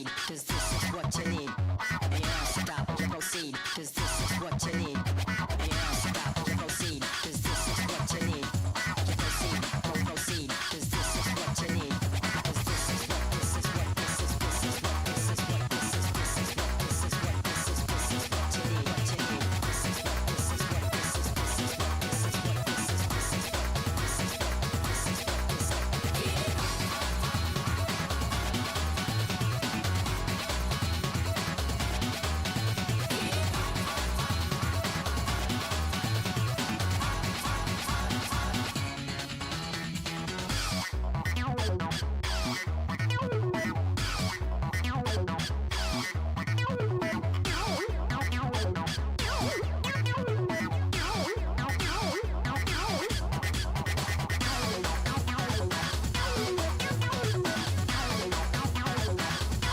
proceed, cause this is what you need. And you don't stop, you proceed, cause this is what you need. And you don't stop, you proceed, cause this is what you need. You proceed, proceed, cause this is what you need. Cause this is what, this is what, this is what, this is what, this is what, this is what, this is what, this is what you need, what you need. This is what, this is what, this is, this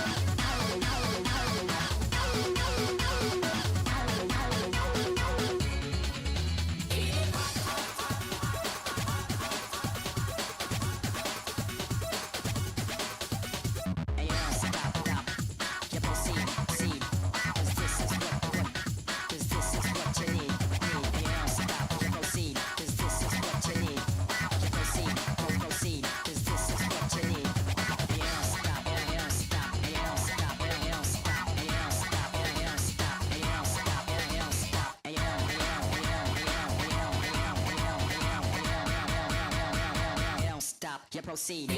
is what, this is what, this is, this is what, this is what, this is what, this is what. You proceed.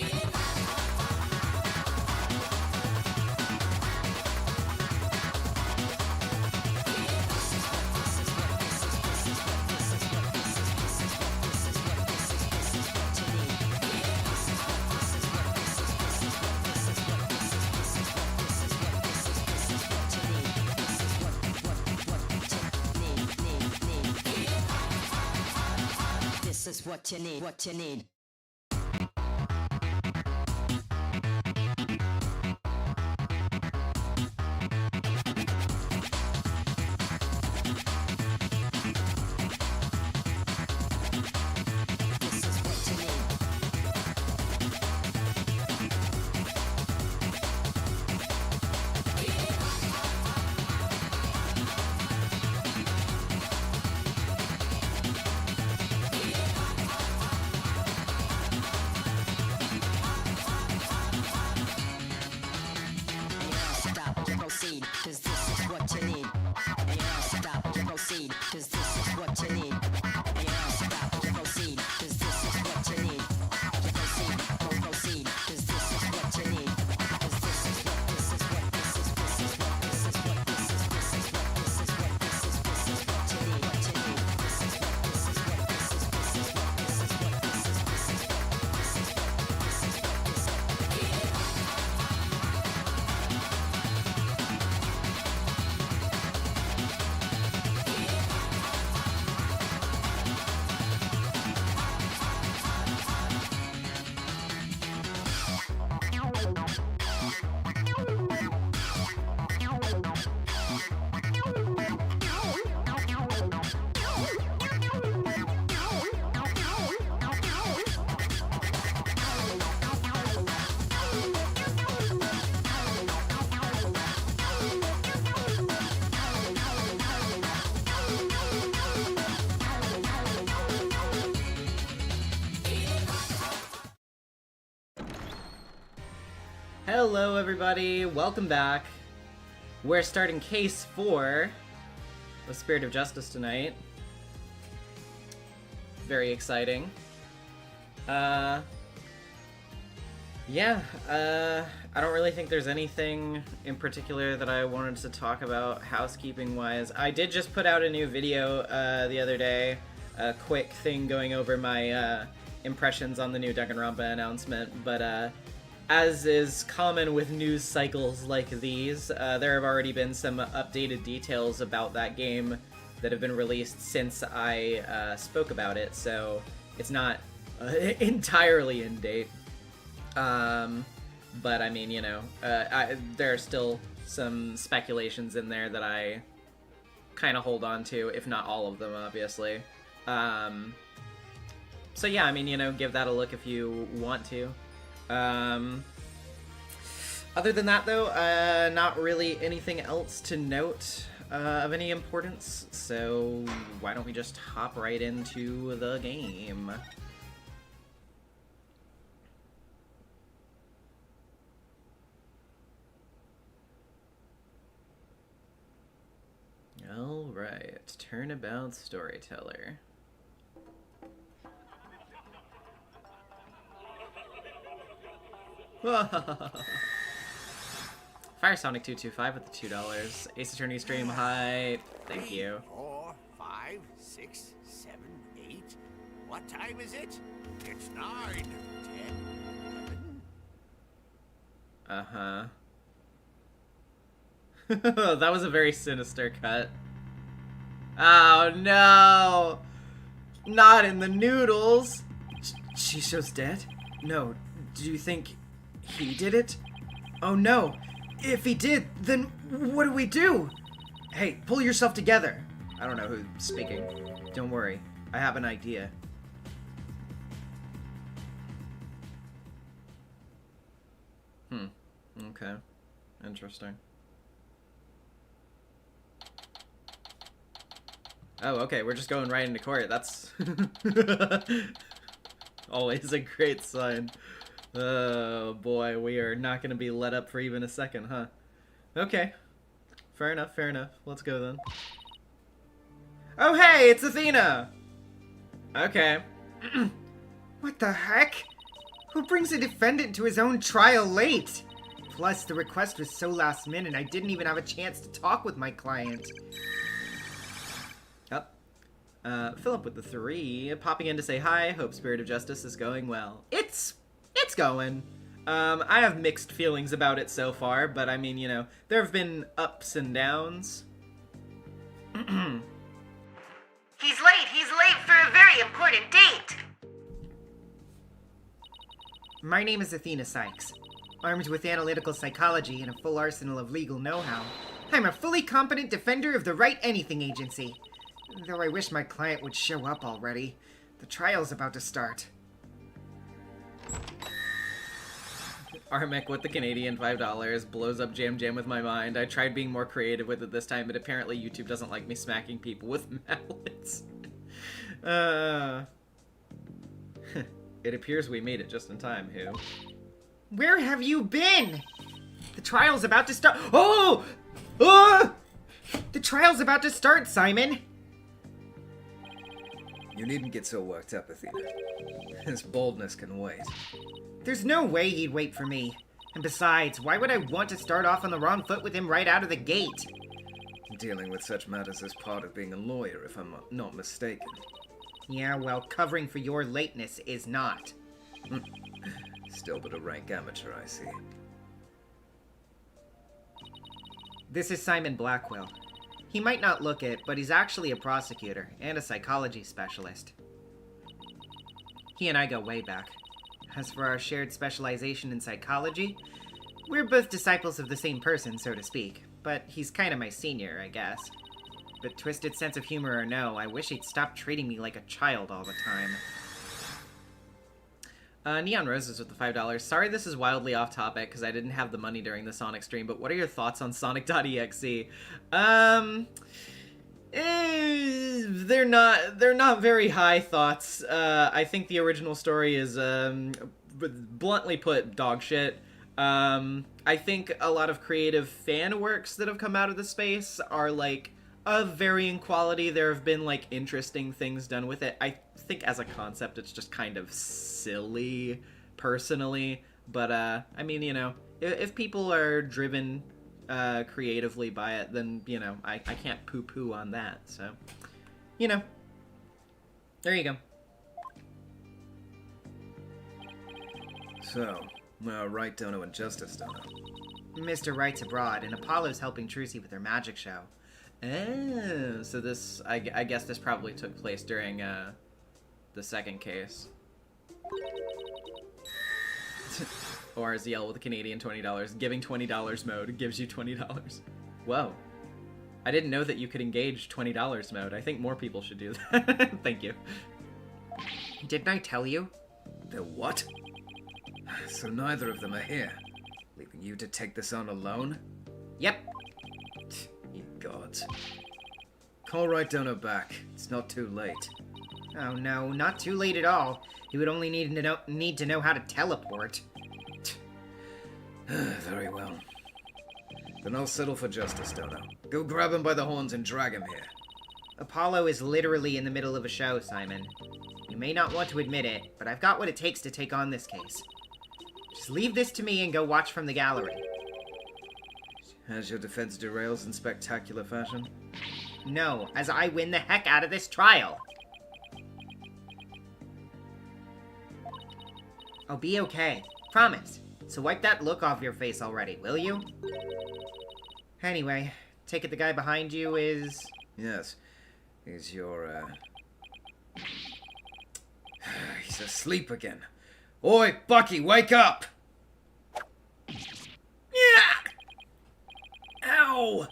This is what you need, what you need. Proceed, cause this is what you need. And you don't stop, you proceed, cause this is what you need. And you don't stop, you proceed, cause this is what you need. You proceed, proceed, cause this is what you need. Cause this is what, this is what, this is, this is what, this is what, this is, this is what, this is what, this is, this is what you need, what you need. This is what, this is what, this is, this is what, this is what, this is, this is what, this is what, this is what, this is. Hello everybody, welcome back. We're starting case 4 of Spirit of Justice tonight. Very exciting. I don't really think there's anything in particular that I wanted to talk about housekeeping wise. I did just put out a new video the other day, a quick thing going over my impressions on the new Danganronpa announcement, but as is common with news cycles like these, there have already been some updated details about that game that have been released since I spoke about it, so it's not entirely in date. But I mean, you know, there are still some speculations in there that I kind of hold on to, if not all of them, obviously. So yeah, I mean, you know, give that a look if you want to. Other than that, though, not really anything else to note of any importance, so why don't we just hop right into the game? Alright, Turnabout Storyteller. Firesonic225 with the $2. Ace Attorney stream hype. Thank you. 4, 5, 6, 7, 8. What time is it? It's 9, 10, 11. Uh-huh. That was a very sinister cut. Oh no! Not in the noodles! Shisho's dead? No. Do you think he did it? Oh no! If he did, then what do we do? Hey, pull yourself together. I don't know who's speaking. Don't worry, I have an idea. Okay. Interesting. Oh, okay, we're just going right into court. That's always a great sign. Oh boy, we are not going to be let up for even a second, huh? Okay. Fair enough, fair enough. Let's go then. Oh hey, it's Athena! Okay. What the heck? Who brings a defendant to his own trial late? Plus, the request was so last minute I didn't even have a chance to talk with my client. Philip with the 3, popping in to say hi. Hope Spirit of Justice is going well. It's going. I have mixed feelings about it so far, but I mean, you know, there have been ups and downs. He's late for a very important date! My name is Athena Sykes. Armed with analytical psychology and a full arsenal of legal know-how, I'm a fully competent defender of the Right Anything Agency. Though I wish my client would show up already. The trial's about to start. Armic with the Canadian $5 blows up Jam Jam with my mind. I tried being more creative with it this time, but apparently YouTube doesn't like me smacking people with mallets. It appears we made it just in time, Who? Where have you been? The trial's about to start. Oh! The trial's about to start, Simon! You needn't get so worked up, Athena. His boldness can wait. There's no way he'd wait for me. And besides, why would I want to start off on the wrong foot with him right out of the gate? Dealing with such matters is part of being a lawyer, if I'm not mistaken. Yeah, well, covering for your lateness is not. Still but a rank amateur, I see. This is Simon Blackwell. He might not look it, but he's actually a prosecutor and a psychology specialist. He and I go way back. As for our shared specialization in psychology, we're both disciples of the same person, so to speak. But he's kind of my senior, I guess. But twisted sense of humor or no, I wish he'd stop treating me like a child all the time. Neon Roses with the $5. Sorry this is wildly off topic because I didn't have the money during the Sonic stream, but what are your thoughts on Sonic.exe? They're not very high thoughts. I think the original story is, bluntly put, dog shit. I think a lot of creative fan works that have come out of the space are, like, of varying quality. There have been, like, interesting things done with it. I think as a concept it's just kind of silly, personally. But, I mean, you know, if people are driven creatively by it, then, you know, I can't poo-poo on that. So, you know, there you go. So, Right don't know and Justice don't know. Mr. Wright's abroad, and Apollo's helping Trucy with her magic show. Oh, so this, I guess this probably took place during, the second case. Or as Yell with the Canadian $20, giving $20 mode gives you $20. Whoa. I didn't know that you could engage $20 mode. I think more people should do that. Thank you. Didn't I tell you? They're what? So neither of them are here. Leaving you to take this on alone? Yep. Ye gods. Call right down her back. It's not too late. Oh no, not too late at all. He would only need to know how to teleport. Very well. Then I'll settle for justice, Dono. Go grab him by the horns and drag him here. Apollo is literally in the middle of a show, Simon. You may not want to admit it, but I've got what it takes to take on this case. Just leave this to me and go watch from the gallery. Has your defense derails in spectacular fashion? No, as I win the heck out of this trial. I'll be okay. Promise. So wipe that look off your face already, will you? Anyway, take it the guy behind you is... Yes. He's your, He's asleep again. Oi, Bucky, wake up! Yeah! Ow!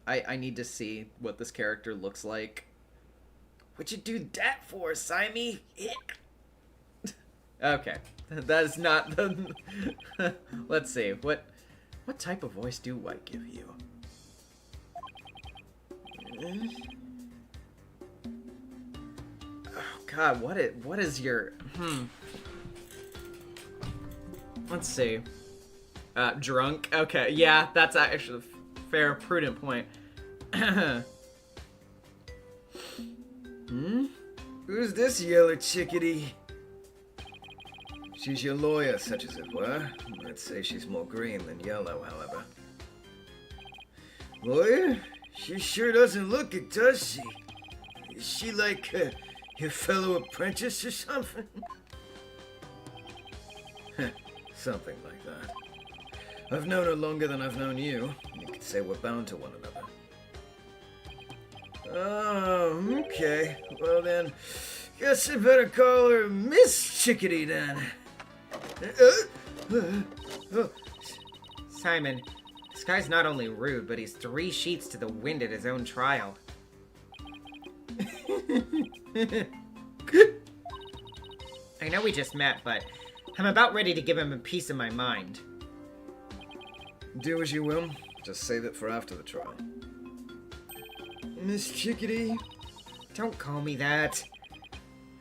I need to see what this character looks like. What'd you do that for, Simey? Okay. That is not the... Let's see. What type of voice do I give you? Oh god, what is your... Let's see. Drunk? Okay, yeah, that's actually a fair, prudent point. Who's this yellow chickadee? She's your lawyer, such as it were. I'd say she's more green than yellow, however. Lawyer? She sure doesn't look it, does she? Is she like your fellow apprentice or something? Something like that. I've known her longer than I've known you. You could say we're bound to one another. Oh, okay. Well then, guess I better call her Miss Chickadee then. Simon, this guy's not only rude, but he's 3 sheets to the wind at his own trial. I know we just met, but I'm about ready to give him a piece of my mind. Do as you will. Just save it for after the trial. Miss Chickadee? Don't call me that.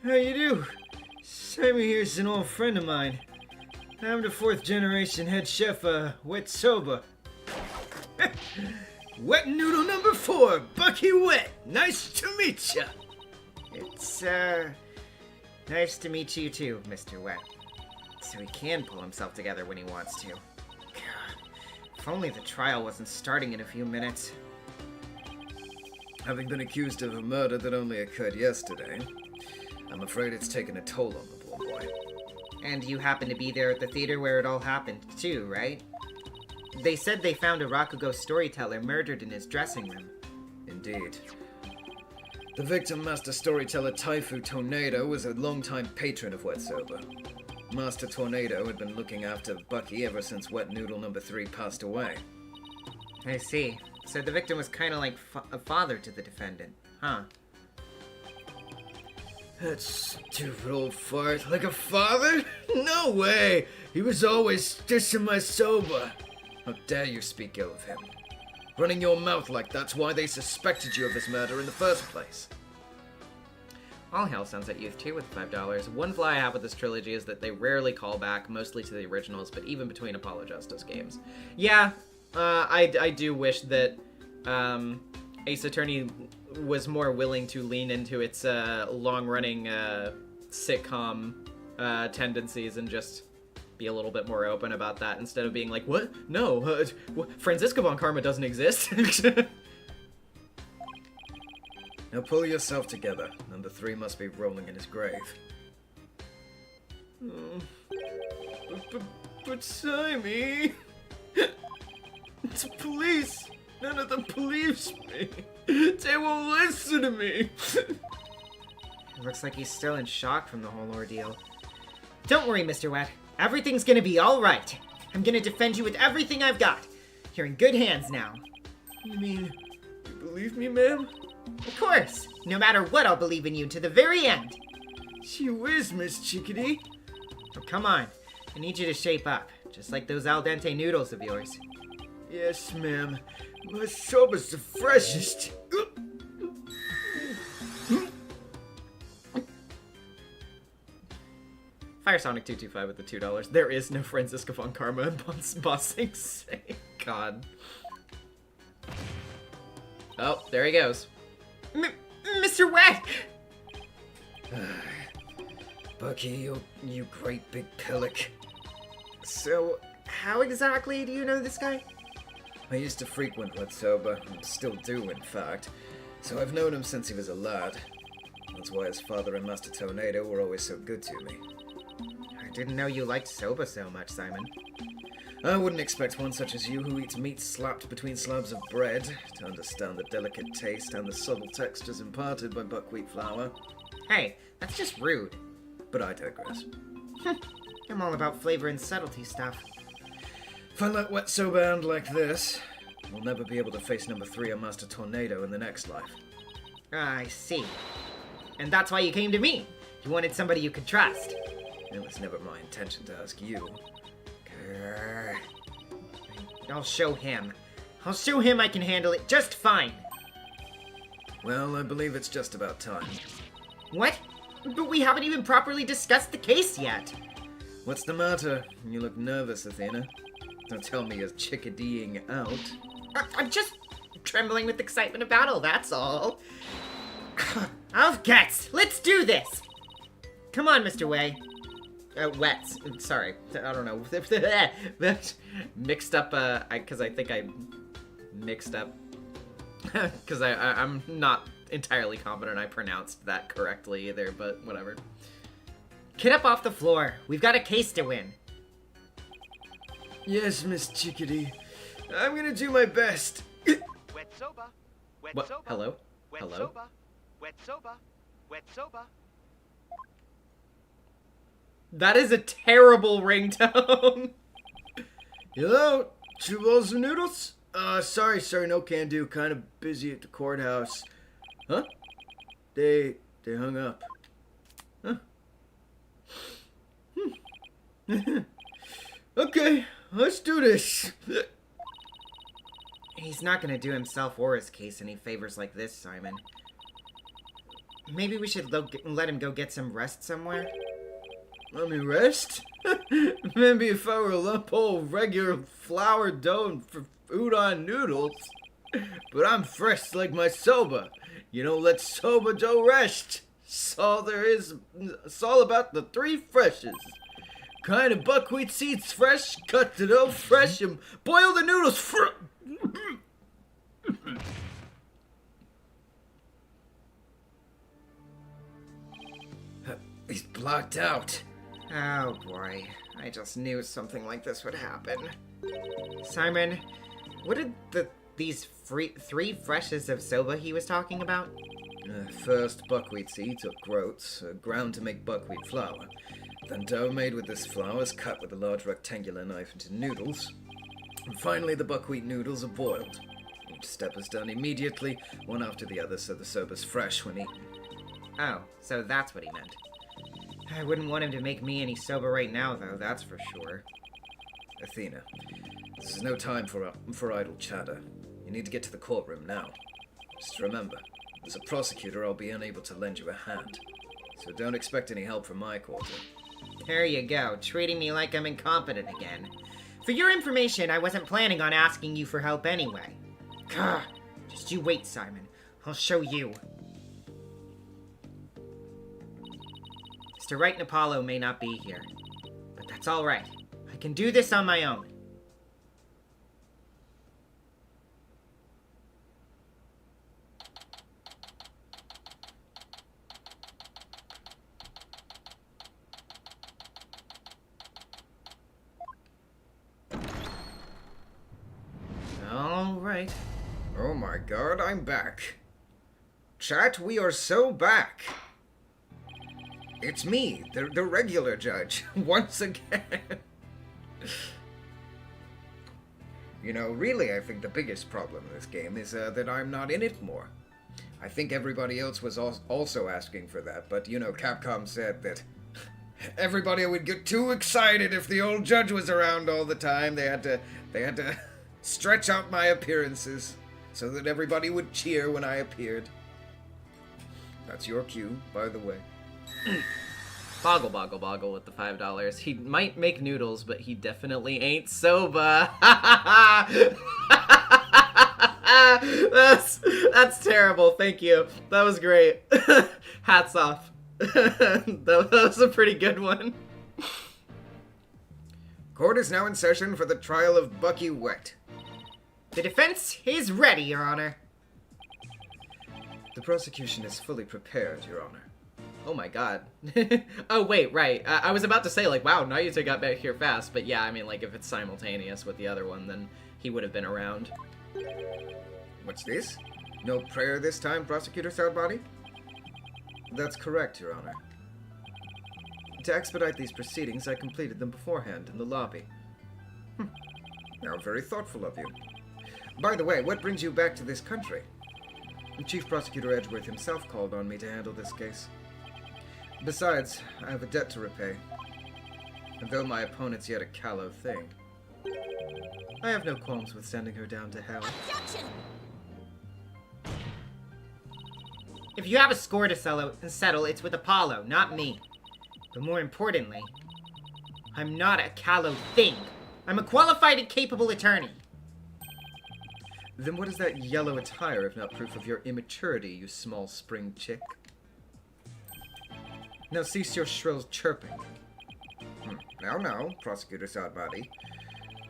How you do? Simon here's an old friend of mine. I'm the 4th generation head chef, Wet Soba. Wet noodle number 4, Bucky Wet. Nice to meet ya. It's, nice to meet you too, Mr. Wet. So he can pull himself together when he wants to. God, if only the trial wasn't starting in a few minutes. Having been accused of a murder that only occurred yesterday, I'm afraid it's taken a toll on the poor boy. And you happened to be there at the theater where it all happened, too, right? They said they found a Rakugo storyteller murdered in his dressing room. Indeed. The victim, Master Storyteller Taifu Tornado, was a longtime patron of Wet Soba. Master Tornado had been looking after Bucky ever since Wet Noodle number 3 passed away. I see. So the victim was kind of like a father to the defendant, huh? That stupid old fart. Like a father? No way! He was always dissing my soba. How dare you speak ill of him? Running your mouth like that's why they suspected you of his murder in the first place. All hail Sunset Youth 2 with $5. One flaw I have with this trilogy is that they rarely call back, mostly to the originals, but even between Apollo Justice games. Yeah, I do wish that Ace Attorney was more willing to lean into its long-running sitcom tendencies and just be a little bit more open about that instead of being like, what? No, Francisco Von Karma doesn't exist. Now pull yourself together. Number 3 must be rolling in his grave. But Simey... It's police! None of them believes me! They won't listen to me! It looks like he's still in shock from the whole ordeal. Don't worry, Mr. Wet. Everything's gonna be alright. I'm gonna defend you with everything I've got. You're in good hands now. You mean, you believe me, ma'am? Of course. No matter what, I'll believe in you to the very end. Gee whiz, Miss Chickadee. Oh, come on. I need you to shape up. Just like those al dente noodles of yours. Yes, ma'am. My soba's the freshest. Firesonic 225 with the $2. There is no Francisco von Karma in Boss Sing Sing. God. Oh, there he goes. Mr. Wet! Bucky, you great big pillock. So, how exactly do you know this guy? I used to frequent Wetsoba, and still do, in fact. So I've known him since he was a lad. That's why his father and Master Tornado were always so good to me. I didn't know you liked soba so much, Simon. I wouldn't expect one such as you who eats meat slapped between slabs of bread to understand the delicate taste and the subtle textures imparted by buckwheat flour. Hey, that's just rude. But I digress. I'm all about flavor and subtlety stuff. If I let Wetsoba end like this, we'll never be able to face number 3 on Master Tornado in the next life. I see. And that's why you came to me. You wanted somebody you could trust. It was never my intention to ask you. Grrr. I'll show him. I'll show him I can handle it just fine. Well, I believe it's just about time. What? But we haven't even properly discussed the case yet. What's the matter? You look nervous, Athena. Don't tell me you're chickadeeing out. I'm just trembling with excitement of battle, that's all. Of guts, let's do this! Come on, Mr. Way. Wets. Sorry. I don't know. Mixed up, because I think I mixed up. Because I'm not entirely confident I pronounced that correctly either, but whatever. Get up off the floor. We've got a case to win. Yes, Miss Chickadee. I'm gonna do my best. Wet soba. Wet What? soba. Hello? Wet Hello? soba. Wet soba. Wet soba. That is a terrible ringtone. Hello? 2 bowls of noodles? Sorry, sir, no can do. Kind of busy at the courthouse. Huh? They hung up. Huh? Okay, let's do this. He's not gonna do himself or his case any favors like this, Simon. Maybe we should let him go get some rest somewhere? Let me rest? Maybe if I were a lump of regular flour dough and udon noodles. But I'm fresh like my soba. You don't let soba dough rest. It's all there is. It's all about the 3 freshes. Kind of buckwheat seeds fresh, cut the dough fresh, and boil the noodles fresh. He's blocked out. Oh boy, I just knew something like this would happen. Simon, what did these 3 freshes of soba he was talking about? First, buckwheat seeds or groats, ground to make buckwheat flour. Then dough made with this flour is cut with a large rectangular knife into noodles. And finally, the buckwheat noodles are boiled. Each step is done immediately, one after the other, so the soba's fresh when eaten. Oh, so that's what he meant. I wouldn't want him to make me any soba right now, though, that's for sure. Athena, this is no time for idle chatter. You need to get to the courtroom now. Just remember, as a prosecutor, I'll be unable to lend you a hand. So don't expect any help from my quarter. There you go, treating me like I'm incompetent again. For your information, I wasn't planning on asking you for help anyway. Gah, just you wait, Simon. I'll show you. Mr. Wright and Apollo may not be here, but that's all right. I can do this on my own. All right. Oh my god, I'm back. Chat, we are so back. It's me, the regular judge, once again. You know, really, I think the biggest problem in this game is that I'm not in it more. I think everybody else was also asking for that, but you know, Capcom said that Everybody would get too excited if the old judge was around all the time. They had to stretch out my appearances so that everybody would cheer when I appeared. That's your cue, by the way. Boggle, boggle, boggle with the $5. He might make noodles, but he definitely ain't soba. That's terrible. Thank you. That was great. Hats off. That was a pretty good one. Court is now in session for the trial of Bucky Wet. The defense is ready, Your Honor. The prosecution is fully prepared, Your Honor. Oh my god. Oh wait, right. I was about to say, like, wow, Naruto got back here fast, but yeah, I mean, like, if it's simultaneous with the other one, then he would have been around. What's this? No prayer this time, Prosecutor Soundbody? That's correct, Your Honor. To expedite these proceedings, I completed them beforehand in the lobby. How very thoughtful of you. By the way, what brings you back to this country? Chief Prosecutor Edgeworth himself called on me to handle this case. Besides, I have a debt to repay. And though my opponent's yet a callow thing, I have no qualms with sending her down to hell. If you have a score to settle, it's with Apollo, not me. But more importantly, I'm not a callow thing. I'm a qualified and capable attorney. Then what is that yellow attire if not proof of your immaturity, you small spring chick? Now cease your shrill chirping. Now, Prosecutor Soundbody.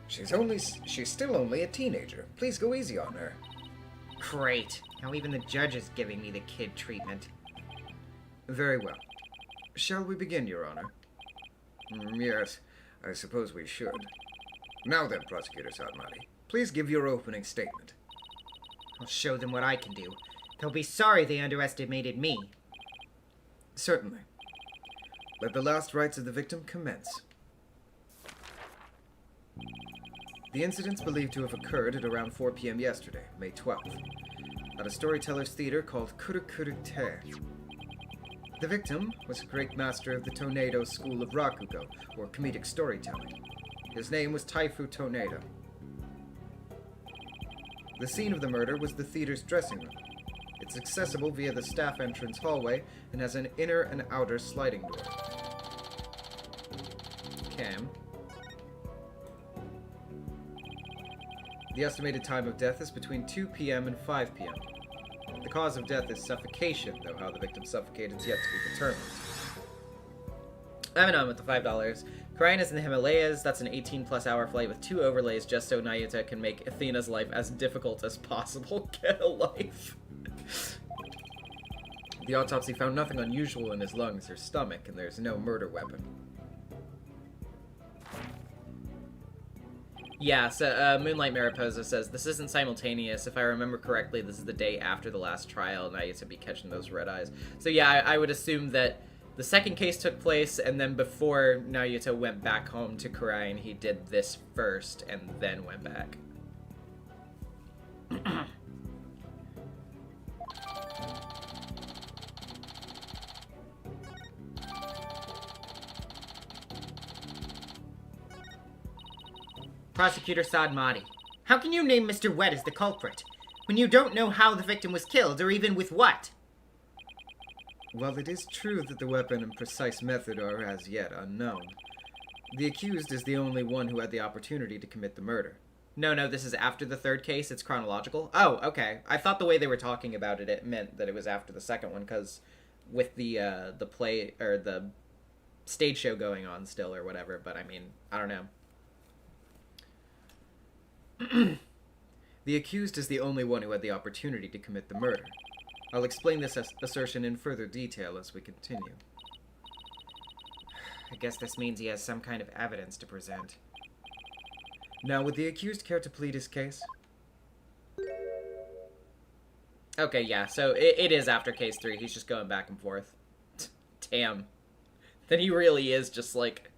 She's still only a teenager. Please go easy on her. Great. Now even the judge is giving me the kid treatment. Very well. Shall we begin, Your Honor? Yes, I suppose we should. Now then, Prosecutor Soundbody, please give your opening statement. I'll show them what I can do. They'll be sorry they underestimated me. Certainly. Let the last rites of the victim commence. The incidents believed to have occurred at around 4 p.m. yesterday, May 12th, at a storyteller's theater called Kurukuru-te. The victim was a great master of the Tornado School of Rakugo, or comedic storytelling. His name was Taifu Tornado. The scene of the murder was the theater's dressing room. It's accessible via the staff entrance hallway and has an inner and outer sliding door. Cam. The estimated time of death is between 2 p.m. and 5 p.m. The cause of death is suffocation, though how the victim suffocated is yet to be determined. I'm on with the $5. Korean is in the Himalayas. That's an 18-plus hour flight with 2 overlays just so Nayuta can make Athena's life as difficult as possible. Get a life. The autopsy found nothing unusual in his lungs or stomach, and there's no murder weapon. Yeah, so Moonlight Mariposa says, this isn't simultaneous. If I remember correctly, this is the day after the last trial, and I used to be catching those red eyes. So yeah, I would assume that the second case took place, and then before Nayuta went back home to Kurain, he did this first, and then went back. Prosecutor Sadmati, how can you name Mr. Wet as the culprit, when you don't know how the victim was killed, or even with what? While it is true that the weapon and precise method are as yet unknown, the accused is the only one who had the opportunity to commit the murder. No, this is after the third case. It's chronological. Oh, okay. I thought the way they were talking about it, it meant that it was after the second one, because with the play, or the stage show going on still, or whatever, but I mean, I don't know. The accused is the only one who had the opportunity to commit the murder. I'll explain this assertion in further detail as we continue. I guess this means he has some kind of evidence to present. Now, would the accused care to plead his case? Okay, yeah, so it is after case 3. He's just going back and forth. Damn. Then he really is just, like,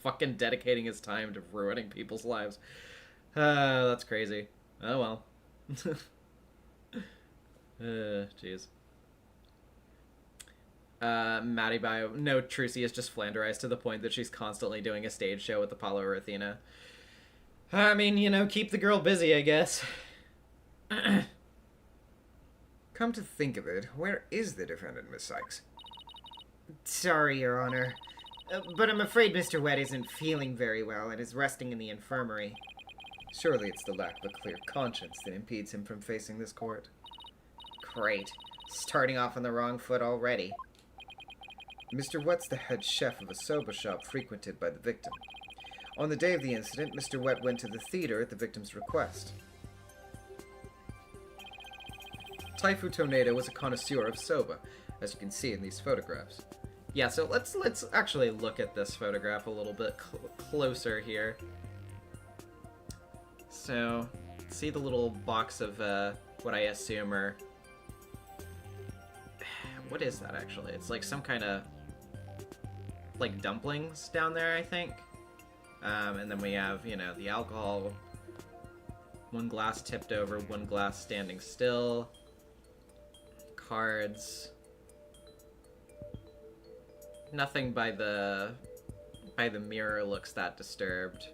fucking dedicating his time to ruining people's lives. That's crazy. Oh well. Jeez. Maddie Bio. No, Trucy is just flanderized to the point that she's constantly doing a stage show with Apollo or Athena. I mean, you know, keep the girl busy, I guess. Come to think of it, where is the defendant, Miss Sykes? Sorry, Your Honor. But I'm afraid Mr. Wet isn't feeling very well and is resting in the infirmary. Surely it's the lack of a clear conscience that impedes him from facing this court. Great. Starting off on the wrong foot already. Mr. Wet's the head chef of a soba shop frequented by the victim. On the day of the incident, Mr. Wet went to the theater at the victim's request. Taifu Tornado was a connoisseur of soba, as you can see in these photographs. Yeah, so let's actually look at this photograph a little bit closer here. So, see the little box of what I assume are... What is that, actually? It's like some kind of... like dumplings down there, I think. And then we have, you know, the alcohol. One glass tipped over, one glass standing still. Cards. Nothing by the mirror looks that disturbed.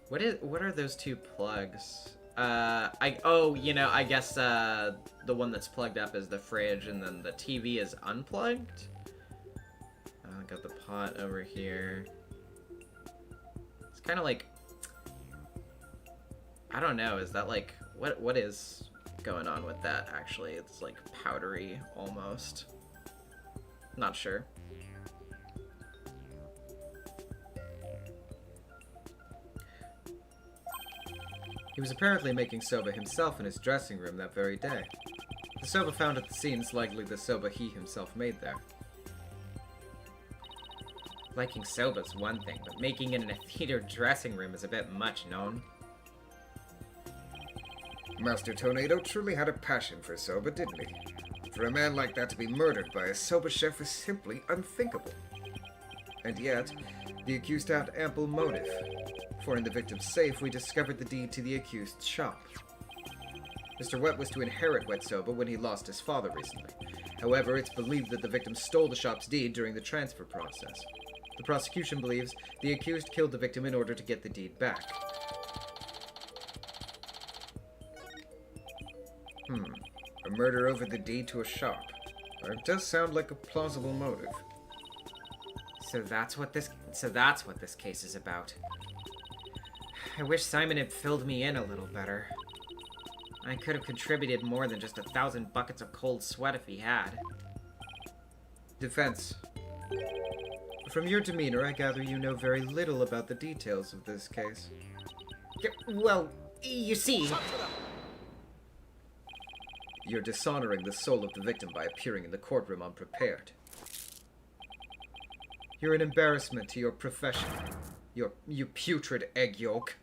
What are those two plugs? I guess the one that's plugged up is the fridge, and then the TV is unplugged. Got the pot over here. It's kind of like, I don't know, is that like, what is going on with that, actually? It's like powdery, almost. Not sure. He was apparently making soba himself in his dressing room that very day. The soba found at the scene is likely the soba he himself made there. Liking soba's one thing, but making it in a theater dressing room is a bit much known. Master Tornado truly had a passion for soba, didn't he? For a man like that to be murdered by a soba chef is simply unthinkable. And yet, the accused had ample motive, for in the victim's safe we discovered the deed to the accused's shop. Mr. Wet was to inherit Wet Soba when he lost his father recently. However, it's believed that the victim stole the shop's deed during the transfer process. The prosecution believes the accused killed the victim in order to get the deed back. A murder over the deed to a shop. It does sound like a plausible motive. So that's what this case is about. I wish Simon had filled me in a little better. I could have contributed more than just 1,000 buckets of cold sweat if he had. Defense. From your demeanor, I gather you know very little about the details of this case. Well, you see... You're dishonoring the soul of the victim by appearing in the courtroom unprepared. You're an embarrassment to your profession. You putrid egg yolk.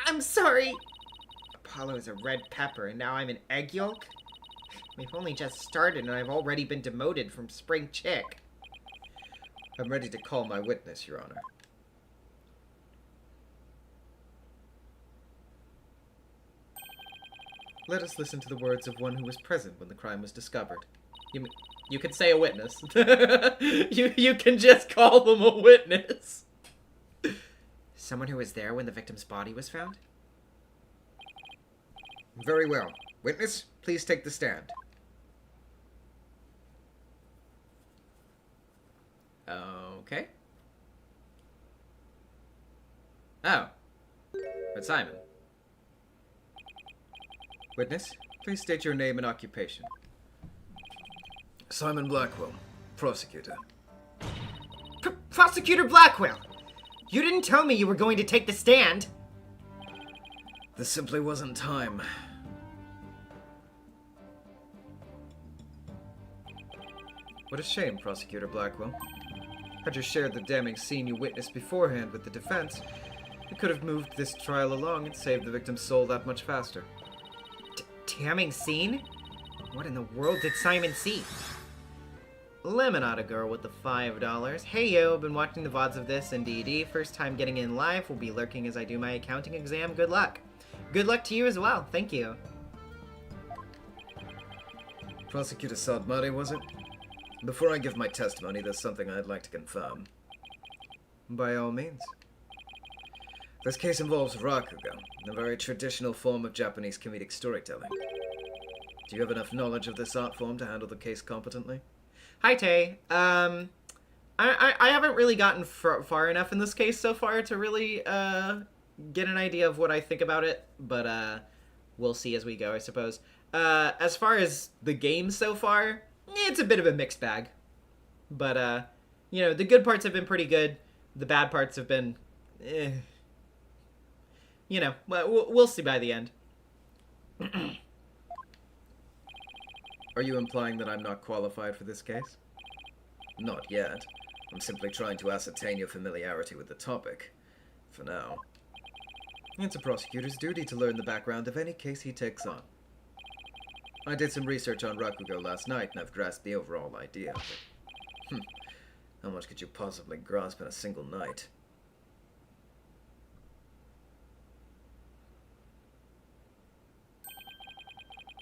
I'm sorry. Apollo is a red pepper, and now I'm an egg yolk? We've only just started, and I've already been demoted from spring chick. I'm ready to call my witness, Your Honor. Let us listen to the words of one who was present when the crime was discovered. You could say a witness. you can just call them a witness. Someone who was there when the victim's body was found? Very well. Witness, please take the stand. Okay. Oh. But Simon. Witness, please state your name and occupation. Simon Blackwell, prosecutor. Prosecutor Blackwell! You didn't tell me you were going to take the stand! There simply wasn't time. What a shame, Prosecutor Blackwell. Had you shared the damning scene you witnessed beforehand with the defense, you could have moved this trial along and saved the victim's soul that much faster. Damning scene? What in the world did Simon see? Lemonade girl with the $5. Hey yo, been watching the VODs of this and D&D. First time getting in live. Will be lurking as I do my accounting exam. Good luck. Good luck to you as well. Thank you. Prosecutor Sadmari, was it? Before I give my testimony, there's something I'd like to confirm. By all means. This case involves rakugo, a very traditional form of Japanese comedic storytelling. Do you have enough knowledge of this art form to handle the case competently? Hi, Tay. I haven't really gotten far enough in this case so far to really get an idea of what I think about it, but we'll see as we go, I suppose. As far as the game so far, it's a bit of a mixed bag. But, you know, the good parts have been pretty good. The bad parts have been, you know, we'll see by the end. Are you implying that I'm not qualified for this case? Not yet. I'm simply trying to ascertain your familiarity with the topic. For now. It's a prosecutor's duty to learn the background of any case he takes on. I did some research on rakugo last night, and I've grasped the overall idea of it. How much could you possibly grasp in a single night?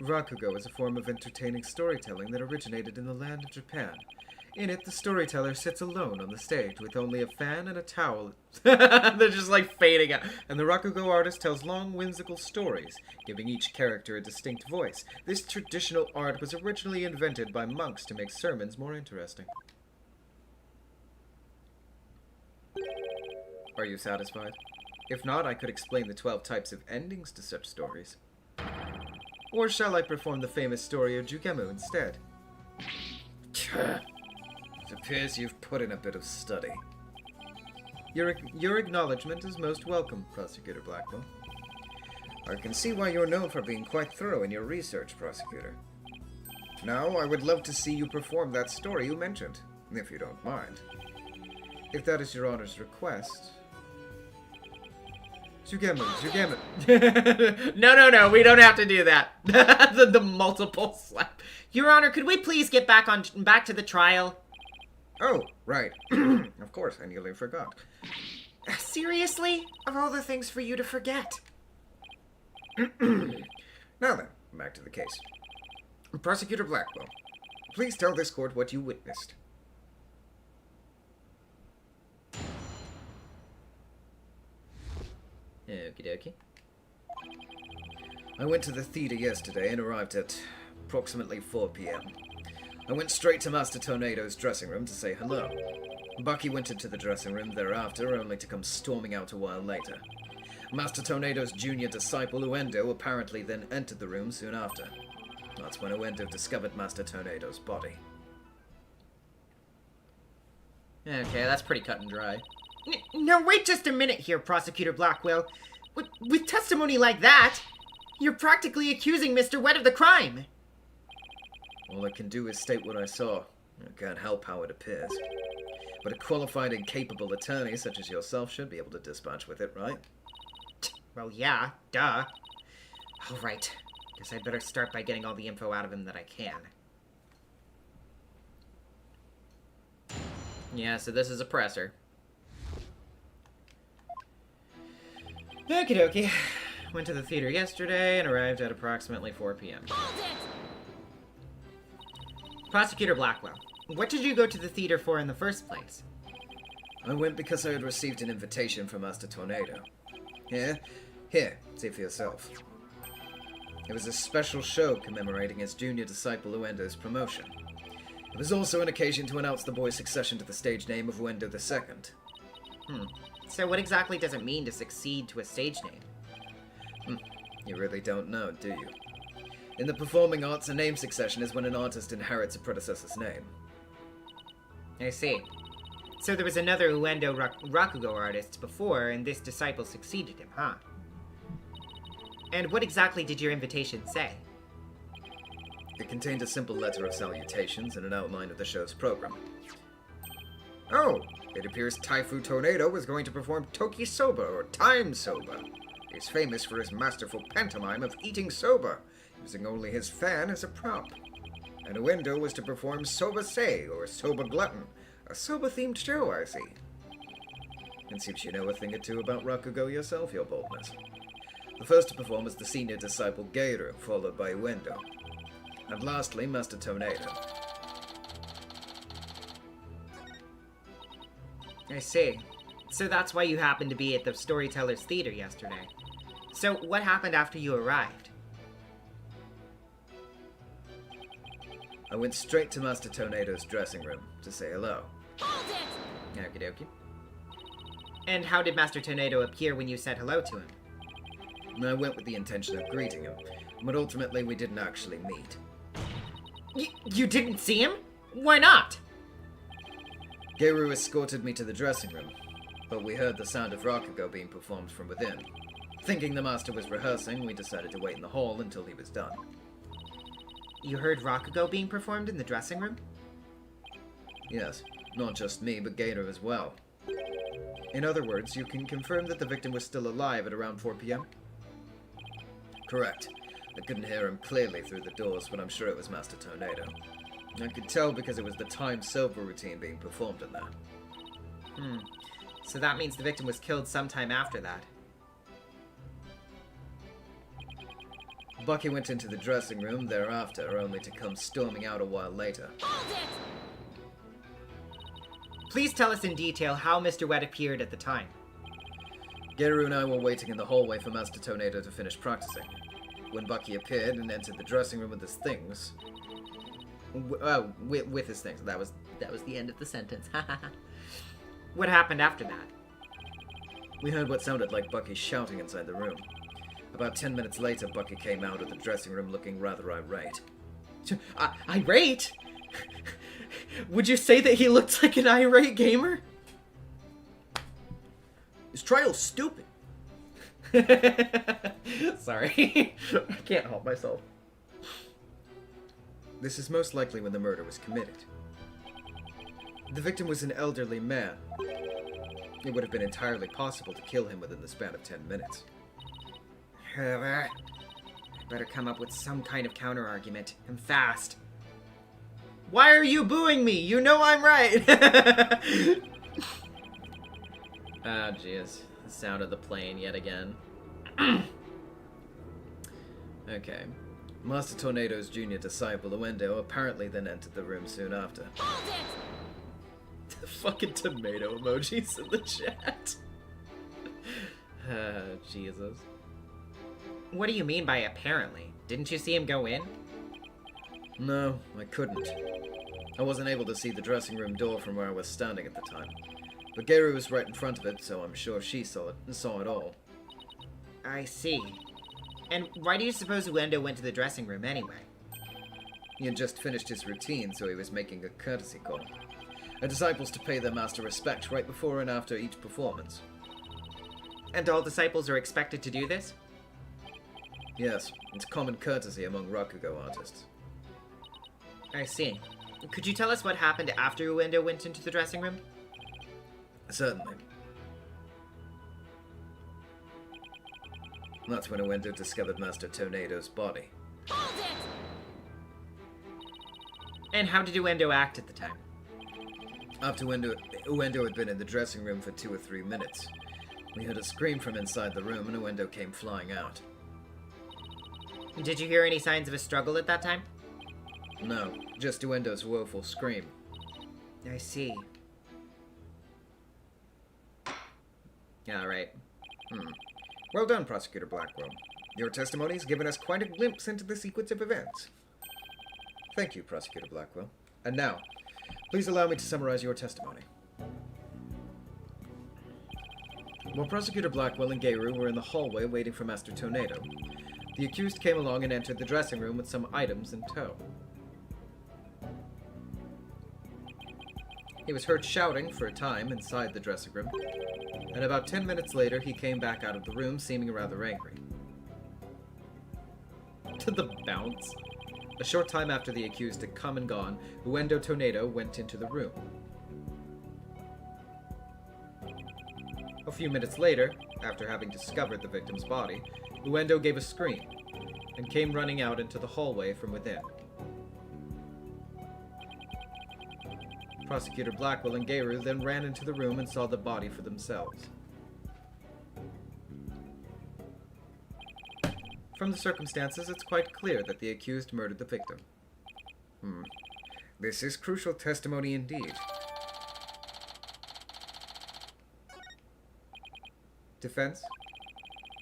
Rakugo is a form of entertaining storytelling that originated in the land of Japan. In it, the storyteller sits alone on the stage with only a fan and a towel. They're just like fading out. And the rakugo artist tells long, whimsical stories, giving each character a distinct voice. This traditional art was originally invented by monks to make sermons more interesting. Are you satisfied? If not, I could explain the 12 types of endings to such stories. Or shall I perform the famous story of Jugemu instead? It appears you've put in a bit of study. Your acknowledgement is most welcome, Prosecutor Blackwell. I can see why you're known for being quite thorough in your research, Prosecutor. Now, I would love to see you perform that story you mentioned, if you don't mind. If that is your Honor's request... Jugemu. No, we don't have to do that. the multiple slap. Your Honor, could we please get back to the trial? Oh, right. Of course, I nearly forgot. Seriously? Of all the things for you to forget. Now then, back to the case. Prosecutor Blackwell, please tell this court what you witnessed. Okie dokie. I went to the theater yesterday and arrived at approximately 4 p.m. I went straight to Master Tornado's dressing room to say hello. Bucky went into the dressing room thereafter, only to come storming out a while later. Master Tornado's junior disciple, Uendo, apparently then entered the room soon after. That's when Uendo discovered Master Tornado's body. Okay, that's pretty cut and dry. Now wait just a minute here, Prosecutor Blackwell. With testimony like that, you're practically accusing Mr. Wet of the crime. All I can do is state what I saw. I can't help how it appears. But a qualified and capable attorney such as yourself should be able to dispatch with it, right? Well, yeah, duh. All right. Guess I'd better start by getting all the info out of him that I can. Yeah, so this is a presser. Okie dokie. Went to the theater yesterday and arrived at approximately 4 p.m. Prosecutor Blackwell, what did you go to the theater for in the first place? I went because I had received an invitation from Master Tornado. Here, see for yourself. It was a special show commemorating his junior disciple Uendo's promotion. It was also an occasion to announce the boy's succession to the stage name of Uendo II. So what exactly does it mean to succeed to a stage name? You really don't know, do you? In the performing arts, a name succession is when an artist inherits a predecessor's name. I see. So there was another Uendo Rakugo artist before, and this disciple succeeded him, huh? And what exactly did your invitation say? It contained a simple letter of salutations and an outline of the show's program. Oh, it appears Taifu Tornado was going to perform Toki Soba, or Time Soba. He's famous for his masterful pantomime of eating soba, using only his fan as a prop. And Uendo was to perform Soba Sei, or Soba Glutton, a soba-themed show, I see. It seems you know a thing or two about Rakugo yourself, your boldness. The first to perform was the senior disciple Geiru, followed by Uendo. And lastly, Master Tornado. I see. So that's why you happened to be at the Storytellers Theater yesterday. So what happened after you arrived? I went straight to Master Tornado's dressing room to say hello. Okie dokie. And how did Master Tornado appear when you said hello to him? I went with the intention of greeting him, but ultimately we didn't actually meet. You didn't see him? Why not? Geiru escorted me to the dressing room, but we heard the sound of Rakugo being performed from within. Thinking the master was rehearsing, we decided to wait in the hall until he was done. You heard Rakugo being performed in the dressing room? Yes, not just me, but Geiru as well. In other words, you can confirm that the victim was still alive at around 4 p.m.? Correct. I couldn't hear him clearly through the doors, but I'm sure it was Master Tornado. I could tell because it was the timed silver routine being performed in there. So that means the victim was killed sometime after that. Bucky went into the dressing room thereafter, only to come storming out a while later. Please tell us in detail how Mr. Wet appeared at the time. Geiru and I were waiting in the hallway for Master Tornado to finish practicing. When Bucky appeared and entered the dressing room with his things... with his things. That was the end of the sentence. What happened after that? We heard what sounded like Bucky shouting inside the room. About 10 minutes later, Bucky came out of the dressing room looking rather irate. Irate? Would you say that he looked like an irate gamer? His trial's stupid. Sorry. I can't help myself. This is most likely when the murder was committed. The victim was an elderly man. It would have been entirely possible to kill him within the span of 10 minutes. I better come up with some kind of counter-argument, and fast. Why are you booing me? You know I'm right. Ah, jeez. The sound of the plane yet again. Okay. Master Tornado's junior disciple, Uendo, apparently then entered the room soon after. Fucking tomato emojis in the chat. Jesus. What do you mean by apparently? Didn't you see him go in? No, I couldn't. I wasn't able to see the dressing room door from where I was standing at the time. But Geiru was right in front of it, so I'm sure she saw it all. I see. And why do you suppose Uendo went to the dressing room anyway? He had just finished his routine, so he was making a courtesy call. A disciples to pay their master respect right before and after each performance. And all disciples are expected to do this? Yes, it's common courtesy among Rakugo artists. I see. Could you tell us what happened after Uendo went into the dressing room? Certainly. That's when Uendo discovered Master Tornado's body. And how did Uendo act at the time? After Uendo had been in the dressing room for 2 or 3 minutes, we heard a scream from inside the room and Uendo came flying out. Did you hear any signs of a struggle at that time? No, just Uendo's woeful scream. I see. All right. Well done, Prosecutor Blackwell. Your testimony has given us quite a glimpse into the sequence of events. Thank you, Prosecutor Blackwell. And now, please allow me to summarize your testimony. While Prosecutor Blackwell and Geiru were in the hallway waiting for Master Tornado, the accused came along and entered the dressing room with some items in tow. He was heard shouting for a time inside the dressing room, and about 10 minutes later he came back out of the room seeming rather angry. To the bounce. A short time after the accused had come and gone, Uendo Tornado went into the room. A few minutes later, after having discovered the victim's body, Uendo gave a scream and came running out into the hallway from within. Prosecutor Blackwell and Geiru then ran into the room and saw the body for themselves. From the circumstances, it's quite clear that the accused murdered the victim. This is crucial testimony indeed. Defense?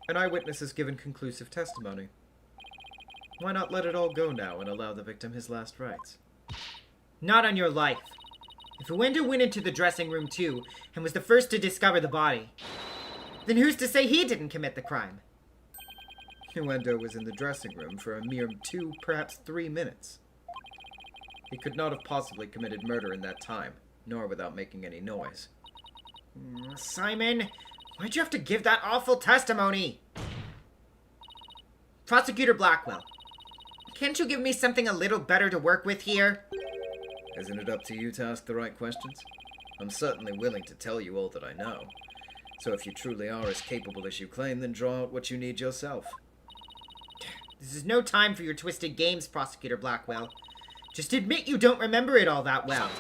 An eyewitness has given conclusive testimony. Why not let it all go now and allow the victim his last rites? Not on your life. If Uendo went into the dressing room too, and was the first to discover the body, then who's to say he didn't commit the crime? Uendo was in the dressing room for a mere 2, perhaps 3 minutes. He could not have possibly committed murder in that time, nor without making any noise. Simon, why'd you have to give that awful testimony? Prosecutor Blackwell, can't you give me something a little better to work with here? Isn't it up to you to ask the right questions? I'm certainly willing to tell you all that I know. So if you truly are as capable as you claim, then draw out what you need yourself. This is no time for your twisted games, Prosecutor Blackwell. Just admit you don't remember it all that well.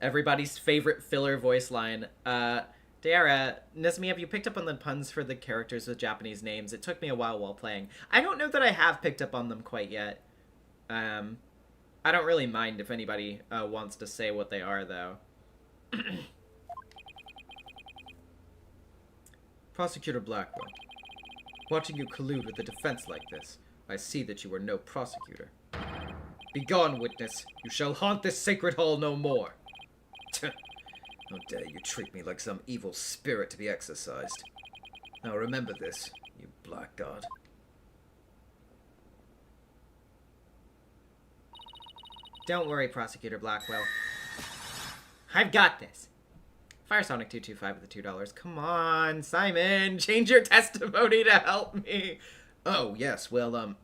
Everybody's favorite filler voice line. Dara, Nezumi, have you picked up on the puns for the characters with Japanese names? It took me a while playing. I don't know that I have picked up on them quite yet. I don't really mind if anybody wants to say what they are, though. Prosecutor Blackwell, watching you collude with the defense like this, I see that you are no prosecutor. Begone, witness! You shall haunt this sacred hall no more! How dare you treat me like some evil spirit to be exorcised. Now remember this, you blackguard. Don't worry, Prosecutor Blackwell. I've got this. Firesonic225 with the $2. Come on, Simon, change your testimony to help me. Oh, yes, well,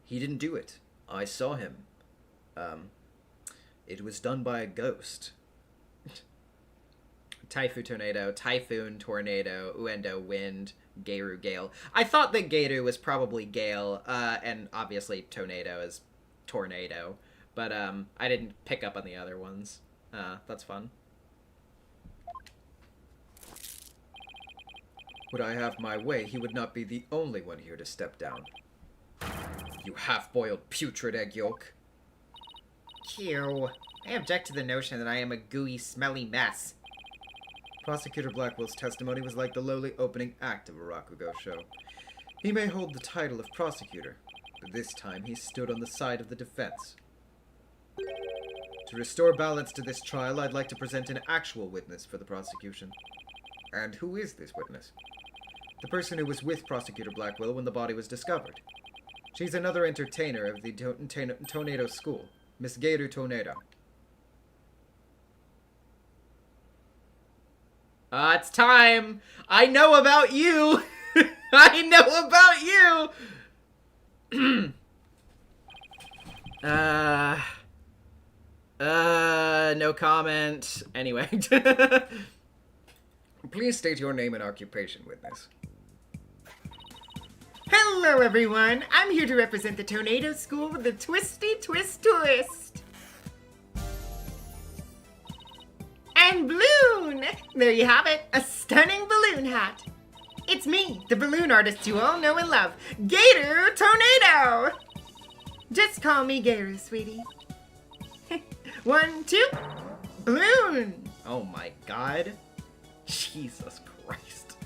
he didn't do it. I saw him. It was done by a ghost. Typhoon, tornado, Uendo, wind, Geiru, gale. I thought that Geiru was probably gale, and obviously tornado is tornado, but I didn't pick up on the other ones. That's fun. Would I have my way, he would not be the only one here to step down. You half-boiled putrid egg yolk. Ew. I object to the notion that I am a gooey, smelly mess. Prosecutor Blackwell's testimony was like the lowly opening act of a Rakugo show. He may hold the title of prosecutor, but this time he stood on the side of the defense. To restore balance to this trial, I'd like to present an actual witness for the prosecution. And who is this witness? The person who was with Prosecutor Blackwell when the body was discovered. She's another entertainer of the Tornado School, Miss Geiru Tornado. It's time! I know about you! I know about you! No comment. Anyway. Please state your name and occupation, witness. Hello, everyone. I'm here to represent the Tornado School with the Twisty Twist Twist. And balloon! There you have it, a stunning balloon hat. It's me, the balloon artist you all know and love, Geiru Tornado! Just call me Geiru, sweetie. 1, 2, balloon! Oh my god. Jesus Christ.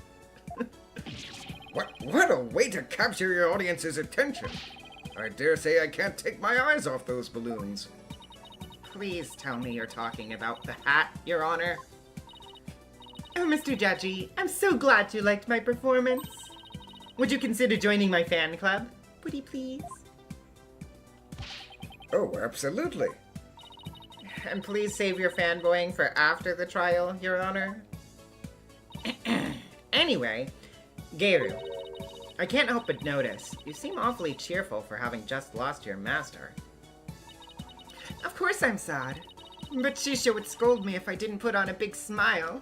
What a way to capture your audience's attention! I dare say I can't take my eyes off those balloons. Please tell me you're talking about the hat, Your Honor. Oh, Mr. Judgy, I'm so glad you liked my performance. Would you consider joining my fan club? Would you please? Oh, absolutely. And please save your fanboying for after the trial, Your Honor. Anyway, Geiru, I can't help but notice, you seem awfully cheerful for having just lost your master. Of course I'm sad, but Shisha would scold me if I didn't put on a big smile.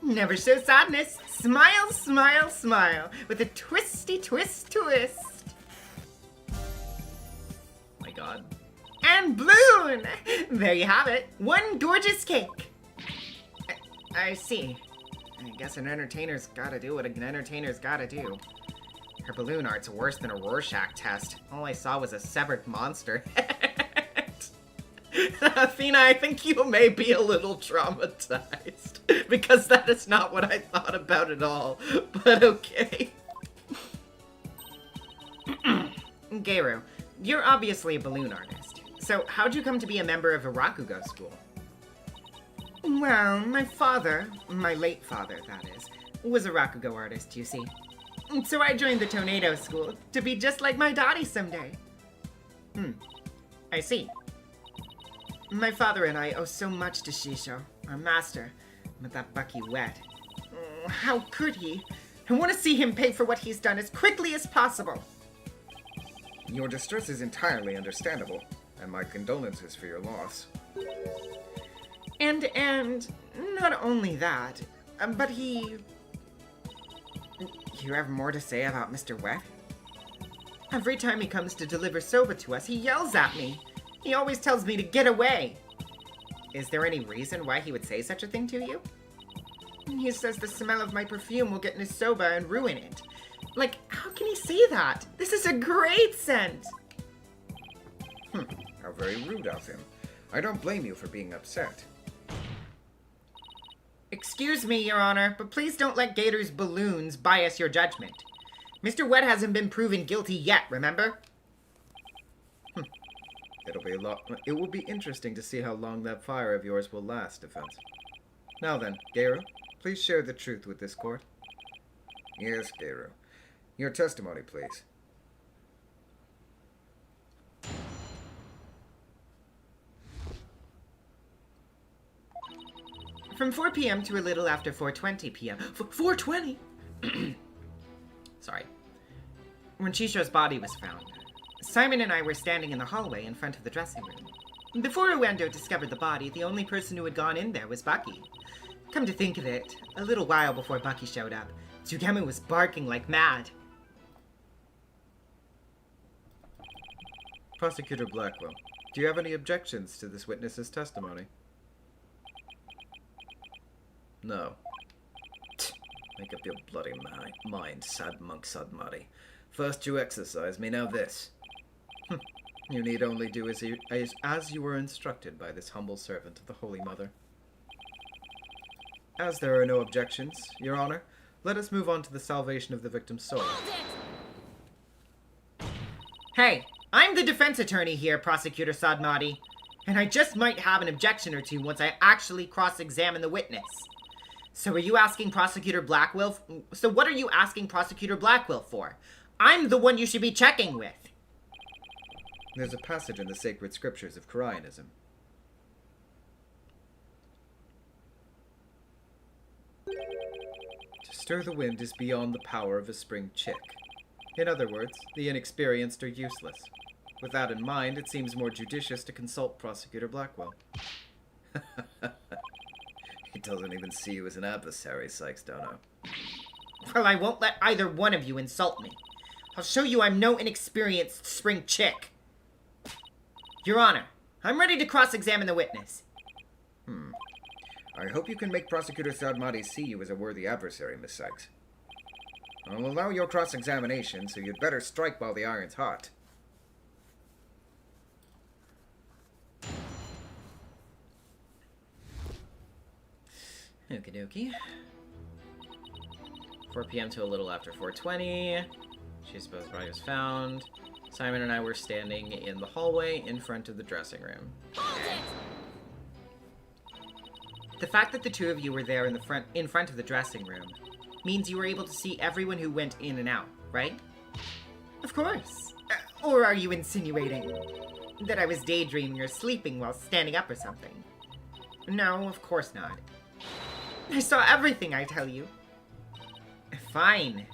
Never show sadness. Smile, smile, smile, with a twisty twist twist. My god. And balloon! There you have it. One gorgeous cake. I see. I guess an entertainer's gotta do what an entertainer's gotta do. Her balloon art's worse than a Rorschach test. All I saw was a severed monster. Athena, I think you may be a little traumatized, because that is not what I thought about at all, but okay. Geiru, you're obviously a balloon artist. So how'd you come to be a member of a Rakugo school? Well, my father, my late father, that is, was a Rakugo artist, you see. So I joined the Tornado School to be just like my daddy someday. I see. My father and I owe so much to Shisho, our master, but that Bucky wet. How could he? I want to see him pay for what he's done as quickly as possible. Your distress is entirely understandable, and my condolences for your loss. And not only that, but he... You have more to say about Mr. Wet? Every time he comes to deliver soba to us, he yells at me. He always tells me to get away. Is there any reason why he would say such a thing to you? He says the smell of my perfume will get in his soba and ruin it. Like, how can he say that? This is a great scent! How very rude of him. I don't blame you for being upset. Excuse me, Your Honor, but please don't let Gator's balloons bias your judgment. Mr. Wet hasn't been proven guilty yet, remember? It will be interesting to see how long that fire of yours will last, Defense. Now then, Geiru, please share the truth with this court. Yes, Geiru. Your testimony, please. From 4 p.m. to a little after 4:20 p.m. 4:20? Sorry. When Chisho's body was found, Simon and I were standing in the hallway in front of the dressing room. Before Uendo discovered the body, the only person who had gone in there was Bucky. Come to think of it, a little while before Bucky showed up, Tsugemu was barking like mad. Prosecutor Blackwell, do you have any objections to this witness's testimony? No. Make up your bloody mind, sad monk Sadmari. First you exercise me, now this. You need only do as you were instructed by this humble servant of the Holy Mother. As there are no objections, Your Honor, let us move on to the salvation of the victim's soul. Hey, I'm the defense attorney here, Prosecutor Sadmati, and I just might have an objection or two once I actually cross-examine the witness. So what are you asking Prosecutor Blackwell for? I'm the one you should be checking with. There's a passage in the sacred scriptures of Koreanism. To stir the wind is beyond the power of a spring chick. In other words, the inexperienced are useless. With that in mind, it seems more judicious to consult Prosecutor Blackwell. He doesn't even see you as an adversary, Sykes Dono. Well, I won't let either one of you insult me. I'll show you I'm no inexperienced spring chick. Your Honor, I'm ready to cross-examine the witness. I hope you can make Prosecutor Sadmati see you as a worthy adversary, Miss Sykes. I'll allow your cross-examination, so you'd better strike while the iron's hot. Okie dokie. 4 p.m. to a little after 4:20. She's supposed body was found. Simon and I were standing in the hallway in front of the dressing room. The fact that the two of you were there in front of the dressing room means you were able to see everyone who went in and out, right? Of course. Or are you insinuating that I was daydreaming or sleeping while standing up or something? No, of course not. I saw everything, I tell you. Fine.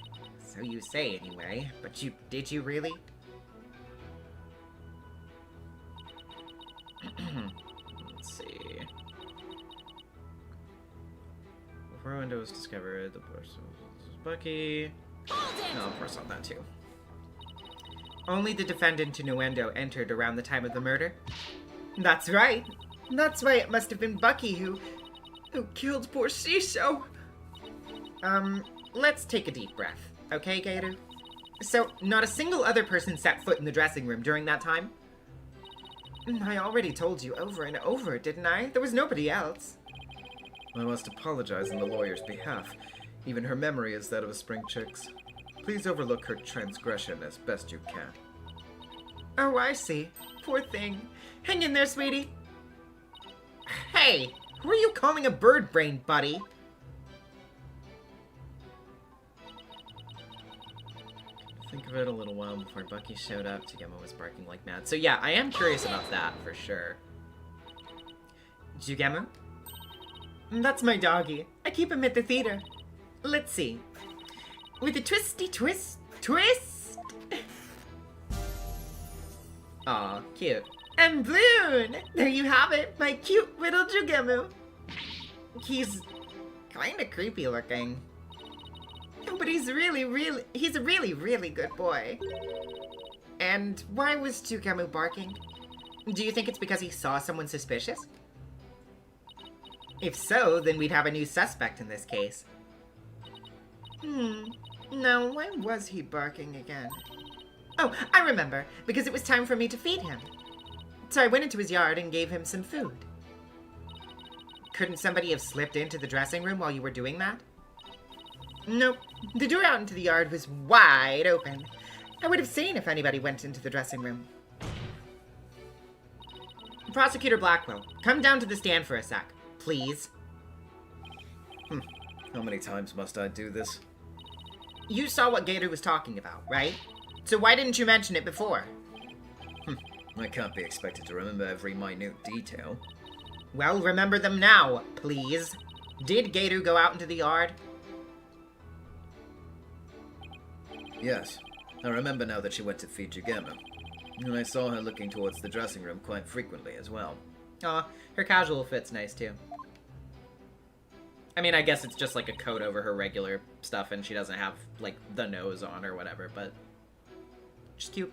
So you say anyway, but did you really? Let's see. Before window was discovered, the person was Bucky. No, of course not that too. Only the defendant Innuendo entered around the time of the murder? That's right. That's why it must have been Bucky who... Who killed poor Shiso? Let's take a deep breath, okay, Gator? So, not a single other person set foot in the dressing room during that time? I already told you over and over, didn't I? There was nobody else. I must apologize on the lawyer's behalf. Even her memory is that of a spring chick's. Please overlook her transgression as best you can. Oh, I see. Poor thing. Hang in there, sweetie. Hey, who are you calling a bird brain, buddy? Think of it a little while before Bucky showed up. Tugema was barking like mad. So yeah, I am curious about that for sure. Jugemu? That's my doggy. I keep him at the theater. Let's see. With a twisty twist. Aw, cute. And Bloon! There you have it, my cute little Jugemu. He's kinda creepy looking. But he's a really, really good boy. And why was Jugemu barking? Do you think it's because he saw someone suspicious? If so, then we'd have a new suspect in this case. Now, why was he barking again? Oh, I remember, because it was time for me to feed him. So I went into his yard and gave him some food. Couldn't somebody have slipped into the dressing room while you were doing that? Nope. The door out into the yard was wide open. I would have seen if anybody went into the dressing room. Prosecutor Blackwell, come down to the stand for a sec, please. How many times must I do this? You saw what Gator was talking about, right? So why didn't you mention it before? I can't be expected to remember every minute detail. Well, remember them now, please. Did Gator go out into the yard? Yes, I remember now that she went to feed Jugema. And I saw her looking towards the dressing room quite frequently as well. Aw, her casual fit's nice too. I mean, I guess it's just like a coat over her regular stuff and she doesn't have, like, the nose on or whatever, but just cute.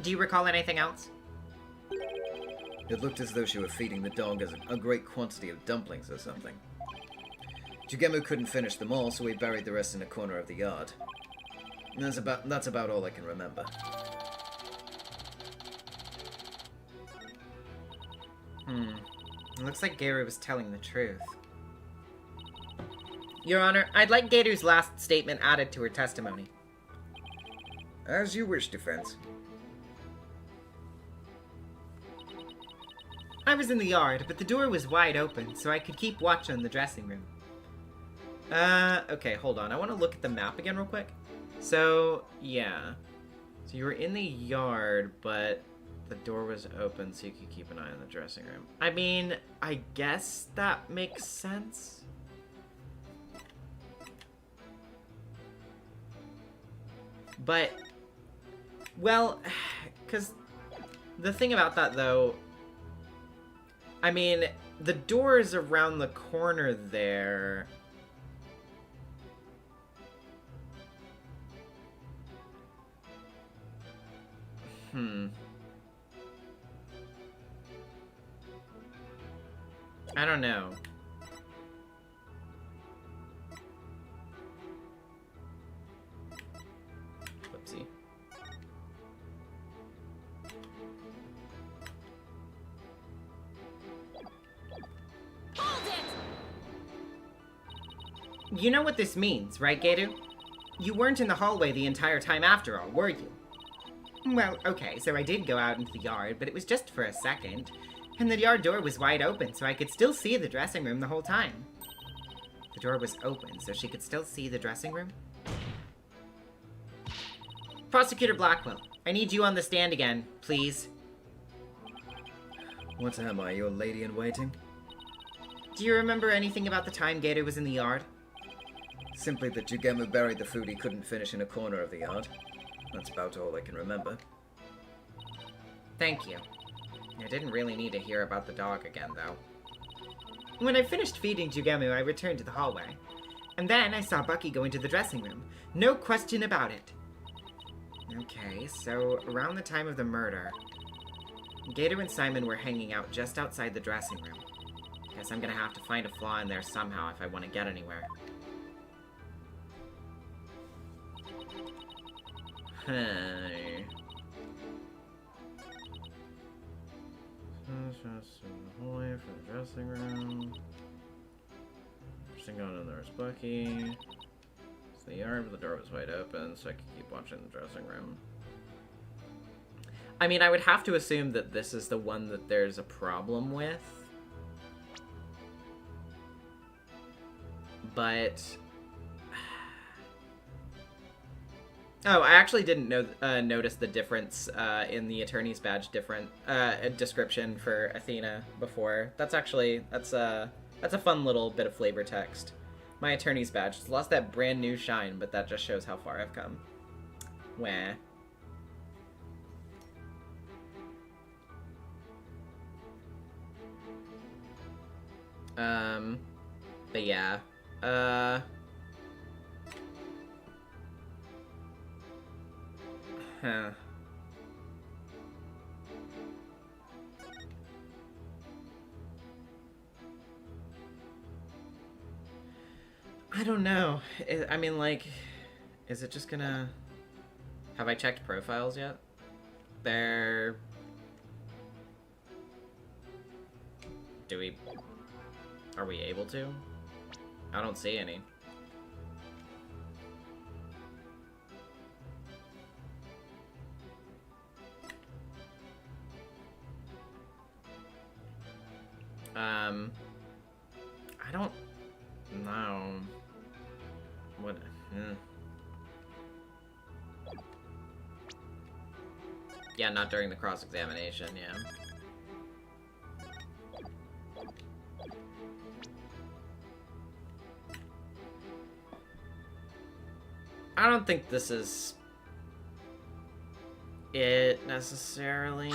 Do you recall anything else? It looked as though she were feeding the dog a great quantity of dumplings or something. Jugemu couldn't finish them all, so we buried the rest in a corner of the yard. And that's about all I can remember. It looks like Gator was telling the truth. Your Honor, I'd like Gator's last statement added to her testimony. As you wish, defense. I was in the yard, but the door was wide open, so I could keep watch on the dressing room. Okay, hold on. I want to look at the map again real quick. So, yeah. So you were in the yard, but the door was open so you could keep an eye on the dressing room. I mean, I guess that makes sense. But, well, because the thing about that, though, I mean, the door is around the corner there. I don't know. Whoopsie. You know what this means, right, Gator? You weren't in the hallway the entire time after all, were you? Well, okay, so I did go out into the yard, but it was just for a second. And the yard door was wide open, so I could still see the dressing room the whole time. The door was open, so she could still see the dressing room? Prosecutor Blackwell, I need you on the stand again, please. What am I, your lady-in-waiting? Do you remember anything about the time Gator was in the yard? Simply that Jugemu buried the food he couldn't finish in a corner of the yard. That's about all I can remember. Thank you. I didn't really need to hear about the dog again, though. When I finished feeding Jugemu, I returned to the hallway. And then I saw Bucky go into the dressing room. No question about it. Okay, so around the time of the murder, Gator and Simon were hanging out just outside the dressing room. Guess I'm gonna have to find a flaw in there somehow if I want to get anywhere. Hey. Hallway for the dressing room. Just going in there was Bucky. It's the yard, but the door was wide open, so I could keep watching the dressing room. I mean, I would have to assume that this is the one that there's a problem with. But... Oh, I actually didn't notice the difference in the attorney's badge description for Athena before. That's a fun little bit of flavor text. My attorney's badge has lost that brand new shine, but that just shows how far I've come. Wah. But yeah. Huh. I don't know. I mean, like, is it just gonna... Have I checked profiles yet? There... Are we able to? I don't see any. I don't know. What? Yeah, not during the cross-examination, yeah. I don't think this is it necessarily.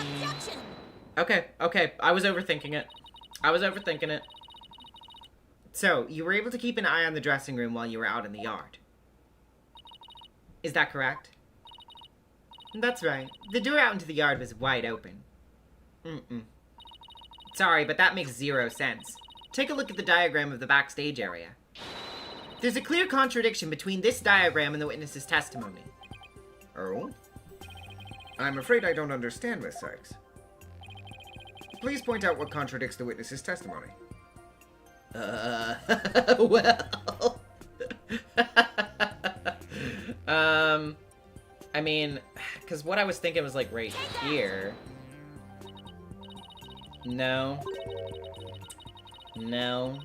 Okay, I was overthinking it. So, you were able to keep an eye on the dressing room while you were out in the yard. Is that correct? That's right. The door out into the yard was wide open. Sorry, but that makes zero sense. Take a look at the diagram of the backstage area. There's a clear contradiction between this diagram and the witness's testimony. Oh? I'm afraid I don't understand, Miss Sykes. Please point out what contradicts the witness's testimony. Well... I mean, because what I was thinking was, like, right here. No. No.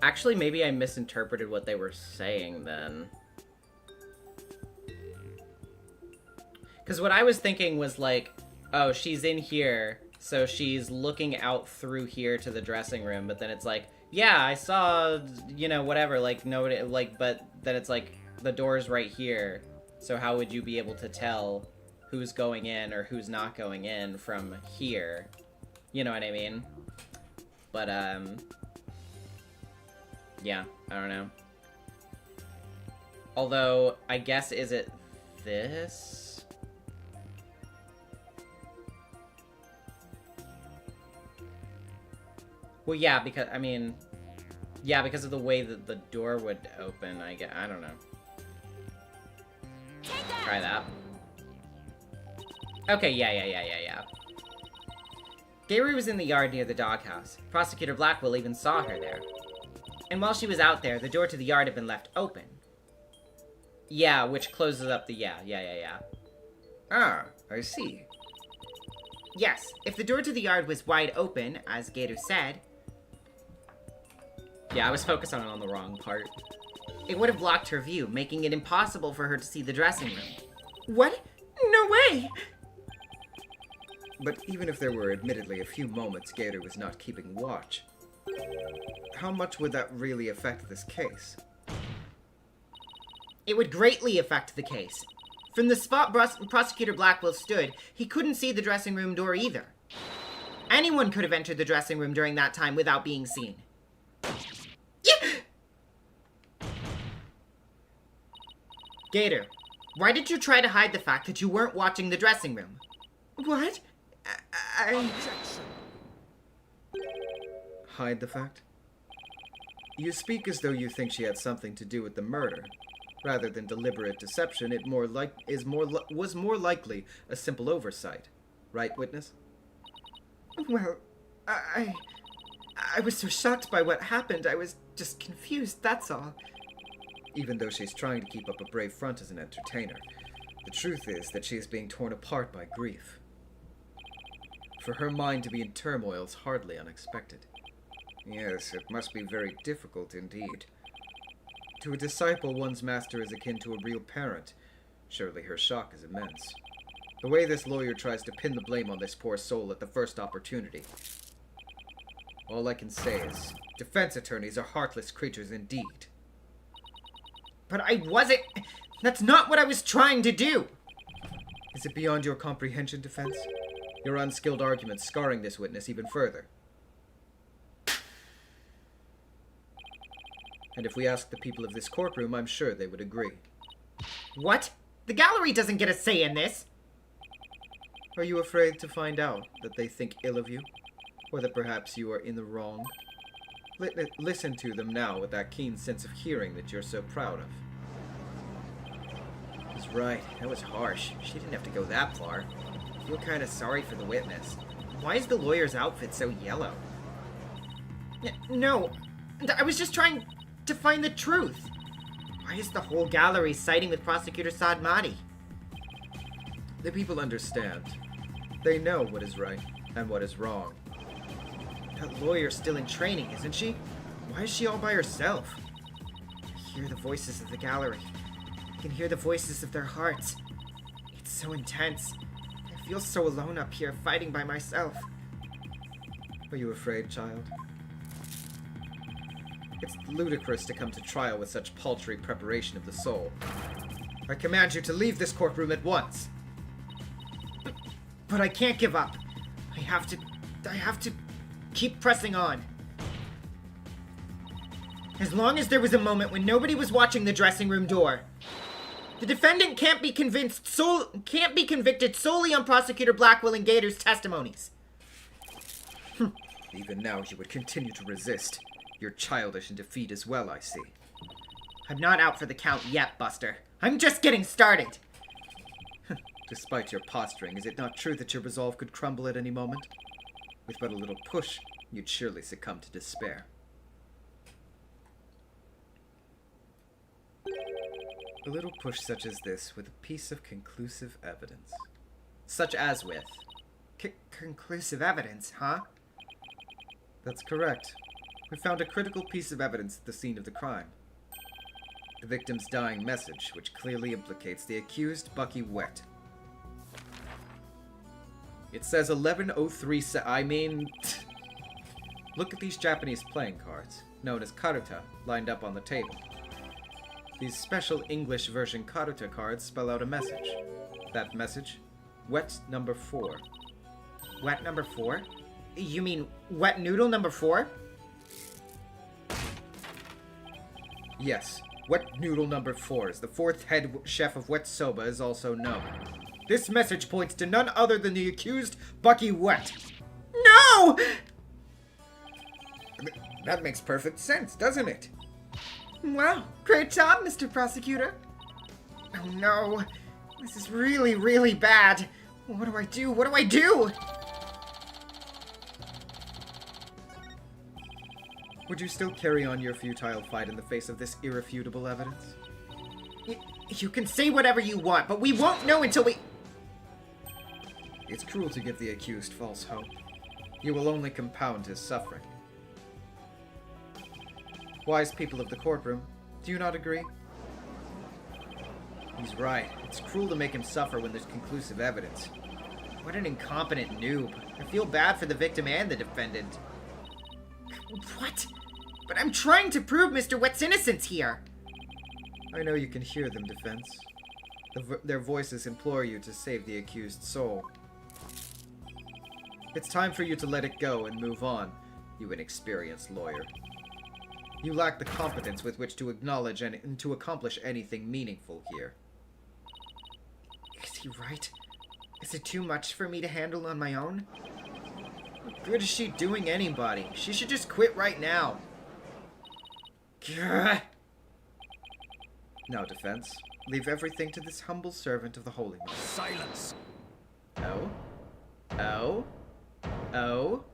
Actually, maybe I misinterpreted what they were saying then. Because what I was thinking was like, oh, she's in here, so she's looking out through here to the dressing room, but then it's like, yeah, I saw, you know, whatever, like, no, like, but then it's like, the door's right here, so how would you be able to tell who's going in or who's not going in from here? You know what I mean? But, yeah, I don't know. Although, I guess, is it this? Well, yeah, because, I mean, yeah, because of the way that the door would open, I don't know. Try that. Okay, yeah. Gary was in the yard near the doghouse. Prosecutor Blackwell even saw her there. And while she was out there, the door to the yard had been left open. Yeah, which closes up the yeah. Ah, I see. Yes, if the door to the yard was wide open, as Gator said... Yeah, I was focused on the wrong part. It would have blocked her view, making it impossible for her to see the dressing room. What? No way! But even if there were admittedly a few moments Gator was not keeping watch, how much would that really affect this case? It would greatly affect the case. From the spot Prosecutor Blackwell stood, he couldn't see the dressing room door either. Anyone could have entered the dressing room during that time without being seen. Gator, why did you try to hide the fact that you weren't watching the dressing room? What? I... Hide the fact? You speak as though you think she had something to do with the murder. Rather than deliberate deception, it was more likely a simple oversight. Right, witness? Well, I was so shocked by what happened, I was just confused, that's all. Even though she's trying to keep up a brave front as an entertainer, the truth is that she is being torn apart by grief. For her mind to be in turmoil is hardly unexpected. Yes, it must be very difficult indeed. To a disciple, one's master is akin to a real parent. Surely her shock is immense. The way this lawyer tries to pin the blame on this poor soul at the first opportunity. All I can say is, defense attorneys are heartless creatures indeed. But I wasn't... That's not what I was trying to do! Is it beyond your comprehension, defense? Your unskilled arguments scarring this witness even further. And if we ask the people of this courtroom, I'm sure they would agree. What? The gallery doesn't get a say in this! Are you afraid to find out that they think ill of you? Or that perhaps you are in the wrong? Listen to them now with that keen sense of hearing that you're so proud of. He's right. That was harsh. She didn't have to go that far. I feel kind of sorry for the witness. Why is the lawyer's outfit so yellow? No. I was just trying to find the truth. Why is the whole gallery siding with Prosecutor Sadmati? The people understand. They know what is right and what is wrong. That lawyer's still in training, isn't she? Why is she all by herself? I hear the voices of the gallery. I can hear the voices of their hearts. It's so intense. I feel so alone up here, fighting by myself. Are you afraid, child? It's ludicrous to come to trial with such paltry preparation of the soul. I command you to leave this courtroom at once. But I can't give up. I have to keep pressing on. As long as there was a moment when nobody was watching the dressing room door. The defendant can't be convicted solely on Prosecutor Blackwell and Gator's testimonies. Even now you would continue to resist. You're childish in defeat as well, I see. I'm not out for the count yet, Buster. I'm just getting started. Despite your posturing, is it not true that your resolve could crumble at any moment? With but a little push, you'd surely succumb to despair. A little push such as this with a piece of conclusive evidence. Such as with? Conclusive evidence, huh? That's correct. We found a critical piece of evidence at the scene of the crime. The victim's dying message, which clearly implicates the accused, Bucky Wet. It says 1103 look at these Japanese playing cards, known as karuta, lined up on the table. These special English version karuta cards spell out a message. That message? Wet number 4. Wet number 4? You mean wet noodle number 4? Yes. Wet noodle number 4 is the fourth head chef of Wet Soba is also known. This message points to none other than the accused, Bucky Wet. No! That makes perfect sense, doesn't it? Wow, great job, Mr. Prosecutor. Oh no. This is really, really bad. What do I do? What do I do? Would you still carry on your futile fight in the face of this irrefutable evidence? You can say whatever you want, but we won't know until we... It's cruel to give the accused false hope. You will only compound his suffering. Wise people of the courtroom, do you not agree? He's right. It's cruel to make him suffer when there's conclusive evidence. What an incompetent noob. I feel bad for the victim and the defendant. What? But I'm trying to prove Mr. Wet's innocence here. I know you can hear them, Defense. Their voices implore you to save the accused soul. It's time for you to let it go and move on, you inexperienced lawyer. You lack the competence with which to acknowledge and to accomplish anything meaningful here. Is he right? Is it too much for me to handle on my own? What good is she doing anybody? She should just quit right now. Gah. Now, Defense, leave everything to this humble servant of the Holy Mother. Silence! Oh? Oh? Oh?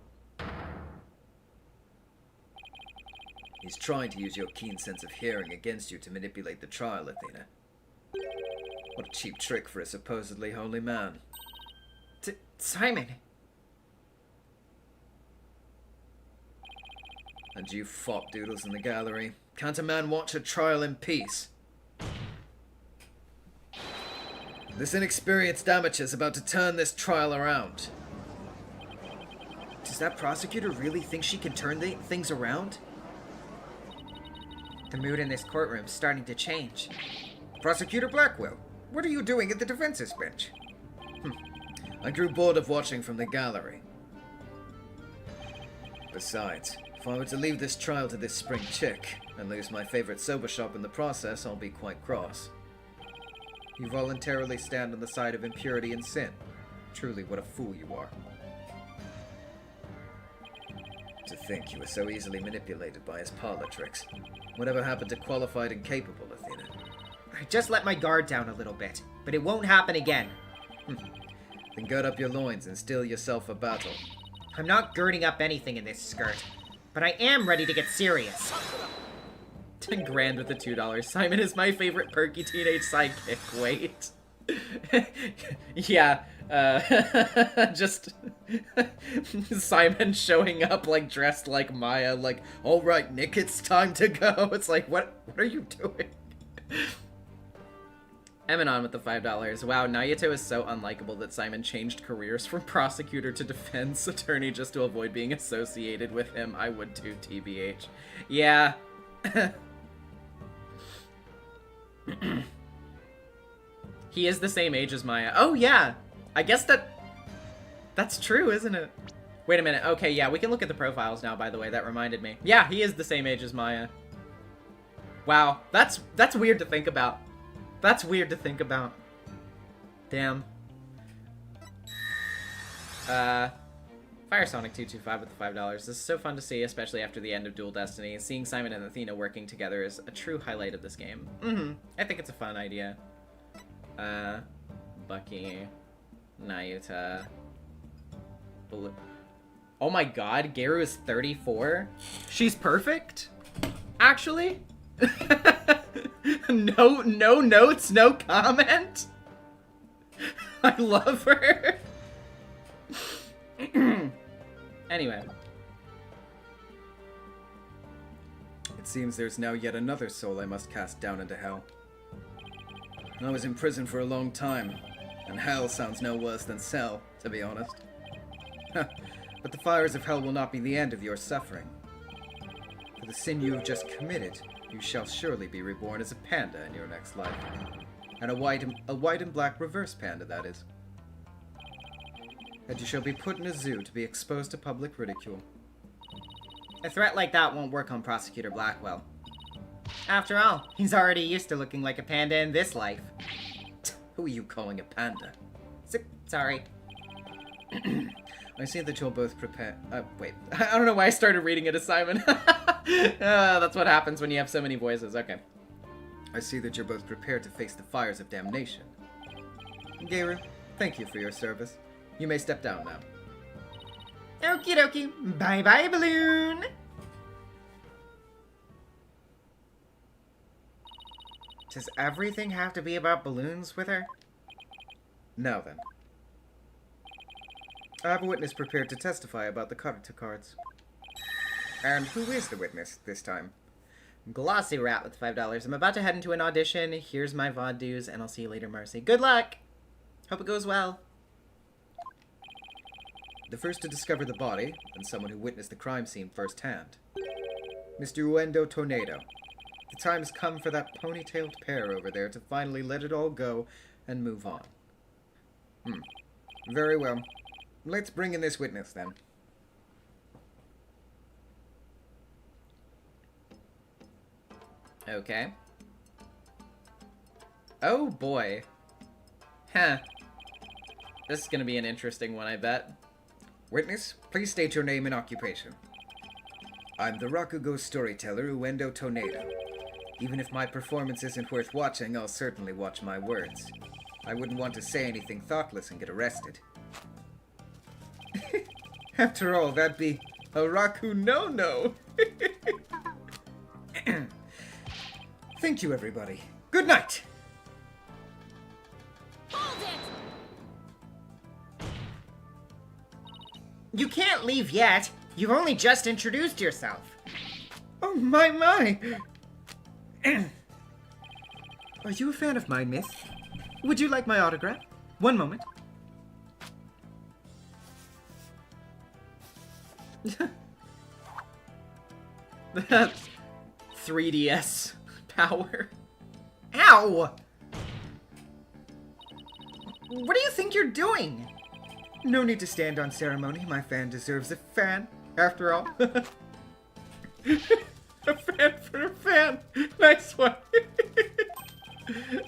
He's trying to use your keen sense of hearing against you to manipulate the trial, Athena. What a cheap trick for a supposedly holy man. Simon! And you fop doodles in the gallery. Can't a man watch a trial in peace? This inexperienced amateur's about to turn this trial around. Does that prosecutor really think she can turn things around? The mood in this courtroom's starting to change. Prosecutor Blackwell, what are you doing at the defense's bench? I grew bored of watching from the gallery. Besides, if I were to leave this trial to this spring chick, and lose my favorite sober shop in the process, I'll be quite cross. You voluntarily stand on the side of impurity and sin. Truly, what a fool you are. To think you were so easily manipulated by his parlor tricks. Whatever happened to qualified and capable, Athena? I just let my guard down a little bit, but it won't happen again. Then gird up your loins and steel yourself a battle. I'm not girding up anything in this skirt, but I am ready to get serious. 10 grand with the $2. Simon is my favorite perky teenage sidekick. Wait. Yeah, just Simon showing up like dressed like Maya, like, all right, Nick, it's time to go. It's like, what are you doing? Eminon with the $5. Wow, Naruto is so unlikable that Simon changed careers from prosecutor to defense attorney just to avoid being associated with him. I would too, TBH. Yeah. He is the same age as Maya. Oh, yeah. I guess that's true, isn't it? Wait a minute. Okay, yeah, we can look at the profiles now, by the way. That reminded me. Yeah, he is the same age as Maya. Wow, that's weird to think about. That's weird to think about. Damn. Firesonic225 with the $5. This is so fun to see, especially after the end of Dual Destiny. Seeing Simon and Athena working together is a true highlight of this game. I think it's a fun idea. Bucky, Nayuta, Blue. Oh my god, Geru is 34? She's perfect? Actually? No notes, no comment? I love her. Anyway. It seems there's now yet another soul I must cast down into hell. I was in prison for a long time, and hell sounds no worse than cell, to be honest. But the fires of hell will not be the end of your suffering. For the sin you have just committed, you shall surely be reborn as a panda in your next life. And a white and black reverse panda, that is. And you shall be put in a zoo to be exposed to public ridicule. A threat like that won't work on Prosecutor Blackwell. After all, he's already used to looking like a panda in this life. Who are you calling a panda? Sorry. I see that you're both prepared. Wait. I don't know why I started reading it as Simon. That's what happens when you have so many voices. Okay. I see that you're both prepared to face the fires of damnation. Geru, thank you for your service. You may step down now. Okie dokie. Bye bye, balloon. Does everything have to be about balloons with her? Now then. I have a witness prepared to testify about the character cards. And who is the witness this time? Glossy Rat with $5. I'm about to head into an audition. Here's my VOD dues, and I'll see you later, Marcy. Good luck! Hope it goes well. The first to discover the body, and someone who witnessed the crime scene firsthand. Mr. Uendo Tornado. The time has come for that ponytailed pair over there to finally let it all go and move on. Very well. Let's bring in this witness, then. Okay. Oh boy. Huh. This is gonna be an interesting one, I bet. Witness, please state your name and occupation. I'm the Rakugo storyteller, Uendo Tornado. Even if my performance isn't worth watching, I'll certainly watch my words. I wouldn't want to say anything thoughtless and get arrested. After all, that'd be a Raku no-no. Thank you, everybody. Good night! You can't leave yet. You've only just introduced yourself. Oh, my! Are you a fan of mine, miss? Would you like my autograph? One moment. 3DS power. Ow! What do you think you're doing? No need to stand on ceremony. My fan deserves a fan, after all. A fan for a fan. Nice one.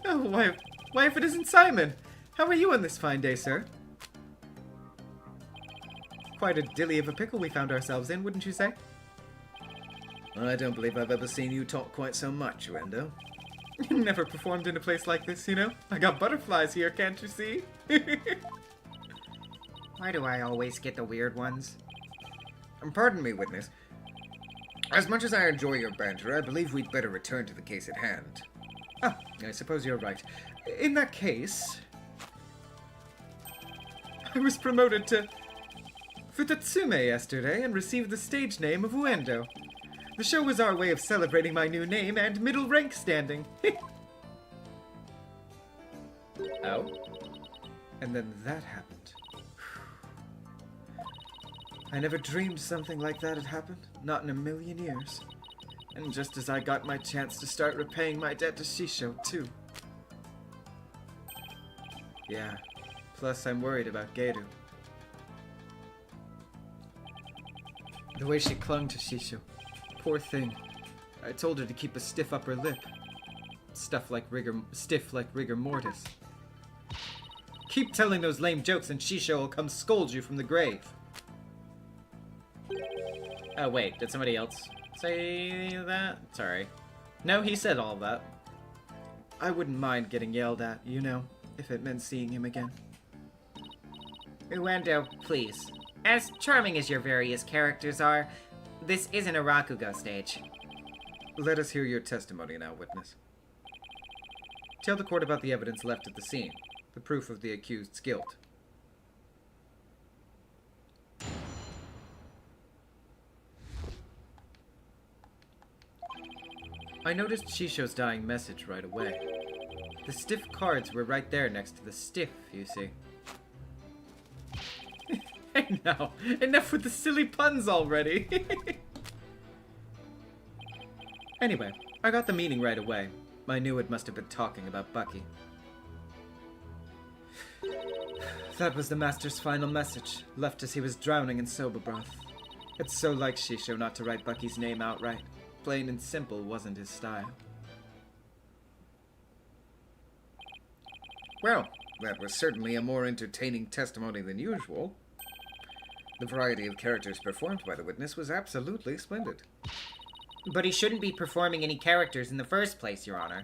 Oh, why if it isn't Simon? How are you on this fine day, sir? Quite a dilly of a pickle we found ourselves in, wouldn't you say? I don't believe I've ever seen you talk quite so much, Uendo. Never performed in a place like this, you know? I got butterflies here, can't you see? Why do I always get the weird ones? Pardon me, witness. As much as I enjoy your banter, I believe we'd better return to the case at hand. Ah, I suppose you're right. In that case... I was promoted to Futatsume yesterday and received the stage name of Uendo. The show was our way of celebrating my new name and middle rank standing. Oh? And then that happened. I never dreamed something like that had happened. Not in a million years. And just as I got my chance to start repaying my debt to Shisho, too. Yeah. Plus, I'm worried about Geiru. The way she clung to Shisho. Poor thing. I told her to keep a stiff upper lip. Stiff like rigor mortis. Keep telling those lame jokes and Shisho will come scold you from the grave. Oh wait, did somebody else say that? Sorry. No, he said all of that. I wouldn't mind getting yelled at, you know, if it meant seeing him again. Uendo, please. As charming as your various characters are, this isn't a Rakugo stage. Let us hear your testimony now, witness. Tell the court about the evidence left at the scene, the proof of the accused's guilt. I noticed Shisho's dying message right away. The stiff cards were right there next to the stiff, you see. Hey now, enough with the silly puns already. Anyway, I got the meaning right away. I knew it must have been talking about Bucky. That was the Master's final message, left as he was drowning in soba broth. It's so like Shisho not to write Bucky's name outright. Plain and simple wasn't his style. Well, that was certainly a more entertaining testimony than usual. The variety of characters performed by the witness was absolutely splendid. But he shouldn't be performing any characters in the first place, Your Honor.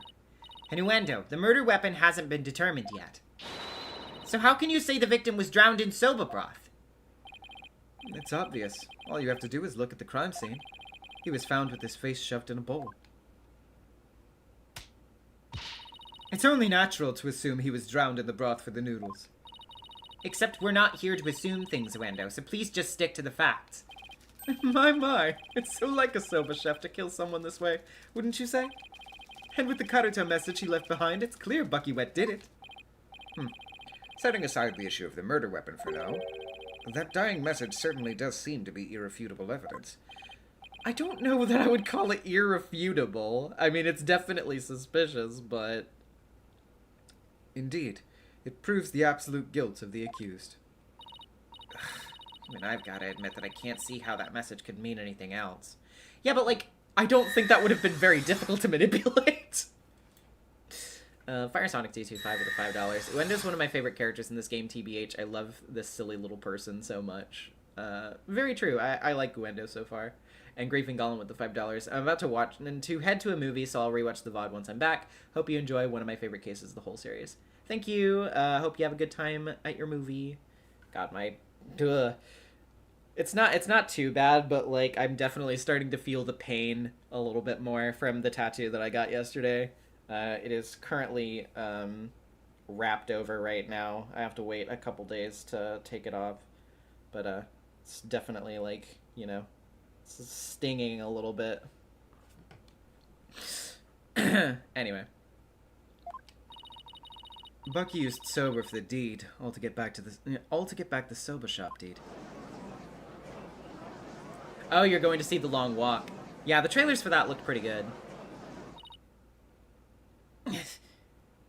And Uendo, the murder weapon hasn't been determined yet. So how can you say the victim was drowned in soba broth? It's obvious. All you have to do is look at the crime scene. He was found with his face shoved in a bowl. It's only natural to assume he was drowned in the broth for the noodles. Except we're not here to assume things, Uendo, so please just stick to the facts. My. It's so like a soba chef to kill someone this way, wouldn't you say? And with the Karuta message he left behind, it's clear Bucky Wet did it. Setting aside the issue of the murder weapon for now, that dying message certainly does seem to be irrefutable evidence. I don't know that I would call it irrefutable. I mean, it's definitely suspicious, but... Indeed, it proves the absolute guilt of the accused. I mean, I've got to admit that I can't see how that message could mean anything else. Yeah, but, like, I don't think that would have been very difficult to manipulate. FireSonic225 with the $5. Uendo's one of my favorite characters in this game, TBH. I love this silly little person so much. Very true. I like Uendo so far. And Griefing Golem with the $5. I'm about to watch and to head to a movie, so I'll rewatch the VOD once I'm back. Hope you enjoy one of my favorite cases of the whole series. Thank you. Hope you have a good time at your movie. God, my... It's not too bad, but, like, I'm definitely starting to feel the pain a little bit more from the tattoo that I got yesterday. It is currently wrapped over right now. I have to wait a couple days to take it off. But it's definitely, like, you know, it's stinging a little bit. Anyway. Bucky used sober for the deed, all to get back the soba shop deed. Oh, you're going to see The Long Walk. Yeah, the trailers for that looked pretty good.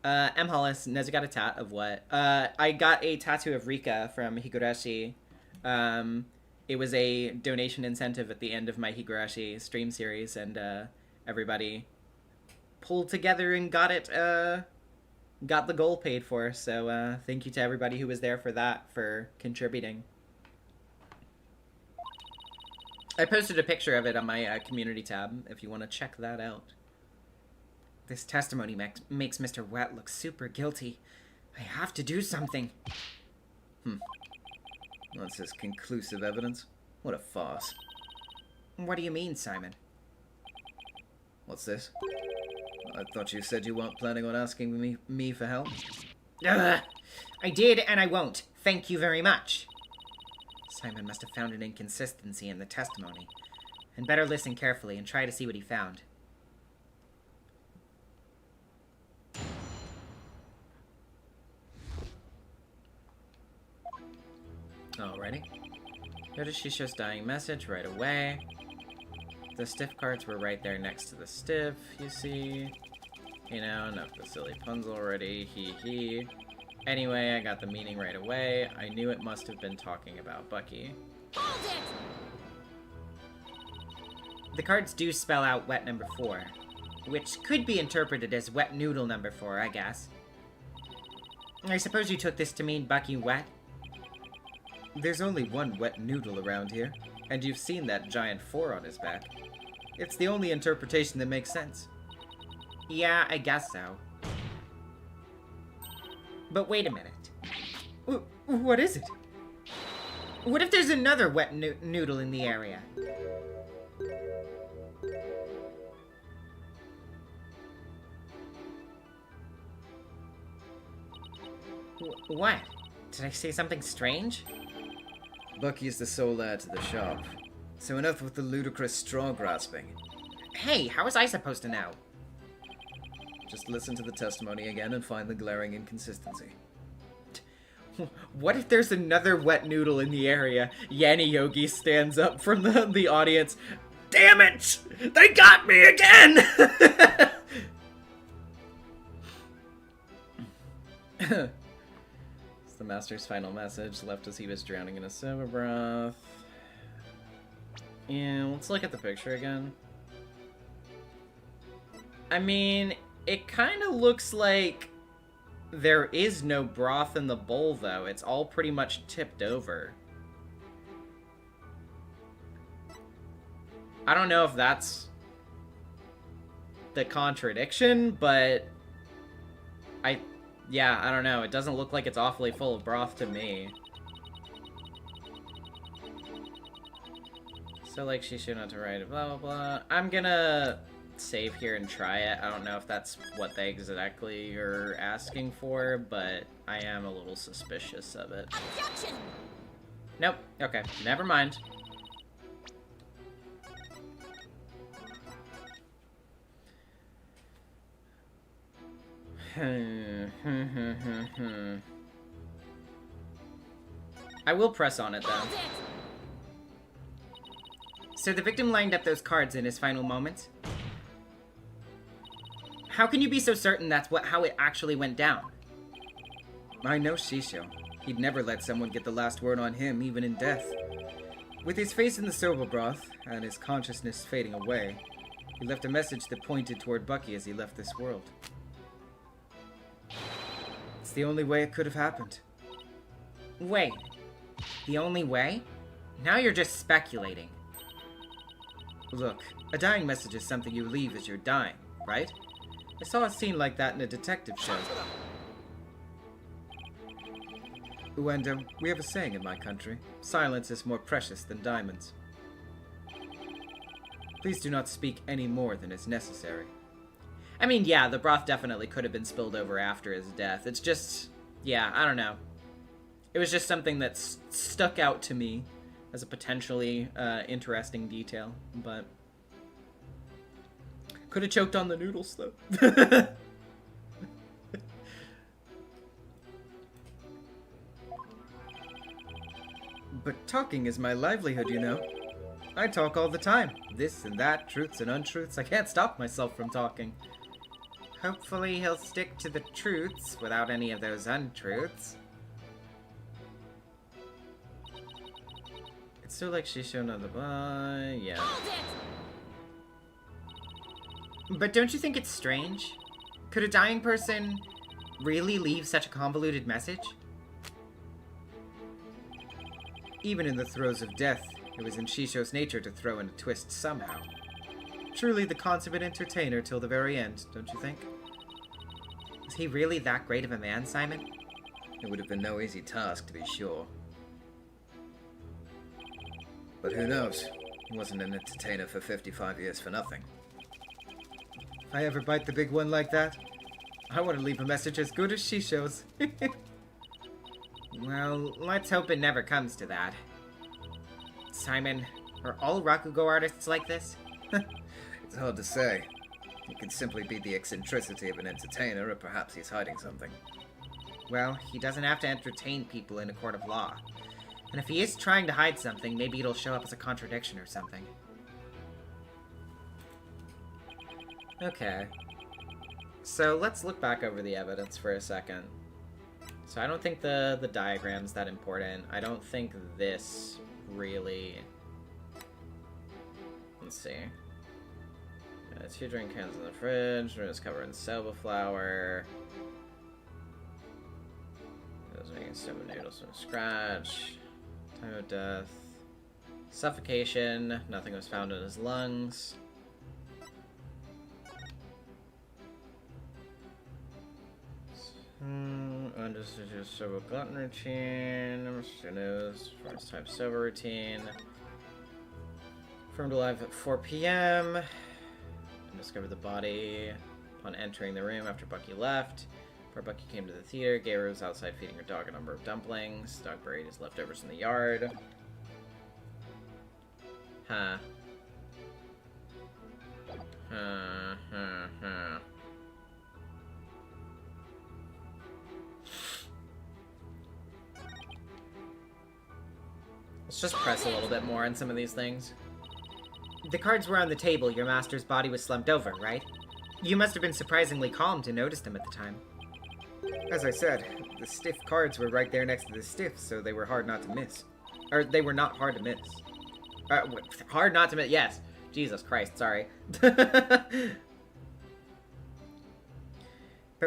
M. Hollis, Nezu got a tat of what? I got a tattoo of Rika from Higurashi. It was a donation incentive at the end of my Higurashi stream series, and everybody pulled together and got it, got the goal paid for. So thank you to everybody who was there for that, for contributing. I posted a picture of it on my community tab, if you want to check that out. This testimony makes Mr. Wet look super guilty. I have to do something. That's his conclusive evidence. What a farce. What do you mean, Simon? What's this? I thought you said you weren't planning on asking me for help. Ugh. I did, and I won't. Thank you very much. Simon must have found an inconsistency in the testimony. And better listen carefully and try to see what he found. Alrighty. Notice Shisho's dying message right away. The stiff cards were right there next to the stiff, you see. You know, enough the silly puns already, hee. Anyway, I got the meaning right away. I knew it must have been talking about Bucky. Hold it! The cards do spell out wet number 4, which could be interpreted as wet noodle number 4, I guess. I suppose you took this to mean Bucky wet? There's only one wet noodle around here, and you've seen that giant 4 on his back. It's the only interpretation that makes sense. Yeah, I guess so. But wait a minute. What is it? What if there's another wet noodle in the area? What? Did I say something strange? Bucky's the sole heir to the shop. So enough with the ludicrous straw grasping. Hey, how was I supposed to know? Just listen to the testimony again and find the glaring inconsistency. What if there's another wet noodle in the area? Yanni Yogi stands up from the audience. Damn it! They got me again! It's the master's final message, left as he was drowning in a soba broth. Yeah, let's look at the picture again. I mean, it kind of looks like there is no broth in the bowl, though. It's all pretty much tipped over. I don't know if that's the contradiction, but yeah, I don't know. It doesn't look like it's awfully full of broth to me. So, like, she should not to write blah, blah, blah. I'm gonna save here and try it. I don't know if that's what they exactly are asking for, but I am a little suspicious of it. Objection! Nope. Okay. Never mind. I will press on it, though. Hold it! So the victim lined up those cards in his final moments? How can you be so certain that's how it actually went down? I know Shisho. He'd never let someone get the last word on him, even in death. With his face in the soba broth, and his consciousness fading away, he left a message that pointed toward Bucky as he left this world. It's the only way it could have happened. Wait. The only way? Now you're just speculating. Look, a dying message is something you leave as you're dying, right? I saw a scene like that in a detective show. Uendo, we have a saying in my country. Silence is more precious than diamonds. Please do not speak any more than is necessary. I mean, yeah, the broth definitely could have been spilled over after his death. It's just, yeah, I don't know. It was just something that stuck out to me as a potentially interesting detail, but could have choked on the noodles, though. But talking is my livelihood, you know. I talk all the time. This and that, truths and untruths. I can't stop myself from talking. Hopefully he'll stick to the truths without any of those untruths. It's still like Shisho no the boy. Yeah. But don't you think it's strange? Could a dying person really leave such a convoluted message? Even in the throes of death, it was in Shisho's nature to throw in a twist somehow. Truly the consummate entertainer till the very end, don't you think? Was he really that great of a man, Simon? It would have been no easy task, to be sure. But who knows? He wasn't an entertainer for 55 years for nothing. If I ever bite the big one like that, I want to leave a message as good as Shisho's. Well, let's hope it never comes to that. Simon, are all Rakugo artists like this? It's hard to say. It could simply be the eccentricity of an entertainer, or perhaps he's hiding something. Well, he doesn't have to entertain people in a court of law. And if he is trying to hide something, maybe it'll show up as a contradiction or something. Okay. So let's look back over the evidence for a second. So I don't think the diagram's that important. I don't think this really... Let's see. Yeah, 2 drink cans in the fridge. Room is covered in soba flour. It was making soba noodles from scratch. Time of death. Suffocation. Nothing was found in his lungs. Undisputed sober glutton routine. News. First time sober routine. Confirmed alive at 4 p.m. And discovered the body upon entering the room after Bucky left. Before Bucky came to the theater, Gabriel was outside feeding her dog a number of dumplings. Dog buried his leftovers in the yard. Huh. Let's just press a little bit more on some of these things. The cards were on the table. Your master's body was slumped over, right? You must have been surprisingly calm to notice them at the time. As I said, the stiff cards were right there next to the stiff, so they were hard not to miss. Or, they were not hard to miss. Hard not to miss. Yes. Jesus Christ, sorry. But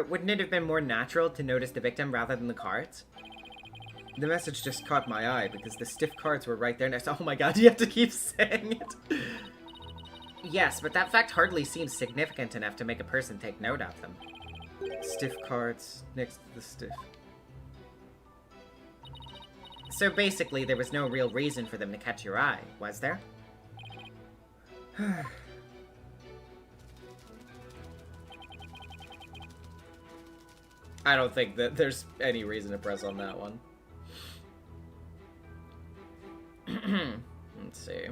wouldn't it have been more natural to notice the victim rather than the cards? The message just caught my eye because the stiff cards were right there next. Oh my god, you have to keep saying it. Yes, but that fact hardly seems significant enough to make a person take note of them. Stiff cards next to the stiff. So basically, there was no real reason for them to catch your eye, was there? I don't think that there's any reason to press on that one. Let's see.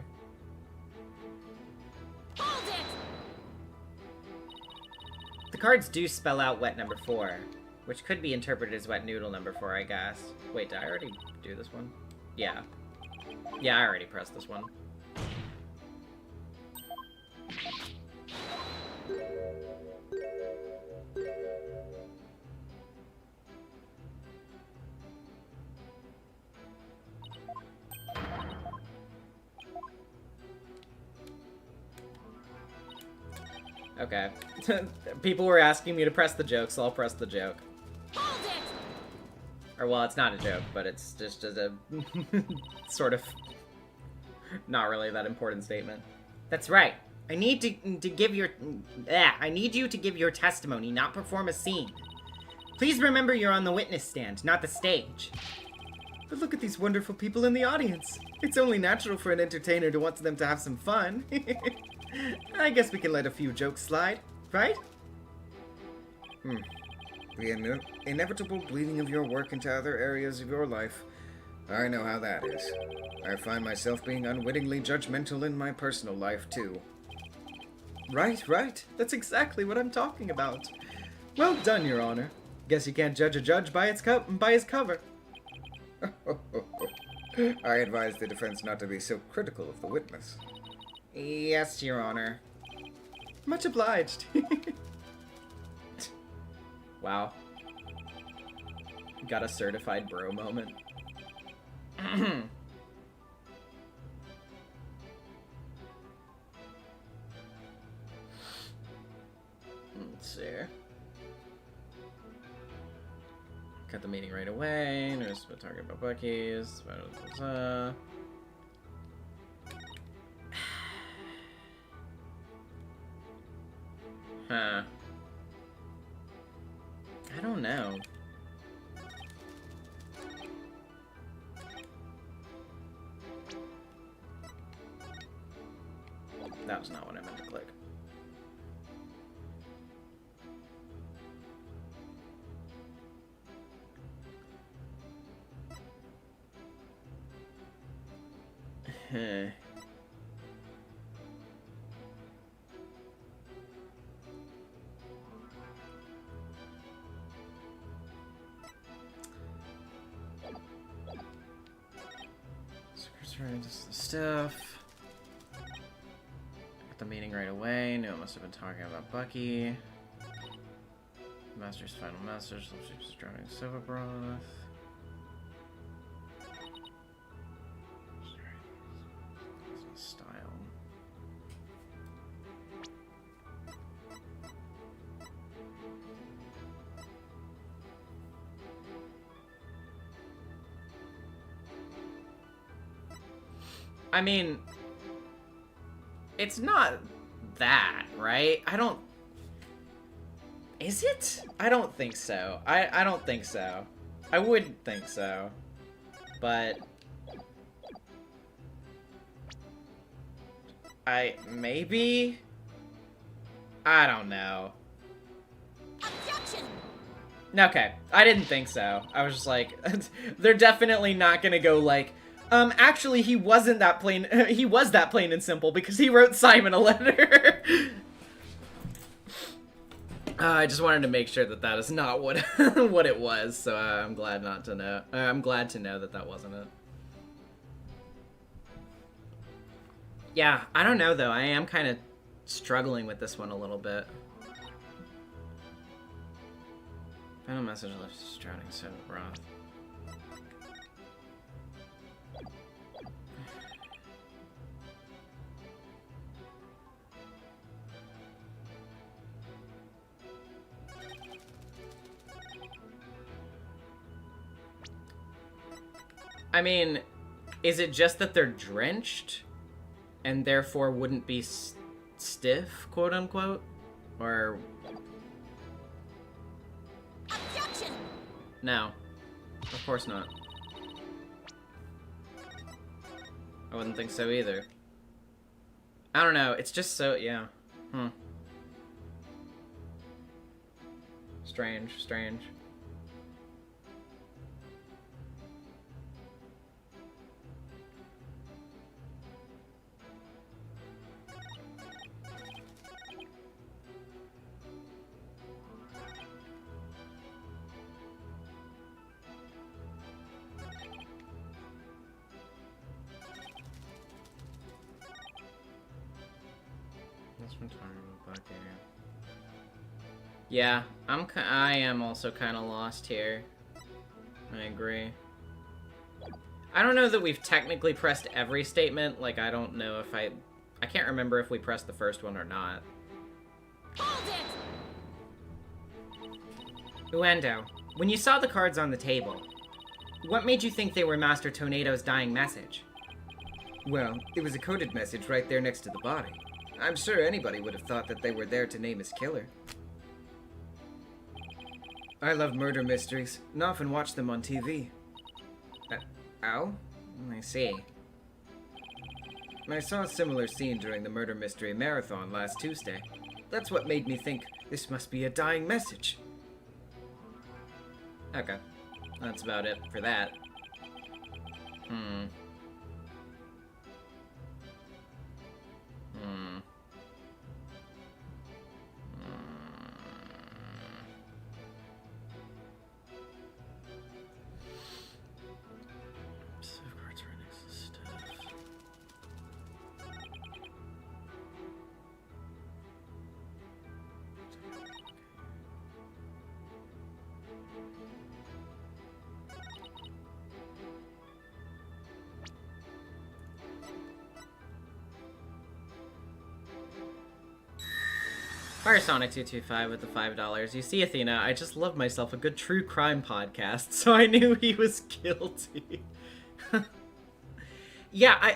The cards do spell out wet number 4, which could be interpreted as wet noodle number 4, I guess. Wait, did I already do this one? Yeah. Yeah, I already pressed this one. Okay. People were asking me to press the joke, so I'll press the joke. Hold it! Or, well, it's not a joke, but it's just a sort of not really that important statement. That's right. I need to give your... I need you to give your testimony, not perform a scene. Please remember you're on the witness stand, not the stage. But look at these wonderful people in the audience. It's only natural for an entertainer to want them to have some fun. I guess we can let a few jokes slide, right? The inevitable bleeding of your work into other areas of your life. I know how that is. I find myself being unwittingly judgmental in my personal life, too. Right. That's exactly what I'm talking about. Well done, Your Honor. Guess you can't judge a judge by his cover. I advise the defense not to be so critical of the witness. Yes, Your Honor. Much obliged. Wow. Got a certified bro moment. Let's see. Cut the meeting right away. There's talking about Bucky's. Huh. I don't know. That was not what I meant to click. Just the stuff. Got the meeting right away. Knew it must have been talking about Bucky. Master's final message. She's drowning soda broth. Style. I mean, it's not that, right? Is it? I don't think so. I don't think so. I wouldn't think so. But... maybe? I don't know. Objection! Okay, I didn't think so. I was just like, they're definitely not gonna go like, actually he wasn't that plain, he was that plain and simple because he wrote Simon a letter. I just wanted to make sure that that is not what what it was, so I'm glad not to know. I'm glad to know that that wasn't it. Yeah, I don't know though. I am kind of struggling with this one a little bit. Final message left drowning soda broth. I mean, is it just that they're drenched and therefore wouldn't be stiff, quote unquote? Or... Objection! No. Of course not. I wouldn't think so either. I don't know, it's just so, yeah. Strange, strange. Yeah, I am also kind of lost here. I agree. I don't know that we've technically pressed every statement. Like, I don't know if I can't remember if we pressed the first one or not. Uendo, when you saw the cards on the table, what made you think they were Master Tornado's dying message? Well, it was a coded message right there next to the body. I'm sure anybody would have thought that they were there to name his killer. I love murder mysteries and often watch them on TV. Oh? I see. I saw a similar scene during the Murder Mystery Marathon last Tuesday. That's what made me think this must be a dying message. Okay. That's about it for that. Safeguards right next to stuff. Fire Sonic 225 with the $5. You see, Athena, I just love myself a good true crime podcast, so I knew he was guilty. Yeah, I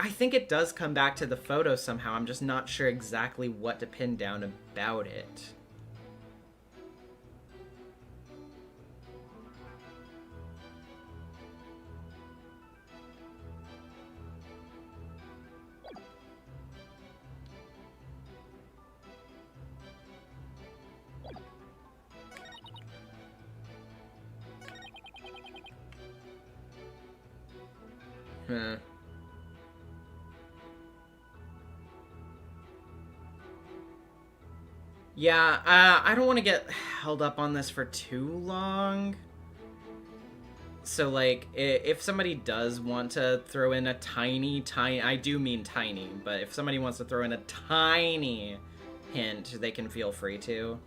think it does come back to the photo somehow. I'm just not sure exactly what to pin down about it. Yeah, I don't want to get held up on this for too long. So, like, if somebody does want to throw in a tiny, I do mean tiny, but if somebody wants to throw in a tiny hint, they can feel free to.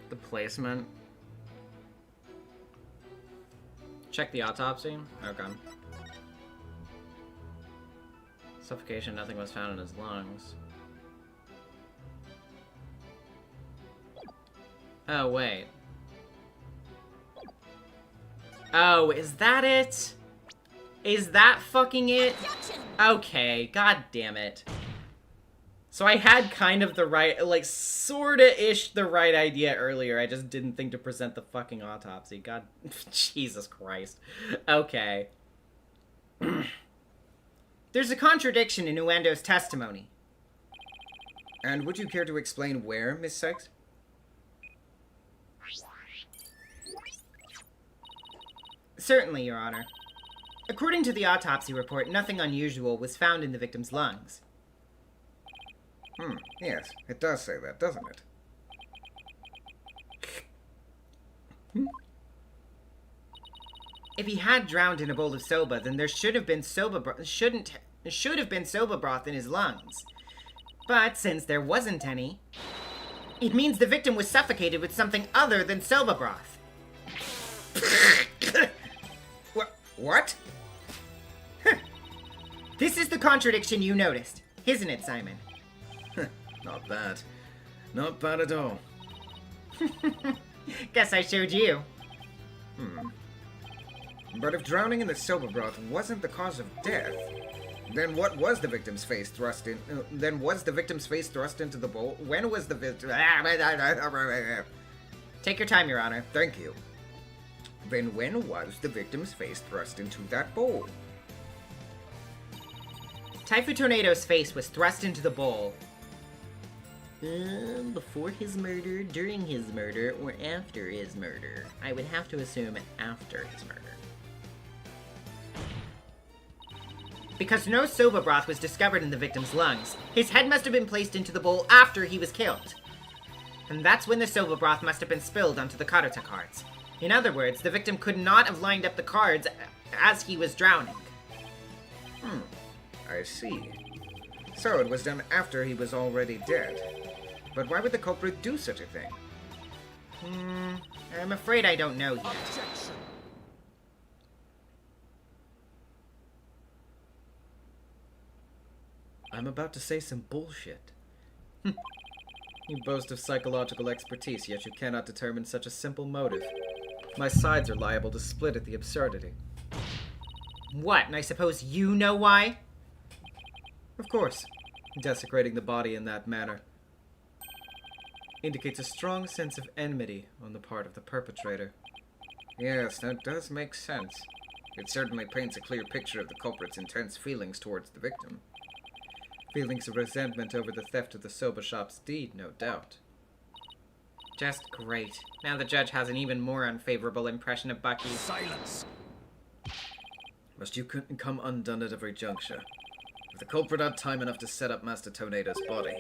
The placement. Check the autopsy? Okay. Suffocation, nothing was found in his lungs. Oh, wait. Oh, is that it? Is that fucking it? Okay, god damn it. So I had kind of the right, like, sorta-ish the right idea earlier. I just didn't think to present the fucking autopsy. God, Jesus Christ. Okay. There's a contradiction in Uendo's testimony. And would you care to explain where, Miss Sykes? Certainly, Your Honor. According to the autopsy report, nothing unusual was found in the victim's lungs. Yes, it does say that, doesn't it? If he had drowned in a bowl of soba, then there should have been soba broth in his lungs. But since there wasn't any, it means the victim was suffocated with something other than soba broth. What? This is the contradiction you noticed, isn't it, Simon? Not bad. Not bad at all. Guess I showed you. But if drowning in the soba broth wasn't the cause of death, then what was the victim's face thrust in? Then was the victim's face thrust into the bowl? When was the victim? Take your time, Your Honor. Thank you. Then when was the victim's face thrust into that bowl? Typhoon Tornado's face was thrust into the bowl. Before his murder, during his murder, or after his murder. I would have to assume after his murder. Because no soba broth was discovered in the victim's lungs, his head must have been placed into the bowl after he was killed. And that's when the soba broth must have been spilled onto the Karuta cards. In other words, the victim could not have lined up the cards as he was drowning. I see. So it was done after he was already dead. But why would the culprit do such a thing? I'm afraid I don't know yet. I'm about to say some bullshit. You boast of psychological expertise, yet you cannot determine such a simple motive. My sides are liable to split at the absurdity. What, and I suppose you know why? Of course, desecrating the body in that manner indicates a strong sense of enmity on the part of the perpetrator. Yes, that does make sense. It certainly paints a clear picture of the culprit's intense feelings towards the victim. Feelings of resentment over the theft of the soba shop's deed, no doubt. Just great. Now the judge has an even more unfavorable impression of Bucky. Silence! Must you come undone at every juncture? If the culprit had time enough to set up Master Tornado's body,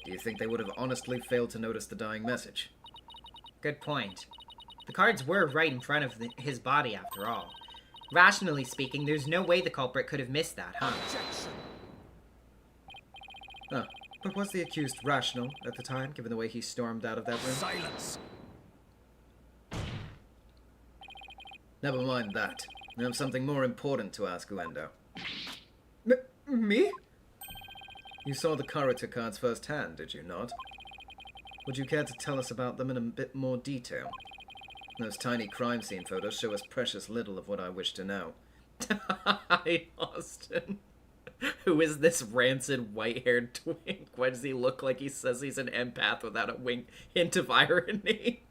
do you think they would have honestly failed to notice the dying message? Good point. The cards were right in front of his body, after all. Rationally speaking, there's no way the culprit could have missed that, huh? Objection! Ah, but was the accused rational at the time, given the way he stormed out of that room? Silence! Never mind that. I have something more important to ask, Uendo. Me? You saw the Karuta cards firsthand, did you not? Would you care to tell us about them in a bit more detail? Those tiny crime scene photos show us precious little of what I wish to know. Hi, Austin. Who is this rancid white-haired twink? Why does he look like he says he's an empath without a hint of irony?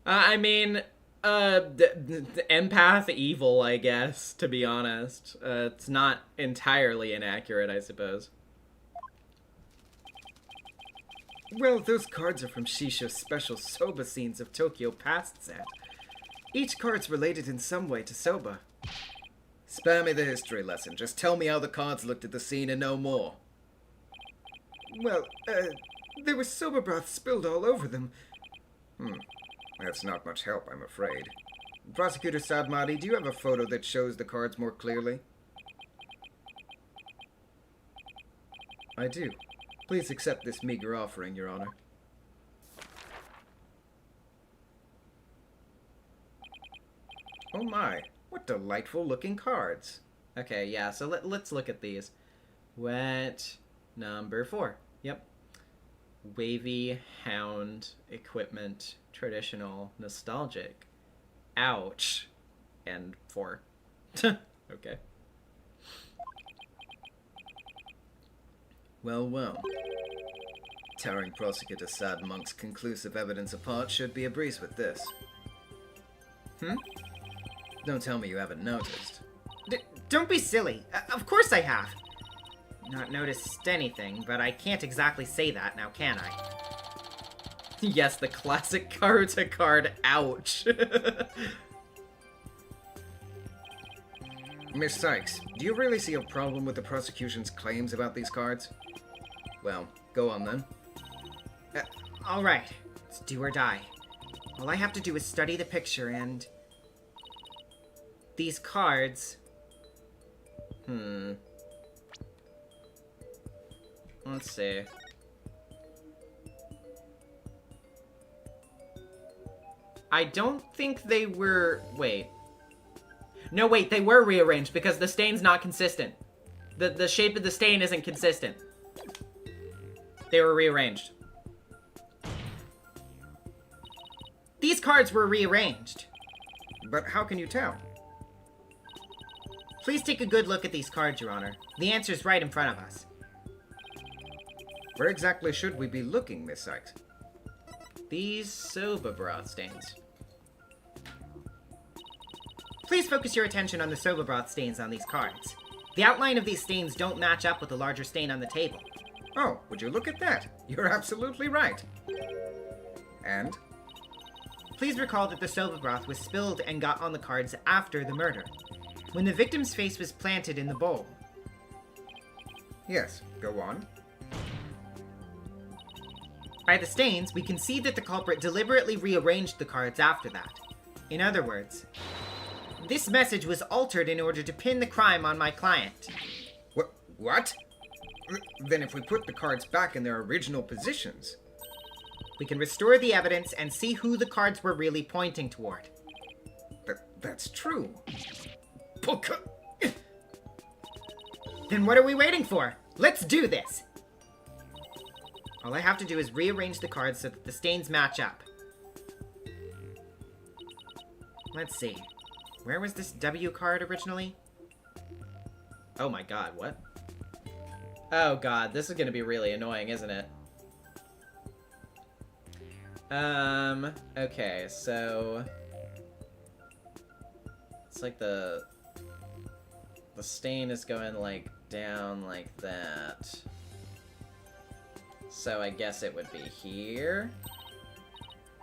I mean, empath evil, I guess, to be honest. It's not entirely inaccurate, I suppose. Well, those cards are from Shisho's special Soba scenes of Tokyo Past set. Each card's related in some way to Soba. Spare me the history lesson. Just tell me how the cards looked at the scene and no more. Well, there was soba broth spilled all over them. That's not much help, I'm afraid. Prosecutor Sadmati, do you have a photo that shows the cards more clearly? I do. Please accept this meager offering, Your Honor. Oh my, what delightful looking cards. Okay, yeah, so let's look at these. Wet number 4. Yep. Wavy, hound, equipment, traditional, nostalgic. Ouch. And 4. Okay. Well, well. Tearing Prosecutor Sad Monk's conclusive evidence apart should be a breeze with this. Don't tell me you haven't noticed. Don't be silly. Of course I have. Not noticed anything, but I can't exactly say that now, can I? Yes, the classic Karuta card, ouch. Miss Sykes, do you really see a problem with the prosecution's claims about these cards? Well, go on then. Alright, it's do or die. All I have to do is study the picture and... these cards... Let's see. I don't think they were... Wait. No, wait, they were rearranged because the stain's not consistent. The shape of the stain isn't consistent. They were rearranged. These cards were rearranged. But how can you tell? Please take a good look at these cards, Your Honor. The answer's right in front of us. Where exactly should we be looking, Miss Sykes? These soba broth stains. Please focus your attention on the soba broth stains on these cards. The outline of these stains don't match up with the larger stain on the table. Oh, would you look at that? You're absolutely right. And? Please recall that the soba broth was spilled and got on the cards after the murder, when the victim's face was planted in the bowl. Yes, go on. By the stains, we can see that the culprit deliberately rearranged the cards after that. In other words, this message was altered in order to pin the crime on my client. What? Then if we put the cards back in their original positions, we can restore the evidence and see who the cards were really pointing toward. That's true. Then what are we waiting for? Let's do this! All I have to do is rearrange the cards so that the stains match up. Let's see. Where was this W card originally? Oh my god, what? Oh god, this is gonna be really annoying, isn't it? Okay, so... It's like the stain is going, like, down like that. So I guess it would be here.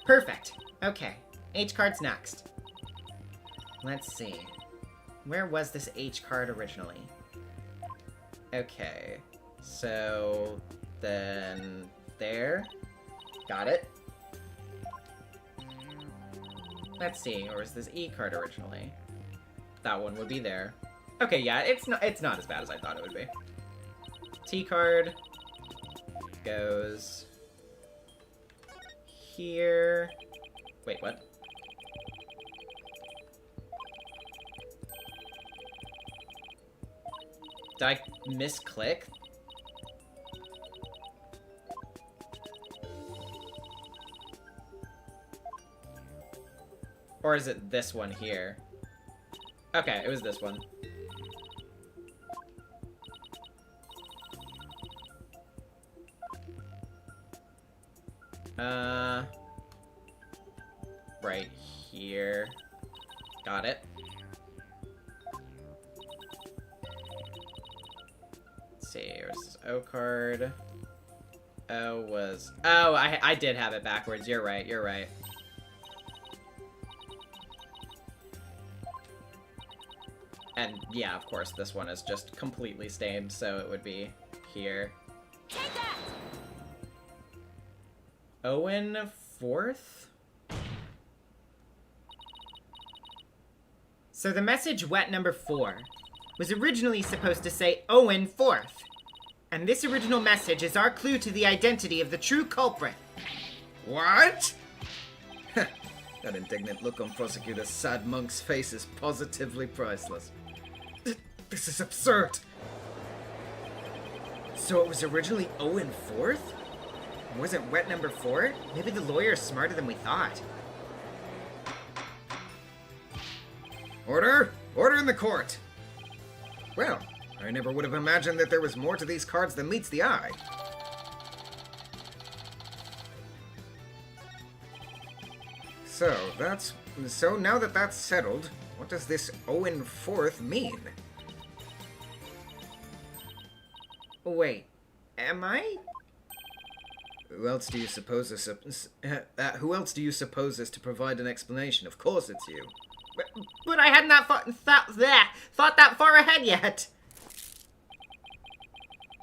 Perfect. Okay. H card's next. Let's see. Where was this H card originally? Okay. So then there. Got it. Let's see, or was this E card originally? That one would be there. Okay, yeah, it's not as bad as I thought it would be. T card goes here. Wait, what? Did I misclick? Or is it this one here? Okay, it was this one. Right here. Got it. Let's see, where's this O card? O was... Oh, I did have it backwards. You're right, you're right. And yeah, of course, this one is just completely stained, so it would be here. Take that! Owen 4th? So the message wet number 4 was originally supposed to say Owen 4th. And this original message is our clue to the identity of the true culprit. What? That indignant look on Prosecutor Sad Monk's face is positively priceless. This is absurd. So it was originally Owen 4th? Wasn't wet number 4? Maybe the lawyer is smarter than we thought. Order! Order in the court! Well, I never would have imagined that there was more to these cards than meets the eye. So now that that's settled, what does this Owen 4th mean? Wait, am I? Who else do you suppose is to provide an explanation? Of course it's you. But I hadn't thought that far ahead yet.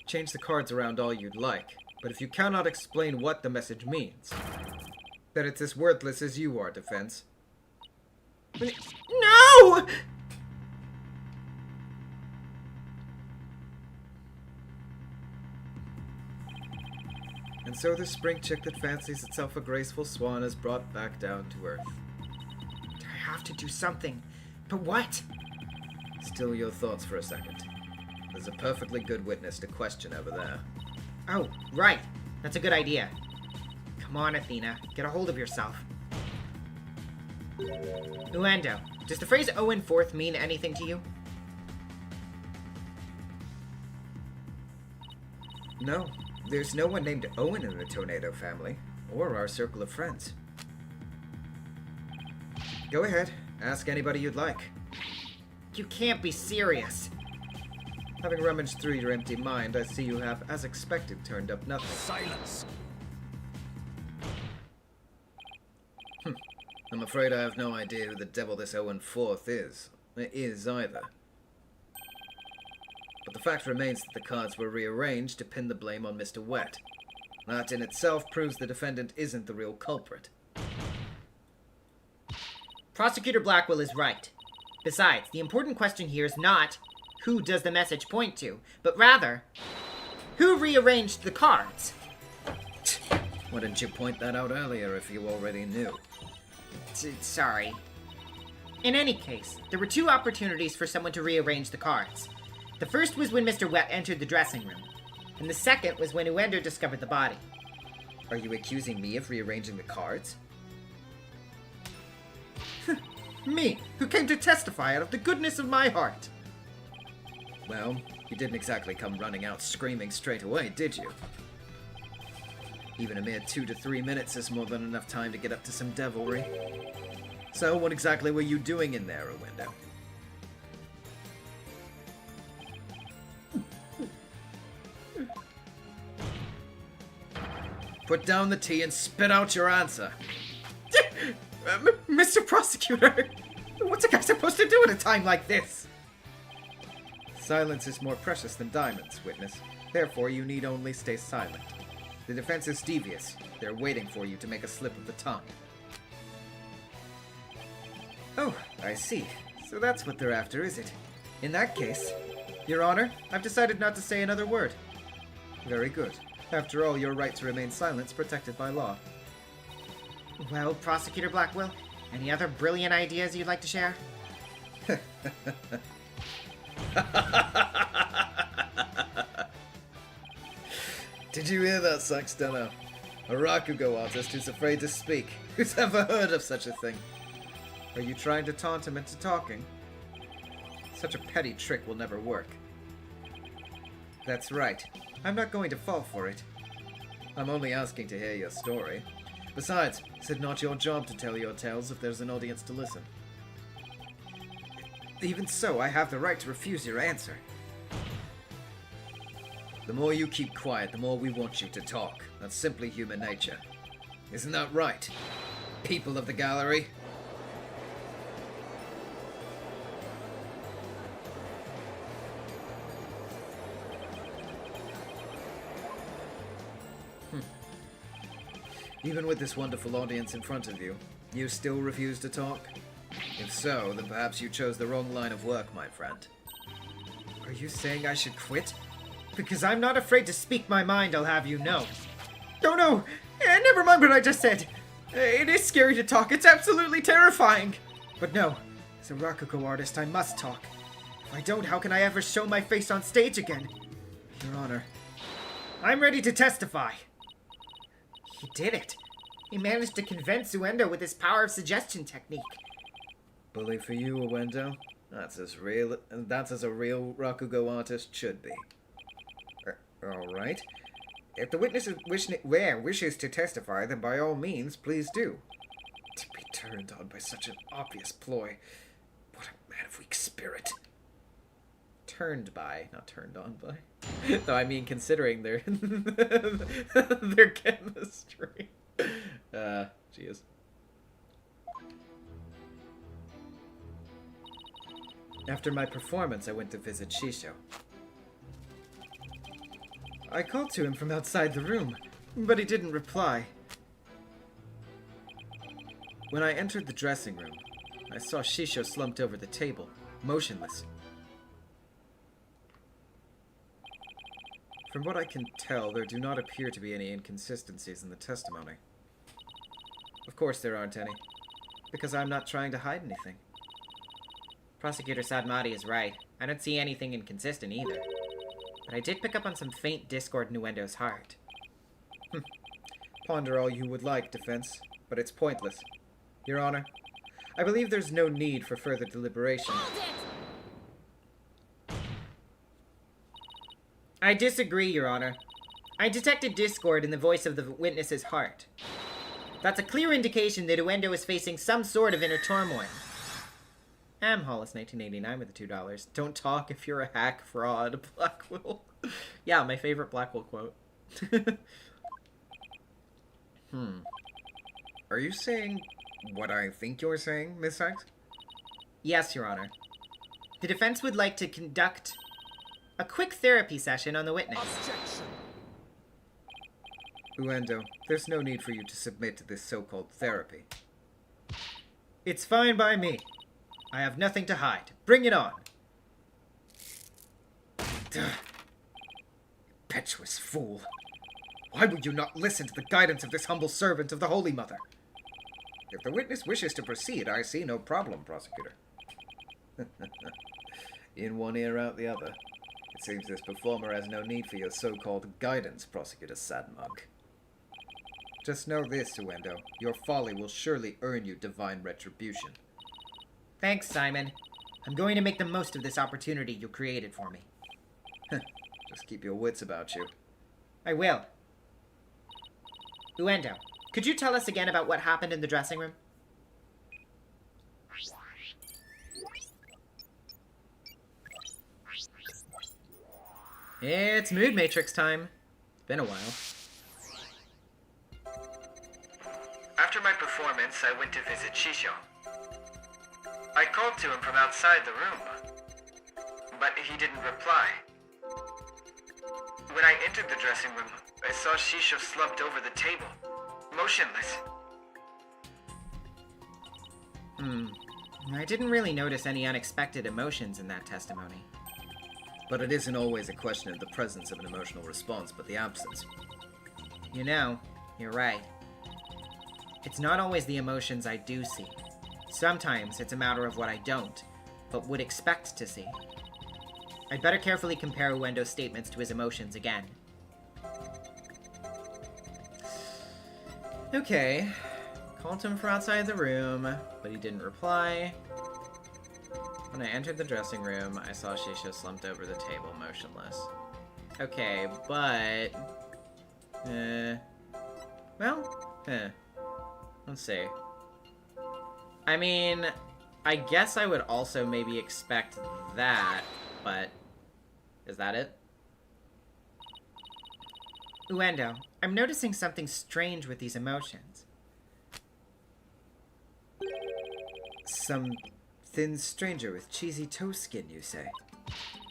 Change the cards around all you'd like, but if you cannot explain what the message means, then it's as worthless as you are, Defense. No! And so the spring chick that fancies itself a graceful swan is brought back down to earth. I have to do something. But what? Still your thoughts for a second. There's a perfectly good witness to question over there. Oh, right. That's a good idea. Come on, Athena. Get a hold of yourself. Uendo, does the phrase Owen 4th mean anything to you? No, there's no one named Owen in the Tornado family, or our circle of friends. Go ahead, ask anybody you'd like. You can't be serious. Having rummaged through your empty mind, I see you have, as expected, turned up nothing. Silence! I'm afraid I have no idea who the devil this Owen 4th is either. But the fact remains that the cards were rearranged to pin the blame on Mr. Wet. That in itself proves the defendant isn't the real culprit. Prosecutor Blackwell is right. Besides, the important question here is not who does the message point to, but rather, Who rearranged the cards? Why didn't you point that out earlier if you already knew? Sorry. In any case, there were two opportunities for someone to rearrange the cards. The first was when Mr. Wet entered the dressing room, and the second was when Uendo discovered the body. Are you accusing me of rearranging the cards? Me, who came to testify out of the goodness of my heart. Well, you didn't exactly come running out screaming straight away, did you? Even a mere 2 to 3 minutes is more than enough time to get up to some devilry. So, what exactly were you doing in there, Uendo? Put down the tea and spit out your answer. Mr. Prosecutor, what's a guy supposed to do at a time like this? Silence is more precious than diamonds, witness. Therefore, you need only stay silent. The defense is devious. They're waiting for you to make a slip of the tongue. Oh, I see. So that's what they're after, is it? In that case, Your Honor, I've decided not to say another word. Very good. After all, your right to remain silent is protected by law. Well, Prosecutor Blackwell, any other brilliant ideas you'd like to share? Did you hear that, Saxteno? A Rakugo artist who's afraid to speak. Who's ever heard of such a thing? Are you trying to taunt him into talking? Such a petty trick will never work. That's right. I'm not going to fall for it. I'm only asking to hear your story. Besides, is it not your job to tell your tales if there's an audience to listen? Even so, I have the right to refuse your answer. The more you keep quiet, the more we want you to talk. That's simply human nature. Isn't that right, people of the gallery? Even with this wonderful audience in front of you, you still refuse to talk? If so, then perhaps you chose the wrong line of work, my friend. Are you saying I should quit? Because I'm not afraid to speak my mind, I'll have you know. Oh no! Never mind what I just said. It is scary to talk. It's absolutely terrifying. But no, as a Rakugo artist, I must talk. If I don't, how can I ever show my face on stage again? Your Honor, I'm ready to testify. He did it. He managed to convince Uendo with his power of suggestion technique. Bully for you, Uendo. That's as a real Rakugo artist should be. All right. If the witness wishes to testify, then by all means, please do. To be turned on by such an obvious ploy. What a man of weak spirit. Turned by, not turned on by. Though I mean, considering their their chemistry. Jeez. After my performance, I went to visit Shisho. I called to him from outside the room, but he didn't reply. When I entered the dressing room, I saw Shisho slumped over the table, motionless. From what I can tell, there do not appear to be any inconsistencies in the testimony. Of course there aren't any, because I'm not trying to hide anything. Prosecutor Sadmati is right. I don't see anything inconsistent either. But I did pick up on some faint discord in Uendo's heart. Ponder all you would like, defense, but it's pointless. Your Honor, I believe there's no need for further deliberation. I disagree, Your Honor. I detected discord in the voice of the witness's heart. That's a clear indication that Uendo is facing some sort of inner turmoil. Hollis 1989 with the $2. Don't talk if you're a hack fraud, Blackwell. Yeah, my favorite Blackwell quote. Are you saying what I think you're saying, Miss Sykes? Yes, Your Honor. The defense would like to conduct a quick therapy session on the witness. Objection. Uendo, there's no need for you to submit to this so-called therapy. It's fine by me. I have nothing to hide. Bring it on. Impetuous fool. Why would you not listen to the guidance of this humble servant of the Holy Mother? If the witness wishes to proceed, I see no problem, prosecutor. In one ear, out the other. It seems this performer has no need for your so-called guidance, Prosecutor Sadmug. Just know this, Uendo. Your folly will surely earn you divine retribution. Thanks, Simon. I'm going to make the most of this opportunity you created for me. Just keep your wits about you. I will. Uendo, could you tell us again about what happened in the dressing room? It's Mood Matrix time. It's been a while. After my performance, I went to visit Shisho. I called to him from outside the room, but he didn't reply. When I entered the dressing room, I saw Shisho slumped over the table, motionless. I didn't really notice any unexpected emotions in that testimony. But it isn't always a question of the presence of an emotional response, but the absence. You know, you're right. It's not always the emotions I do see. Sometimes it's a matter of what I don't, but would expect to see. I'd better carefully compare Uendo's statements to his emotions again. Okay. Called him from outside the room, but he didn't reply. When I entered the dressing room, I saw Shisho slumped over the table, motionless. Okay, but... Let's see. I mean, I guess I would also maybe expect that, but... Is that it? Uendo, I'm noticing something strange with these emotions. Some thin stranger with cheesy toe skin, you say?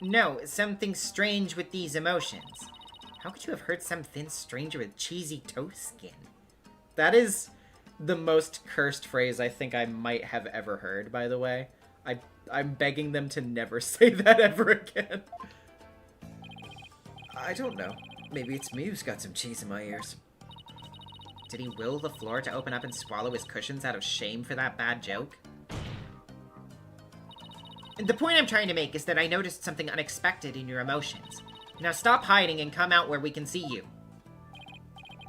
No, something strange with these emotions. How could you have heard some thin stranger with cheesy toe skin? That is the most cursed phrase I think I might have ever heard, by the way. I'm begging them to never say that ever again. I don't know. Maybe it's me who's got some cheese in my ears. Did he will the floor to open up and swallow his cushions out of shame for that bad joke? The point I'm trying to make is that I noticed something unexpected in your emotions. Now stop hiding and come out where we can see you.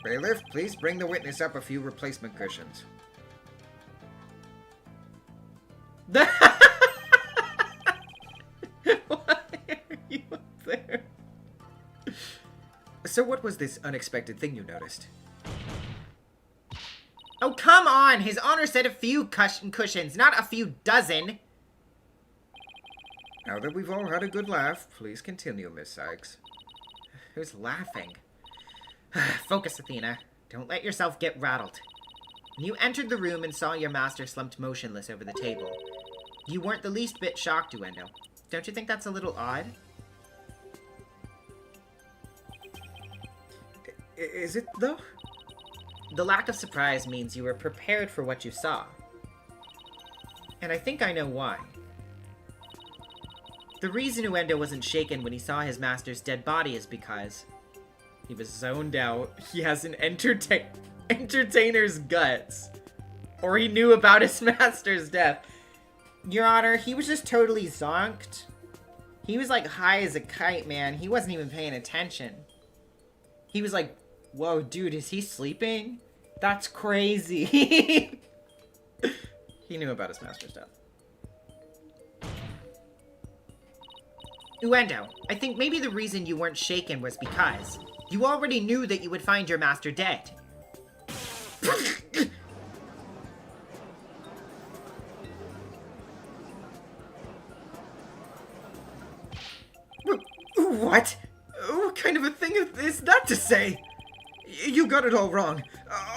Bailiff, please bring the witness up a few replacement cushions. Why are you up there? So what was this unexpected thing you noticed? Oh, come on! His Honor said a few cushions, not a few dozen. Now that we've all had a good laugh, please continue, Miss Sykes. Who's laughing? Focus, Athena. Don't let yourself get rattled. When you entered the room and saw your master slumped motionless over the table, you weren't the least bit shocked, Uendo. Don't you think that's a little odd? Is it, though? The lack of surprise means you were prepared for what you saw. And I think I know why. The reason Uendo wasn't shaken when he saw his master's dead body is because he was zoned out. He has an entertainer's guts. Or he knew about his master's death. Your Honor, he was just totally zonked. He was like high as a kite, man. He wasn't even paying attention. He was like, whoa, dude, is he sleeping? That's crazy. He knew about his master's death. Uendo, I think maybe the reason you weren't shaken was because you already knew that you would find your master dead. What? What kind of a thing is that to say? You got it all wrong.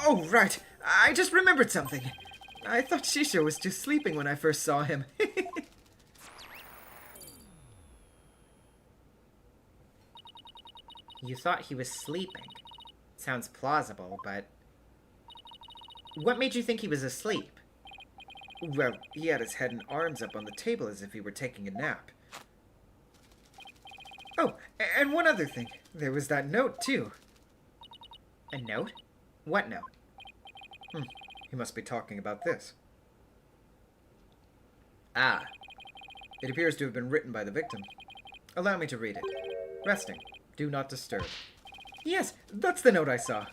Oh, right. I just remembered something. I thought Shisho was just sleeping when I first saw him. You thought he was sleeping. Sounds plausible, but... What made you think he was asleep? Well, he had his head and arms up on the table as if he were taking a nap. Oh, and one other thing. There was that note, too. A note? What note? He must be talking about this. Ah, It appears to have been written by the victim. Allow me to read it. Resting. Do not disturb. Yes, that's the note I saw.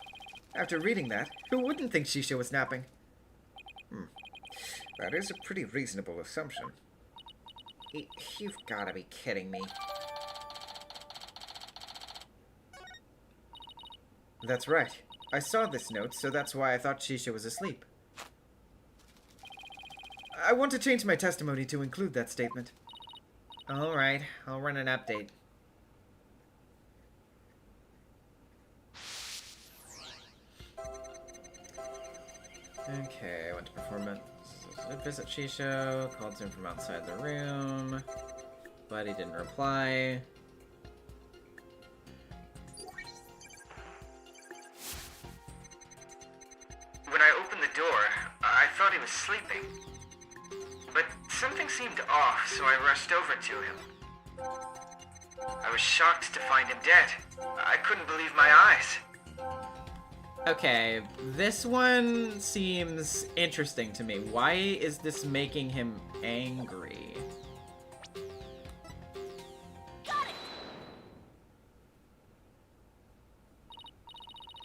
After reading that, who wouldn't think Shisha was napping? That is a pretty reasonable assumption. you've gotta be kidding me. That's right. I saw this note, so that's why I thought Shisha was asleep. I want to change my testimony to include that statement. Alright, I'll run an update. Okay, I went to performance. Visit Shisho, called him from outside the room, but he didn't reply. When I opened the door, I thought he was sleeping. But something seemed off, so I rushed over to him. I was shocked to find him dead. I couldn't believe my eyes. Okay, this one seems interesting to me. Why is this making him angry?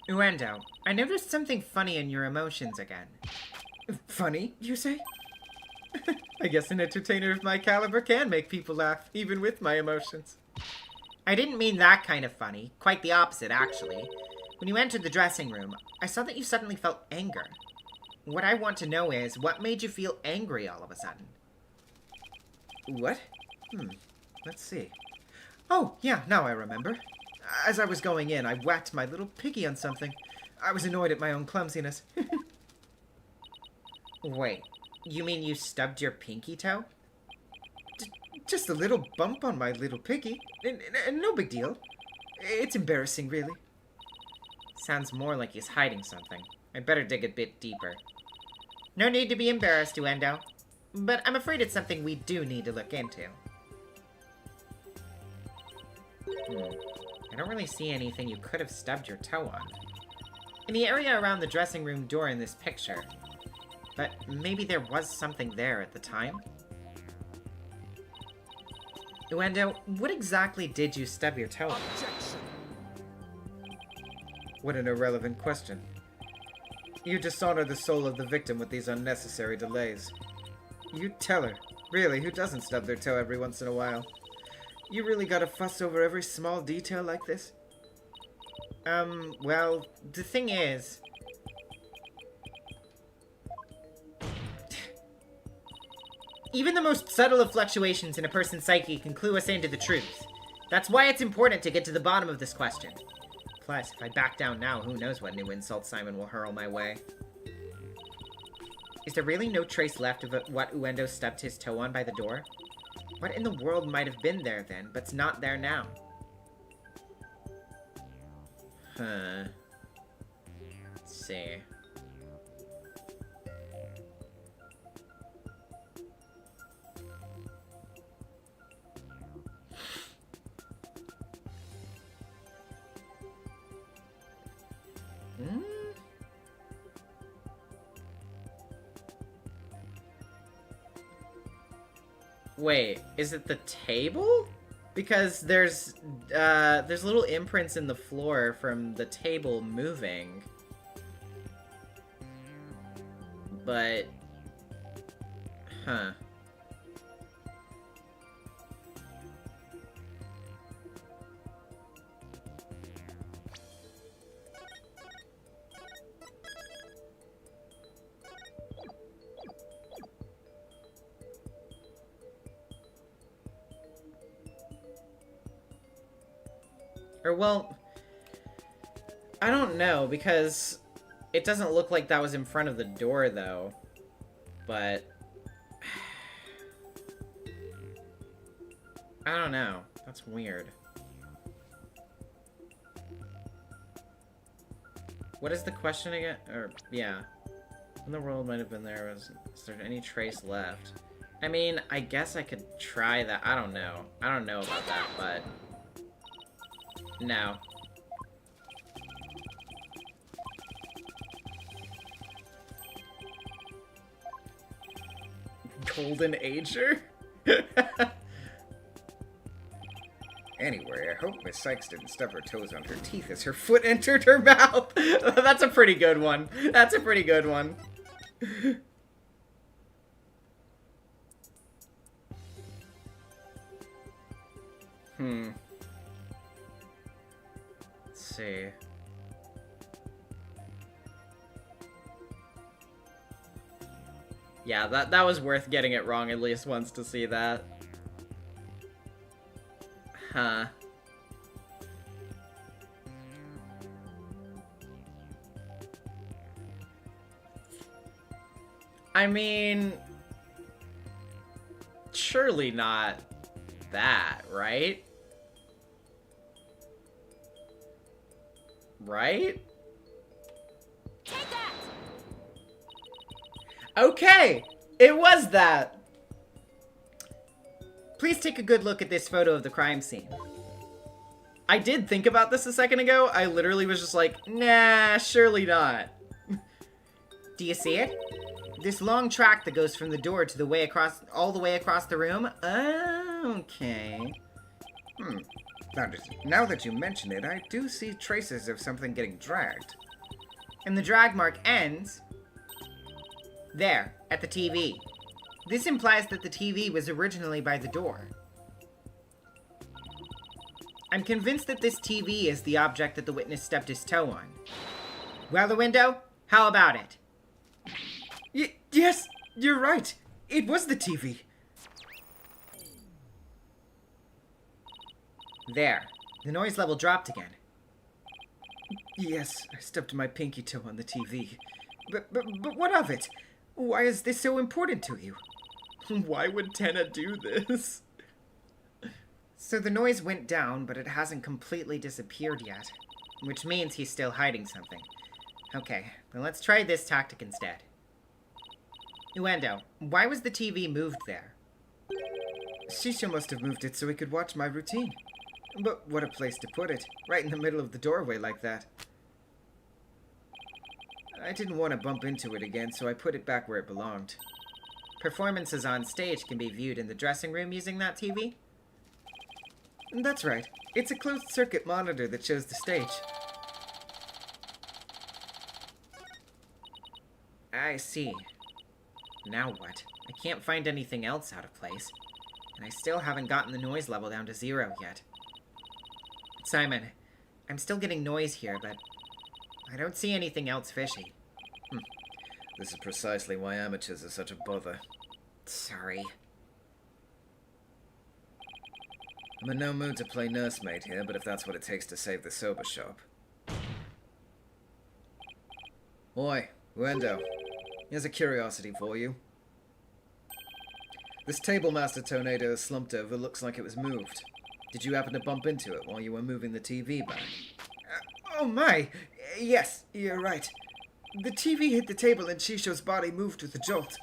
Uendo, I noticed something funny in your emotions again. Funny, you say? I guess an entertainer of my caliber can make people laugh, even with my emotions. I didn't mean that kind of funny. Quite the opposite, actually. When you entered the dressing room, I saw that you suddenly felt anger. What I want to know is, what made you feel angry all of a sudden? What? Let's see. Oh, yeah, now I remember. As I was going in, I whacked my little piggy on something. I was annoyed at my own clumsiness. Wait, you mean you stubbed your pinky toe? Just a little bump on my little piggy. No big deal. It's embarrassing, really. Sounds more like he's hiding something. I'd better dig a bit deeper. No need to be embarrassed, Uendo. But I'm afraid it's something we do need to look into. I don't really see anything you could have stubbed your toe on. In the area around the dressing room door in this picture. But maybe there was something there at the time? Uendo, what exactly did you stub your toe on? What an irrelevant question. You dishonor the soul of the victim with these unnecessary delays. You tell her. Really, who doesn't stub their toe every once in a while? You really gotta fuss over every small detail like this? Well, the thing is... Even the most subtle of fluctuations in a person's psyche can clue us into the truth. That's why it's important to get to the bottom of this question. Plus, if I back down now, who knows what new insult Simon will hurl my way. Is there really no trace left of what Uendo stubbed his toe on by the door? What in the world might have been there then, but's not there now? Huh. Let's see. Wait, is it the table? Because there's little imprints in the floor from the table moving. But... Huh. Or, well, I don't know, because it doesn't look like that was in front of the door, though. But... I don't know. That's weird. What is the question again? Or, yeah. When the world might have been there, is there any trace left? I mean, I guess I could try that. I don't know. I don't know about that, but... No. Golden Ager? Anyway, I hope Miss Sykes didn't stub her toes on her teeth as her foot entered her mouth. That's a pretty good one. That's a pretty good one. Let's see. Yeah, that was worth getting it wrong at least once to see that. Huh. I mean, surely not that, right? Right? Take that! Okay, it was that. Please take a good look at this photo of the crime scene. I did think about this a second ago. I literally was just like, nah, surely not. Do you see it? This long track that goes from the door to the way across, all the way across the room? Okay. Now that you mention it, I do see traces of something getting dragged. And the drag mark ends there, at the TV. This implies that the TV was originally by the door. I'm convinced that this TV is the object that the witness stepped his toe on. Well, the window? How about it? Yes, you're right. It was the TV. There. The noise level dropped again. Yes, I stubbed my pinky toe on the TV. But what of it? Why is this so important to you? Why would Tenna do this? So the noise went down, but it hasn't completely disappeared yet. Which means he's still hiding something. Okay, then let's try this tactic instead. Uendo, why was the TV moved there? Shisho must have moved it so he could watch my routine. But what a place to put it, right in the middle of the doorway like that. I didn't want to bump into it again, so I put it back where it belonged. Performances on stage can be viewed in the dressing room using that TV? That's right. It's a closed-circuit monitor that shows the stage. I see. Now what? I can't find anything else out of place. And I still haven't gotten the noise level down to 0 yet. Simon, I'm still getting noise here, but I don't see anything else fishy. This is precisely why amateurs are such a bother. Sorry. I'm in no mood to play nursemaid here, but if that's what it takes to save the soba shop. Oi, Uendo. Here's a curiosity for you. This Table Master tornado is slumped over, looks like it was moved. Did you happen to bump into it while you were moving the TV back? Oh my! Yes, you're right. The TV hit the table and Shisho's body moved with a jolt.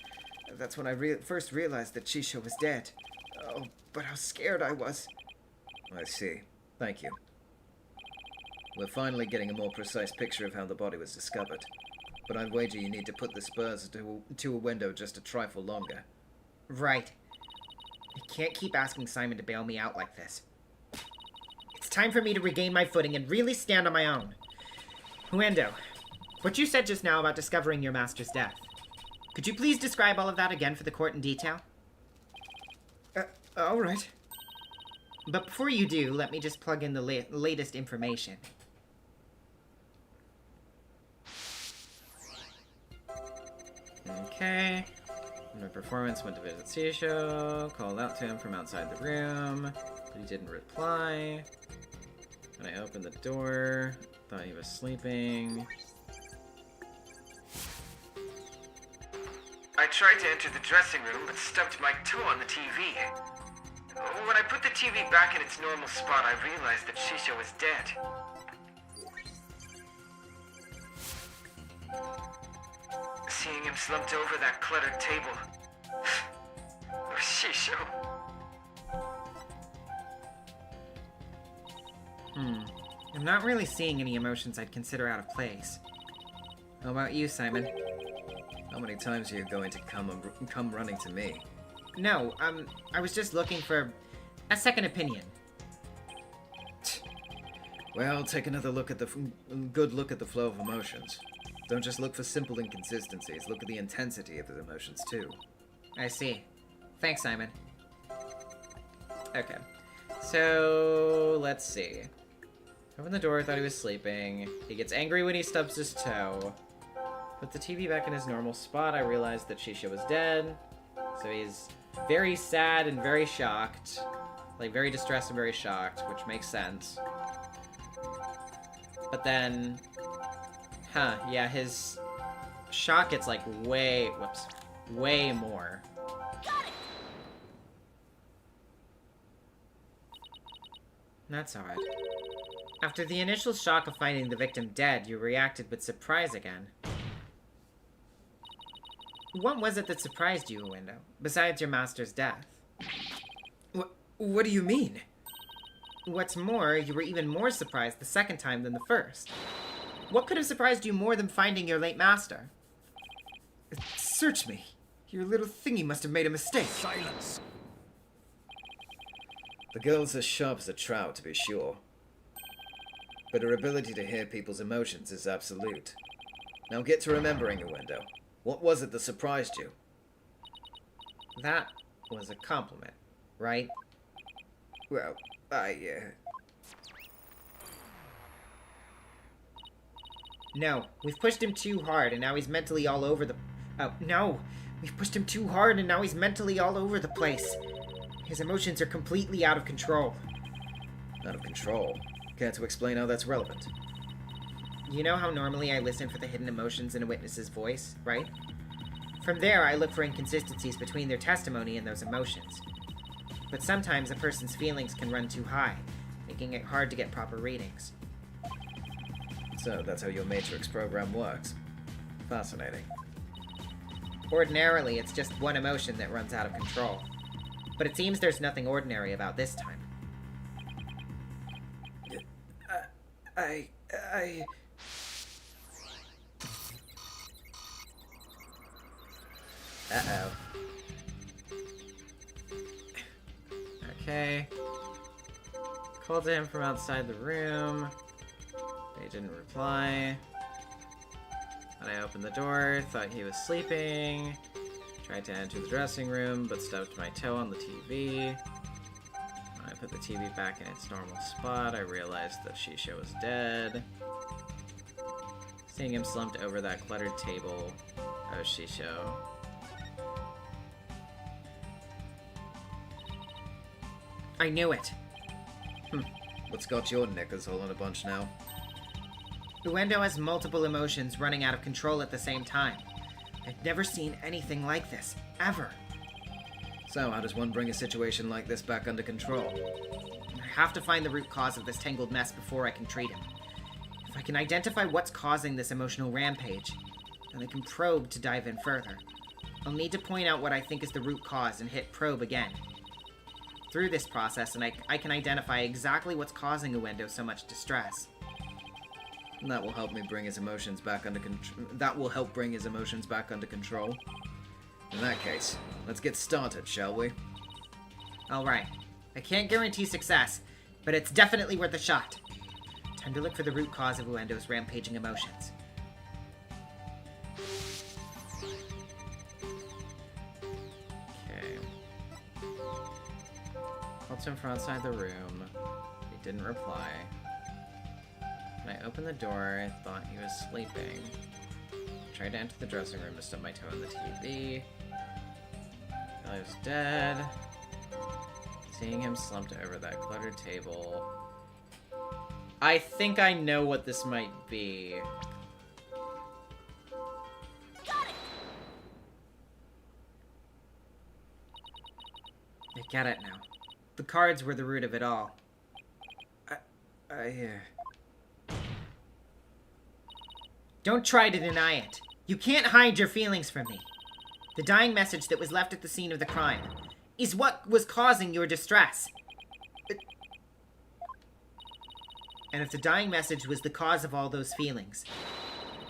That's when I first realized that Shisho was dead. Oh, but how scared I was. I see. Thank you. We're finally getting a more precise picture of how the body was discovered. But I'd wager you need to put the spurs to a window just a trifle longer. Right. I can't keep asking Simon to bail me out like this. It's time for me to regain my footing and really stand on my own. Uendo, what you said just now about discovering your master's death. Could you please describe all of that again for the court in detail? All right. But before you do, let me just plug in the latest information. Okay. My performance went to visit Shisho, called out to him from outside the room, but he didn't reply. When I opened the door, thought he was sleeping. I tried to enter the dressing room, but stubbed my toe on the TV. When I put the TV back in its normal spot, I realized that Shisho was dead. Seeing him slumped over that cluttered table. Oh, Shisho. I'm not really seeing any emotions I'd consider out of place. How about you, Simon? How many times are you going to come running to me? No, I was just looking for a second opinion. Well, take another look at good look at the flow of emotions. Don't just look for simple inconsistencies, look at the intensity of the emotions too. I see. Thanks, Simon. Okay. So, let's see. Open the door, thought he was sleeping. He gets angry when he stubs his toe. Put the TV back in his normal spot. I realized that Shisha was dead. So he's very sad and very shocked. Like, very distressed and very shocked, which makes sense. But then... yeah, his shock gets, like, way more. That's odd. After the initial shock of finding the victim dead, you reacted with surprise again. What was it that surprised you, Window, besides your master's death? What do you mean? What's more, you were even more surprised the second time than the first. What could have surprised you more than finding your late master? Search me. Your little thingy must have made a mistake. Silence. The girl's as sharp as a trout, to be sure. But her ability to hear people's emotions is absolute. Now get to remembering, Window. What was it that surprised you? That was a compliment, right? Well, No, we've pushed him too hard and now he's mentally all over the... Oh, no! We've pushed him too hard and now he's mentally all over the place. His emotions are completely out of control. Out of control? Care to explain how that's relevant? You know how normally I listen for the hidden emotions in a witness's voice, right? From there, I look for inconsistencies between their testimony and those emotions. But sometimes a person's feelings can run too high, making it hard to get proper readings. So that's how your Matrix program works. Fascinating. Ordinarily, it's just one emotion that runs out of control. But it seems there's nothing ordinary about this time. Uh-oh. Okay. Called to him from outside the room. He didn't reply. And I opened the door, thought he was sleeping. Tried to enter the dressing room, but stubbed my toe on the TV. When I put the TV back in its normal spot, I realized that Shisha was dead. Seeing him slumped over that cluttered table. Oh, Shisho. I knew it. What's got your knickers all in a bunch now? Uendo has multiple emotions running out of control at the same time. I've never seen anything like this, ever. So how does one bring a situation like this back under control? I have to find the root cause of this tangled mess before I can treat him. If I can identify what's causing this emotional rampage, then I can probe to dive in further. I'll need to point out what I think is the root cause and hit probe again. Through this process, and I can identify exactly what's causing Uendo so much distress. And that will help me bring his emotions back under control. That will help bring his emotions back under control. In that case, let's get started, shall we? Alright. I can't guarantee success, but it's definitely worth a shot. Time to look for the root cause of Uendo's rampaging emotions. Okay. Called to him from outside the room. He didn't reply. When I opened the door, I thought he was sleeping. Tried to enter the dressing room to stub my toe on the TV. Thought he was dead. Seeing him slumped over that cluttered table. I think I know what this might be. Got it! I get it now. The cards were the root of it all. Don't try to deny it. You can't hide your feelings from me. The dying message that was left at the scene of the crime is what was causing your distress. And if the dying message was the cause of all those feelings,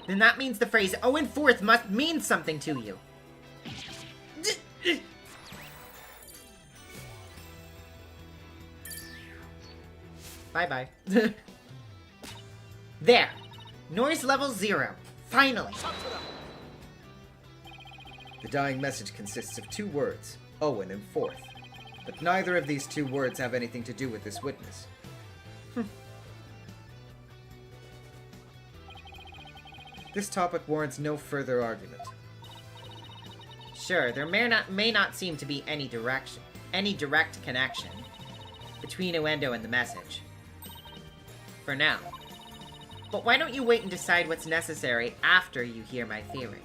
then that means the phrase Owen Forth must mean something to you. Bye-bye. There. Noise level 0. Finally. The dying message consists of 2 words, Owen and Forth. But neither of these 2 words have anything to do with this witness. This topic warrants no further argument. Sure, there may not seem to be any direct connection between Uendo and the message. For now. But why don't you wait and decide what's necessary after you hear my theory?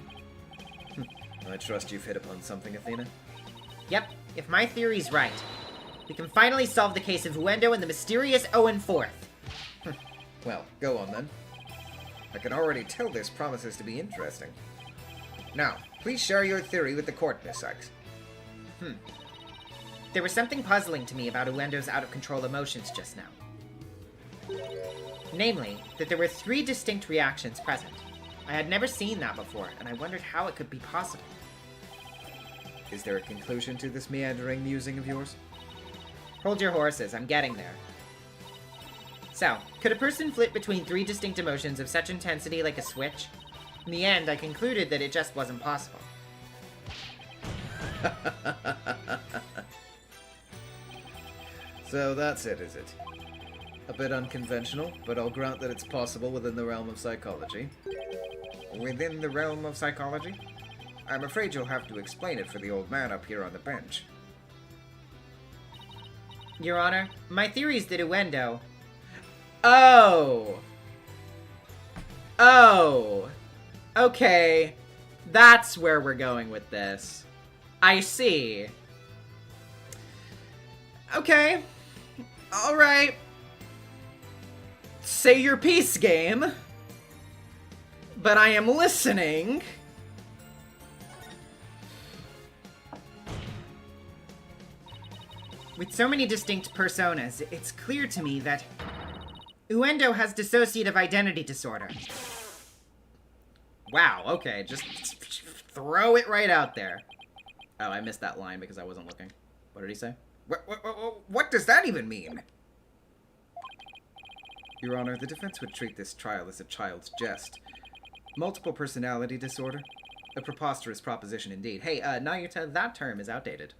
I trust you've hit upon something, Athena. Yep, if my theory's right, we can finally solve the case of Uendo and the mysterious Owen Forth. Well, go on then. I can already tell this promises to be interesting. Now, please share your theory with the court, Miss Sykes. There was something puzzling to me about Uendo's out-of-control emotions just now. Namely, that there were 3 distinct reactions present. I had never seen that before, and I wondered how it could be possible. Is there a conclusion to this meandering musing of yours? Hold your horses, I'm getting there. So, could a person flip between 3 distinct emotions of such intensity like a switch? In the end, I concluded that it just wasn't possible. So that's it, is it? A bit unconventional, but I'll grant that it's possible within the realm of psychology. Within the realm of psychology? I'm afraid you'll have to explain it for the old man up here on the bench. Your Honor, my theory is that Uendo... Oh! Oh! Okay. That's where we're going with this. I see. Okay. Alright. Say your piece, game. But I am listening. With so many distinct personas, it's clear to me that Uendo has dissociative identity disorder. Wow, okay, just throw it right out there. Oh, I missed that line because I wasn't looking. What did he say? What does that even mean? Your Honor, the defense would treat this trial as a child's jest. Multiple personality disorder? A preposterous proposition indeed. Hey, Nayuta, that term is outdated.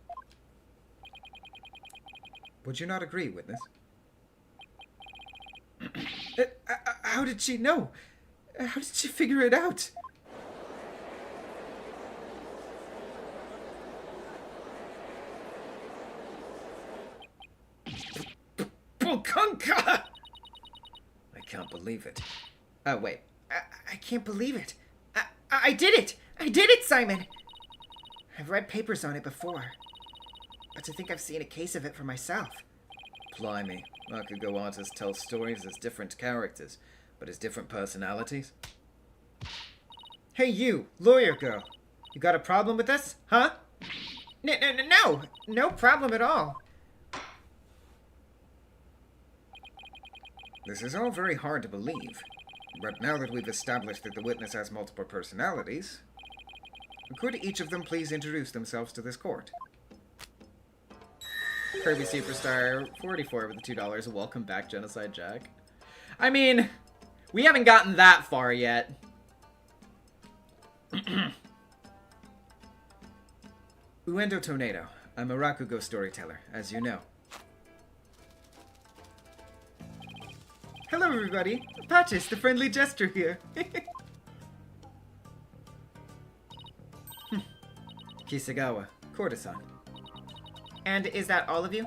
Would you not agree, witness? How did she know? How did she figure it out? Bukanka! I can't believe it. Oh, wait. I can't believe it. I did it! I did it, Simon! I've read papers on it before. But to think I've seen a case of it for myself. Blimey, Bakugo artists tell stories as different characters, but as different personalities. Hey you, lawyer girl. You got a problem with this, huh? No! No problem at all. This is all very hard to believe, but now that we've established that the witness has multiple personalities, could each of them please introduce themselves to this court? Kirby Superstar 44 with the $2. Welcome back, Genocide Jack. I mean, we haven't gotten that far yet. Uendo Tornado. I'm a Rakugo storyteller, as you know. Hello, everybody. Patches, the friendly jester here. Kisagawa, courtesan. And is that all of you?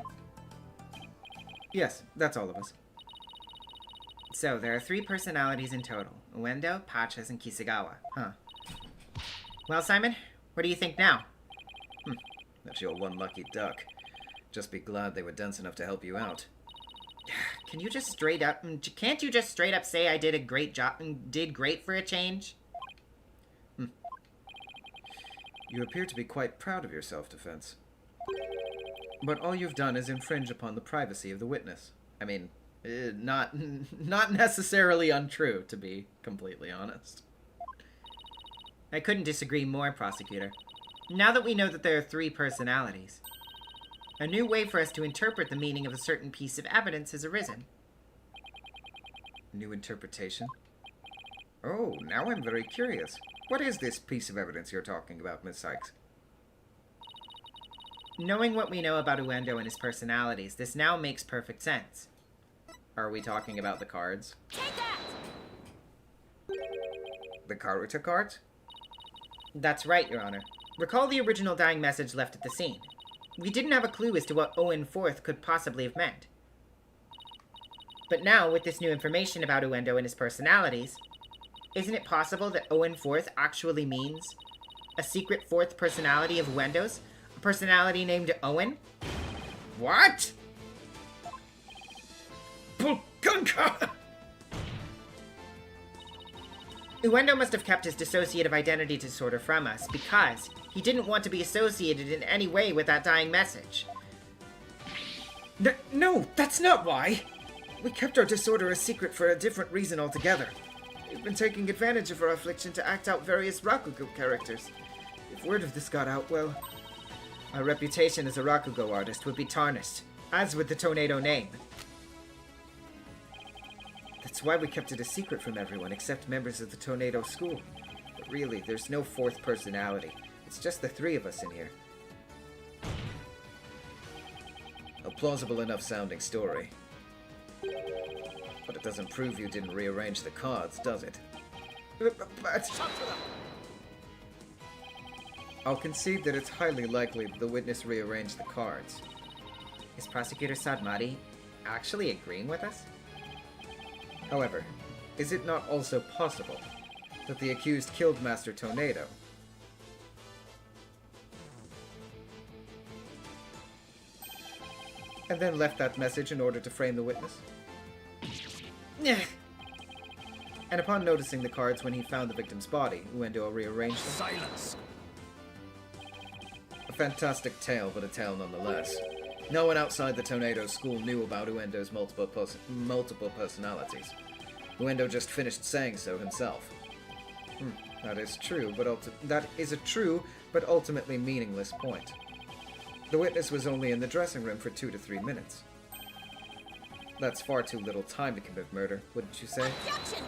Yes, that's all of us. So, there are 3 personalities in total. Uendo, Patches, and Kisagawa. Huh. Well, Simon, what do you think now? That's your one lucky duck. Just be glad they were dense enough to help you out. Can't you just straight up say I did a great job and did great for a change? You appear to be quite proud of your self-defense. But all you've done is infringe upon the privacy of the witness. I mean, Not necessarily untrue, to be completely honest. I couldn't disagree more, Prosecutor. Now that we know that there are 3 personalities, a new way for us to interpret the meaning of a certain piece of evidence has arisen. New interpretation? Oh, now I'm very curious. What is this piece of evidence you're talking about, Miss Sykes? Knowing what we know about Uendo and his personalities, this now makes perfect sense. Are we talking about the cards? Take that! The Karuta cards? That's right, Your Honor. Recall the original dying message left at the scene. We didn't have a clue as to what Owen Forth could possibly have meant. But now, with this new information about Uendo and his personalities, isn't it possible that Owen Forth actually means a secret 4th personality of Uendo's? A personality named Owen? What? Bulgunka! Uendo must have kept his dissociative identity disorder from us because he didn't want to be associated in any way with that dying message. No, that's not why! We kept our disorder a secret for a different reason altogether. We've been taking advantage of our affliction to act out various Rakugo characters. If word of this got out, well, our reputation as a Rakugo artist would be tarnished, as would the Tornado name. That's why we kept it a secret from everyone except members of the Tornado School. But really, there's no 4th personality. It's just the 3 of us in here. A plausible enough sounding story. But it doesn't prove you didn't rearrange the cards, does it? But... I'll concede that it's highly likely that the witness rearranged the cards. Is Prosecutor Sadmati actually agreeing with us? However, is it not also possible that the accused killed Master Tornado? And then left that message in order to frame the witness? And upon noticing the cards when he found the victim's body, Uendo rearranged them? Silence! A fantastic tale, but a tale nonetheless. No one outside the Tornado School knew about Uendo's multiple personalities. Uendo just finished saying so himself. That is true, that is a true, but ultimately meaningless point. The witness was only in the dressing room for 2 to 3 minutes. That's far too little time to commit murder, wouldn't you say? Objection!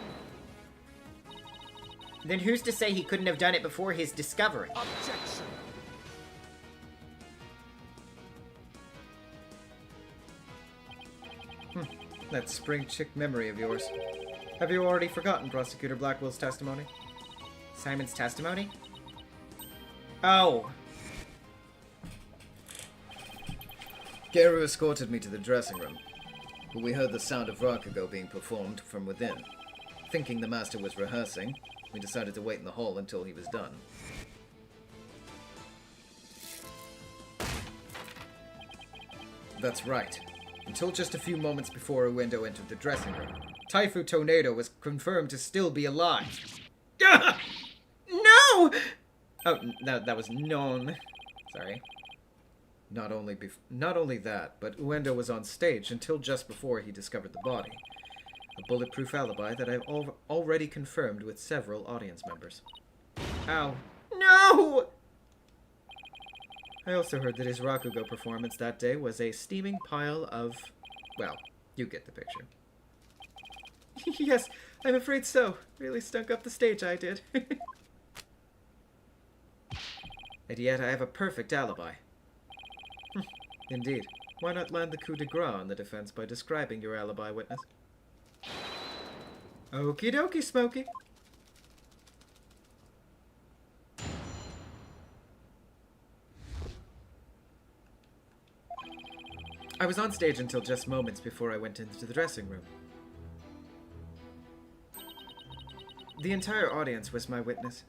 Then who's to say he couldn't have done it before his discovery? Objection! That spring chick memory of yours. Have you already forgotten Prosecutor Blackwell's testimony? Simon's testimony? Oh. Geru escorted me to the dressing room, but we heard the sound of Rakugo being performed from within. Thinking the master was rehearsing, we decided to wait in the hall until he was done. That's right. Until just a few moments before Uendo entered the dressing room, Taifu Tornado was confirmed to still be alive. No! Oh, no, that was known. Sorry. Not only that, but Uendo was on stage until just before he discovered the body. A bulletproof alibi that I've already confirmed with several audience members. Oh. No! I also heard that his Rakugo performance that day was a steaming pile of... well, you get the picture. Yes, I'm afraid so. Really stunk up the stage, I did. And yet I have a perfect alibi. Indeed. Why not land the coup de grace on the defense by describing your alibi, witness? Okie dokie, Smokey. I was on stage until just moments before I went into the dressing room. The entire audience was my witness.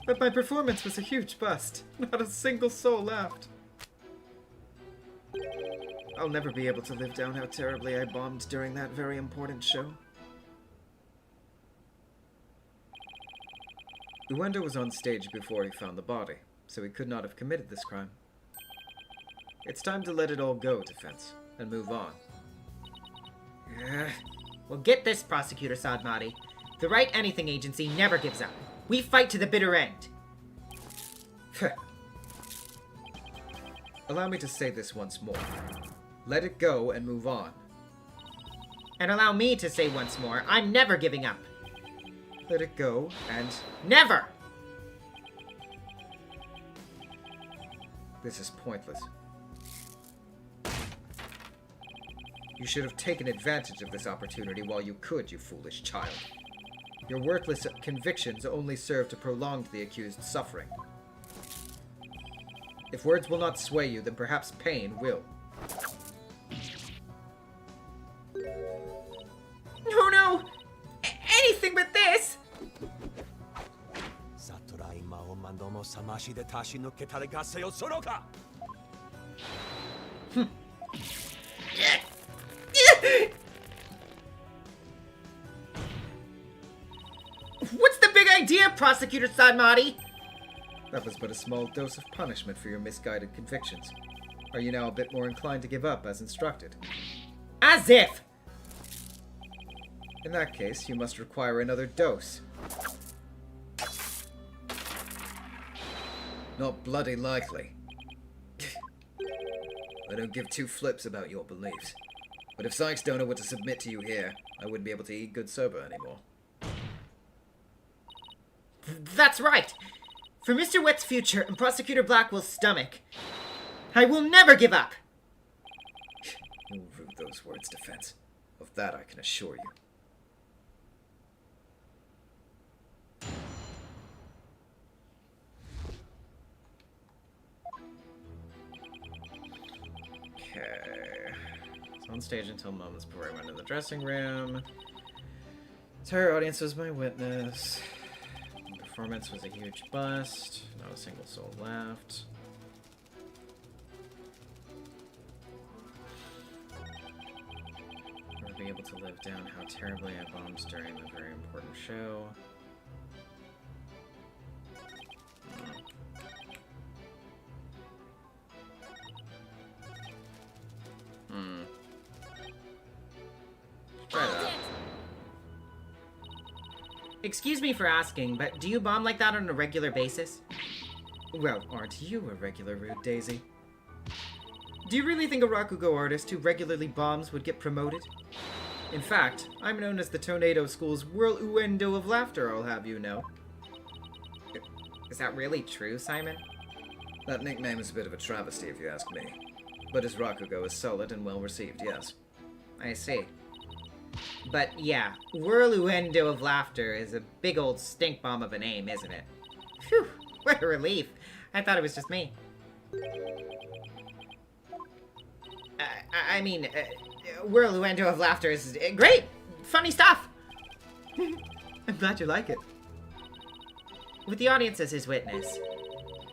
But my performance was a huge bust. Not a single soul laughed. I'll never be able to live down how terribly I bombed during that very important show. Uendo was on stage before he found the body, so he could not have committed this crime. It's time to let it all go, defense, and move on. Well, get this, Prosecutor Sadmati. The Right Anything Agency never gives up. We fight to the bitter end. Allow me to say this once more. Let it go and move on. And allow me to say once more, I'm never giving up. Let it go and... Never! This is pointless. You should have taken advantage of this opportunity while you could, you foolish child. Your worthless convictions only serve to prolong the accused's suffering. If words will not sway you, then perhaps pain will. Oh no! Anything but this! What's the big idea, Prosecutor Sadmati? That was but a small dose of punishment for your misguided convictions. Are you now a bit more inclined to give up as instructed? As if! In that case, you must require another dose. Not bloody likely. I don't give two flips about your beliefs. But if Sykes don't know what to submit to you here, I wouldn't be able to eat good sober anymore. That's right! For Mr. Wet's future and Prosecutor Blackwell's stomach, I will never give up! You'll rue those words, Defense. Of that I can assure you. Okay. It's on stage until moments before I went to the dressing room. Entire audience was my witness. The performance was a huge bust. Not a single soul left. I'll be able to live down how terribly I bombed during the very important show. Try that. Excuse me for asking, but do you bomb like that on a regular basis? Well, aren't you a regular rude daisy? Do you really think a Rakugo artist who regularly bombs would get promoted? In fact, I'm known as the Tornado School's whirlwindo of laughter, I'll have you know. Is that really true, Simon? That nickname is a bit of a travesty if you ask me. But his Rakugo is solid and well received, yes. I see. But yeah, whirlwindo of laughter is a big old stink bomb of a name, isn't it? Phew, what a relief. I thought it was just me. I mean, whirlwindo of laughter is great! Funny stuff! I'm glad you like it. With the audience as his witness,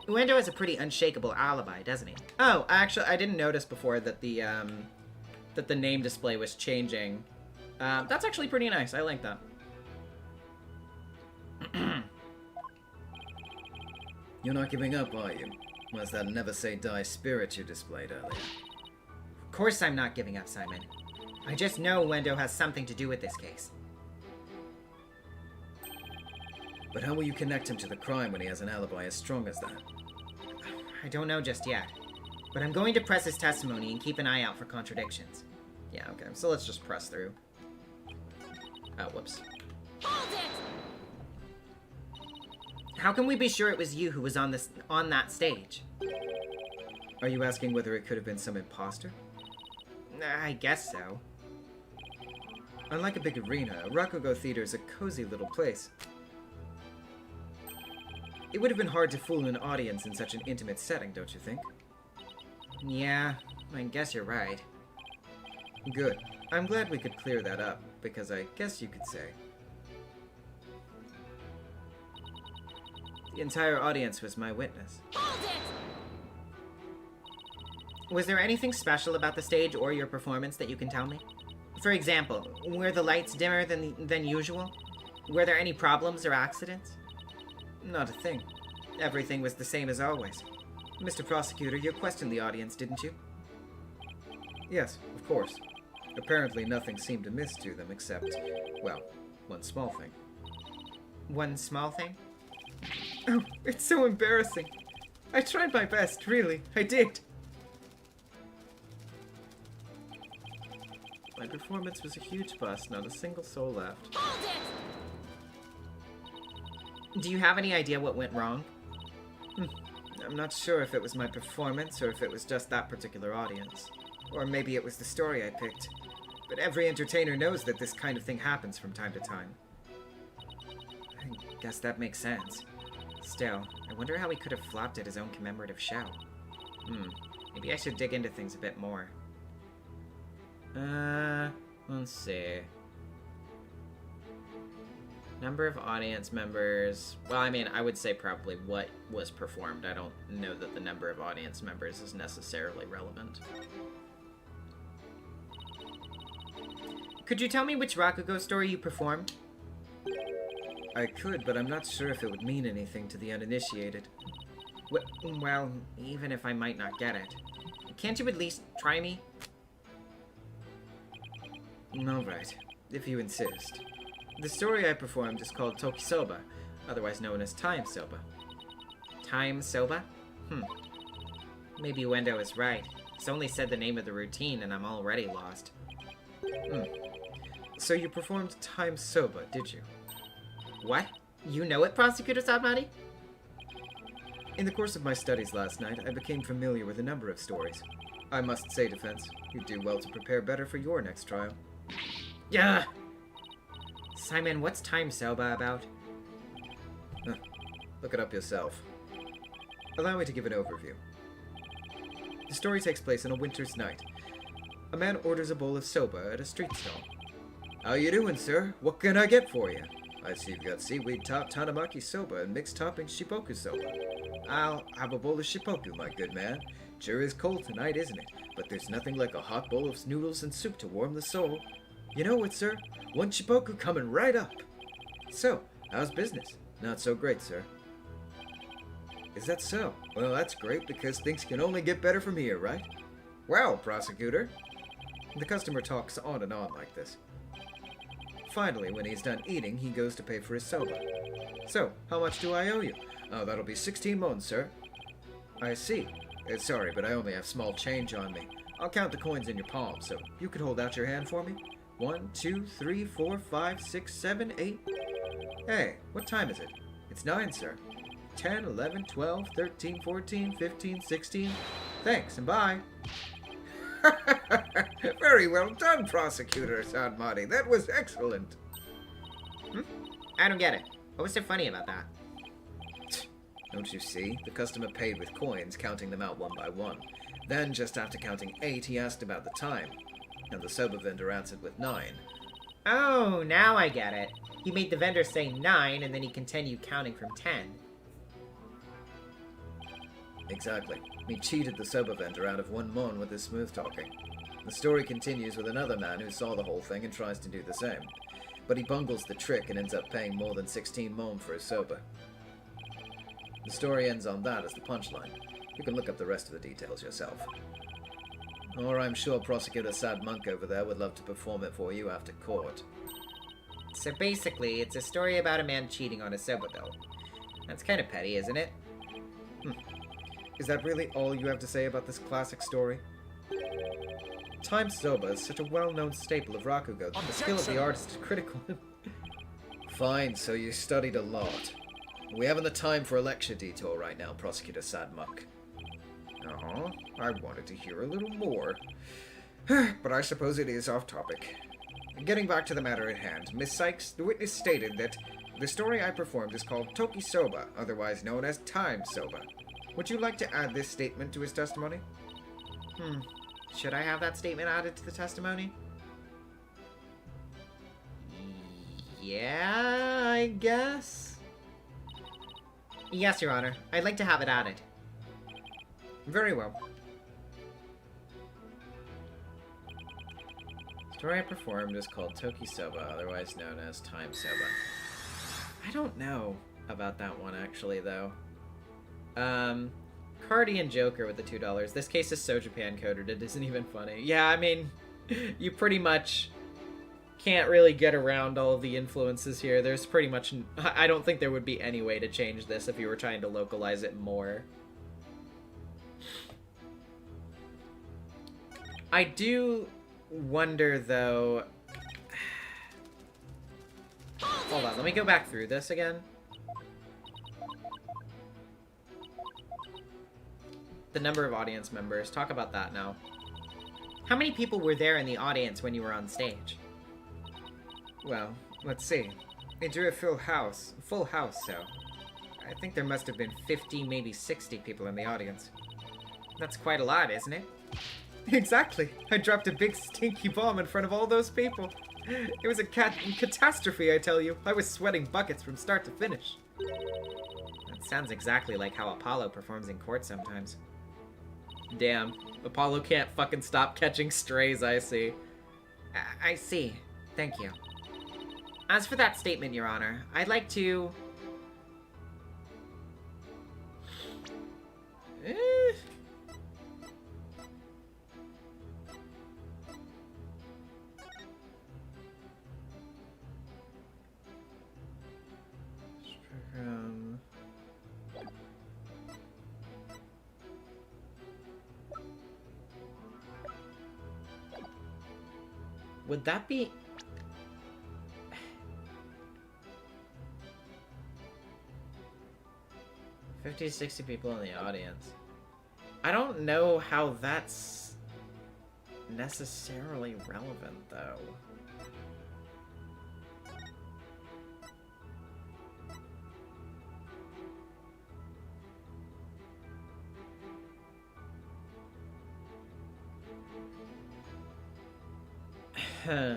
Uendo has a pretty unshakable alibi, doesn't he? Oh, actually, I didn't notice before that the name display was changing. That's actually pretty nice. I like that. You're not giving up, are you? Where's that never-say-die spirit you displayed earlier? Of course I'm not giving up, Simon. I just know Uendo has something to do with this case. But how will you connect him to the crime when he has an alibi as strong as that? I don't know just yet. But I'm going to press his testimony and keep an eye out for contradictions. Yeah, okay. So let's just press through. Oh, whoops. Hold it! How can we be sure it was you who was on that stage? Are you asking whether it could have been some imposter? I guess so. Unlike a big arena, a Rakugo theater is a cozy little place. It would have been hard to fool an audience in such an intimate setting, don't you think? Yeah, I guess you're right. Good. I'm glad we could clear that up, because I guess you could say the entire audience was my witness. Hold it! Was there anything special about the stage or your performance that you can tell me? For example, were the lights dimmer than usual? Were there any problems or accidents? Not a thing. Everything was the same as always. Mr. Prosecutor, you questioned the audience, didn't you? Yes, of course. Apparently nothing seemed amiss to them except, well, one small thing. One small thing? Oh, it's so embarrassing. I tried my best, really. I did. My performance was a huge bust, not a single soul left. Hold it! Do you have any idea what went wrong? I'm not sure if it was my performance or if it was just that particular audience. Or maybe it was the story I picked. But every entertainer knows that this kind of thing happens from time to time. I guess that makes sense. Still, I wonder how he could have flopped at his own commemorative show. Maybe I should dig into things a bit more. Let's see. Number of audience members. Well, I mean, I would say probably what was performed. I don't know that the number of audience members is necessarily relevant. Could you tell me which Rakugo story you performed? I could, but I'm not sure if it would mean anything to the uninitiated. Well, even if I might not get it. Can't you at least try me? All right, if you insist. The story I performed is called Tokisoba, otherwise known as Time Soba. Time Soba? Maybe Wendo is right. He's only said the name of the routine and I'm already lost. So you performed Time Soba, did you? What? You know it, Prosecutor Sadmati? In the course of my studies last night, I became familiar with a number of stories. I must say, Defense, you do well to prepare better for your next trial. Yeah. Simon, what's Time Soba about? Look it up yourself. Allow me to give an overview. The story takes place on a winter's night. A man orders a bowl of soba at a street stall. How you doing, sir? What can I get for you? I see you've got seaweed top tanamaki soba and mixed topping shippoku soba. I'll have a bowl of shippoku, my good man. Sure is cold tonight, isn't it? But there's nothing like a hot bowl of noodles and soup to warm the soul. You know what, sir? One shippoku coming right up. So, how's business? Not so great, sir. Is that so? Well, that's great because things can only get better from here, right? Well, prosecutor. The customer talks on and on like this. Finally, when he's done eating, he goes to pay for his soba. So, how much do I owe you? Oh, that'll be 16 mon, sir. I see. Sorry, but I only have small change on me. I'll count the coins in your palm, so you could hold out your hand for me? 1, 2, 3, 4, 5, 6, 7, 8. Hey, what time is it? It's 9, sir. 10, 11, 12, 13, 14, 15, 16. Thanks, and bye. Very well done, Prosecutor Sadmati. That was excellent. I don't get it. What was so funny about that? Don't you see? The customer paid with coins, counting them out one by one. Then, just after counting 8, he asked about the time. And the soba vendor answered with 9. Oh, now I get it. He made the vendor say 9, and then he continued counting from 10. Exactly. He cheated the soba vendor out of 1 mon with his smooth talking. The story continues with another man who saw the whole thing and tries to do the same. But he bungles the trick and ends up paying more than 16 mon for his soba. The story ends on that as the punchline. You can look up the rest of the details yourself. Or I'm sure Prosecutor Sad Monk over there would love to perform it for you after court. So basically, it's a story about a man cheating on a soba bill. That's kind of petty, isn't it? Is that really all you have to say about this classic story? Time soba is such a well-known staple of Rakugo that the skill of the artist is critical. Fine, so you studied a lot. We haven't the time for a lecture detour right now, Prosecutor Sadmuck. Oh, I wanted to hear a little more. But I suppose it is off topic. Getting back to the matter at hand, Miss Sykes, the witness stated that the story I performed is called Toki Soba, otherwise known as Time Soba. Would you like to add this statement to his testimony? Should I have that statement added to the testimony? Yeah, I guess. Yes, Your Honor. I'd like to have it added. Very well. The story I performed is called Toki Soba, otherwise known as Time Soba. I don't know about that one, actually, though. Cardi and Joker with the $2. This case is so Japan coded, it isn't even funny. Yeah, I mean, you pretty much can't really get around all of the influences here. There's pretty much... I don't think there would be any way to change this if you were trying to localize it more. I do wonder, though... Hold on, let me go back through this again. The number of audience members. Talk about that now. How many people were there in the audience when you were on stage? Well, let's see. They drew a full house, so I think there must have been 50, maybe 60 people in the audience. That's quite a lot, isn't it? Exactly. I dropped a big stinky bomb in front of all those people. It was a catastrophe, I tell you. I was sweating buckets from start to finish. That sounds exactly like how Apollo performs in court sometimes. Damn. Apollo can't fucking stop catching strays, I see. I see. Thank you. As for that statement, Your Honor, I'd like to... Would that be... 50 to 60 people in the audience. I don't know how that's necessarily relevant, though. Huh.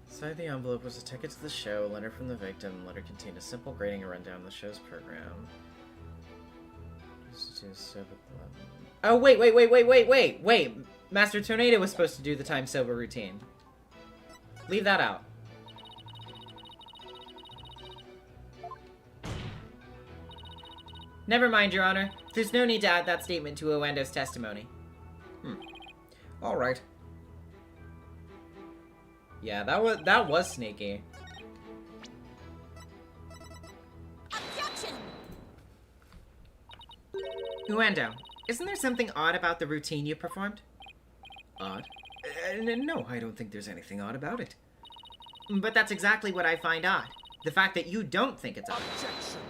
Inside the envelope was a ticket to the show, a letter from the victim. The letter contained a simple grading and rundown of the show's program. Oh, wait! Master Tornado was supposed to do the time sober routine. Leave that out. Never mind, Your Honor. There's no need to add that statement to Owendo's testimony. Alright. Yeah, that was sneaky. Objection! Uendo, isn't there something odd about the routine you performed? Odd? No, I don't think there's anything odd about it. But that's exactly what I find odd. The fact that you don't think it's odd. Objection.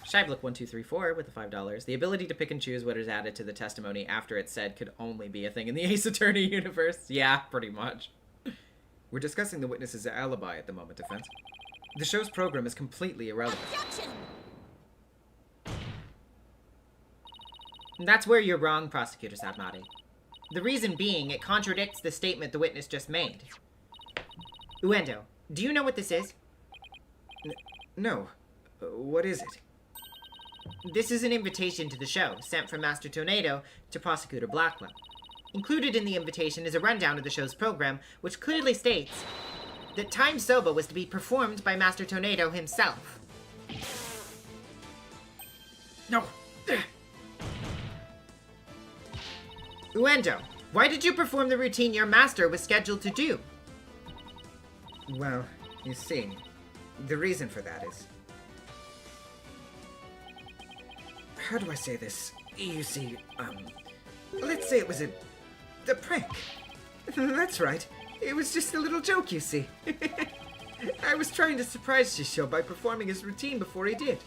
Shyblook1234 with the $5. The ability to pick and choose what is added to the testimony after it's said could only be a thing in the Ace Attorney universe. Yeah, pretty much. We're discussing the witness's alibi at the moment, defense. The show's program is completely irrelevant. Objection! That's where you're wrong, Prosecutor Sabmati. The reason being, it contradicts the statement the witness just made. Uendo, do you know what this is? No. What is it? This is an invitation to the show, sent from Master Tornado to Prosecutor Blackwell. Included in the invitation is a rundown of the show's program, which clearly states that Time Soba was to be performed by Master Tornado himself. No! Uendo, why did you perform the routine your master was scheduled to do? Well, you see, the reason for that is... How do I say this? You see, let's say it was a prank. That's right. It was just a little joke, you see. I was trying to surprise Shisho by performing his routine before he did.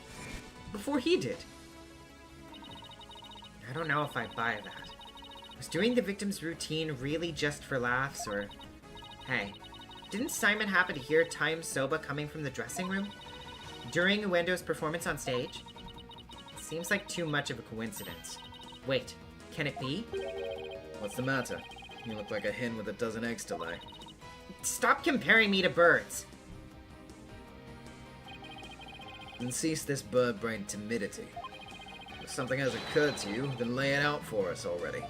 I don't know if I buy that. Was doing the victim's routine really just for laughs, or... Hey, didn't Simon happen to hear Time Soba coming from the dressing room? During Uendo's performance on stage? Seems like too much of a coincidence. Wait, can it be? What's the matter? You look like a hen with a dozen eggs to lay. Stop comparing me to birds. And cease this bird-brained timidity. If something has occurred to you, then lay it out for us already.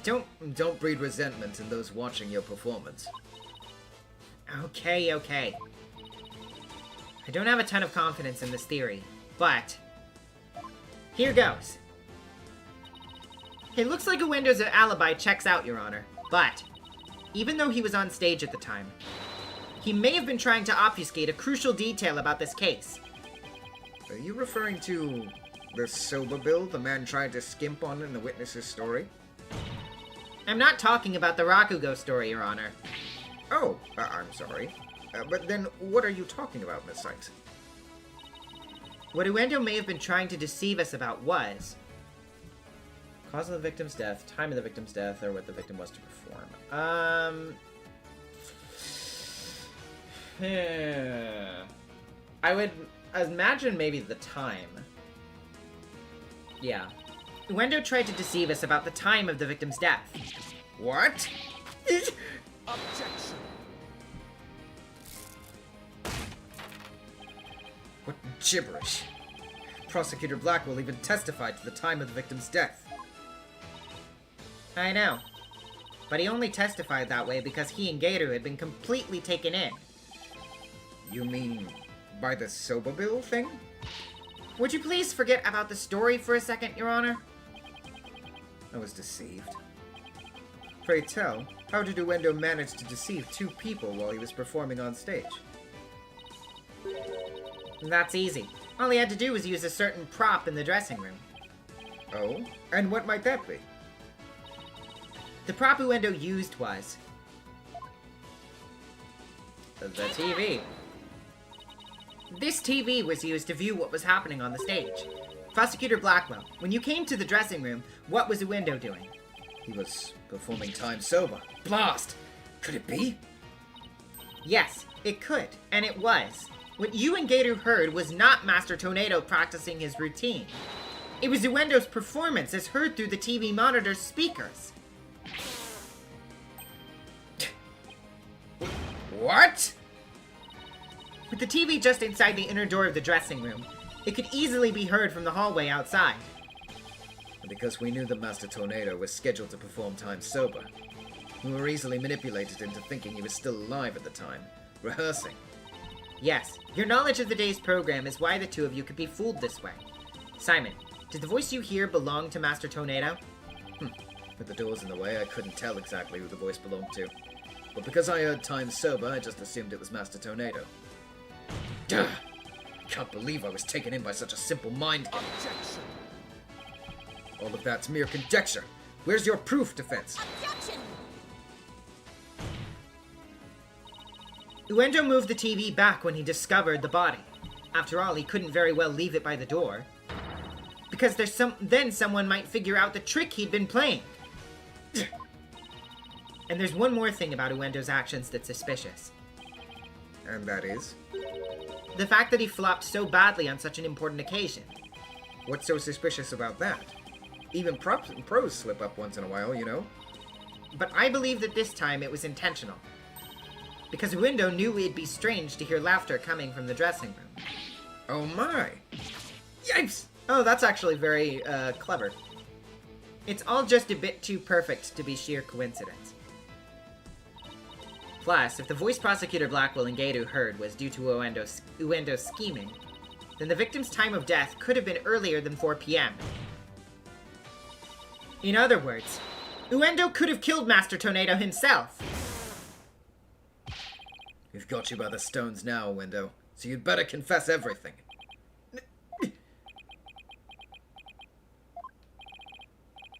Don't breed resentment in those watching your performance. Okay. I don't have a ton of confidence in this theory, but here goes. It looks like a Windows alibi checks out, Your Honor, but even though he was on stage at the time, he may have been trying to obfuscate a crucial detail about this case. Are you referring to the sober bill the man tried to skimp on in the witness's story? I'm not talking about the Rakugo story, Your Honor. Oh, I'm sorry. But then what are you talking about, Miss Sykes? What Uendo may have been trying to deceive us about was Cause of the victim's death, time of the victim's death, or what the victim was to perform. I would imagine maybe the time. Yeah. Uendo tried to deceive us about the time of the victim's death. What? Objection. What gibberish. Prosecutor Blackwell even testified to the time of the victim's death. I know. But he only testified that way because he and Gator had been completely taken in. You mean by the sober bill thing? Would you please forget about the story for a second, Your Honor? I was deceived. Pray tell, how did Uendo manage to deceive two people while he was performing on stage? That's easy. All he had to do was use a certain prop in the dressing room. Oh? And what might that be? The prop Uendo used was The TV. this TV was used to view what was happening on the stage. Prosecutor Blackwell, when you came to the dressing room, what was Uendo doing? He was performing time sober. Blast! Could it be? Yes, it could, and it was. What you and Gator heard was not Master Tornado practicing his routine. It was Uendo's performance as heard through the TV monitor's speakers. What? With the TV just inside the inner door of the dressing room, it could easily be heard from the hallway outside. And because we knew that Master Tornado was scheduled to perform time sober, we were easily manipulated into thinking he was still alive at the time, rehearsing. Yes, your knowledge of the day's program is why the two of you could be fooled this way. Simon, did the voice you hear belong to Master Tornado? With the doors in the way, I couldn't tell exactly who the voice belonged to. But because I heard time sober, I just assumed it was Master Tornado. Duh! Can't believe I was taken in by such a simple mind game. Objection. All of that's mere conjecture. Where's your proof, defense? Objection! Uendo moved the TV back when he discovered the body. After all, he couldn't very well leave it by the door. Because then someone might figure out the trick he'd been playing. And there's one more thing about Uendo's actions that's suspicious. And that is? The fact that he flopped so badly on such an important occasion. What's so suspicious about that? Even props and pros slip up once in a while, you know? But I believe that this time it was intentional. Because Uendo knew it'd be strange to hear laughter coming from the dressing room. Oh my! Yipes! Oh, that's actually very, clever. It's all just a bit too perfect to be sheer coincidence. Plus, if the voice Prosecutor Blackwell and Gato heard was due to Uendo's scheming, then the victim's time of death could have been earlier than 4 p.m. In other words, Uendo could have killed Master Tornado himself. We've got you by the stones now, Window, so you'd better confess everything.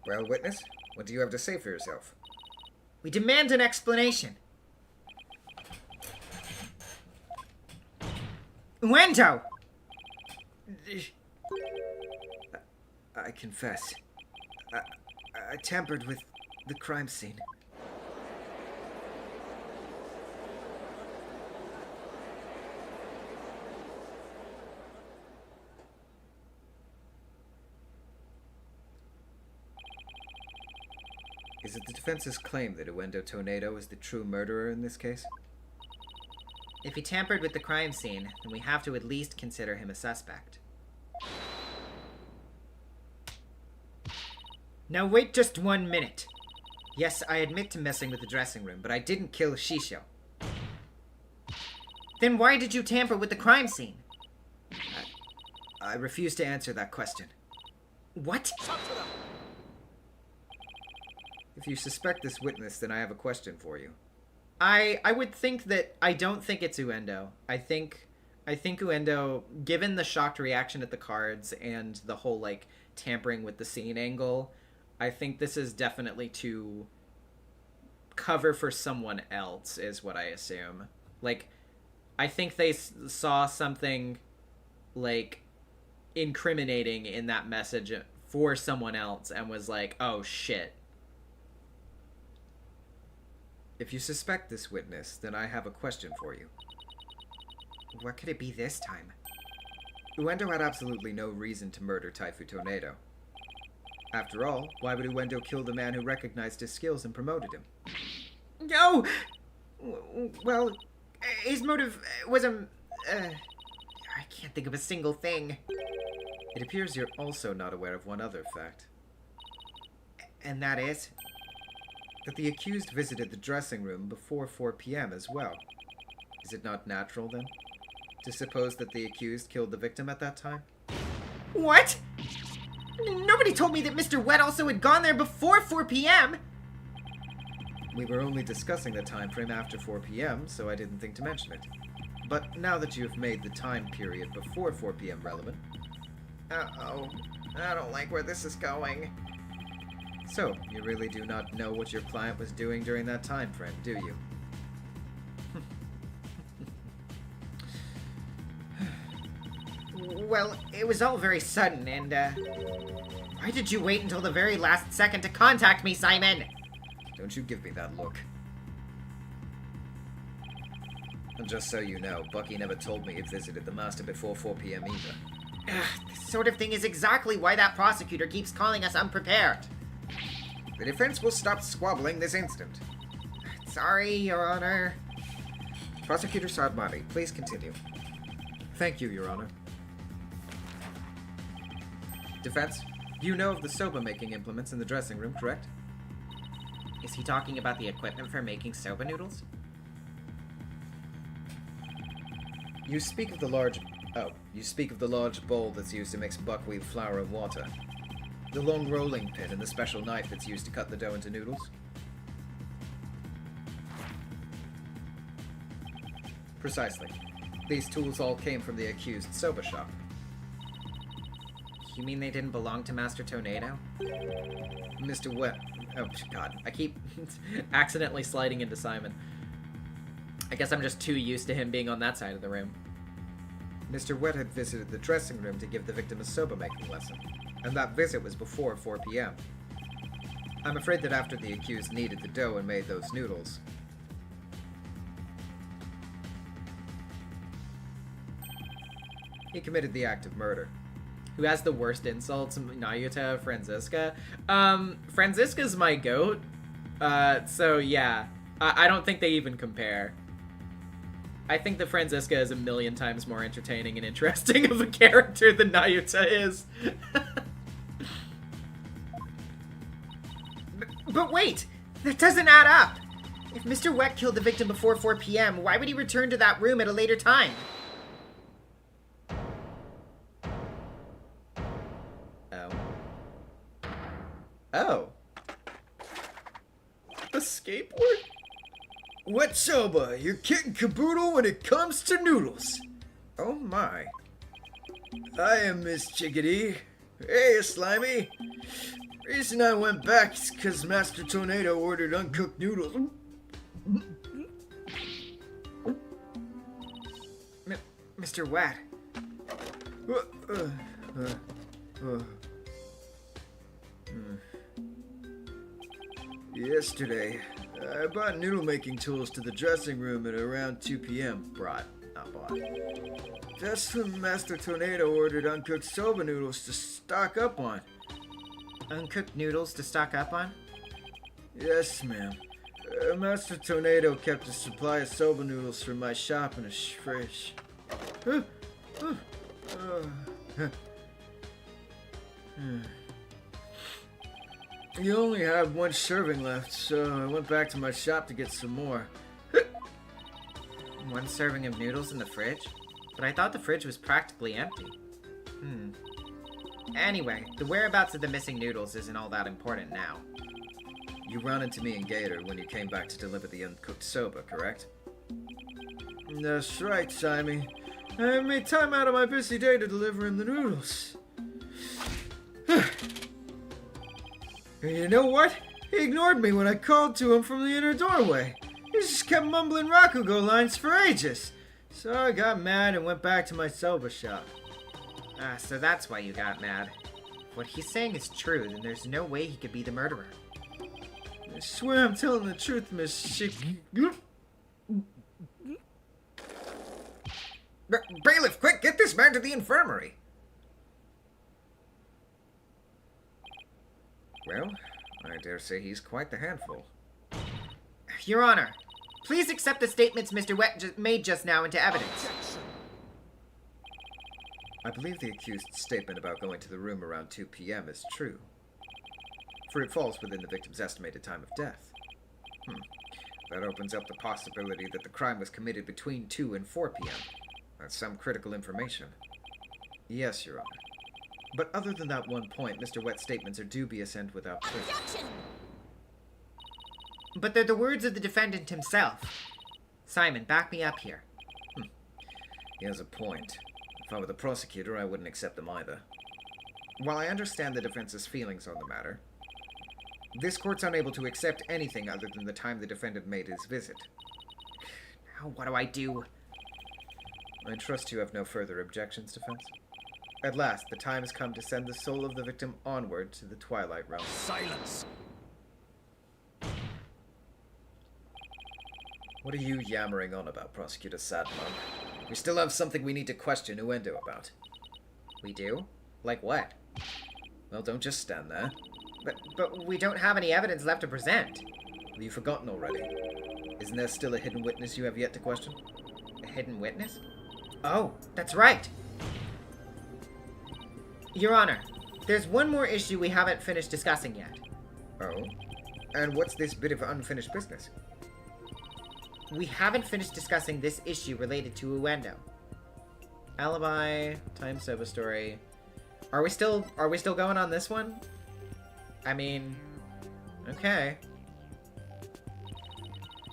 Well, witness, what do you have to say for yourself? We demand an explanation. Uendo! I confess. I tampered with the crime scene. Is it the defense's claim that Uendo Tornado is the true murderer in this case? If he tampered with the crime scene, then we have to at least consider him a suspect. Now wait just 1 minute. Yes, I admit to messing with the dressing room, but I didn't kill Shisho. Then why did you tamper with the crime scene? I refuse to answer that question. What? If you suspect this witness, then I have a question for you. I would think that I don't think it's Uendo. I think Uendo, given the shocked reaction at the cards and the whole like tampering with the scene angle, I think this is definitely to cover for someone else, is what I assume. Like, I think they saw something like incriminating in that message for someone else and was like, oh shit. If you suspect this witness, then I have a question for you. What could it be this time? Uendo had absolutely no reason to murder Taifu Tornado. After all, why would Uendo kill the man who recognized his skills and promoted him? No! Well, his motive was I can't think of a single thing. It appears you're also not aware of one other fact. And that is? That the accused visited the dressing room before 4 p.m. as well. Is it not natural, then, to suppose that the accused killed the victim at that time? What? Nobody told me that Mr. Wet also had gone there before 4 p.m. We were only discussing the time frame after 4 p.m., so I didn't think to mention it. But now that you have made the time period before 4 p.m. relevant... Uh-oh. I don't like where this is going. So, you really do not know what your client was doing during that time frame, do you? Well, it was all very sudden, and, why did you wait until the very last second to contact me, Simon? Don't you give me that look. And just so you know, Bucky never told me he'd visited the Master before 4 p.m. either. This sort of thing is exactly why that prosecutor keeps calling us unprepared. The defense will stop squabbling this instant. Sorry, Your Honor. Prosecutor Sadmati, please continue. Thank you, Your Honor. Defense, you know of the soba-making implements in the dressing room, correct? Is he talking about the equipment for making soba noodles? You speak of the large bowl that's used to mix buckwheat flour and water. The long rolling pin and the special knife that's used to cut the dough into noodles. Precisely. These tools all came from the accused soba shop. You mean they didn't belong to Master Tornado? Mr. Wet... Oh, God. I keep accidentally sliding into Simon. I guess I'm just too used to him being on that side of the room. Mr. Wet had visited the dressing room to give the victim a soba-making lesson, and that visit was before 4 p.m. I'm afraid that after the accused kneaded the dough and made those noodles, he committed the act of murder. Who has the worst insults? Nayuta, Franziska? Franziska's my goat. So yeah. I don't think they even compare. I think that Franziska is a million times more entertaining and interesting of a character than Nayuta is. But wait! That doesn't add up! If Mr. Wet killed the victim before 4 p.m., why would he return to that room at a later time? Oh. A skateboard? Wet soba, you're kit and caboodle when it comes to noodles. Oh my. I am Miss Chickadee. Hey, Slimy. Reason I went back is because Master Tornado ordered uncooked noodles. Mr. Wet. Yesterday, I brought noodle-making tools to the dressing room at around 2 p.m. Brought, not bought. That's when Master Tornado ordered uncooked soba noodles to stock up on. Uncooked noodles to stock up on? Yes, ma'am. Master Tornado kept a supply of soba noodles from my shop in his fridge. You only had one serving left, so I went back to my shop to get some more. One serving of noodles in the fridge? But I thought the fridge was practically empty. Anyway, the whereabouts of the missing noodles isn't all that important now. You ran into me and Gator when you came back to deliver the uncooked soba, correct? That's right, Simon. I made time out of my busy day to deliver him the noodles. And you know what? He ignored me when I called to him from the inner doorway. He just kept mumbling Rakugo lines for ages. So I got mad and went back to my soba shop. Ah, so that's why you got mad. If what he's saying is true, then there's no way he could be the murderer. I swear I'm telling the truth, Miss Bailiff, quick, get this man to the infirmary! Well, I dare say he's quite the handful. Your Honor, please accept the statements Mr. Wet made just now into evidence. I believe the accused's statement about going to the room around 2 p.m. is true, for it falls within the victim's estimated time of death. That opens up the possibility that the crime was committed between 2 and 4 p.m. That's some critical information. Yes, Your Honor. But other than that one point, Mr. Wet's statements are dubious and without proof. Objection! But they're the words of the defendant himself. Simon, back me up here. He has a point. If I were the prosecutor, I wouldn't accept them either. While I understand the defense's feelings on the matter, this court's unable to accept anything other than the time the defendant made his visit. Now, what do I do? I trust you have no further objections, defense. At last, the time has come to send the soul of the victim onward to the Twilight Realm. Silence! What are you yammering on about, Prosecutor Sadmon? We still have something we need to question Uendo about. We do? Like what? Well, don't just stand there. But we don't have any evidence left to present. Have you forgotten already? Isn't there still a hidden witness you have yet to question? A hidden witness? Oh, that's right! Your Honor, there's one more issue we haven't finished discussing yet. Oh? And what's this bit of unfinished business? We haven't finished discussing this issue related to Uendo. Alibi, time soba story. Are we still going on this one? I mean, okay.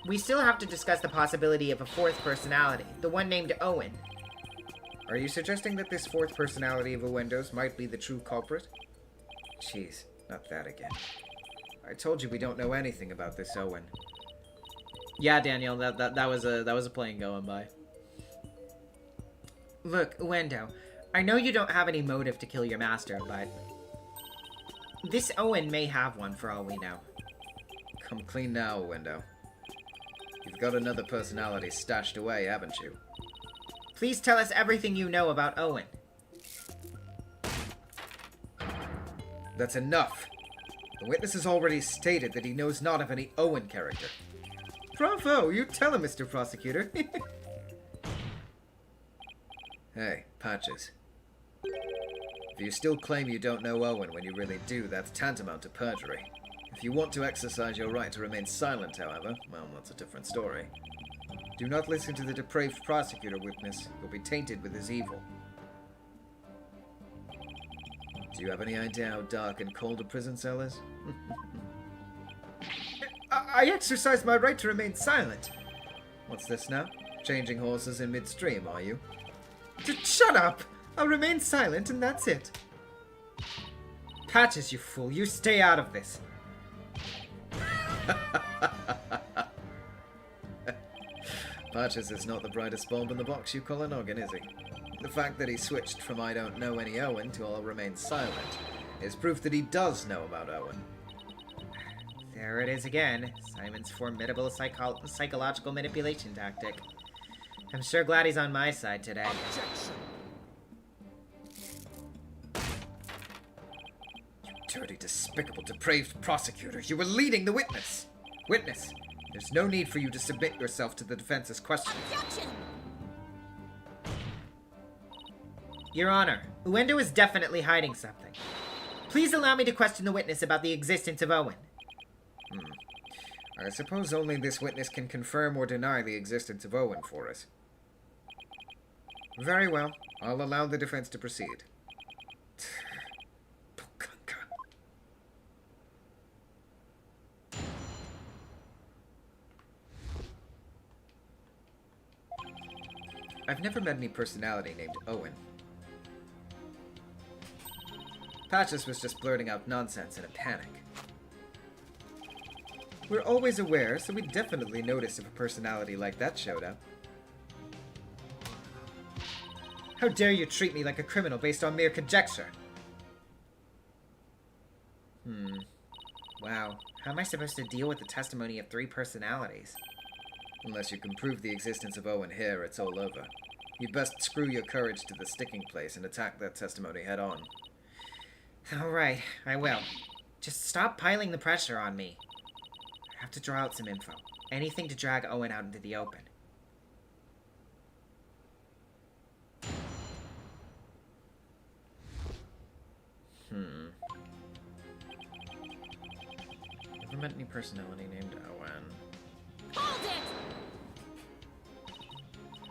We still have to discuss the possibility of a fourth personality, the one named Owen. Are you suggesting that this fourth personality of Uendo's might be the true culprit? Jeez, not that again. I told you we don't know anything about this Owen. Yeah, Daniel, that was a plane going by. Look, Uendo, I know you don't have any motive to kill your master, but this Owen may have one for all we know. Come clean now, Uendo. You've got another personality stashed away, haven't you? Please tell us everything you know about Owen. That's enough. The witness has already stated that he knows not of any Owen character. Bravo! You tell him, Mr. Prosecutor. Hey, Patches. If you still claim you don't know Owen when you really do, that's tantamount to perjury. If you want to exercise your right to remain silent, however, well, that's a different story. Do not listen to the depraved prosecutor, witness. You'll be tainted with his evil. Do you have any idea how dark and cold a prison cell is? I exercise my right to remain silent. What's this now? Changing horses in midstream, are you? Shut up! I'll remain silent and that's it. Patches, you fool, you stay out of this. Patches is not the brightest bulb in the box you call a noggin, is he? The fact that he switched from I don't know any Owen to I'll remain silent is proof that he does know about Owen. There it is again, Simon's formidable psychological manipulation tactic. I'm sure glad he's on my side today. Objection! dirty, despicable, depraved prosecutor. You were leading the witness. Witness, there's no need for you to submit yourself to the defense's questioning. Objection! Your Honor, Uendo is definitely hiding something. Please allow me to question the witness about the existence of Owen. I suppose only this witness can confirm or deny the existence of Owen for us. Very well. I'll allow the defense to proceed. I've never met any personality named Owen. Patches was just blurting out nonsense in a panic. We're always aware, so we'd definitely notice if a personality like that showed up. How dare you treat me like a criminal based on mere conjecture? Wow, how am I supposed to deal with the testimony of 3 personalities? Unless you can prove the existence of Owen here, it's all over. You'd best screw your courage to the sticking place and attack that testimony head on. Alright, I will. Just stop piling the pressure on me. I have to draw out some info. Anything to drag Owen out into the open. Never met any personality named Owen. Hold it!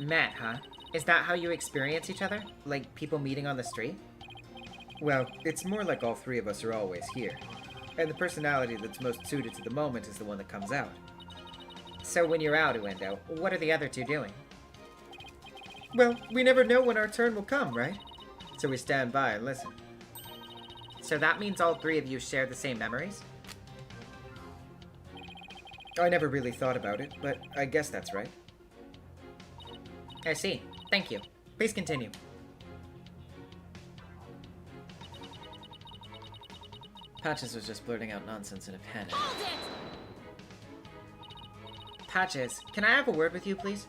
Matt, huh? Is that how you experience each other? Like people meeting on the street? Well, it's more like all 3 of us are always here. And the personality that's most suited to the moment is the one that comes out. So when you're out, Uendo, what are the other 2 doing? Well, we never know when our turn will come, right? So we stand by and listen. So that means all 3 of you share the same memories? I never really thought about it, but I guess that's right. I see. Thank you. Please continue. Patches was just blurting out nonsense in a panic. Hold it! Patches, can I have a word with you, please?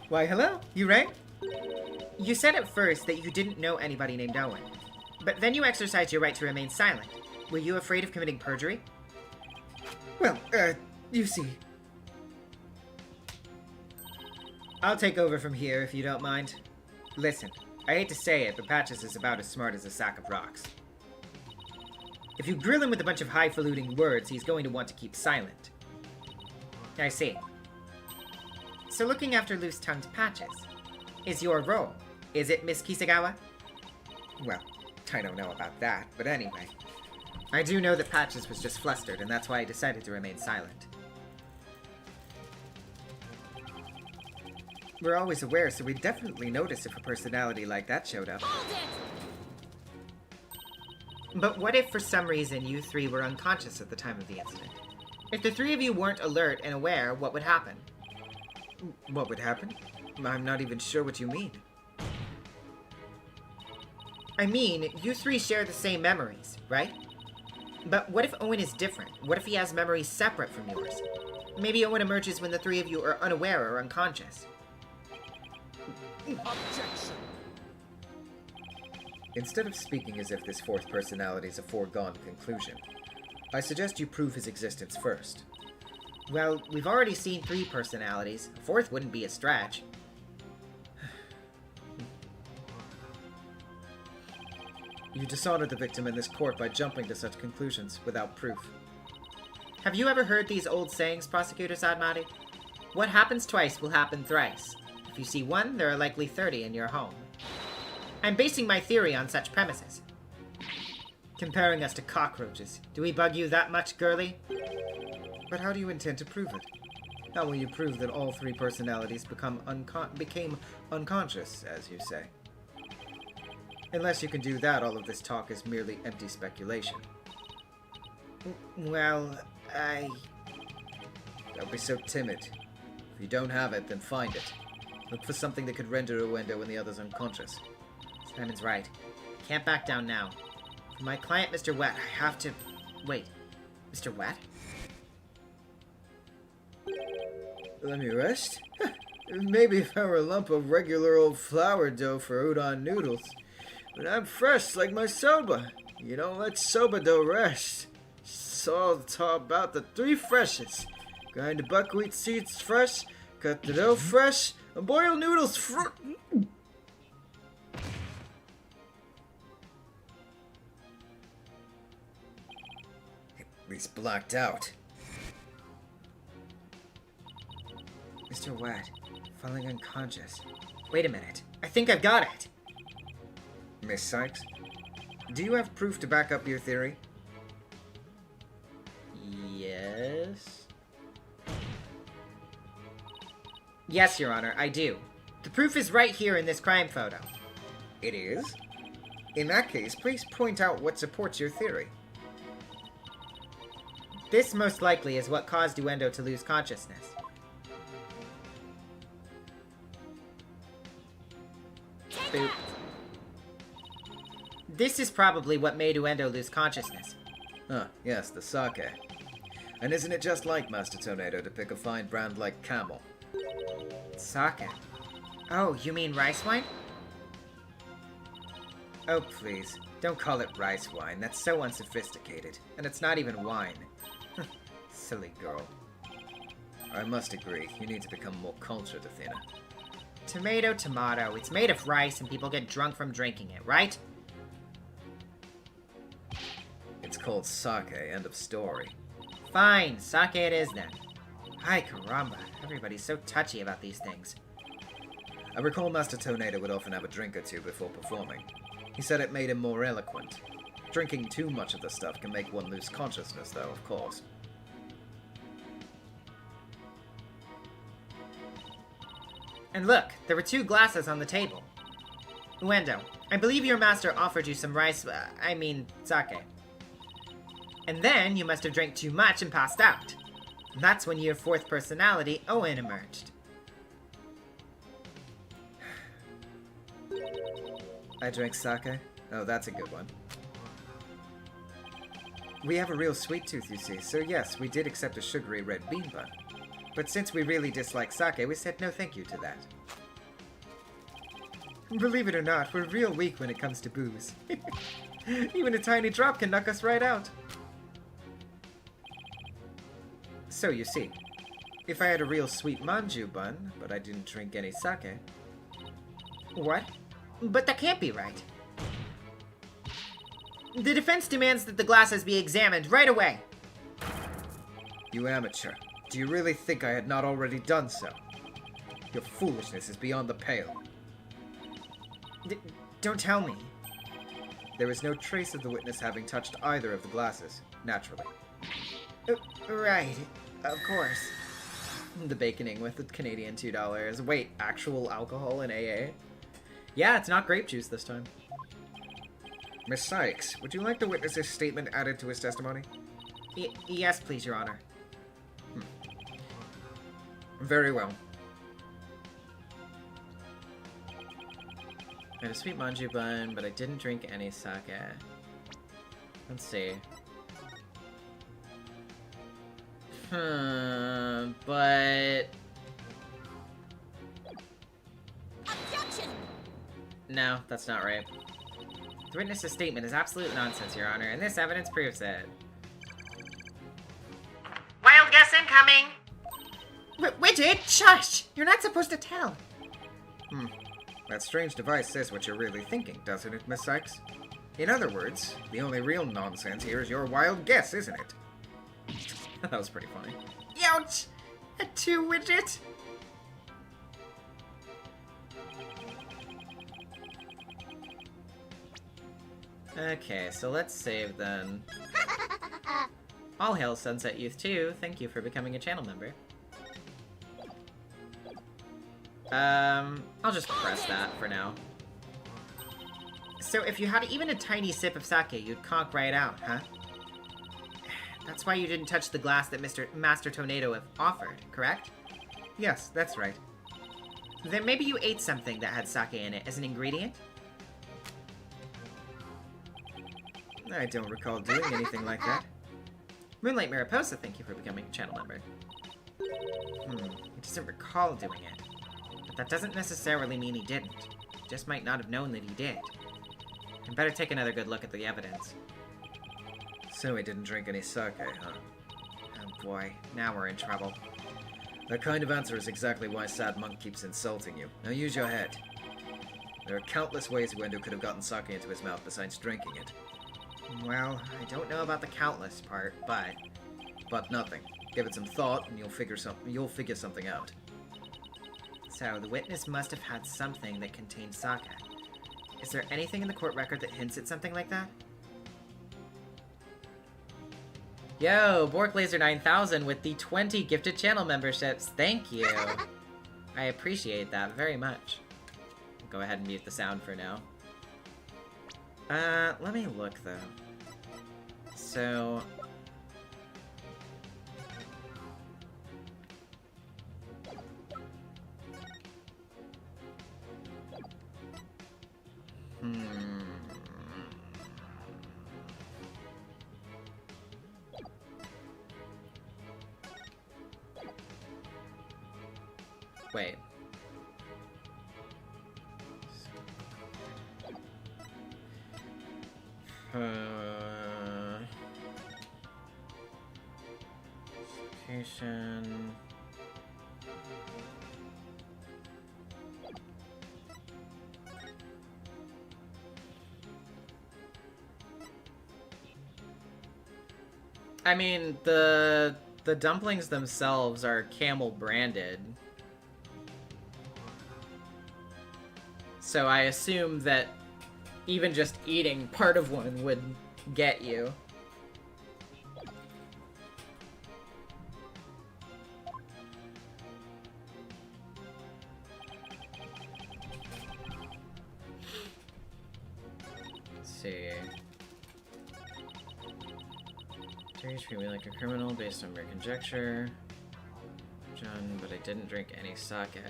Why, hello. You rang? You said at first that you didn't know anybody named Owen. But then you exercised your right to remain silent. Were you afraid of committing perjury? Well, you see. I'll take over from here if you don't mind. Listen, I hate to say it, but Patches is about as smart as a sack of rocks. If you grill him with a bunch of highfalutin words, he's going to want to keep silent. I see. So looking after loose-tongued Patches is your role. Is it, Miss Kisagawa? Well, I don't know about that, but anyway. I do know that Patches was just flustered, and that's why I decided to remain silent. We're always aware, so we'd definitely notice if a personality like that showed up. Hold it! But what if for some reason you 3 were unconscious at the time of the incident? If the 3 of you weren't alert and aware, what would happen? What would happen? I'm not even sure what you mean. I mean, you 3 share the same memories, right? But what if Owen is different? What if he has memories separate from yours? Maybe Owen emerges when the 3 of you are unaware or unconscious. Objection! Instead of speaking as if this 4th personality is a foregone conclusion, I suggest you prove his existence first. Well, we've already seen 3 personalities. A 4th wouldn't be a stretch. You dishonored the victim in this court by jumping to such conclusions without proof. Have you ever heard these old sayings, Prosecutor Sadmati? What happens twice will happen thrice. If you see 1, there are likely 30 in your home. I'm basing my theory on such premises. Comparing us to cockroaches. Do we bug you that much, girlie? But how do you intend to prove it? How will you prove that all 3 personalities became unconscious, as you say? Unless you can do that, all of this talk is merely empty speculation. Well, Don't be so timid. If you don't have it, then find it. Look for something that could render Uendo and the others unconscious. Simon's right. Can't back down now. For my client, Mr. Wet, I have to... Wait. Mr. Wet? Let me rest? Maybe if I were a lump of regular old flour dough for udon noodles. But I'm fresh like my soba. You don't let soba dough rest. It's all about the three freshes. Grind the buckwheat seeds fresh, cut the dough fresh, and boil noodles He's blacked out. Mr. Watt, falling unconscious. Wait a minute. I think I've got it. Miss Sykes, do you have proof to back up your theory? Yes. Yes, Your Honor, I do. The proof is right here in this crime photo. It is? In that case, please point out what supports your theory. This most likely is what caused Uendo to lose consciousness. Boop. This is probably what made Uendo lose consciousness. Ah, yes, the sake. And isn't it just like Master Tornado to pick a fine brand like Camel? Sake. Oh, you mean rice wine? Oh, please. Don't call it rice wine. That's so unsophisticated. And it's not even wine. Silly girl. I must agree, you need to become more cultured, Athena. Tomato, tomato. It's made of rice and people get drunk from drinking it, right? It's called sake, end of story. Fine, sake it is then. Ay caramba, everybody's so touchy about these things. I recall Master Tornado would often have a drink or two before performing. He said it made him more eloquent. Drinking too much of the stuff can make one lose consciousness, though, of course. And look, there were 2 glasses on the table. Uendo, I believe your master offered you some rice, sake. And then you must have drank too much and passed out. And that's when your 4th personality, Owen, emerged. I drank sake? Oh, that's a good one. We have a real sweet tooth, you see, so yes, we did accept a sugary red bean bun. But since we really dislike sake, we said no thank you to that. Believe it or not, we're real weak when it comes to booze. Even a tiny drop can knock us right out. So you see, if I had a real sweet manju bun, but I didn't drink any sake... What? But that can't be right. The defense demands that the glasses be examined right away. You amateur. Do you really think I had not already done so? Your foolishness is beyond the pale. Don't tell me. There is no trace of the witness having touched either of the glasses, naturally. Right, of course. The baconing with the Canadian $2. Wait, actual alcohol in AA? Yeah, it's not grape juice this time. Miss Sykes, would you like the witness's statement added to his testimony? Yes, please, Your Honor. Very well. I had a sweet manju bun, but I didn't drink any sake. Let's see. But... Objection! No, that's not right. The witness's statement is absolute nonsense, Your Honor, and this evidence proves it. Wild guess incoming! Widget, shush! You're not supposed to tell. That strange device says what you're really thinking, doesn't it, Miss Sykes? In other words, the only real nonsense here is your wild guess, isn't it? That was pretty funny. Ouch! A 2, Widget! Okay, so let's save then. All hail Sunset Youth 2, thank you for becoming a channel member. I'll just press that for now. So if you had even a tiny sip of sake, you'd conk right out, huh? That's why you didn't touch the glass that Master Tornado offered, correct? Yes, that's right. Then maybe you ate something that had sake in it as an ingredient? I don't recall doing anything like that. Moonlight Mariposa, thank you for becoming a channel member. He doesn't recall doing it. But that doesn't necessarily mean he didn't. He just might not have known that he did. I better take another good look at the evidence. So he didn't drink any sake, huh? Oh boy, now we're in trouble. That kind of answer is exactly why Sad Monk keeps insulting you. Now use your head. There are countless ways Wendo could have gotten sake into his mouth besides drinking it. Well, I don't know about the countless part, but... But nothing. Give it some thought, and you'll figure something out. So, the witness must have had something that contained sake. Is there anything in the court record that hints at something like that? Yo, Borklaser 9000 with the 20 gifted channel memberships. Thank you. I appreciate that very much. Go ahead and mute the sound for now. Let me look though. So... Wait. Location. I mean, the dumplings themselves are camel branded. So I assume that even just eating part of one would get you. Let's see. Jerry treat me like a criminal based on mere conjecture. John, but I didn't drink any sake.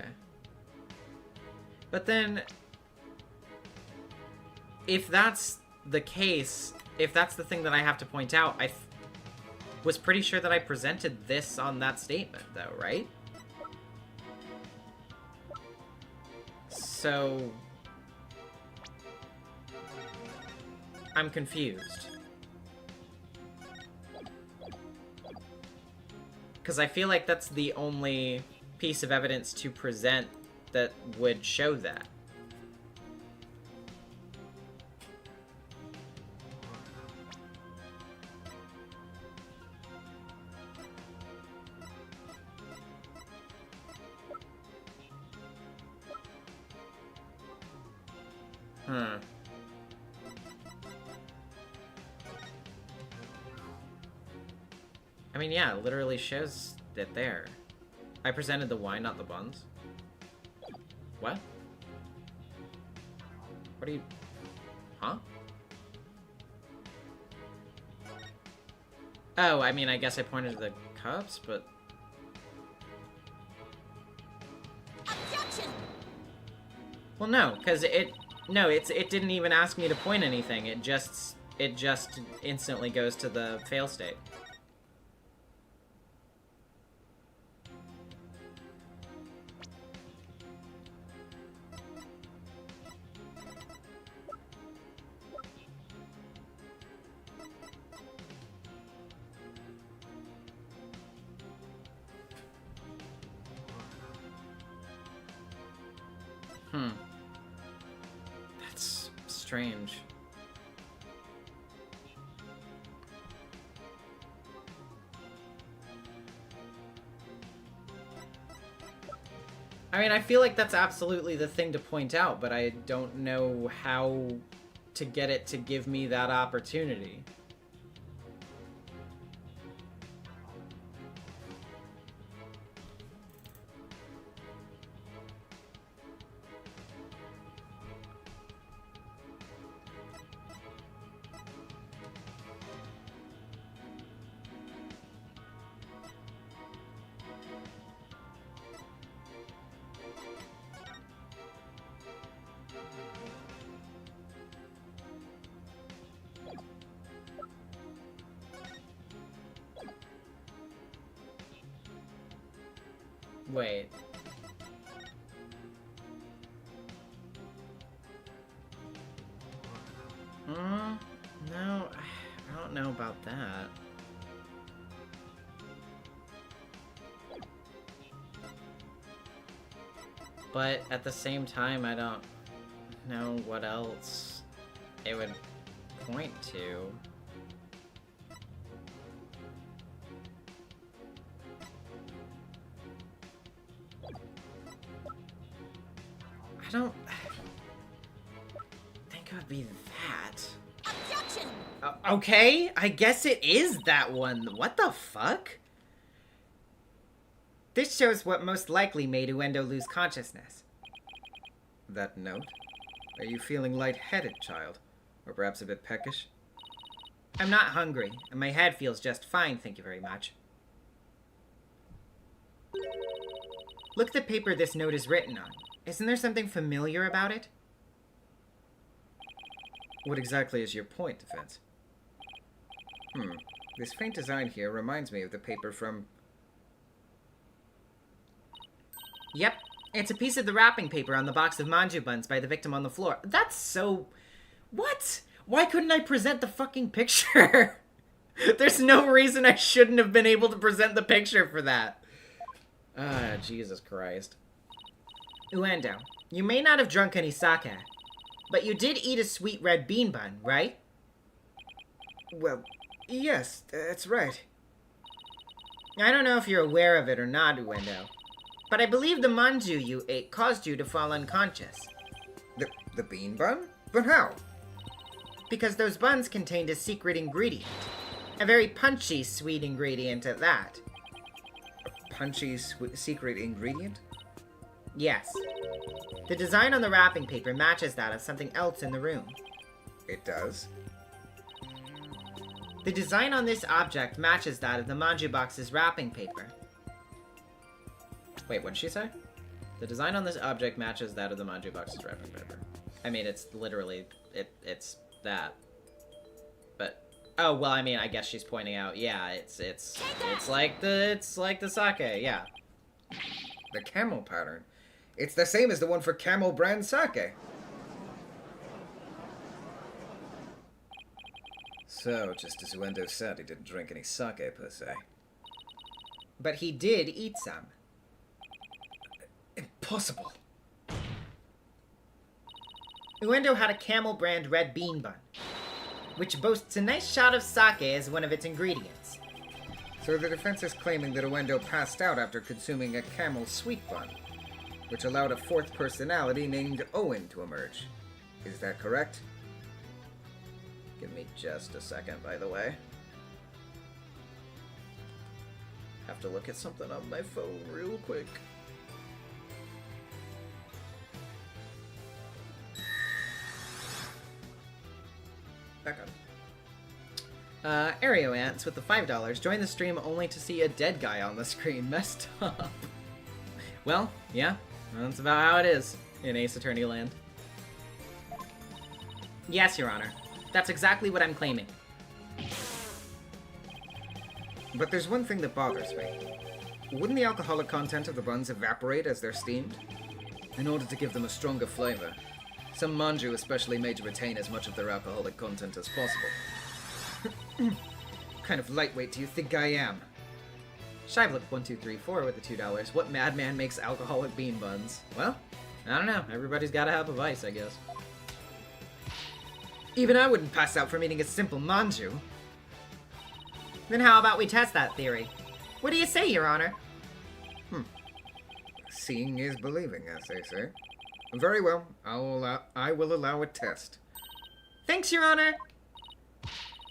But then, if that's the case, if that's the thing that I have to point out, I was pretty sure that I presented this on that statement, though, right? So... I'm confused. Because I feel like that's the only piece of evidence to present that would show that. Huh. I mean, yeah, it literally shows it there. I presented the wine, not the buns. What? What are you... Huh? Oh, I mean, I guess I pointed to the cups, but... Objection! Well, no, because it didn't even ask me to point anything. It just instantly goes to the fail state. That's strange. I mean, I feel like that's absolutely the thing to point out, but I don't know how to get it to give me that opportunity. Wait. No, I don't know about that. But at the same time, I don't know what else it would point to. I don't think it would be that. Objection! Okay, I guess it is that one. What the fuck? This shows what most likely made Uendo lose consciousness. That note? Are you feeling lightheaded, child? Or perhaps a bit peckish? I'm not hungry, and my head feels just fine, thank you very much. Look at the paper this note is written on. Isn't there something familiar about it? What exactly is your point, Defense? This faint design here reminds me of the paper from... Yep, it's a piece of the wrapping paper on the box of manju buns by the victim on the floor. That's so... What? Why couldn't I present the fucking picture? There's no reason I shouldn't have been able to present the picture for that. Ah, Jesus Christ. Uendo, you may not have drunk any sake, but you did eat a sweet red bean bun, right? Well, yes, that's right. I don't know if you're aware of it or not, Uendo, but I believe the manju you ate caused you to fall unconscious. The bean bun? But how? Because those buns contained a secret ingredient. A very punchy sweet ingredient at that. A punchy secret ingredient? Yes. The design on the wrapping paper matches that of something else in the room. It does? The design on this object matches that of the manju box's wrapping paper. Wait, what did she say? The design on this object matches that of the manju box's wrapping paper. I mean, it's literally, it's that. But, oh, well, I mean, I guess she's pointing out, yeah, it's like the sake, yeah. The camel pattern? It's the same as the one for Camel brand sake. So, just as Uendo said, he didn't drink any sake per se. But he did eat some. Impossible. Uendo had a Camel brand red bean bun, which boasts a nice shot of sake as one of its ingredients. So the defense is claiming that Uendo passed out after consuming a Camel sweet bun, which allowed a fourth personality named Owen to emerge. Is that correct? Give me just a second, by the way. Have to look at something on my phone real quick. Back on. Aereo Ants with the $5 joined the stream only to see a dead guy on the screen. Messed up. Well, yeah, that's about how it is in Ace Attorney land. Yes, Your Honor. That's exactly what I'm claiming. But there's one thing that bothers me. Wouldn't the alcoholic content of the buns evaporate as they're steamed? In order to give them a stronger flavor, some manju is specially made to retain as much of their alcoholic content as possible. What kind of lightweight do you think I am? Shivelick1234 with the $2. What madman makes alcoholic bean buns? Well, I don't know. Everybody's gotta have a vice, I guess. Even I wouldn't pass out from eating a simple manju. Then how about we test that theory? What do you say, Your Honor? Seeing is believing, as they say. Very well, I will allow a test. Thanks, Your Honor!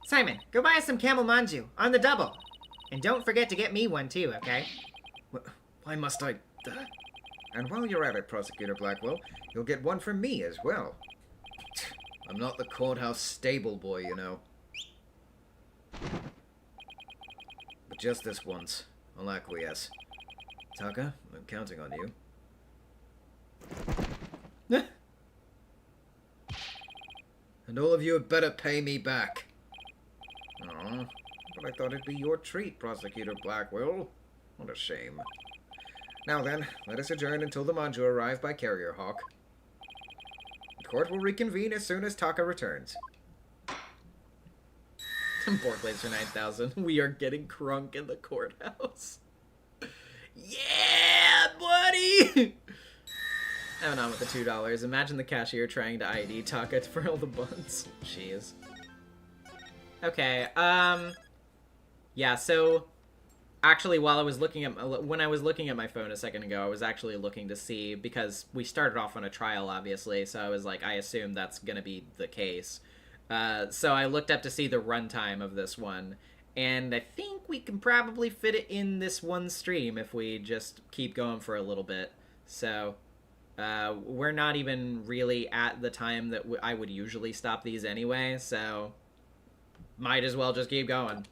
Simon, go buy us some camel manju, on the double. And don't forget to get me one too, okay? Why must I... And while you're at it, Prosecutor Blackwell, you'll get one from me as well. I'm not the courthouse stable boy, you know. But just this once, I'll acquiesce. Taka, I'm counting on you. And all of you had better pay me back. Aw, but I thought it'd be your treat, Prosecutor Blackwell. What a shame. Now then, let us adjourn until the manju arrive by Carrier Hawk. The court will reconvene as soon as Taka returns. Board plays for 9,000. We are getting crunk in the courthouse. Yeah, buddy! Having on with the $2. Imagine the cashier trying to ID Taka for all the buns. Jeez. Okay, yeah, so actually while I was looking at when I was looking at my phone a second ago, I was actually looking to see, because we started off on a trial obviously, so I was like, I assume that's gonna be the case. So I looked up to see the runtime of this one, and I think we can probably fit it in this one stream if we just keep going for a little bit. So we're not even really at the time that I would usually stop these anyway, so might as well just keep going.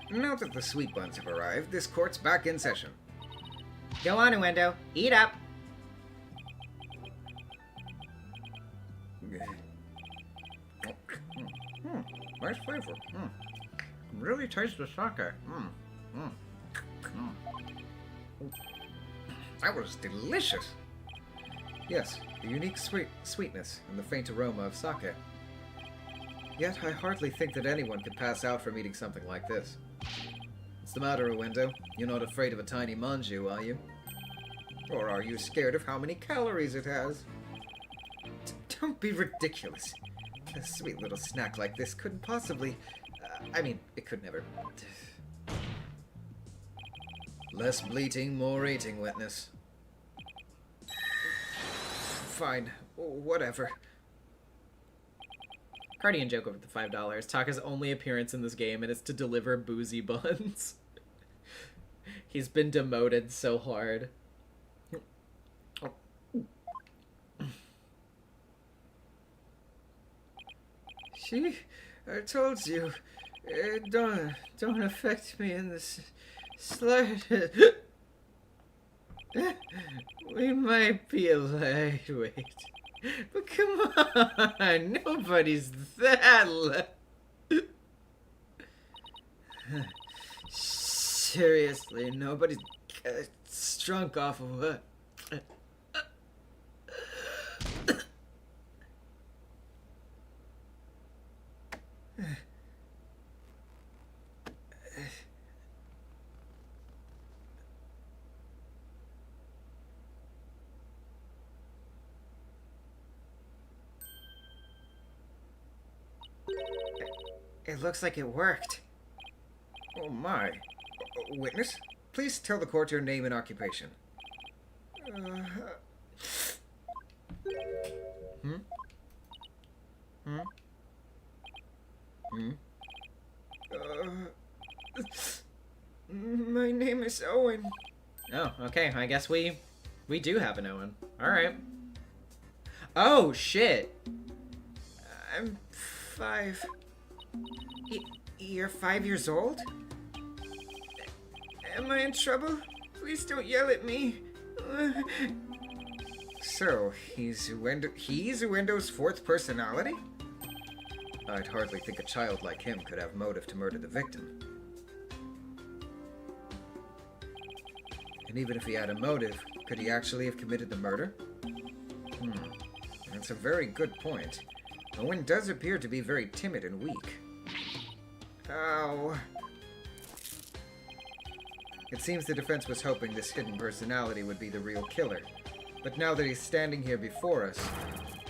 Now that the sweet buns have arrived, this court's back in session. Go on, Uendo. Eat up. Nice flavor. Really tastes the sake. That was delicious. Yes, the unique sweetness and the faint aroma of sake. Yet I hardly think that anyone could pass out from eating something like this. What's the matter, Uendo? You're not afraid of a tiny manju, are you? Or are you scared of how many calories it has? Don't be ridiculous. A sweet little snack like this couldn't possibly... I mean, it could never... Less bleating, more eating, witness. Fine. Whatever. Cardian joke over the $5. Taka's only appearance in this game, and it's to deliver boozy buns. He's been demoted so hard. See? I told you. It don't affect me in the slightest. We might be a lightweight. But come on, nobody's that seriously, nobody's drunk off of what? It looks like it worked. Oh my. Witness, please tell the court your name and occupation. My name is Owen. Oh, okay. I guess we do have an Owen. All right. Oh shit. I'm 5. You're 5 years old? Am I in trouble? Please don't yell at me. So, he's Uendo's fourth personality? I'd hardly think a child like him could have motive to murder the victim. And even if he had a motive, could he actually have committed the murder? That's a very good point. Owen does appear to be very timid and weak. Ow. It seems the defense was hoping this hidden personality would be the real killer. But now that he's standing here before us,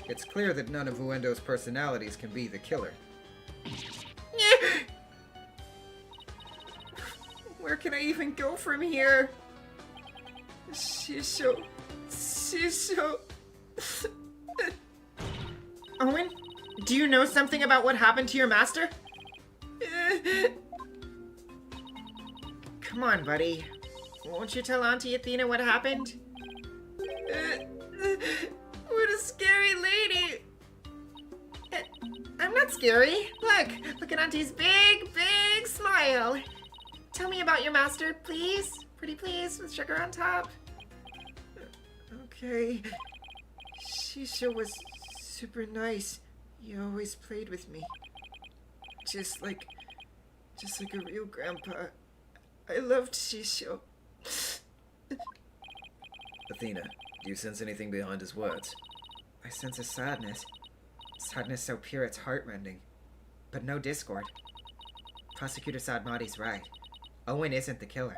it's clear that none of Uendo's personalities can be the killer. Where can I even go from here? She's so... Owen, do you know something about what happened to your master? Come on, buddy. Won't you tell Auntie Athena what happened? What a scary lady! I'm not scary. Look at Auntie's big smile. Tell me about your master, please. Pretty please, with sugar on top. Okay. Shisha was super nice. He always played with me. Just like a real grandpa. I loved Shisho. Athena, do you sense anything behind his words? I sense a sadness. Sadness so pure it's heartrending. But no discord. Prosecutor Sadmati's right. Owen isn't the killer.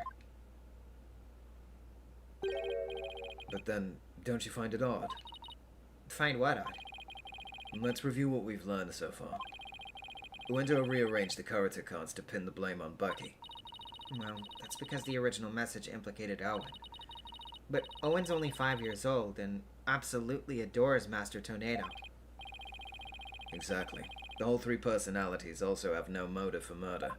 But then, don't you find it odd? Find what odd? Let's review what we've learned so far. Uendo rearranged the character cards to pin the blame on Bucky. Well, that's because the original message implicated Owen. But Owen's only 5 years old and absolutely adores Master Tornado. Exactly. The whole three personalities also have no motive for murder.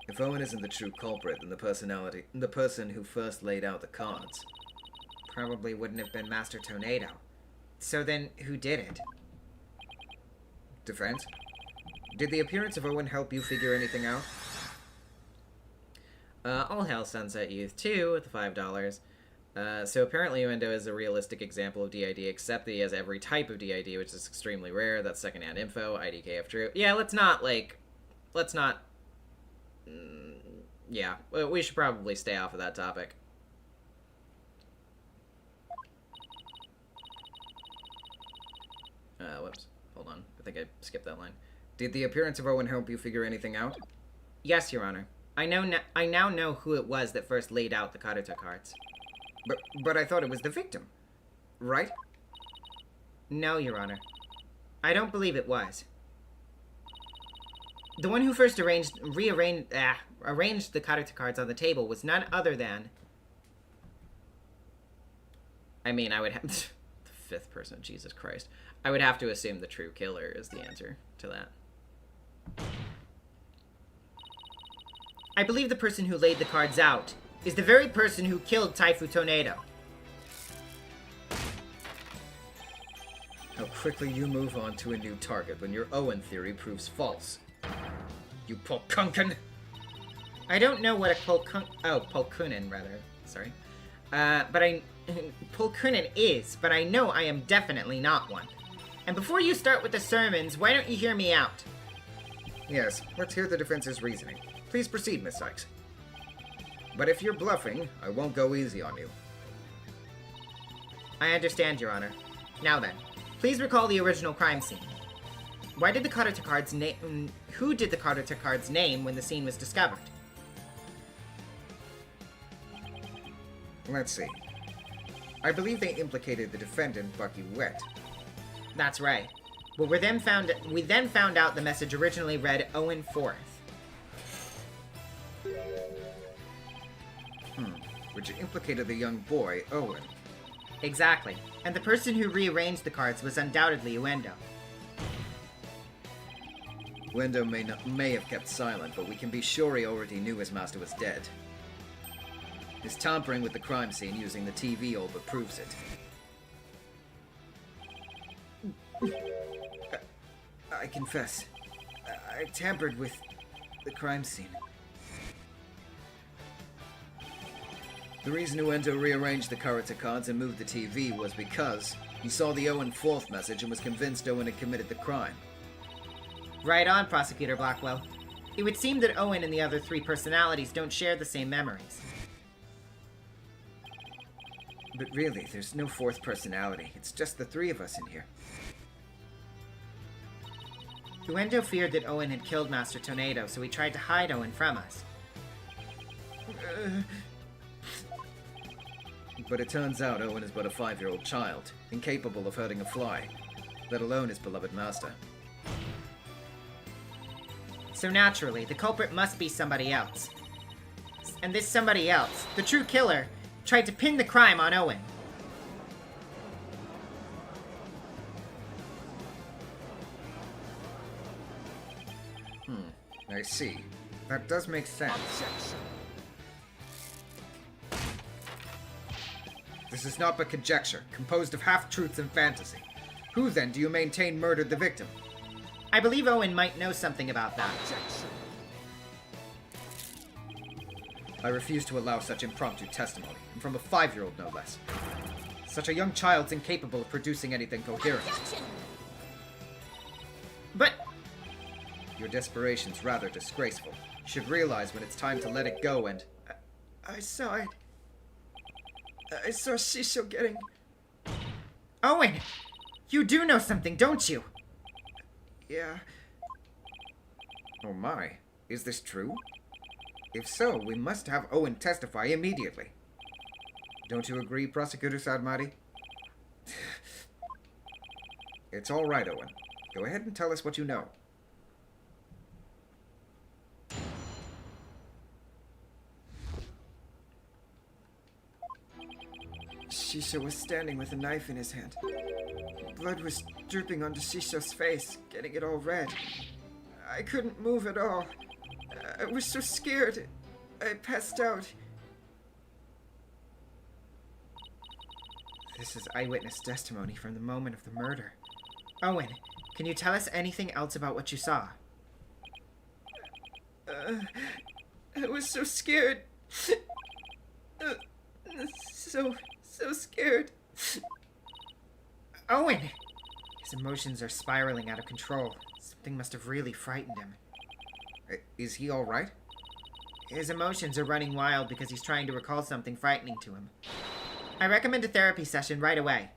If Owen isn't the true culprit, then the person who first laid out the cards. Probably wouldn't have been Master Tornado. So then, who did it? Defense? Did the appearance of Owen help you figure anything out? All Hail Sunset Youth 2 with the $5. So apparently Uendo is a realistic example of DID, except that he has every type of DID, which is extremely rare. That's secondhand info, IDKF true. Yeah, let's not... yeah, we should probably stay off of that topic. Whoops. Hold on. I think I skipped that line. Did the appearance of Owen help you figure anything out? Yes, Your Honor. I now know who it was that first laid out the Karuta cards. But I thought it was the victim, right? No, Your Honor. I don't believe it was. The one who first arranged the Karuta cards on the table was none other than... I mean, I would have... the fifth person, Jesus Christ. I would have to assume the true killer is the answer to that. I believe the person who laid the cards out is the very person who killed Taifu Tornado. How quickly you move on to a new target when your Owen theory proves false. You polkunkin! I don't know what a polkunin, rather. Sorry. Polkunin is, but I know I am definitely not one. And before you start with the sermons, why don't you hear me out? Yes, let's hear the defense's reasoning. Please proceed, Miss Sykes. But if you're bluffing, I won't go easy on you. I understand, Your Honor. Now then, please recall the original crime scene. Why did the Karuta cards who did the Karuta cards name when the scene was discovered? Let's see. I believe they implicated the defendant, Bucky Wet. That's right. But we then found out the message originally read Owen 4th. Which implicated the young boy, Owen. Exactly. And the person who rearranged the cards was undoubtedly Uendo. Uendo may have kept silent, but we can be sure he already knew his master was dead. His tampering with the crime scene using the TV all but proves it. I confess. I tampered with the crime scene. The reason Uendo rearranged the Karuta cards and moved the TV was because he saw the Owen 4th message and was convinced Owen had committed the crime. Right on, Prosecutor Blackwell. It would seem that Owen and the other three personalities don't share the same memories. But really, there's no fourth personality. It's just the three of us in here. Uendo feared that Owen had killed Master Tornado, so he tried to hide Owen from us. But it turns out Owen is but a 5-year-old child, incapable of hurting a fly, let alone his beloved master. So naturally, the culprit must be somebody else. And this somebody else, the true killer, tried to pin the crime on Owen. I see. That does make sense. Objection. This is not but conjecture, composed of half-truths and fantasy. Who, then, do you maintain murdered the victim? I believe Owen might know something about that. Objection. I refuse to allow such impromptu testimony, and from a 5-year-old no less. Such a young child's incapable of producing anything coherent. Objection! But your desperation's rather disgraceful. You should realize when it's time to let it go and... I saw it. I saw Shisho getting... Owen! You do know something, don't you? Yeah. Oh my, is this true? If so, we must have Owen testify immediately. Don't you agree, Prosecutor Sadmati? It's all right, Owen. Go ahead and tell us what you know. Shisho was standing with a knife in his hand. Blood was dripping onto Shisho's face, getting it all red. I couldn't move at all. I was so scared. I passed out. This is eyewitness testimony from the moment of the murder. Owen, can you tell us anything else about what you saw? I was so scared. So scared. Owen! His emotions are spiraling out of control. Something must have really frightened him. Is he all right? His emotions are running wild because he's trying to recall something frightening to him. I recommend a therapy session right away.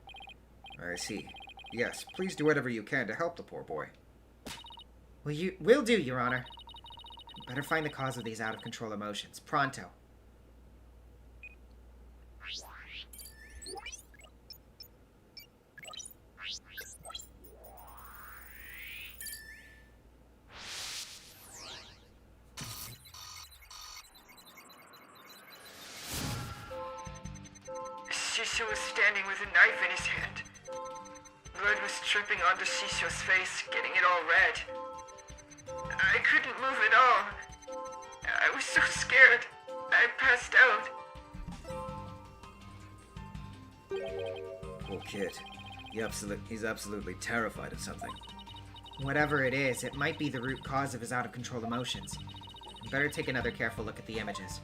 I see. Yes, please do whatever you can to help the poor boy. Will do, Your Honor. Better find the cause of these out-of-control emotions. Pronto. Shisho was standing with a knife in his hand. Blood was dripping onto Shisho's face, getting it all red. I couldn't move at all. I was so scared. I passed out. Poor kid. He's absolutely terrified of something. Whatever it is, it might be the root cause of his out-of-control emotions. Better take another careful look at the images.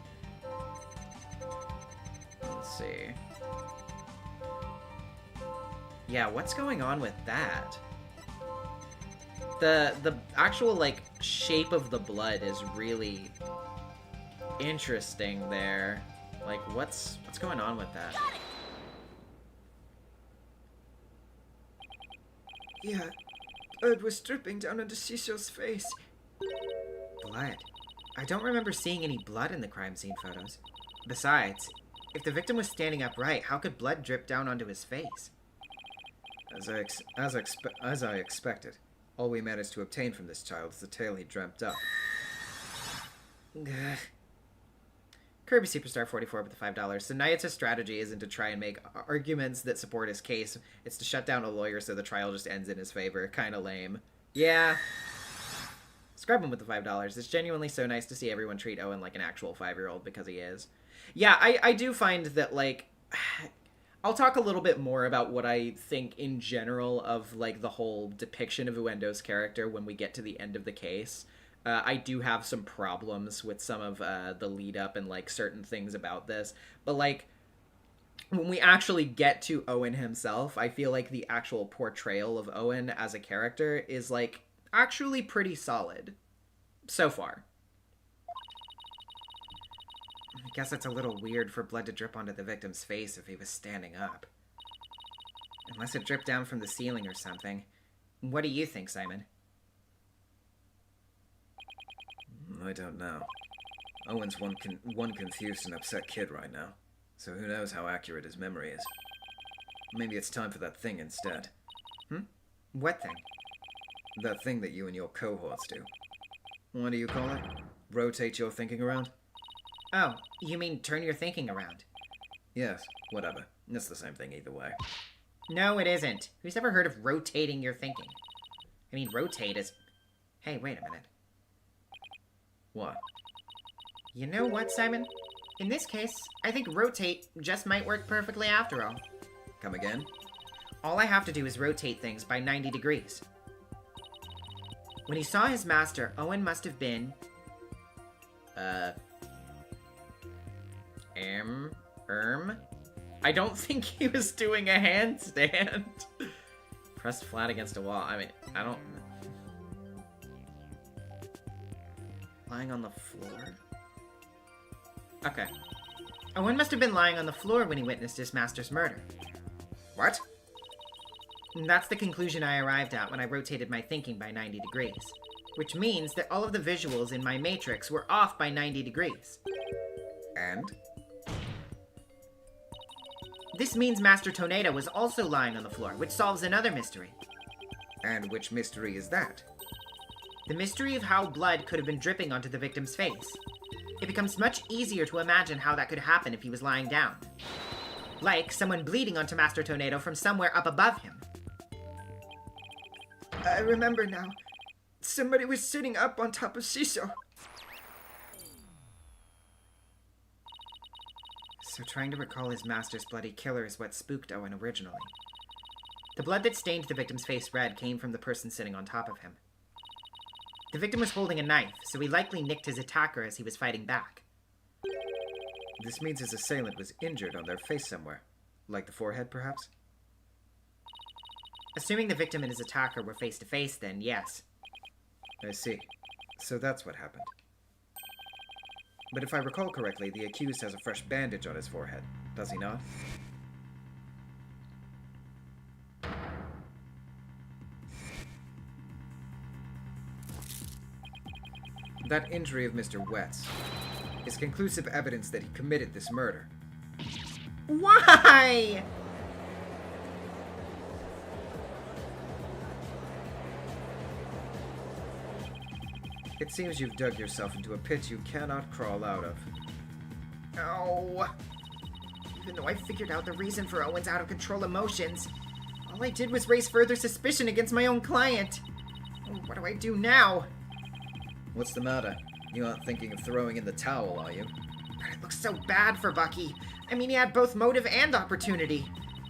Let's see. Yeah, what's going on with that? The actual, like, shape of the blood is really interesting there. Like, what's going on with that? Yeah, blood was dripping down onto Shisho's face. Blood? I don't remember seeing any blood in the crime scene photos. Besides, if the victim was standing upright, how could blood drip down onto his face? As I expected, all we managed to obtain from this child is the tale he dreamt up. Kirby Superstar 44 with the $5. So Nayata's strategy isn't to try and make arguments that support his case. It's to shut down a lawyer so the trial just ends in his favor. Kinda lame. Yeah. Scrub him with the $5. It's genuinely so nice to see everyone treat Owen like an actual 5-year-old because he is. Yeah, I do find that, like... I'll talk a little bit more about what I think in general of, like, the whole depiction of Uendo's character when we get to the end of the case. I do have some problems with some of the lead-up and, like, certain things about this. But, like, when we actually get to Owen himself, I feel like the actual portrayal of Owen as a character is, like, actually pretty solid. So far. I guess it's a little weird for blood to drip onto the victim's face if he was standing up. Unless it dripped down from the ceiling or something. What do you think, Simon? I don't know. Owen's one confused and upset kid right now, so who knows how accurate his memory is. Maybe it's time for that thing instead. What thing? That thing that you and your cohorts do. What do you call it? Rotate your thinking around? Oh, you mean turn your thinking around? Yes, whatever. It's the same thing either way. No, it isn't. Who's ever heard of rotating your thinking? I mean, rotate is... Hey, wait a minute. What? You know what, Simon? In this case, I think rotate just might work perfectly after all. Come again? All I have to do is rotate things by 90 degrees. When he saw his master, Owen must have been... I don't think he was doing a handstand. Pressed flat against a wall. I mean, I don't... Lying on the floor? Okay. Owen must have been lying on the floor when he witnessed his master's murder. What? And that's the conclusion I arrived at when I rotated my thinking by 90 degrees. Which means that all of the visuals in my matrix were off by 90 degrees. And? This means Master Tornado was also lying on the floor, which solves another mystery. And which mystery is that? The mystery of how blood could have been dripping onto the victim's face. It becomes much easier to imagine how that could happen if he was lying down. Like someone bleeding onto Master Tornado from somewhere up above him. I remember now. Somebody was sitting up on top of Shisho. So trying to recall his master's bloody killer is what spooked Owen originally. The blood that stained the victim's face red came from the person sitting on top of him. The victim was holding a knife, so he likely nicked his attacker as he was fighting back. This means his assailant was injured on their face somewhere. Like the forehead, perhaps? Assuming the victim and his attacker were face to face, then yes. I see. So that's what happened. But if I recall correctly, the accused has a fresh bandage on his forehead, does he not? That injury of Mr. Wet's is conclusive evidence that he committed this murder. Why? It seems you've dug yourself into a pit you cannot crawl out of. Oh. Even though I figured out the reason for Owen's out-of-control emotions, all I did was raise further suspicion against my own client. Oh, what do I do now? What's the matter? You aren't thinking of throwing in the towel, are you? But it looks so bad for Bucky. I mean, he had both motive and opportunity.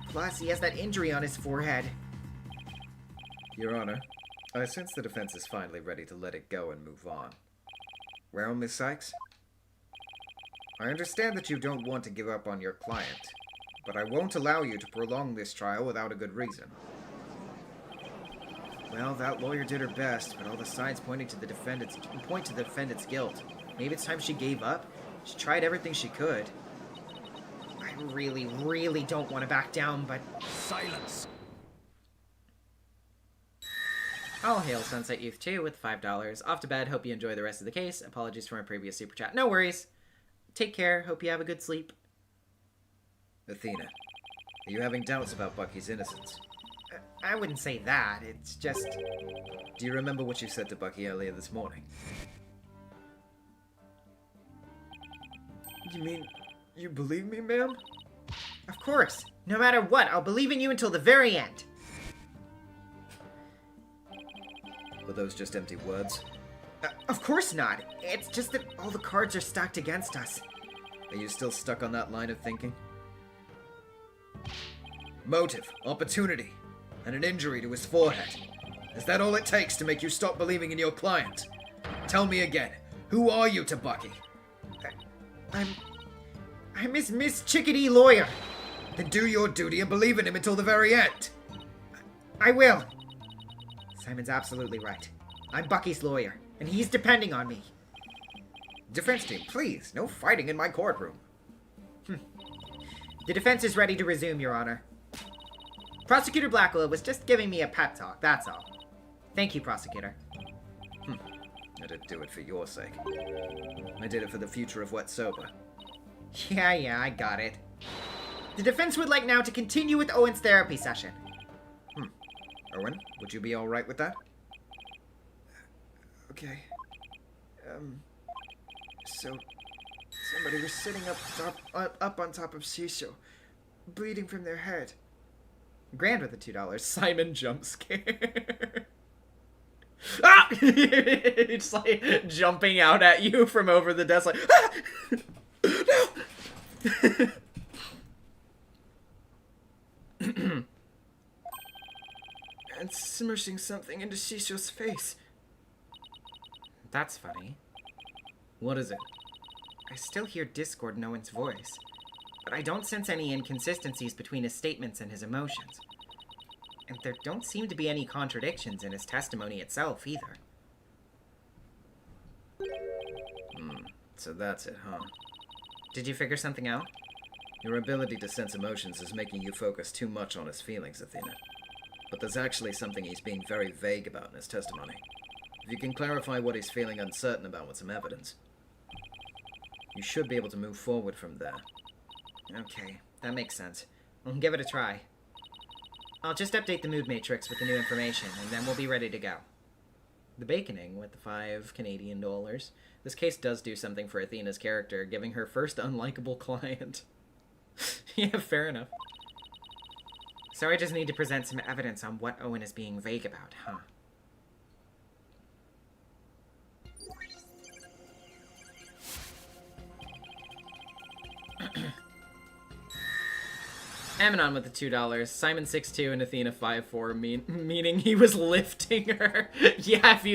Plus, he has that injury on his forehead. Your Honor, I sense the defense is finally ready to let it go and move on. Well, Miss Sykes? I understand that you don't want to give up on your client, but I won't allow you to prolong this trial without a good reason. Well, that lawyer did her best, but all the signs point to the defendant's guilt. Maybe it's time she gave up? She tried everything she could. I really, really don't want to back down, but... Silence! All hail Sunset Youth 2 with $5. Off to bed. Hope you enjoy the rest of the case. Apologies for my previous super chat. No worries. Take care. Hope you have a good sleep. Athena, are you having doubts about Bucky's innocence? I wouldn't say that. It's just... Do you remember what you said to Bucky earlier this morning? You mean you believe me, ma'am? Of course. No matter what, I'll believe in you until the very end. Were those just empty words? Of course not. It's just that all the cards are stacked against us. Are you still stuck on that line of thinking? Motive, opportunity, and an injury to his forehead. Is that all it takes to make you stop believing in your client? Tell me again, who are you to Bucky? I'm his Miss Chickadee lawyer. Then do your duty and believe in him until the very end. I will. Simon's absolutely right. I'm Bucky's lawyer, and he's depending on me. Defense team, please, no fighting in my courtroom. The defense is ready to resume, Your Honor. Prosecutor Blackwell was just giving me a pep talk, that's all. Thank you, Prosecutor. I didn't do it for your sake. I did it for the future of Wet Sober. Yeah, I got it. The defense would like now to continue with Owen's therapy session. Owen, would you be alright with that? Okay. So somebody was sitting up on top of Shisho, bleeding from their head. Grand with the $2. Simon jump scare. Ah! It's like jumping out at you from over the desk, like, ah! No! And smishing something into Shisho's face. That's funny. What is it? I still hear discord in Owen's voice. but I don't sense any inconsistencies between his statements and his emotions. And there don't seem to be any contradictions in his testimony itself, either. So that's it, huh? Did you figure something out? Your ability to sense emotions is making you focus too much on his feelings, Athena. But there's actually something he's being very vague about in his testimony. If you can clarify what he's feeling uncertain about with some evidence, you should be able to move forward from there. Okay, that makes sense. We'll give it a try. I'll just update the mood matrix with the new information, and then we'll be ready to go. The baconing with the $5 Canadian. This case does do something for Athena's character, giving her first unlikable client. Yeah, fair enough. So I just need to present some evidence on what Owen is being vague about, huh? Amnon with the $2, Simon 6'2", and Athena 5'4", meaning he was lifting her. Yeah, if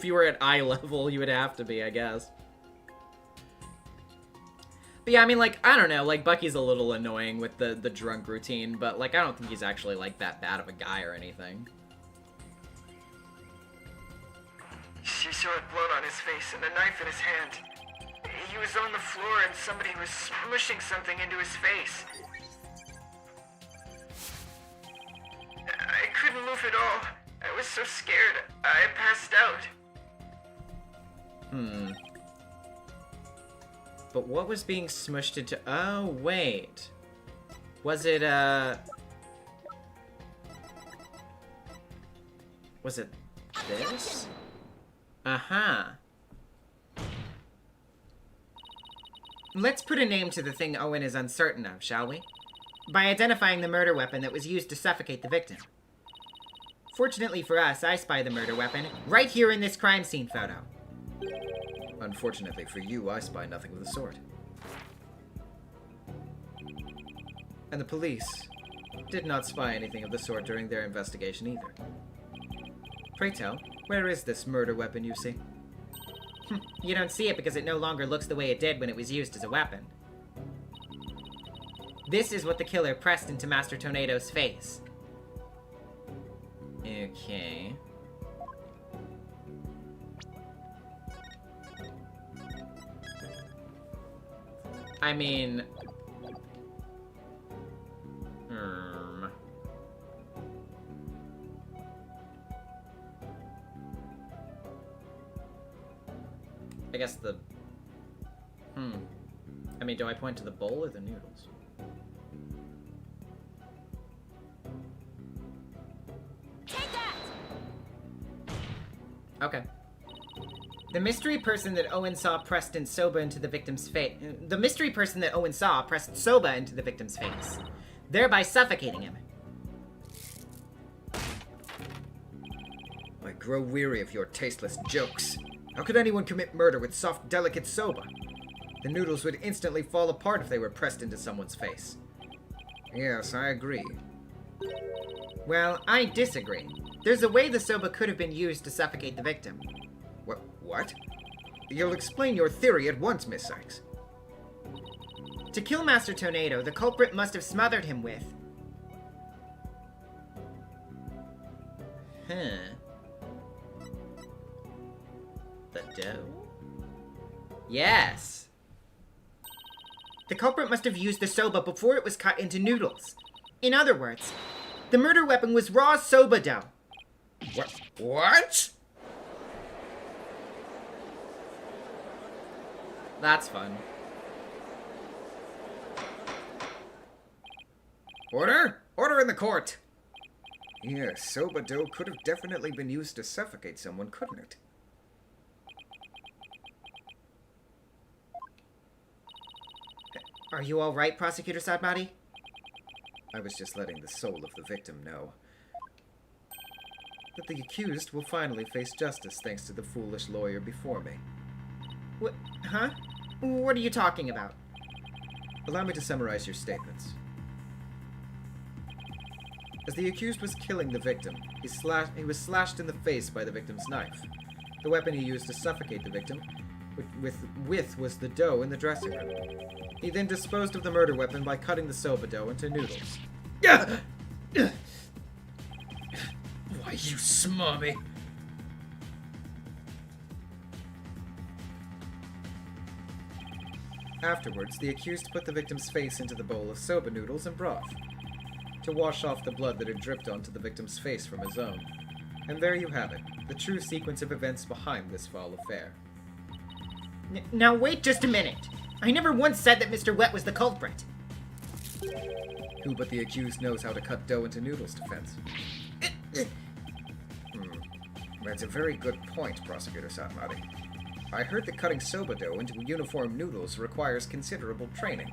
you were at eye level, you would have to be, I guess. But yeah, I mean, like, I don't know, like, Bucky's a little annoying with the drunk routine, but, like, I don't think he's actually, like, that bad of a guy or anything. Shisho had blood on his face and a knife in his hand. He was on the floor and somebody was smushing something into his face. I couldn't move at all. I was so scared, I passed out. But what was being smushed into... Oh, wait. Was it, Was it this? Uh-huh. Let's put a name to the thing Owen is uncertain of, shall we? By identifying the murder weapon that was used to suffocate the victim. Fortunately for us, I spy the murder weapon right here in this crime scene photo. Unfortunately for you, I spy nothing of the sort. And the police did not spy anything of the sort during their investigation either. Pray tell, where is this murder weapon you see? You don't see it because it no longer looks the way it did when it was used as a weapon. This is what the killer pressed into Master Tornado's face. Okay. I mean... I guess the... I mean, do I point to the bowl or the noodles? Take that! Okay. The mystery person that Owen saw pressed in Soba into the victim's face. The mystery person that Owen saw pressed Soba into the victim's face, thereby suffocating him. I grow weary of your tasteless jokes. How could anyone commit murder with soft, delicate soba? The noodles would instantly fall apart if they were pressed into someone's face. Yes, I agree. Well, I disagree. There's a way the Soba could have been used to suffocate the victim. What? You'll explain your theory at once, Miss Sykes. To kill Master Tornado, the culprit must have smothered him with... The dough? Yes! The culprit must have used the Soba before it was cut into noodles. In other words, the murder weapon was raw Soba dough. What? That's fun. Order? Order in the court! Yes, soba dough could have definitely been used to suffocate someone, couldn't it? Are you all right, Prosecutor Sadmati? I was just letting the soul of the victim know that the accused will finally face justice thanks to the foolish lawyer before me. What? Huh? What are you talking about? Allow me to summarize your statements. As the accused was killing the victim, he was slashed in the face by the victim's knife. The weapon he used to suffocate the victim with was the dough in the dressing room. He then disposed of the murder weapon by cutting the soba dough into noodles. Why, you smarmy. Afterwards, the accused put the victim's face into the bowl of soba noodles and broth to wash off the blood that had dripped onto the victim's face from his own. And there you have it, the true sequence of events behind this foul affair. Now wait just a minute. I never once said that Mr. Wet was the culprit. Who but the accused knows how to cut dough into noodles, defense? That's a very good point, Prosecutor Satmati. I heard that cutting soba dough into uniform noodles requires considerable training.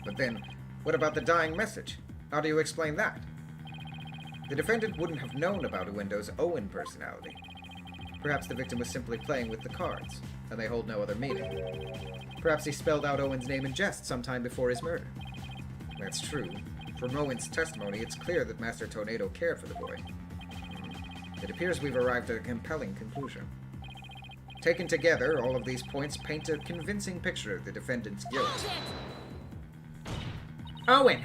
But then, what about the dying message? How do you explain that? The defendant wouldn't have known about Uendo's Owen personality. Perhaps the victim was simply playing with the cards, and they hold no other meaning. Perhaps he spelled out Owen's name in jest sometime before his murder. That's true. From Owen's testimony, it's clear that Master Tornado cared for the boy. It appears we've arrived at a compelling conclusion. Taken together, all of these points paint a convincing picture of the defendant's guilt. Owen,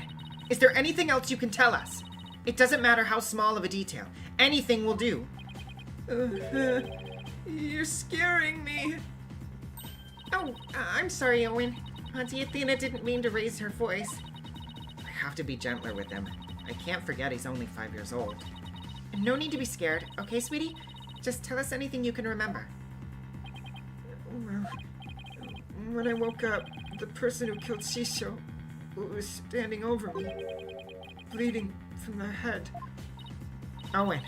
is there anything else you can tell us? It doesn't matter how small of a detail. Anything will do. You're scaring me. Oh, I'm sorry, Owen. Auntie Athena didn't mean to raise her voice. I have to be gentler with him. I can't forget he's only 5 years old. No need to be scared, okay, sweetie? Just tell us anything you can remember. Well, when I woke up, the person who killed Shisho was standing over me, bleeding from the head. Owen,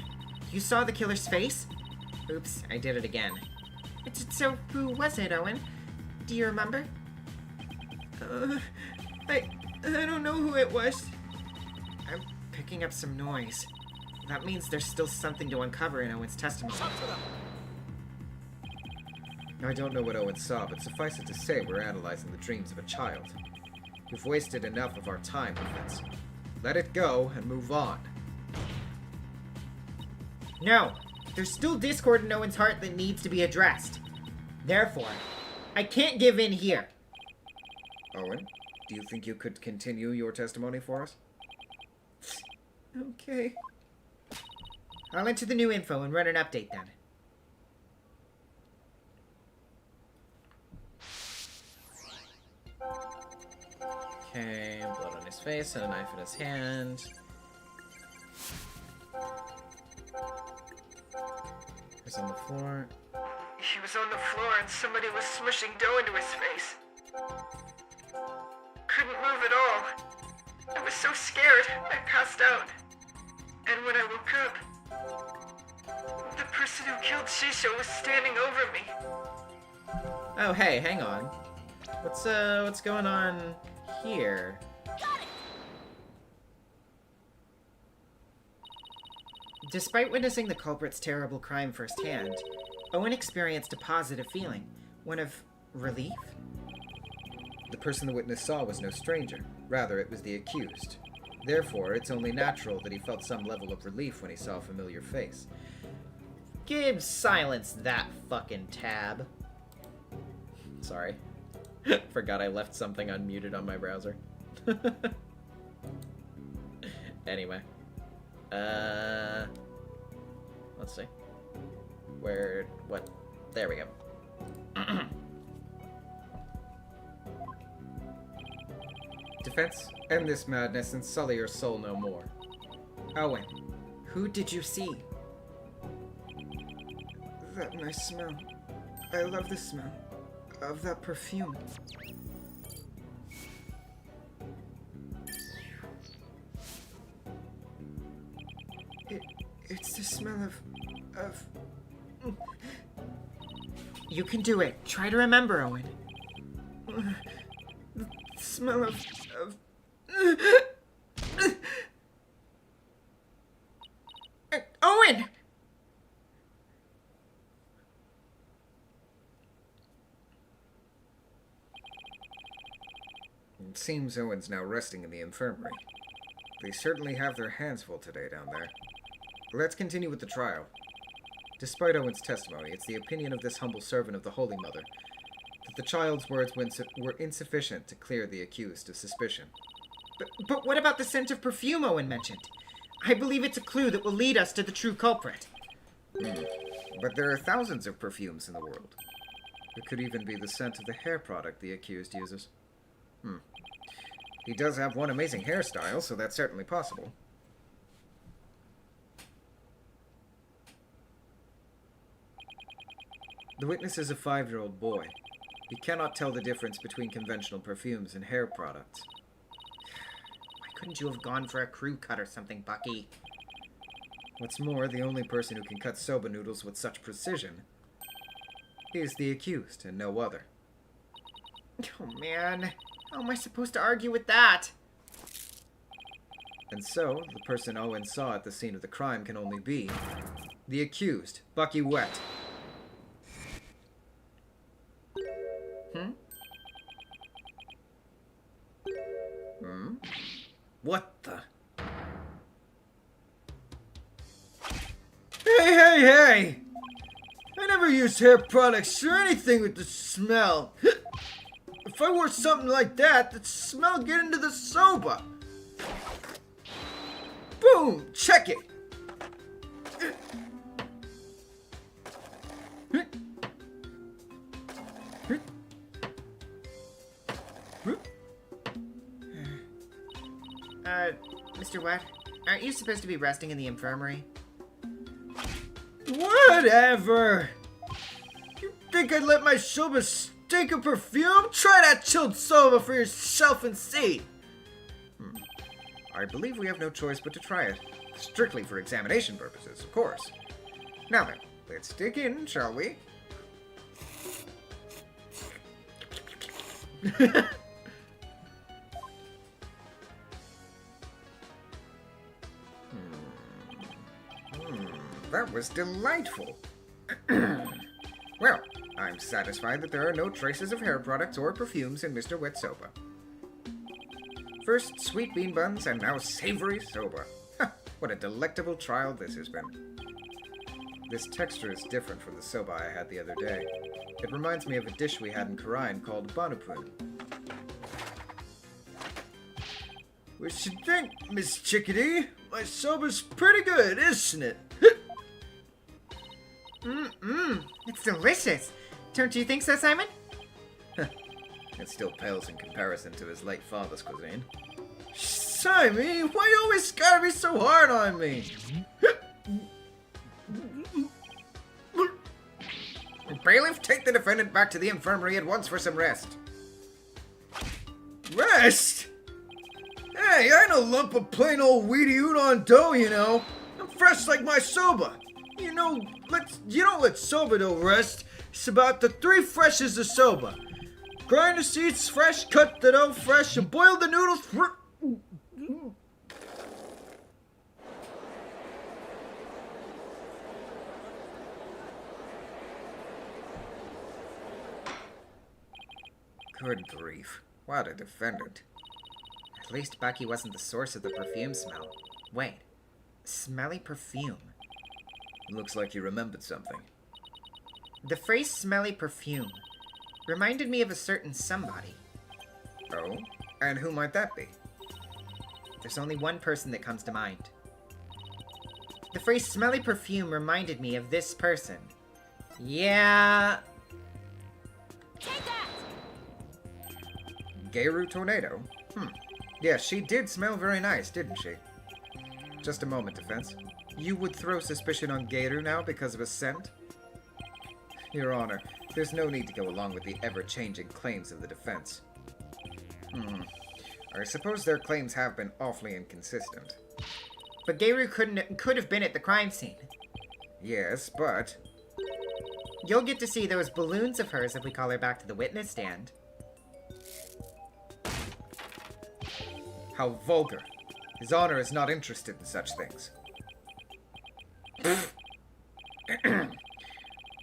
you saw the killer's face? Oops, I did it again. So, who was it, Owen? Do you remember? I don't know who it was. I'm picking up some noise. That means there's still something to uncover in Owen's testimony. I don't know what Owen saw, but suffice it to say we're analyzing the dreams of a child. We've wasted enough of our time, defense. Let it go and move on. No, there's still discord in Owen's heart that needs to be addressed. Therefore, I can't give in here. Owen, do you think you could continue your testimony for us? Okay. I'll enter the new info and run an update then. Okay, blood on his face and a knife in his hand. He's on the floor. He was on the floor and somebody was smushing dough into his face. Couldn't move at all. I was so scared, I passed out. And when I woke up, the person who killed Shisho was standing over me. Oh, hey, hang on. What's going on here? Despite witnessing the culprit's terrible crime firsthand, Owen experienced a positive feeling, one of relief. The person the witness saw was no stranger. Rather, it was the accused. Therefore, it's only natural that he felt some level of relief when he saw a familiar face. Gabe, silence that fucking tab. Sorry. Forgot I left something unmuted on my browser. Anyway. Let's see. What? There we go. Defense, end this madness and sully your soul no more. Owen, who did you see? That nice smell. I love the smell of that perfume. It's the smell of... You can do it. Try to remember, Owen. The smell of... Owen! It seems Owen's now resting in the infirmary. They certainly have their hands full today down there. Let's continue with the trial. Despite Owen's testimony, it's the opinion of this humble servant of the Holy Mother that the child's words were insufficient to clear the accused of suspicion. But what about the scent of perfume Owen mentioned? I believe it's a clue that will lead us to the true culprit. But there are thousands of perfumes in the world. It could even be the scent of the hair product the accused uses. He does have one amazing hairstyle, so that's certainly possible. The witness is a 5-year-old boy. He cannot tell the difference between conventional perfumes and hair products. Why couldn't you have gone for a crew cut or something, Bucky? What's more, the only person who can cut soba noodles with such precision is the accused and no other. Oh man, how am I supposed to argue with that? And so, the person Owen saw at the scene of the crime can only be the accused, Bucky Wet. What the? Hey! I never used hair products or anything with the smell. If I wore something like that, the smell would get into the soba. Boom! Check it! Mr. Wet, aren't you supposed to be resting in the infirmary? Whatever! You think I'd let my soba stink of perfume? Try that chilled soba for yourself and see! I believe we have no choice but to try it. Strictly for examination purposes, of course. Now then, let's dig in, shall we? That was delightful. Well, I'm satisfied that there are no traces of hair products or perfumes in Mr. Wet Soba. First sweet bean buns and now savory soba. What a delectable trial this has been. This texture is different from the soba I had the other day. It reminds me of a dish we had in Karain called banupun. What you think, Miss Chickadee? My soba's pretty good, isn't it? It's delicious. Don't you think so, Simon? It still pales in comparison to his late father's cuisine. Simon, why you always gotta be so hard on me? Bailiff, take the defendant back to the infirmary at once for some rest. Rest? Hey, I ain't a lump of plain old weedy udon dough, you know. I'm fresh like my soba. You don't let soba dough rest. It's about the 3 freshes of soba. Grind the seeds fresh, cut the dough fresh, and boil the noodles. Good grief. What a defendant. At least Bucky wasn't the source of the perfume smell. Wait, smelly perfume. Looks like you remembered something. The phrase smelly perfume reminded me of a certain somebody. Oh? And who might that be? There's only one person that comes to mind. The phrase smelly perfume reminded me of this person. Yeah. Take that! Geiru Tornado? Yes, she did smell very nice, didn't she? Just a moment, defense. You would throw suspicion on Geiru now because of a scent? Your Honor, there's no need to go along with the ever-changing claims of the defense. I suppose their claims have been awfully inconsistent. But Geiru could have been at the crime scene. Yes, but... You'll get to see those balloons of hers if we call her back to the witness stand. How vulgar. His Honor is not interested in such things.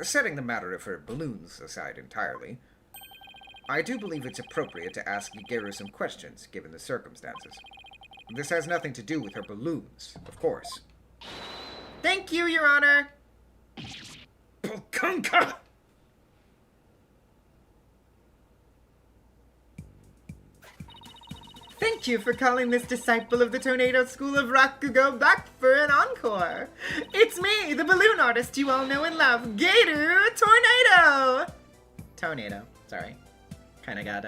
Setting the matter of her balloons aside entirely, I do believe it's appropriate to ask Geiru some questions, given the circumstances. This has nothing to do with her balloons, of course. Thank you, Your Honor! Polkunka! Thank you for calling this disciple of the Tornado School of Rakugo back for an encore. It's me, the balloon artist you all know and love, Gator Tornado! Tornado. Sorry. Kind of got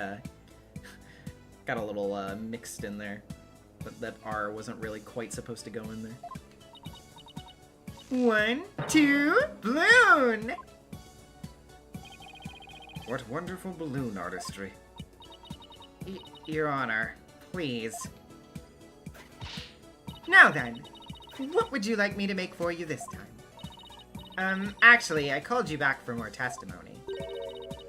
a little mixed in there. But that R wasn't really quite supposed to go in there. 1, 2, balloon! What wonderful balloon artistry. Your Honor, please. Now then, what would you like me to make for you this time? Actually, I called you back for more testimony.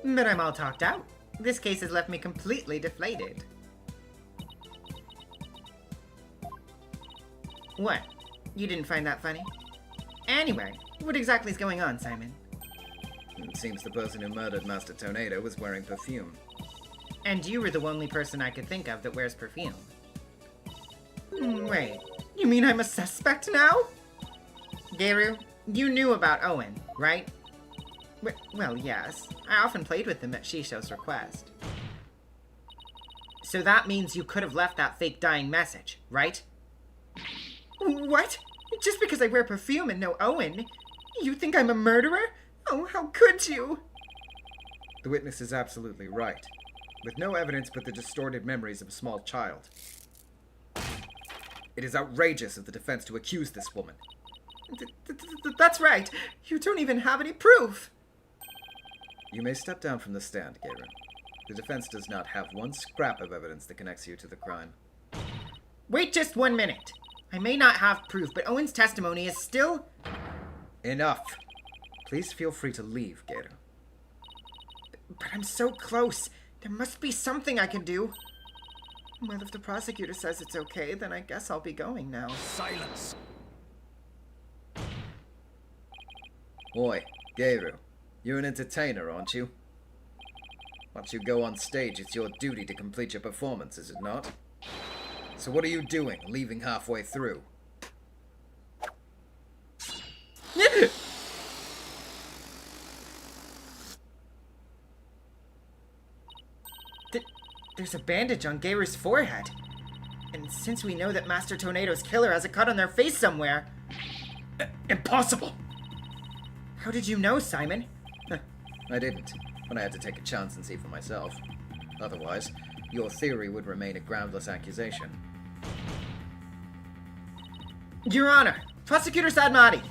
But I'm all talked out. This case has left me completely deflated. What? You didn't find that funny? Anyway, what exactly is going on, Simon? It seems the person who murdered Master Tornado was wearing perfume. And you were the only person I could think of that wears perfume. Wait, you mean I'm a suspect now? Garu, you knew about Owen, right? Well, yes. I often played with him at Shisho's request. So that means you could have left that fake dying message, right? What? Just because I wear perfume and know Owen? You think I'm a murderer? Oh, how could you? The witness is absolutely right. With no evidence but the distorted memories of a small child. It is outrageous of the defense to accuse this woman. That's right. You don't even have any proof. You may step down from the stand, Gabriel. The defense does not have one scrap of evidence that connects you to the crime. Wait just 1 minute. I may not have proof, but Owen's testimony is still... Enough. Please feel free to leave, Gator. But I'm so close. There must be something I can do. Well, if the prosecutor says it's okay, then I guess I'll be going now. Silence! Oi, Garu. You're an entertainer, aren't you? Once you go on stage, it's your duty to complete your performance, is it not? So what are you doing, leaving halfway through? There's a bandage on Garu's forehead. And since we know that Master Tornado's killer has a cut on their face somewhere... Impossible! How did you know, Simon? I didn't, but I had to take a chance and see for myself. Otherwise, your theory would remain a groundless accusation. Your Honor, Prosecutor Sadmati,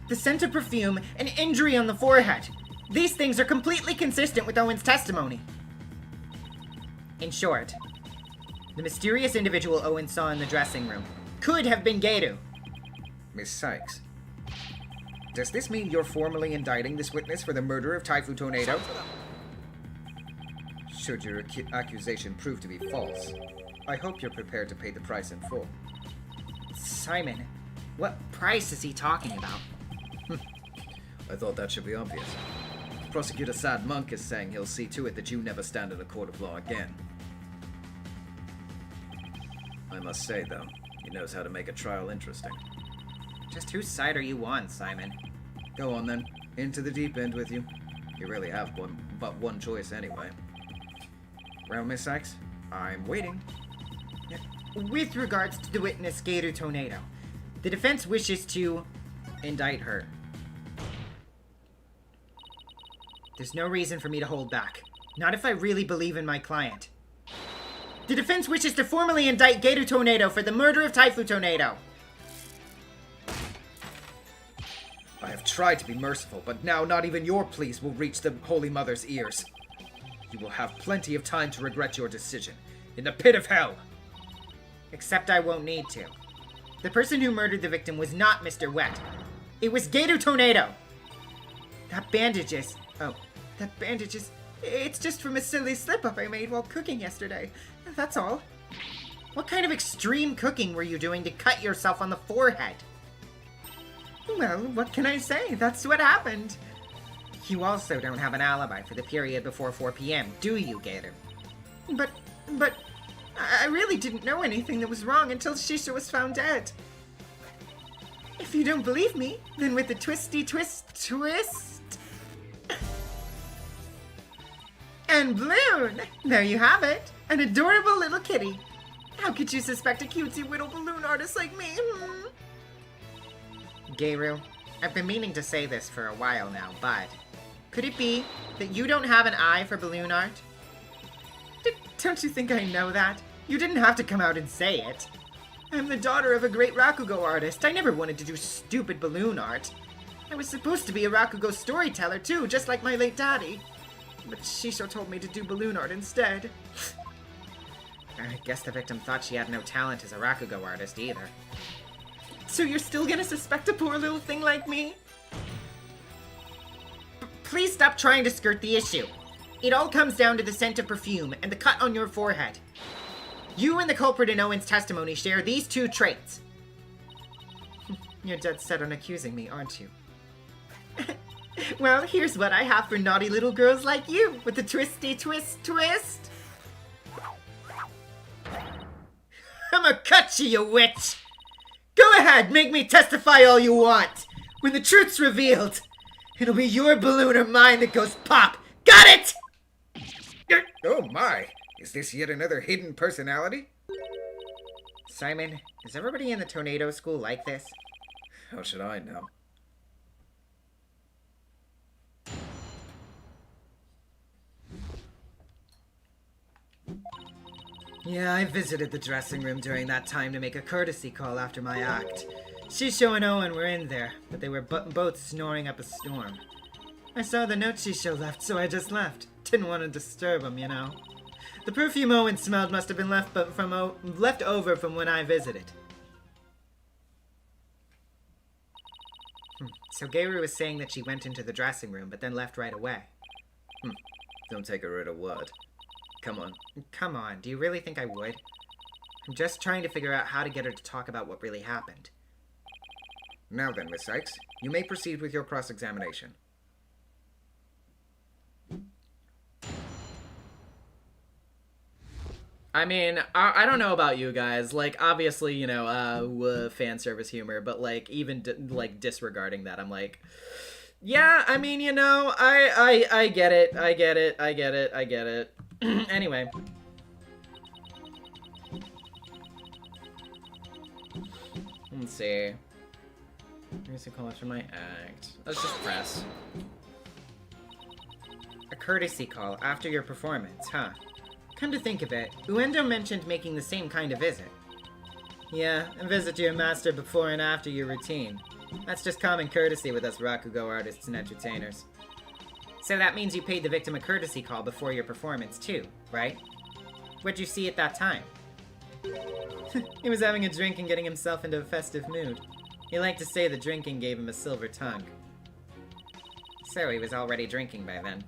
the scent of perfume, an injury on the forehead. These things are completely consistent with Owen's testimony. In short, the mysterious individual Owen saw in the dressing room could have been Gato. Miss Sykes, does this mean you're formally indicting this witness for the murder of Taifu Tornado? Should your accusation prove to be false, I hope you're prepared to pay the price in full. Simon, what price is he talking about? I thought that should be obvious. Prosecutor Sad Monk is saying he'll see to it that you never stand in a court of law again. I must say, though, he knows how to make a trial interesting. Just whose side are you on, Simon? Go on, then. Into the deep end with you. You really have but one choice anyway. Well, Miss Sykes, I'm waiting. With regards to the witness Gator Tornado, the defense wishes to indict her. There's no reason for me to hold back. Not if I really believe in my client. The defense wishes to formally indict Gator Tornado for the murder of Taifu Tornado. I have tried to be merciful, but now not even your pleas will reach the Holy Mother's ears. You will have plenty of time to regret your decision. In the pit of hell! Except I won't need to. The person who murdered the victim was not Mr. Wet. It was Gator Tornado! That bandage is... Oh, that bandage is... It's just from a silly slip-up I made while cooking yesterday. That's all. What kind of extreme cooking were you doing to cut yourself on the forehead? Well, what can I say? That's what happened. You also don't have an alibi for the period before 4 p.m., do you, Gator? But... I really didn't know anything that was wrong until Shisha was found dead. If you don't believe me, then with the twist... And Bloon! There you have it. An adorable little kitty. How could you suspect a cutesy little balloon artist like me? Gayru, I've been meaning to say this for a while now, but could it be that you don't have an eye for balloon art? Don't you think I know that? You didn't have to come out and say it. I'm the daughter of a great Rakugo artist. I never wanted to do stupid balloon art. I was supposed to be a Rakugo storyteller too, just like my late daddy. But Shisho told me to do balloon art instead. I guess the victim thought she had no talent as a Rakugo artist either. So you're still gonna suspect a poor little thing like me? Please stop trying to skirt the issue. It all comes down to the scent of perfume and the cut on your forehead. You and the culprit in Owen's testimony share these two traits. You're dead set on accusing me, aren't you? Well, here's what I have for naughty little girls like you, with the twisty twist twist. I'ma cut you, you witch! Go ahead, make me testify all you want! When the truth's revealed, it'll be your balloon or mine that goes pop! Got it?! Oh my! Is this yet another hidden personality? Simon, is everybody in the tornado school like this? How should I know? Yeah, I visited the dressing room during that time to make a courtesy call after my act. Shisho and Owen were in there, but they were both snoring up a storm. I saw the note Shisho left, so I just left. Didn't want to disturb them, you know. The perfume Owen smelled must have been left over from when I visited. So Gayru was saying that she went into the dressing room, but then left right away. Don't take her at her word. Come on. Come on, do you really think I would? I'm just trying to figure out how to get her to talk about what really happened. Now then, Miss Sykes, you may proceed with your cross-examination. I mean, I don't know about you guys. Like, obviously, you know, fan service humor, but like, even disregarding that, I'm like, yeah. I mean, you know, I get it. I get it. Anyway. Let's see. Here's a call after my act. Let's just press. A courtesy call after your performance, huh? Come to think of it, Uendo mentioned making the same kind of visit. Yeah, a visit to your master before and after your routine. That's just common courtesy with us Rakugo artists and entertainers. So that means you paid the victim a courtesy call before your performance too, right? What'd you see at that time? He was having a drink and getting himself into a festive mood. He liked to say the drinking gave him a silver tongue. So he was already drinking by then.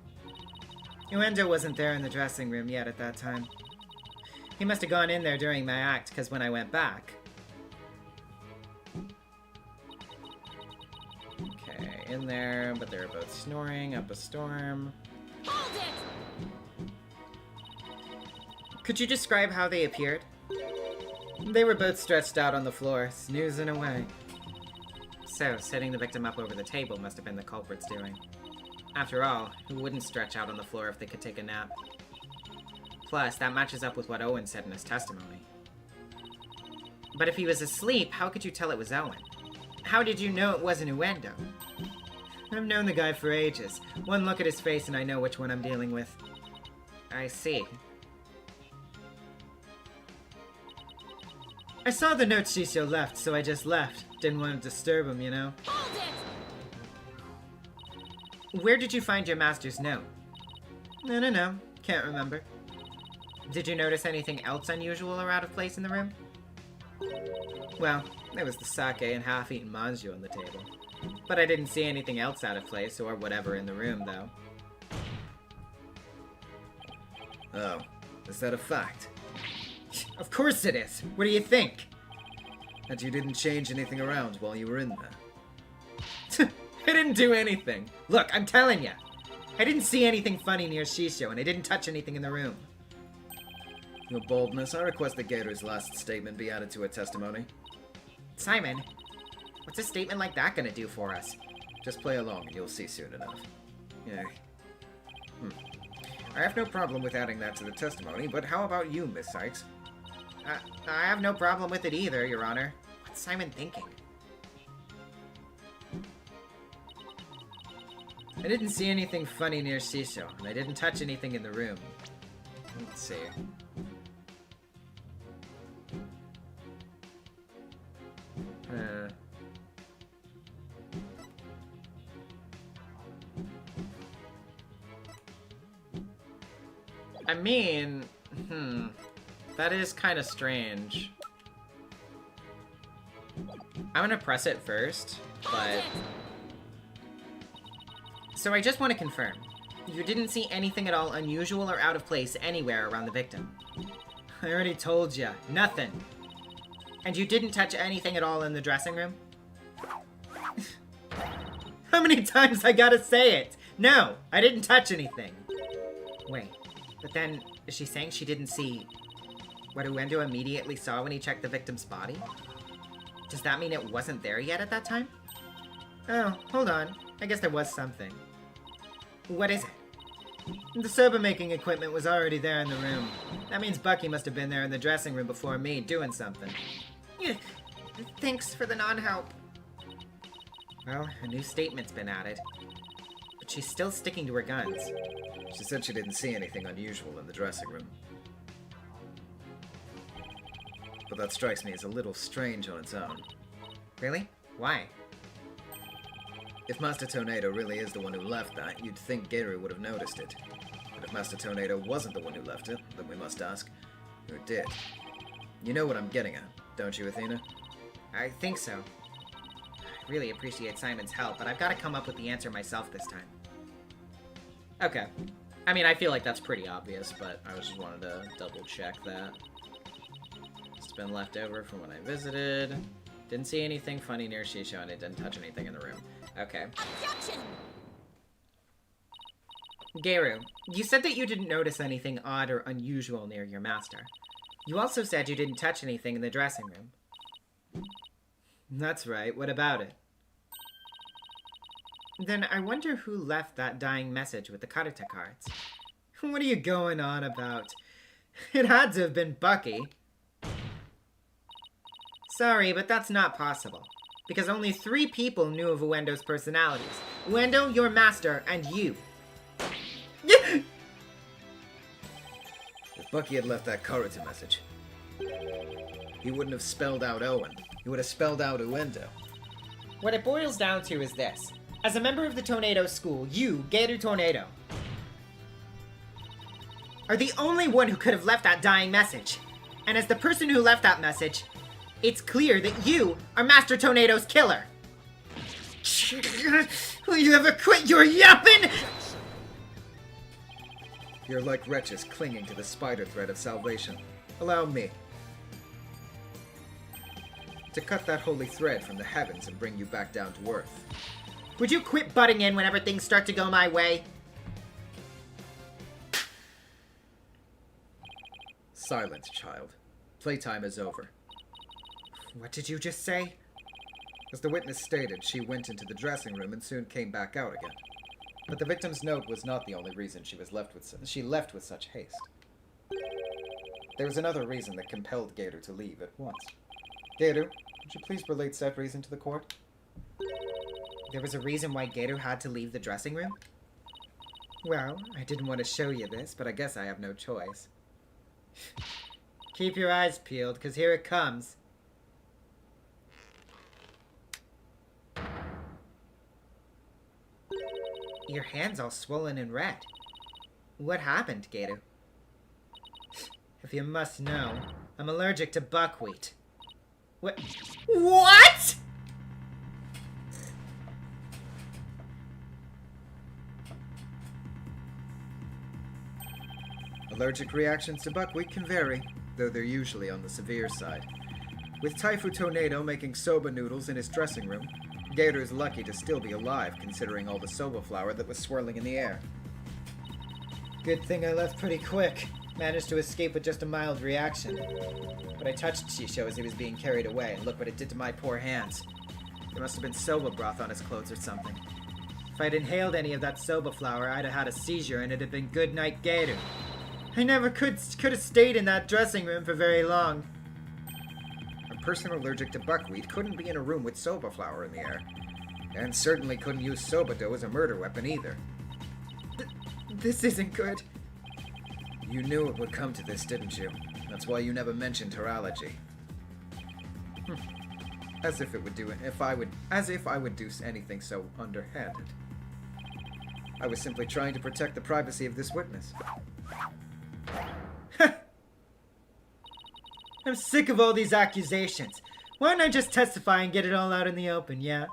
Uendo wasn't there in the dressing room yet at that time. He must have gone in there during my act, because when I went back... Okay, in there, but they're both snoring up a storm. Hold it! Could you describe how they appeared? They were both stretched out on the floor, snoozing away. So, setting the victim up over the table must have been the culprit's doing. After all, who wouldn't stretch out on the floor if they could take a nap? Plus, that matches up with what Owen said in his testimony. But if he was asleep, how could you tell it was Owen? How did you know it wasn't Uendo? I've known the guy for ages. One look at his face and I know which one I'm dealing with. I see. I saw the note Shisho left, so I just left. Didn't want to disturb him, you know? Hold it! Where did you find your master's note? I don't know. Can't remember. Did you notice anything else unusual or out of place in the room? Well, there was the sake and half-eaten manju on the table. But I didn't see anything else out of place or whatever in the room, though. Oh, is that a fact? Of course it is! What do you think? That you didn't change anything around while you were in there? I didn't do anything. Look, I'm telling you. I didn't see anything funny near Shisho, and I didn't touch anything in the room. Your boldness, I request that Gator's last statement be added to her testimony. Simon, what's a statement like that gonna do for us? Just play along and you'll see soon enough. Yeah. I have no problem with adding that to the testimony, but how about you, Miss Sykes? I have no problem with it either, Your Honor. What's Simon thinking? I didn't see anything funny near Shisho, and I didn't touch anything in the room. Let's see. I mean, that is kind of strange. I'm gonna press it first, but... So I just want to confirm. You didn't see anything at all unusual or out of place anywhere around the victim? I already told ya, nothing. And you didn't touch anything at all in the dressing room? How many times I gotta say it? No, I didn't touch anything. Wait, but then, is she saying she didn't see what Uendo immediately saw when he checked the victim's body? Does that mean it wasn't there yet at that time? Oh, hold on. I guess there was something. What is it? The soba-making equipment was already there in the room. That means Bucky must have been there in the dressing room before me, doing something. Thanks for the non-help. Well, a new statement's been added. But she's still sticking to her guns. She said she didn't see anything unusual in the dressing room. But that strikes me as a little strange on its own. Really? Why? If Master Tornado really is the one who left that, you'd think Geru would have noticed it. But if Master Tornado wasn't the one who left it, then we must ask, who did? You know what I'm getting at, don't you, Athena? I think so. I really appreciate Simon's help, but I've got to come up with the answer myself this time. Okay. I mean, I feel like that's pretty obvious, but I just wanted to double check that. It's been left over from when I visited. Didn't see anything funny near Shisho, and it didn't touch anything in the room. Okay. Objection! Geru, you said that you didn't notice anything odd or unusual near your master. You also said you didn't touch anything in the dressing room. That's right. What about it? Then I wonder who left that dying message with the Karate cards. What are you going on about? It had to have been Bucky. Sorry, but that's not possible. Because only 3 people knew of Uendo's personalities. Uendo, your master, and you. If Bucky had left that Karate message, he wouldn't have spelled out Owen. He would have spelled out Uendo. What it boils down to is this. As a member of the Tornado School, you, Geru Tornado, are the only one who could have left that dying message. And as the person who left that message, it's clear that you are Master Tornado's killer. Will you ever quit your yapping? You're like wretches clinging to the spider thread of salvation. Allow me to cut that holy thread from the heavens and bring you back down to earth. Would you quit butting in whenever things start to go my way? Silence, child. Playtime is over. What did you just say? As the witness stated, she went into the dressing room and soon came back out again. But the victim's note was not the only reason she left with such haste. There was another reason that compelled Geru to leave at once. Geru, would you please relate said reason to the court? There was a reason why Geru had to leave the dressing room? Well, I didn't want to show you this, but I guess I have no choice. Keep your eyes peeled, because here it comes. Your hand's all swollen and red. What happened, Geru? If you must know, I'm allergic to buckwheat. What? What?! Allergic reactions to buckwheat can vary, though they're usually on the severe side. With Taifu Tornado making soba noodles in his dressing room, Geru's lucky to still be alive considering all the soba flour that was swirling in the air. Good thing I left pretty quick. Managed to escape with just a mild reaction. But I touched Shisho as he was being carried away, and look what it did to my poor hands. There must have been soba broth on his clothes or something. If I'd inhaled any of that soba flour, I'd have had a seizure and it'd have been good night Geru. I never could have stayed in that dressing room for very long. A person allergic to buckwheat couldn't be in a room with soba flour in the air. And certainly couldn't use soba dough as a murder weapon either. This isn't good. You knew it would come to this, didn't you? That's why you never mentioned her allergy. As if I would do anything so underhanded. I was simply trying to protect the privacy of this witness. I'm sick of all these accusations. Why don't I just testify and get it all out in the open, yeah?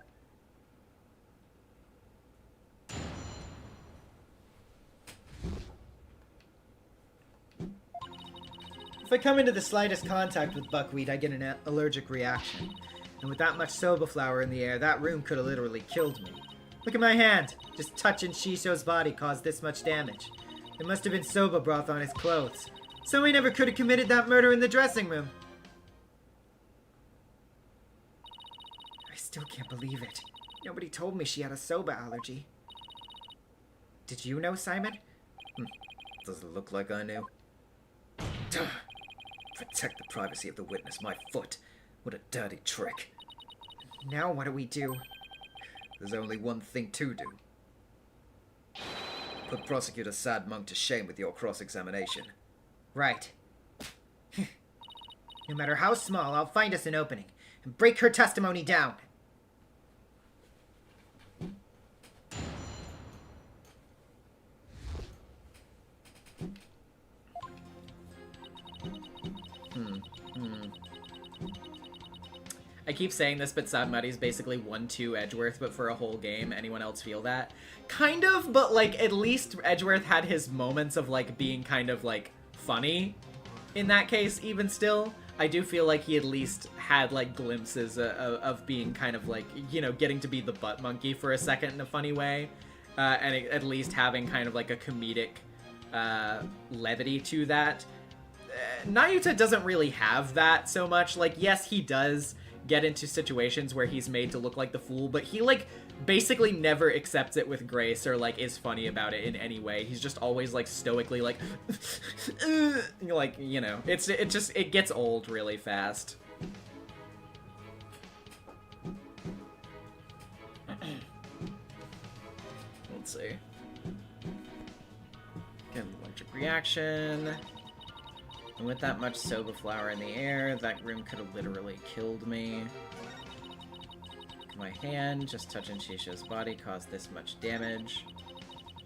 If I come into the slightest contact with buckwheat, I get an allergic reaction. And with that much soba flour in the air, that room could have literally killed me. Look at my hand! Just touching Shisho's body caused this much damage. There must have been soba broth on his clothes. So he never could have committed that murder in the dressing room. I still can't believe it. Nobody told me she had a soba allergy. Did you know, Simon? Does it look like I knew? Protect the privacy of the witness, my foot. What a dirty trick. Now what do we do? There's only one thing to do. Put Prosecutor Sad Monk to shame with your cross-examination. Right. No matter how small, I'll find us an opening and break her testimony down. I keep saying this, but Sad Muddy's basically 1-2 Edgeworth, but for a whole game. Anyone else feel that? Kind of, but, like, at least Edgeworth had his moments of, like, being kind of, like, funny. In that case, even still, I do feel like he at least had, like, glimpses of being kind of, like, you know, getting to be the butt monkey for a second in a funny way. And at least having kind of, like, a comedic levity to that. Nayuta doesn't really have that so much. Like, yes, he does get into situations where he's made to look like the fool, but he, like, basically never accepts it with grace or, like, is funny about it in any way. He's just always, like, stoically, like, like, you know, it gets old really fast. Let's see. Get an electric reaction. And with that much soba flour in the air, that room could have literally killed me. My hand, just touching Shisho's body, caused this much damage.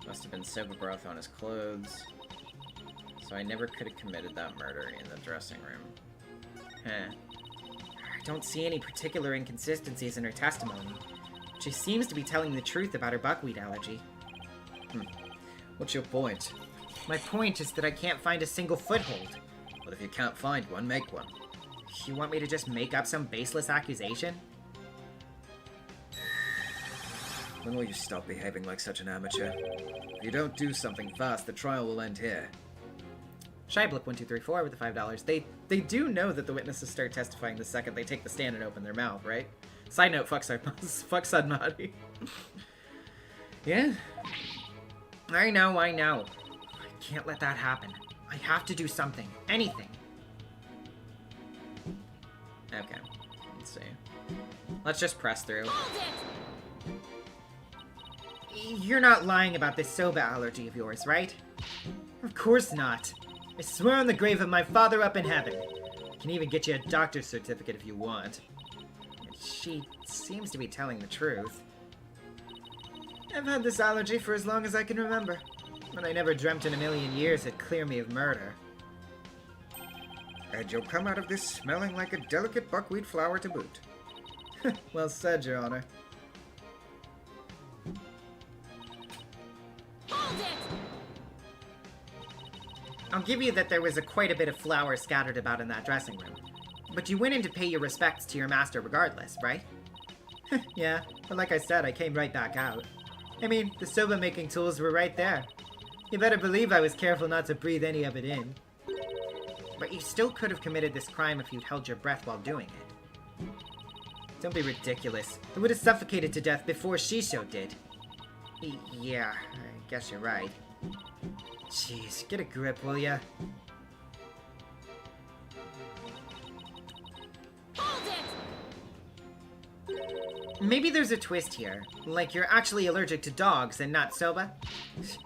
Must have been soba broth on his clothes. So I never could have committed that murder in the dressing room. I don't see any particular inconsistencies in her testimony. She seems to be telling the truth about her buckwheat allergy. What's your point? My point is that I can't find a single foothold. But if you can't find one, make one. You want me to just make up some baseless accusation? When will you stop behaving like such an amateur? If you don't do something fast, the trial will end here. Shyblook1234 with the $5. They do know that the witnesses start testifying the second they take the stand and open their mouth, right? Side note, fuck Sadmati. Yeah. I know. I can't let that happen. I have to do something. Anything. Okay. Let's see. Let's just press through. You're not lying about this soba allergy of yours, right? Of course not. I swear on the grave of my father up in heaven. I can even get you a doctor's certificate if you want. She seems to be telling the truth. I've had this allergy for as long as I can remember. But I never dreamt in a million years it'd clear me of murder. And you'll come out of this smelling like a delicate buckwheat flour to boot. Well said, Your Honor. Hold it! I'll give you that there was quite a bit of flour scattered about in that dressing room. But you went in to pay your respects to your master regardless, right? Yeah, but like I said, I came right back out. I mean, the soba-making tools were right there. You better believe I was careful not to breathe any of it in. But you still could have committed this crime if you'd held your breath while doing it. Don't be ridiculous. It would have suffocated to death before Shisho did. Yeah, I guess you're right. Jeez, get a grip, will ya? Hold it! Maybe there's a twist here. Like you're actually allergic to dogs and not soba?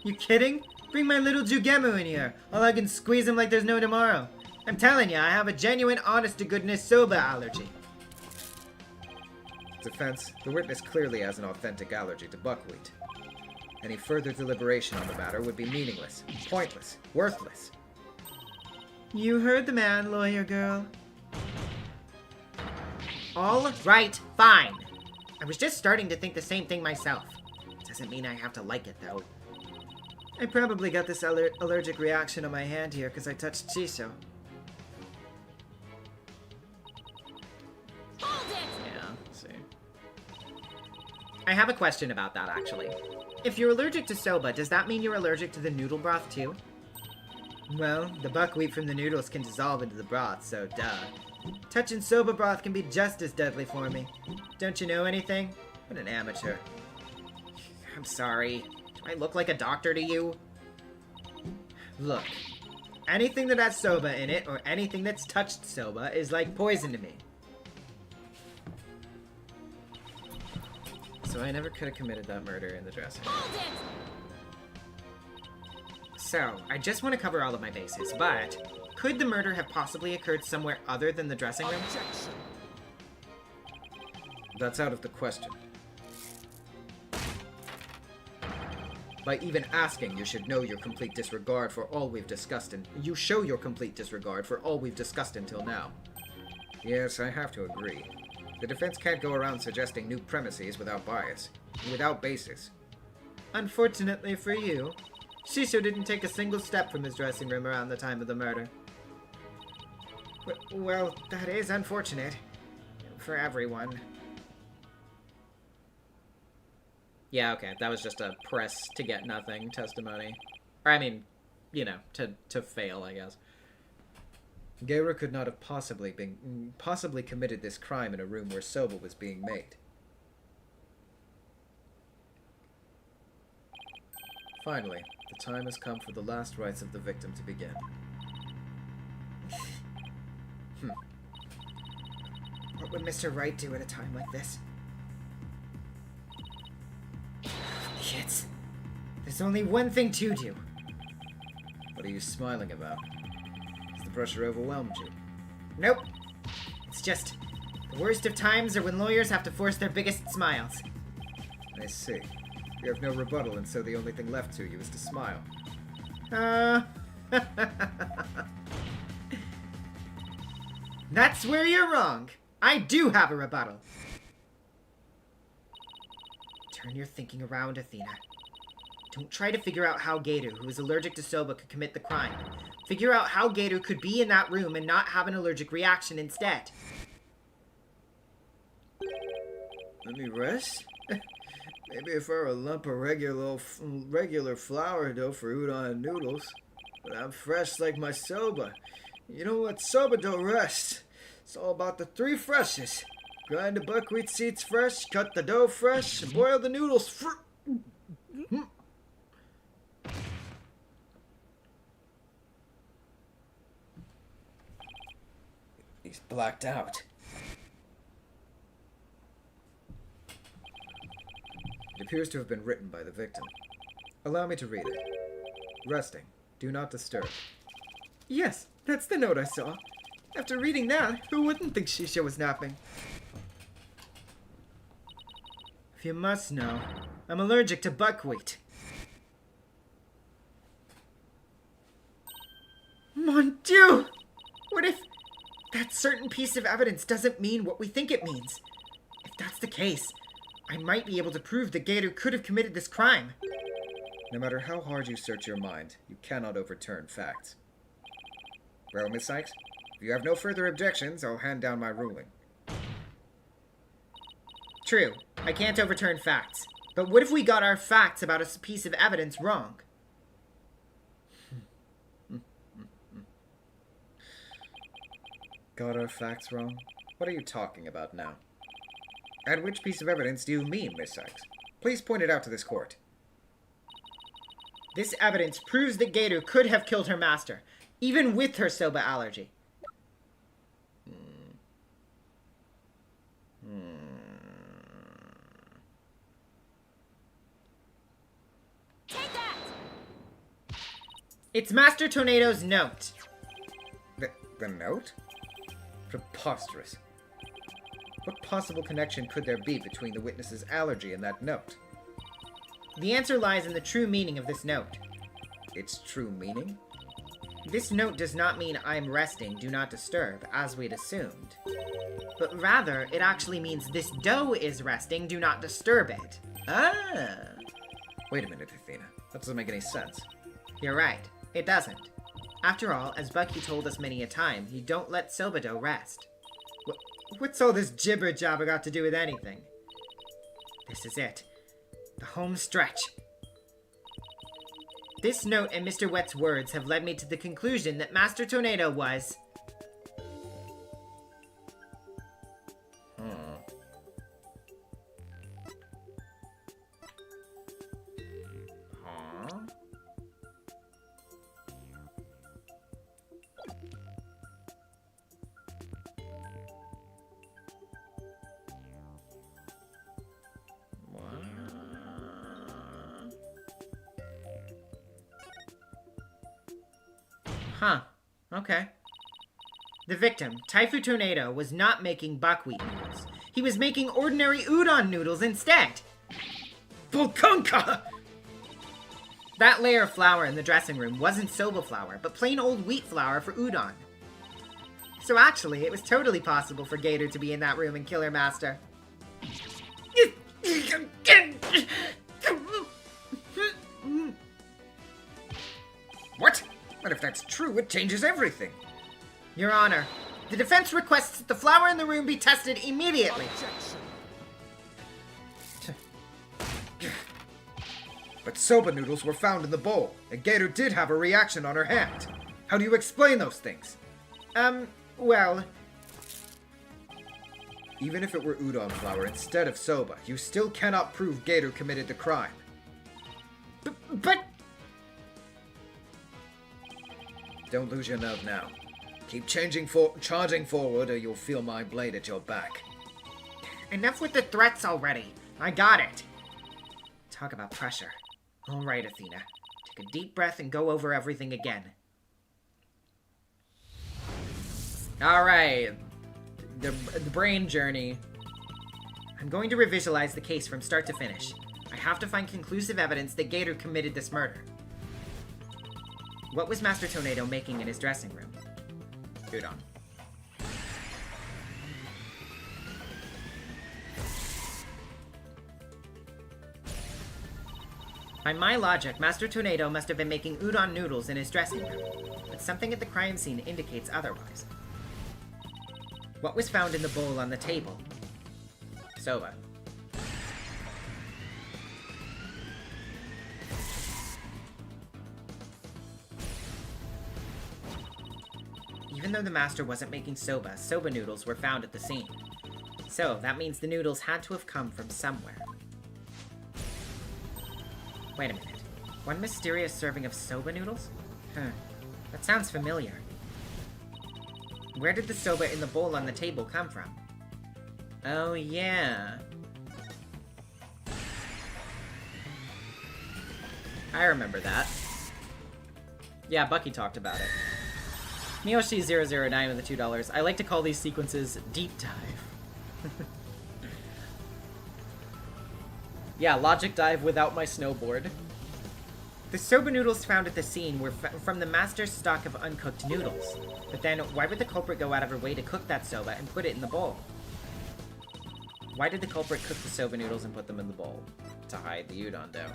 You kidding? Bring my little Jugemu in here. All I can squeeze him like there's no tomorrow. I'm telling ya, I have a genuine, honest-to-goodness soba allergy. Defense, the witness clearly has an authentic allergy to buckwheat. Any further deliberation on the matter would be meaningless, pointless, worthless. You heard the man, lawyer girl. All right, fine. I was just starting to think the same thing myself. Doesn't mean I have to like it, though. I probably got this allergic reaction on my hand here because I touched Shiso. Hold it! Yeah, see. I have a question about that, actually. If you're allergic to soba, does that mean you're allergic to the noodle broth, too? Well, the buckwheat from the noodles can dissolve into the broth, so duh. Touching soba broth can be just as deadly for me. Don't you know anything? What an amateur. I'm sorry. Do I look like a doctor to you? Look, anything that has soba in it, or anything that's touched soba, is like poison to me. So I never could have committed that murder in the dressing room. Hold it! So, I just want to cover all of my bases, but could the murder have possibly occurred somewhere other than the dressing room? That's out of the question. By even asking, you should know your complete disregard for all we've discussed and you show your complete disregard for all we've discussed until now. Yes, I have to agree. The defense can't go around suggesting new premises without bias, without basis. Unfortunately for you, Shisho didn't take a single step from his dressing room around the time of the murder. Well, that is unfortunate. For everyone. Yeah, okay, that was just a press to get nothing testimony. Or, I mean, you know, to fail, I guess. Gera could not have possibly committed this crime in a room where soba was being made. Finally, the time has come for the last rites of the victim to begin. What would Mr. Wright do at a time like this? Kids, there's only one thing to do. What are you smiling about? Has the pressure overwhelmed you? Nope. It's just the worst of times are when lawyers have to force their biggest smiles. I see. You have no rebuttal, and so the only thing left to you is to smile. That's where you're wrong. I do have a rebuttal. Turn your thinking around, Athena. Don't try to figure out how Geru, who is allergic to soba, could commit the crime. Figure out how Geru could be in that room and not have an allergic reaction instead. Let me rest? Maybe if I were a lump of regular flour dough for udon noodles. But I'm fresh like my soba. You know what? Soba don't rest. It's all about the three freshes. Grind the buckwheat seeds fresh, cut the dough fresh, and boil the noodles He's blacked out. It appears to have been written by the victim. Allow me to read it. Resting. Do not disturb. Yes, that's the note I saw. After reading that, who wouldn't think Shisha was napping? If you must know, I'm allergic to buckwheat. Mon Dieu! What if that certain piece of evidence doesn't mean what we think it means? If that's the case, I might be able to prove that Geru could have committed this crime. No matter how hard you search your mind, you cannot overturn facts. Well, Miss Sykes, if you have no further objections, I'll hand down my ruling. True, I can't overturn facts. But what if we got our facts about a piece of evidence wrong? Got our facts wrong? What are you talking about now? And which piece of evidence do you mean, Miss Sykes? Please point it out to this court. This evidence proves that Geru could have killed her master, even with her soba allergy. Take that! It's Master Tornado's note. The note? Preposterous. What possible connection could there be between the witness's allergy and that note? The answer lies in the true meaning of this note. Its true meaning? This note does not mean I'm resting, do not disturb, as we'd assumed. But rather, it actually means this dough is resting, do not disturb it. Ah! Wait a minute, Athena. That doesn't make any sense. You're right, it doesn't. After all, as Bucky told us many a time, you don't let soba dough rest. What's all this jibber-jabber got to do with anything? This is it. The home stretch. This note and Mr. Wet's words have led me to the conclusion that Master Tornado was... Huh. Okay. The victim, Taifu Tornado, was not making buckwheat noodles. He was making ordinary udon noodles instead. Volkanka! That layer of flour in the dressing room wasn't soba flour, but plain old wheat flour for udon. So actually, it was totally possible for Gator to be in that room and kill her master. What? But if that's true, it changes everything. Your Honor, the defense requests that the flour in the room be tested immediately. But soba noodles were found in the bowl, and Gator did have a reaction on her hand. How do you explain those things? Well... Even if it were udon flour instead of soba, you still cannot prove Gator committed the crime. But... Don't lose your nerve now. Keep charging forward or you'll feel my blade at your back. Enough with the threats already. I got it. Talk about pressure. All right, Athena. Take a deep breath and go over everything again. All right. The brain journey. I'm going to revisualize the case from start to finish. I have to find conclusive evidence that Gator committed this murder. What was Master Tornado making in his dressing room? Udon. By my logic, Master Tornado must have been making udon noodles in his dressing room, but something at the crime scene indicates otherwise. What was found in the bowl on the table? Soba. Even though the master wasn't making soba, soba noodles were found at the scene. So, that means the noodles had to have come from somewhere. Wait a minute. One mysterious serving of soba noodles? That sounds familiar. Where did the soba in the bowl on the table come from? Oh, yeah. I remember that. Yeah, Bucky talked about it. Miyoshi009 with the $2. I like to call these sequences deep dive. Yeah, logic dive without my snowboard. The soba noodles found at the scene were from the master's stock of uncooked noodles. But then, why would the culprit go out of her way to cook that soba and put it in the bowl? Why did the culprit cook the soba noodles and put them in the bowl? To hide the udon dough.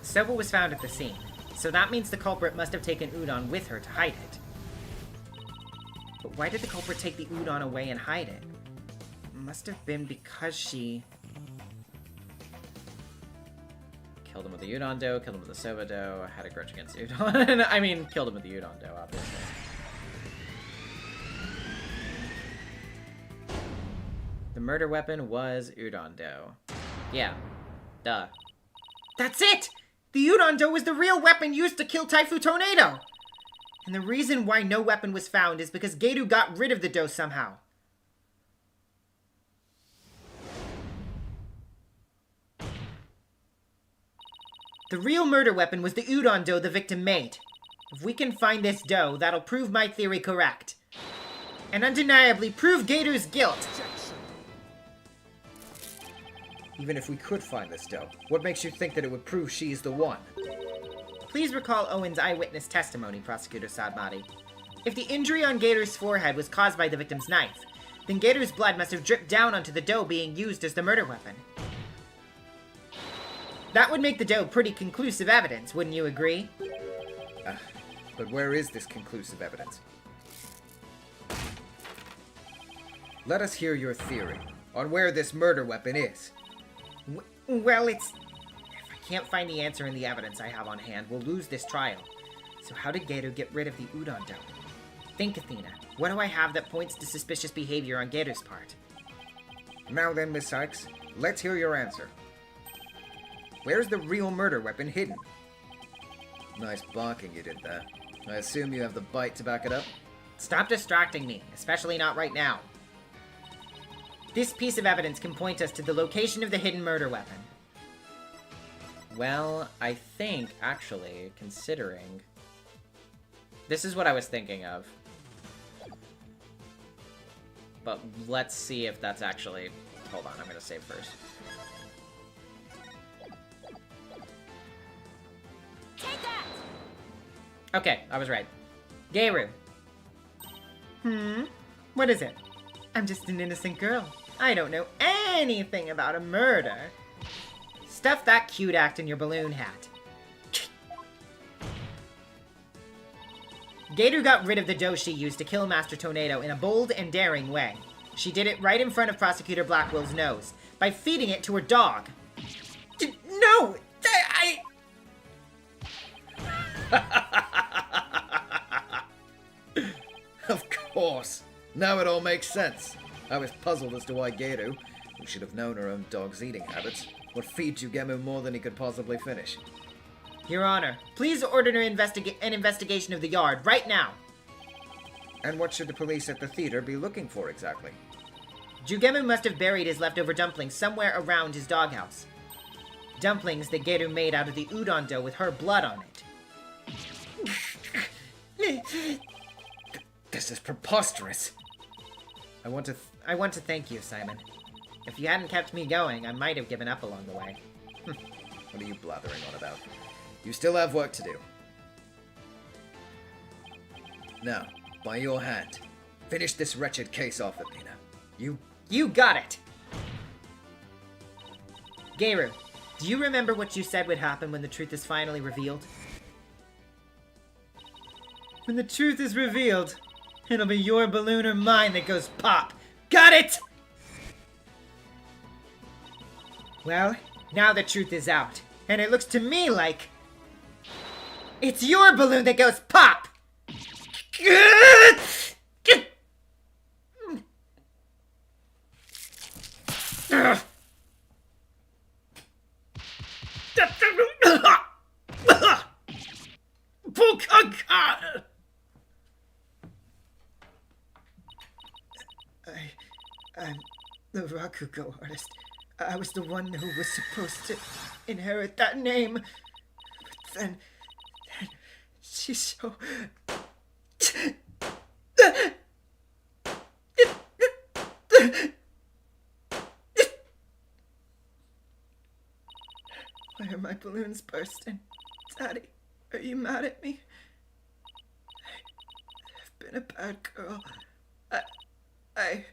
Soba was found at the scene, so that means the culprit must have taken udon with her to hide it. But why did the culprit take the udon away and hide it? Must have been because she... Killed him with the udon dough, killed him with the soba dough, had a grudge against udon. I mean, killed him with the udon dough, obviously. The murder weapon was udon dough. Yeah. Duh. That's it! The udon dough was the real weapon used to kill Taifu Tornado! And the reason why no weapon was found is because Geiru got rid of the dough somehow. The real murder weapon was the udon dough the victim made. If we can find this dough, that'll prove my theory correct. And undeniably prove Geiru's guilt. Even if we could find this dough, what makes you think that it would prove she's the one? Please recall Owen's eyewitness testimony, Prosecutor Sadbody. If the injury on Geiru's forehead was caused by the victim's knife, then Geiru's blood must have dripped down onto the dough being used as the murder weapon. That would make the dough pretty conclusive evidence, wouldn't you agree? But where is this conclusive evidence? Let us hear your theory on where this murder weapon is. Well, if I can't find the answer in the evidence I have on hand, we'll lose this trial. So how did Geiru get rid of the udon dough? Think, Athena. What do I have that points to suspicious behavior on Geiru's part? Now then, Miss Sykes, let's hear your answer. Where's the real murder weapon hidden? Nice barking you did there. I assume you have the bite to back it up? Stop distracting me, especially not right now. This piece of evidence can point us to the location of the hidden murder weapon. Well, I think, actually, considering... This is what I was thinking of. But let's see if that's actually... Hold on, I'm gonna save first. Take that! Okay, I was right. Geiru. What is it? I'm just an innocent girl. I don't know anything about a murder. Stuff that cute act in your balloon hat. Geiru got rid of the dough she used to kill Master Tornado in a bold and daring way. She did it right in front of Prosecutor Blackwell's nose, by feeding it to her dog. No! Of course. Now it all makes sense. I was puzzled as to why Geiru, who should have known her own dog's eating habits, would feed Jugemu more than he could possibly finish. Your Honor, please order an investigation of the yard right now. And what should the police at the theater be looking for exactly? Jugemu must have buried his leftover dumplings somewhere around his doghouse. Dumplings that Geiru made out of the udon dough with her blood on it. This is preposterous. I want to thank you, Simon. If you hadn't kept me going, I might have given up along the way. What are you blathering on about? You still have work to do. Now, by your hand, finish this wretched case off, Athena. You got it! Geiru, do you remember what you said would happen when the truth is finally revealed? When the truth is revealed, it'll be your balloon or mine that goes pop. Got it! Well, now the truth is out, and it looks to me like... it's your balloon that goes pop! I'm the Rakugo artist. I was the one who was supposed to inherit that name. But then she's so... Why are my balloons bursting? Daddy, are you mad at me? I've been a bad girl. I...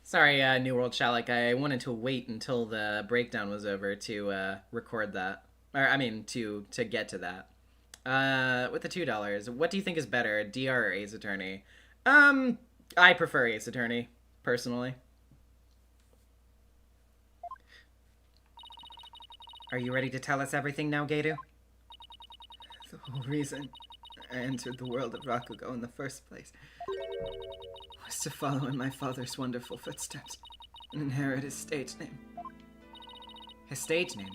Sorry, New World Shalak, I wanted to wait until the breakdown was over to record that. Or, I mean, to get to that. With the $2, what do you think is better, DR or Ace Attorney? I prefer Ace Attorney, personally. Are you ready to tell us everything now, Geiru? The whole reason I entered the world of Rakugo in the first place was to follow in my father's wonderful footsteps and inherit his stage name. His stage name?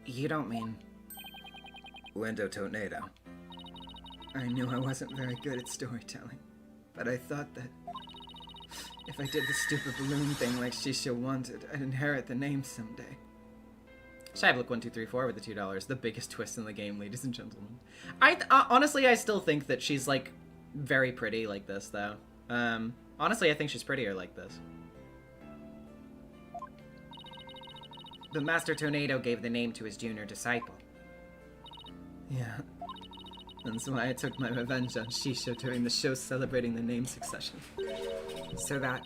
You don't mean... Uendo Tornado. I knew I wasn't very good at storytelling, but I thought that if I did the stupid balloon thing like Shisho wanted, I'd inherit the name someday. Shylook1234 with the $2. The biggest twist in the game, ladies and gentlemen. Honestly, I still think that she's, like, very pretty like this, though. Honestly, I think she's prettier like this. But Master Tornado gave the name to his junior disciple. Yeah. That's why I took my revenge on Shisho during the show celebrating the name succession. So that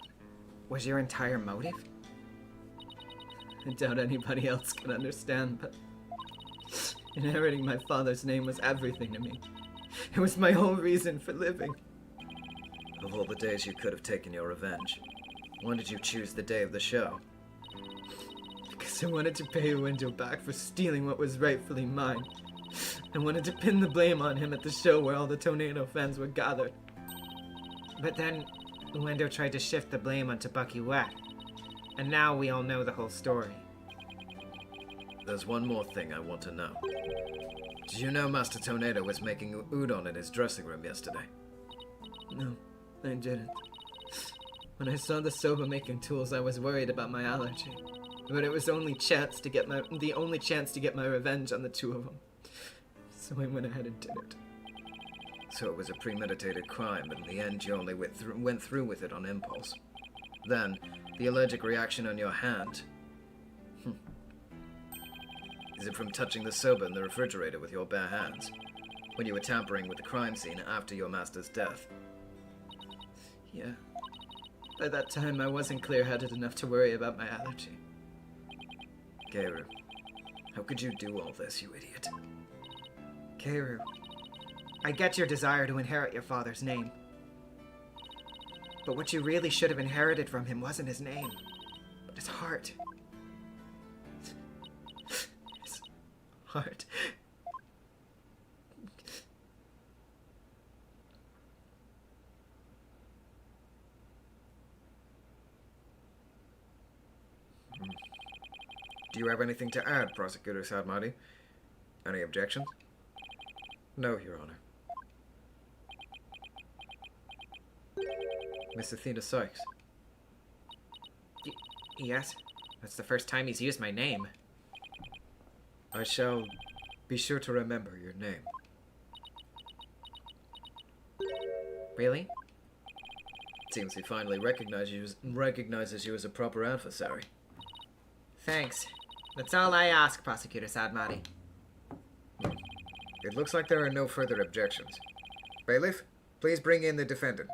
was your entire motive? I doubt anybody else can understand, but inheriting my father's name was everything to me. It was my whole reason for living. Of all the days you could have taken your revenge, why did you choose the day of the show? Because I wanted to pay Uendo back for stealing what was rightfully mine. I wanted to pin the blame on him at the show where all the Tornado fans were gathered. But then, Uendo tried to shift the blame onto Bucky Wet. And now we all know the whole story. There's one more thing I want to know. Did you know Master Tornado was making udon in his dressing room yesterday? No, I didn't. When I saw the soba making tools, I was worried about my allergy. But it was the only chance to get my revenge on the two of them. So I went ahead and did it. So it was a premeditated crime, but in the end you only went through with it on impulse. Then, the allergic reaction on your hand. Is it from touching the soba in the refrigerator with your bare hands? When you were tampering with the crime scene after your master's death? Yeah. By that time, I wasn't clear-headed enough to worry about my allergy. Geiru, how could you do all this, you idiot? Geiru, I get your desire to inherit your father's name. But what you really should have inherited from him wasn't his name, but his heart. His heart. Do you have anything to add, Prosecutor Sadmati? Any objections? No, Your Honor. Miss Athena Sykes. Yes? That's the first time he's used my name. I shall be sure to remember your name. Really? Seems he finally recognizes you as a proper adversary. Thanks. That's all I ask, Prosecutor Sadmati. It looks like there are no further objections. Bailiff, please bring in the defendant.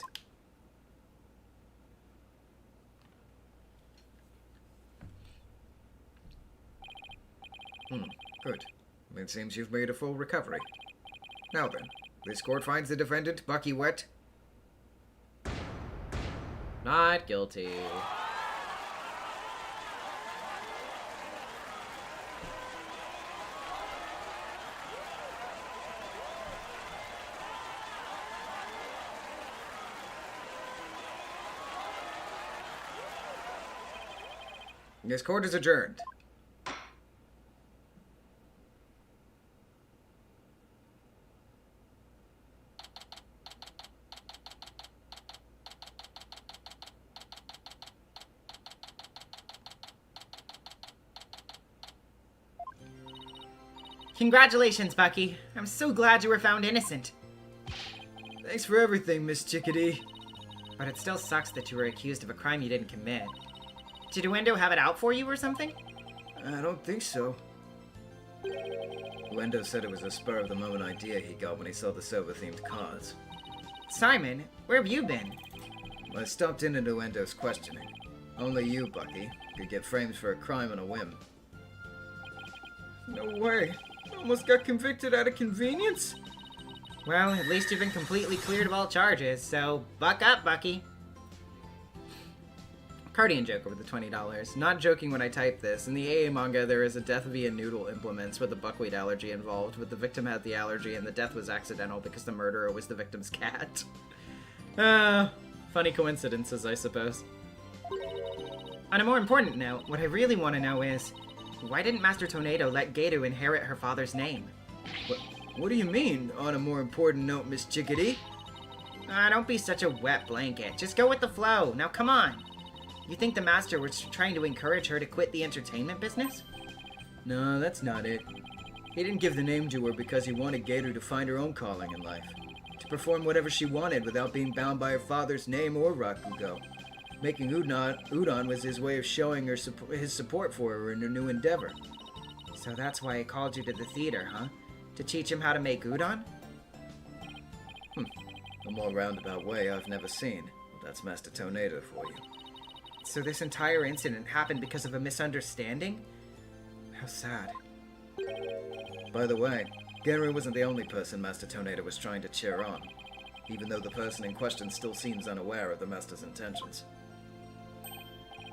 Good. It seems you've made a full recovery. Now then, this court finds the defendant, Bucky Wet. Not guilty. This court is adjourned. Congratulations, Bucky. I'm so glad you were found innocent. Thanks for everything, Miss Chickadee. But it still sucks that you were accused of a crime you didn't commit. Did Uendo have it out for you or something? I don't think so. Uendo said it was a spur-of-the-moment idea he got when he saw the soba-themed cards. Simon, where have you been? I stopped in into Uendo's questioning. Only you, Bucky, could get framed for a crime on a whim. No way. Almost got convicted out of convenience. Well, at least you've been completely cleared of all charges, so buck up, Bucky. Cardian joke over the $20. Not joking when I type this. In the AA manga, there is a death via noodle implements with a buckwheat allergy involved, but the victim had the allergy and the death was accidental because the murderer was the victim's cat. Funny coincidences, I suppose. On a more important note, what I really want to know is, why didn't Master Tornado let Geru inherit her father's name? What do you mean, on a more important note, Miss Chickadee? Don't be such a wet blanket. Just go with the flow. Now come on. You think the Master was trying to encourage her to quit the entertainment business? No, that's not it. He didn't give the name to her because he wanted Geru to find her own calling in life. To perform whatever she wanted without being bound by her father's name or Rakugo. Making udon was his way of showing her his support for her in her new endeavor. So that's why he called you to the theater, huh? To teach him how to make udon? A more roundabout way I've never seen. That's Master Tornado for you. So this entire incident happened because of a misunderstanding? How sad. By the way, Geru wasn't the only person Master Tornado was trying to cheer on, even though the person in question still seems unaware of the Master's intentions.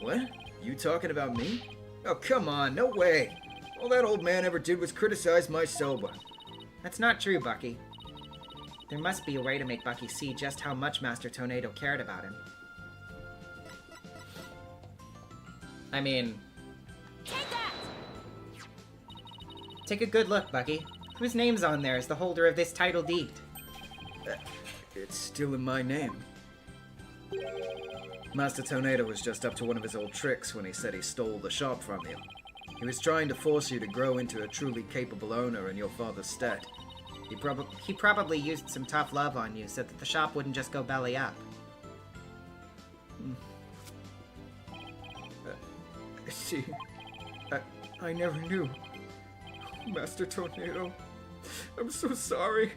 What? You talking about me? Oh, come on, no way! All that old man ever did was criticize my soba. That's not true, Bucky. There must be a way to make Bucky see just how much Master Tornado cared about him. I mean, Take that! Take a good look, Bucky. Whose name's on there as the holder of this title deed? It's still in my name. Master Tornado was just up to one of his old tricks when he said he stole the shop from you. He was trying to force you to grow into a truly capable owner in your father's stead. He probably used some tough love on you so that the shop wouldn't just go belly up. See, I never knew. Master Tornado, I'm so sorry.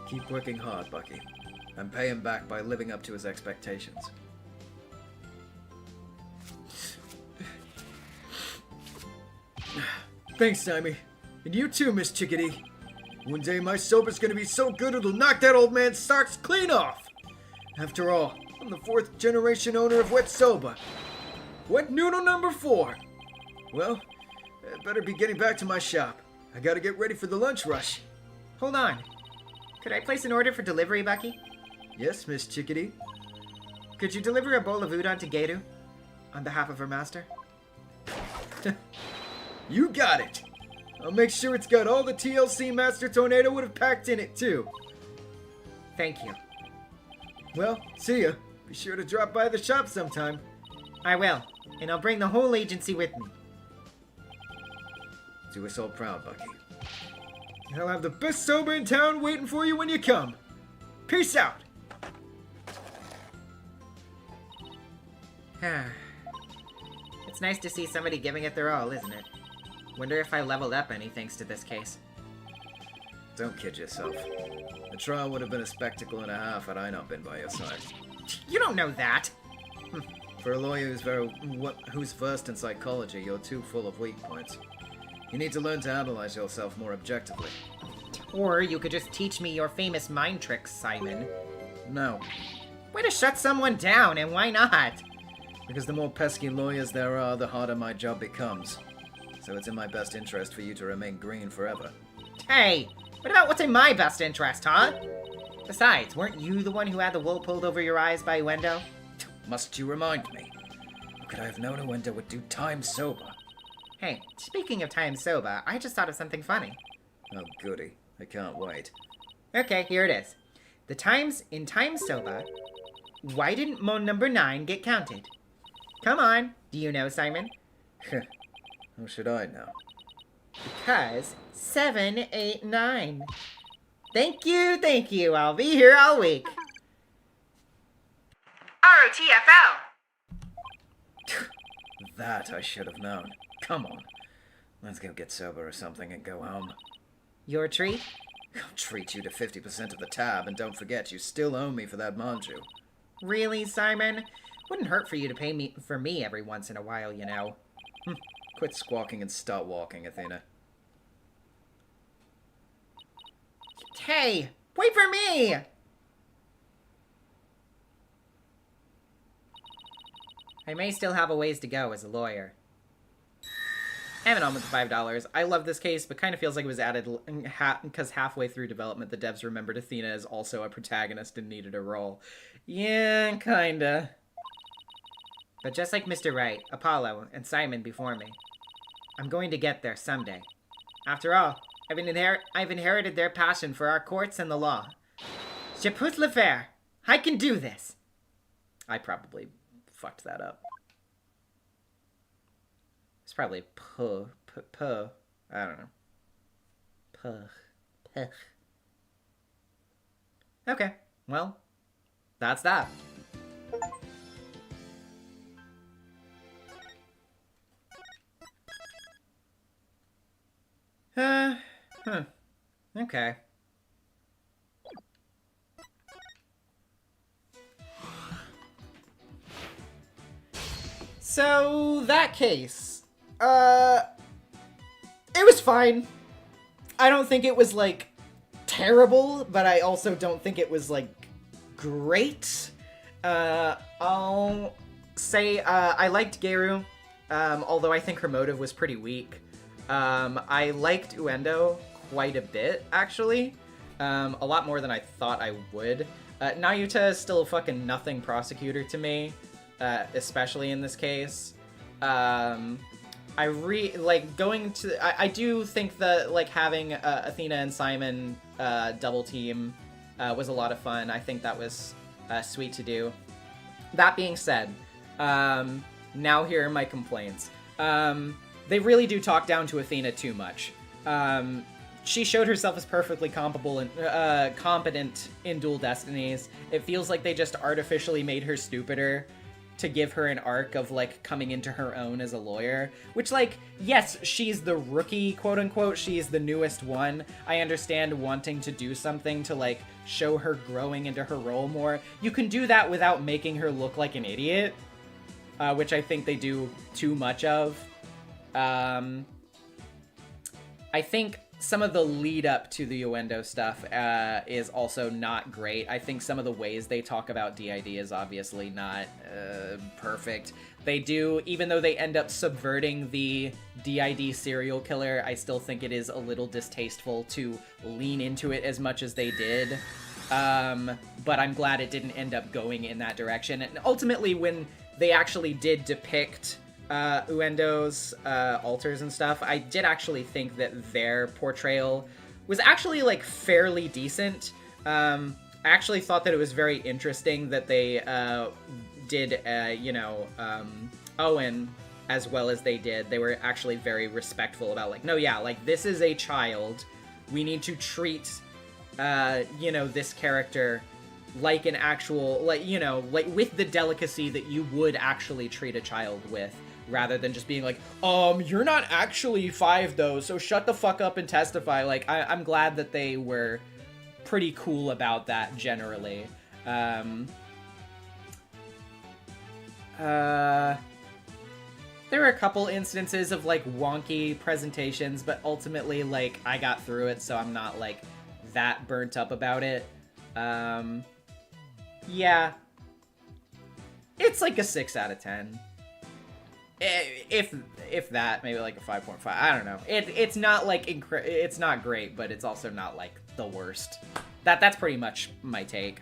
Keep working hard, Bucky, and pay him back by living up to his expectations. Thanks, Simon. And you too, Miss Chickadee. One day my soba's gonna be so good it'll knock that old man's socks clean off. After all, I'm the 4th generation owner of Wet Soba. Wet Noodle number 4. Well, I better be getting back to my shop. I gotta get ready for the lunch rush. Hold on. Could I place an order for delivery, Bucky? Yes, Miss Chickadee. Could you deliver a bowl of udon to Geru? On behalf of her master? You got it! I'll make sure it's got all the TLC Master Tornado would have packed in it, too. Thank you. Well, see ya. Be sure to drop by the shop sometime. I will, and I'll bring the whole agency with me. Do us all proud, Bucky. I'll have the best soba in town waiting for you when you come. Peace out! It's nice to see somebody giving it their all, isn't it? Wonder if I leveled up any thanks to this case. Don't kid yourself. The trial would have been a spectacle and a half had I not been by your side. You don't know that! For a lawyer who's versed in psychology, you're too full of weak points. You need to learn to analyze yourself more objectively. Or you could just teach me your famous mind tricks, Simon. No, Way to shut someone down, and why not? because the more pesky lawyers there are, the harder my job becomes. So it's in my best interest for you to remain green forever. Hey, what about what's in my best interest, huh? Besides, weren't you the one who had the wool pulled over your eyes by Uendo? Must you remind me? How could I have known Uendo would do time sober? Hey, speaking of time soba, I just thought of something funny. Oh, goody. I can't wait. Okay, here it is. The times in time soba, why didn't Mon number 9 get counted? Come on, do you know, Simon? How should I know? Because 7, 8, 9. Thank you, I'll be here all week. ROTFL! That I should have known. Come on. Let's go get sober or something and go home. Your treat? I'll treat you to 50% of the tab, and don't forget, you still owe me for that manju. Really, Simon? Wouldn't hurt for you to pay me for me every once in a while, you know. Quit squawking and start walking, Athena. Hey, wait for me! I may still have a ways to go as a lawyer. Having on with the $5. I love this case, but kind of feels like it was added because halfway through development, the devs remembered Athena is also a protagonist and needed a role. Yeah, kinda. But just like Mr. Wright, Apollo, and Simon before me, I'm going to get there someday. After all, I've inherited their passion for our courts and the law. Je peux le faire. I can do this. I probably fucked that up. It's probably puh. I don't know. Puh. Okay, well, that's that. Okay. So, that case. It was fine. I don't think it was, like, terrible, but I also don't think it was, like, great. I'll say, I liked Geru, although I think her motive was pretty weak. I liked Uendo quite a bit, actually. A lot more than I thought I would. Nayuta is still a fucking nothing prosecutor to me, especially in this case. I do think that, like, having Athena and Simon double team was a lot of fun. I think that was sweet to do. That being said, now here are my complaints. They really do talk down to Athena too much. She showed herself as perfectly competent in Dual Destinies. It feels like they just artificially made her stupider to give her an arc of, like, coming into her own as a lawyer. Which, like, yes, she's the rookie, quote-unquote. She's the newest one. I understand wanting to do something to, like, show her growing into her role more. You can do that without making her look like an idiot, which I think they do too much of. I think some of the lead up to the Uendo stuff is also not great. I think some of the ways they talk about DID is obviously not perfect. They do, even though they end up subverting the DID serial killer, I still think it is a little distasteful to lean into it as much as they did. But I'm glad it didn't end up going in that direction. And ultimately, when they actually did depict Uendo's alters and stuff, I did actually think that their portrayal was actually, like, fairly decent. I actually thought that it was very interesting that they did, Owen as well as they did. They were actually very respectful about, like, no, yeah, like, this is a child. We need to treat, this character like an actual, like, with the delicacy that you would actually treat a child with, rather than just being like, you're not actually 5 though, so shut the fuck up and testify. Like, I'm glad that they were pretty cool about that generally. There were a couple instances of, like, wonky presentations, but ultimately, like, I got through it, so I'm not, like, that burnt up about it. Yeah. It's like a 6 out of 10. If that, maybe like a 5.5. I don't know. It's not, like, it's not great, but it's also not, like, the worst. That's pretty much my take.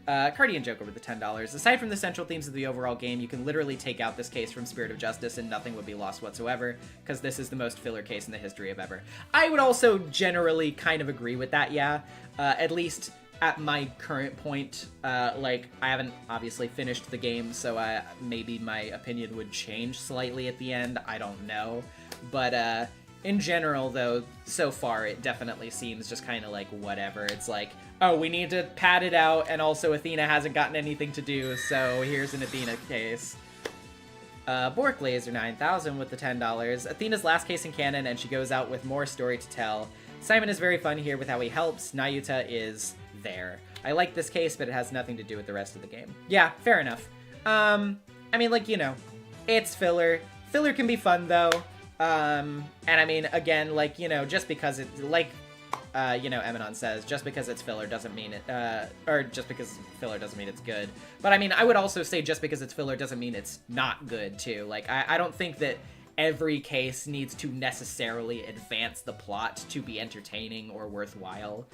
Cardian joke over the $10. Aside from the central themes of the overall game, you can literally take out this case from Spirit of Justice and nothing would be lost whatsoever, because this is the most filler case in the history of ever. I would also generally kind of agree with that, yeah. At least at my current point, like, I haven't obviously finished the game, so maybe my opinion would change slightly at the end. I don't know. But in general, though, so far, it definitely seems just kind of like whatever. It's like, oh, we need to pad it out, and also Athena hasn't gotten anything to do, so here's an Athena case. Bork Laser 9000 with the $10. Athena's last case in canon, and she goes out with more story to tell. Simon is very fun here with how he helps. Nayuta is there. I like this case, but it has nothing to do with the rest of the game. Yeah, fair enough. I mean, like, it's filler. Filler can be fun, though. And I mean, again, like, you know, just because it, like, you know, Eminon says, just because it's filler doesn't mean it, or just because it's filler doesn't mean it's good. But I mean, I would also say just because it's filler doesn't mean it's not good, too. Like, I don't think that every case needs to necessarily advance the plot to be entertaining or worthwhile.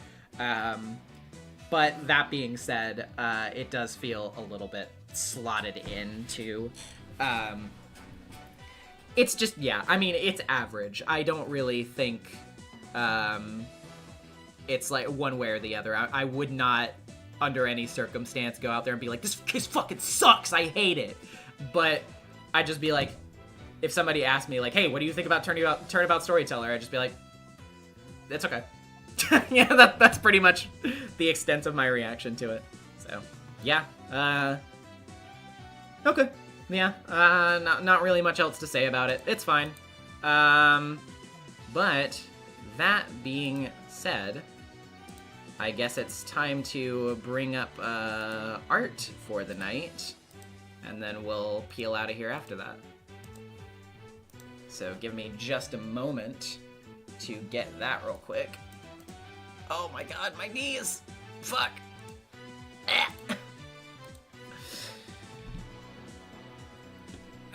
But that being said, it does feel a little bit slotted into, it's just, yeah, I mean, it's average. I don't really think, it's like one way or the other. I would not, under any circumstance, go out there and be like, this case fucking sucks, I hate it. But I'd just be like, if somebody asked me, like, hey, what do you think about Turnabout Storyteller? I'd just be like, it's okay. Yeah, that's pretty much the extent of my reaction to it. So, yeah. Okay. Yeah, not really much else to say about it. It's fine. But that being said, I guess it's time to bring up art for the night, and then we'll peel out of here after that. So give me just a moment to get that real quick. Oh my god, my knees! Fuck! Ah.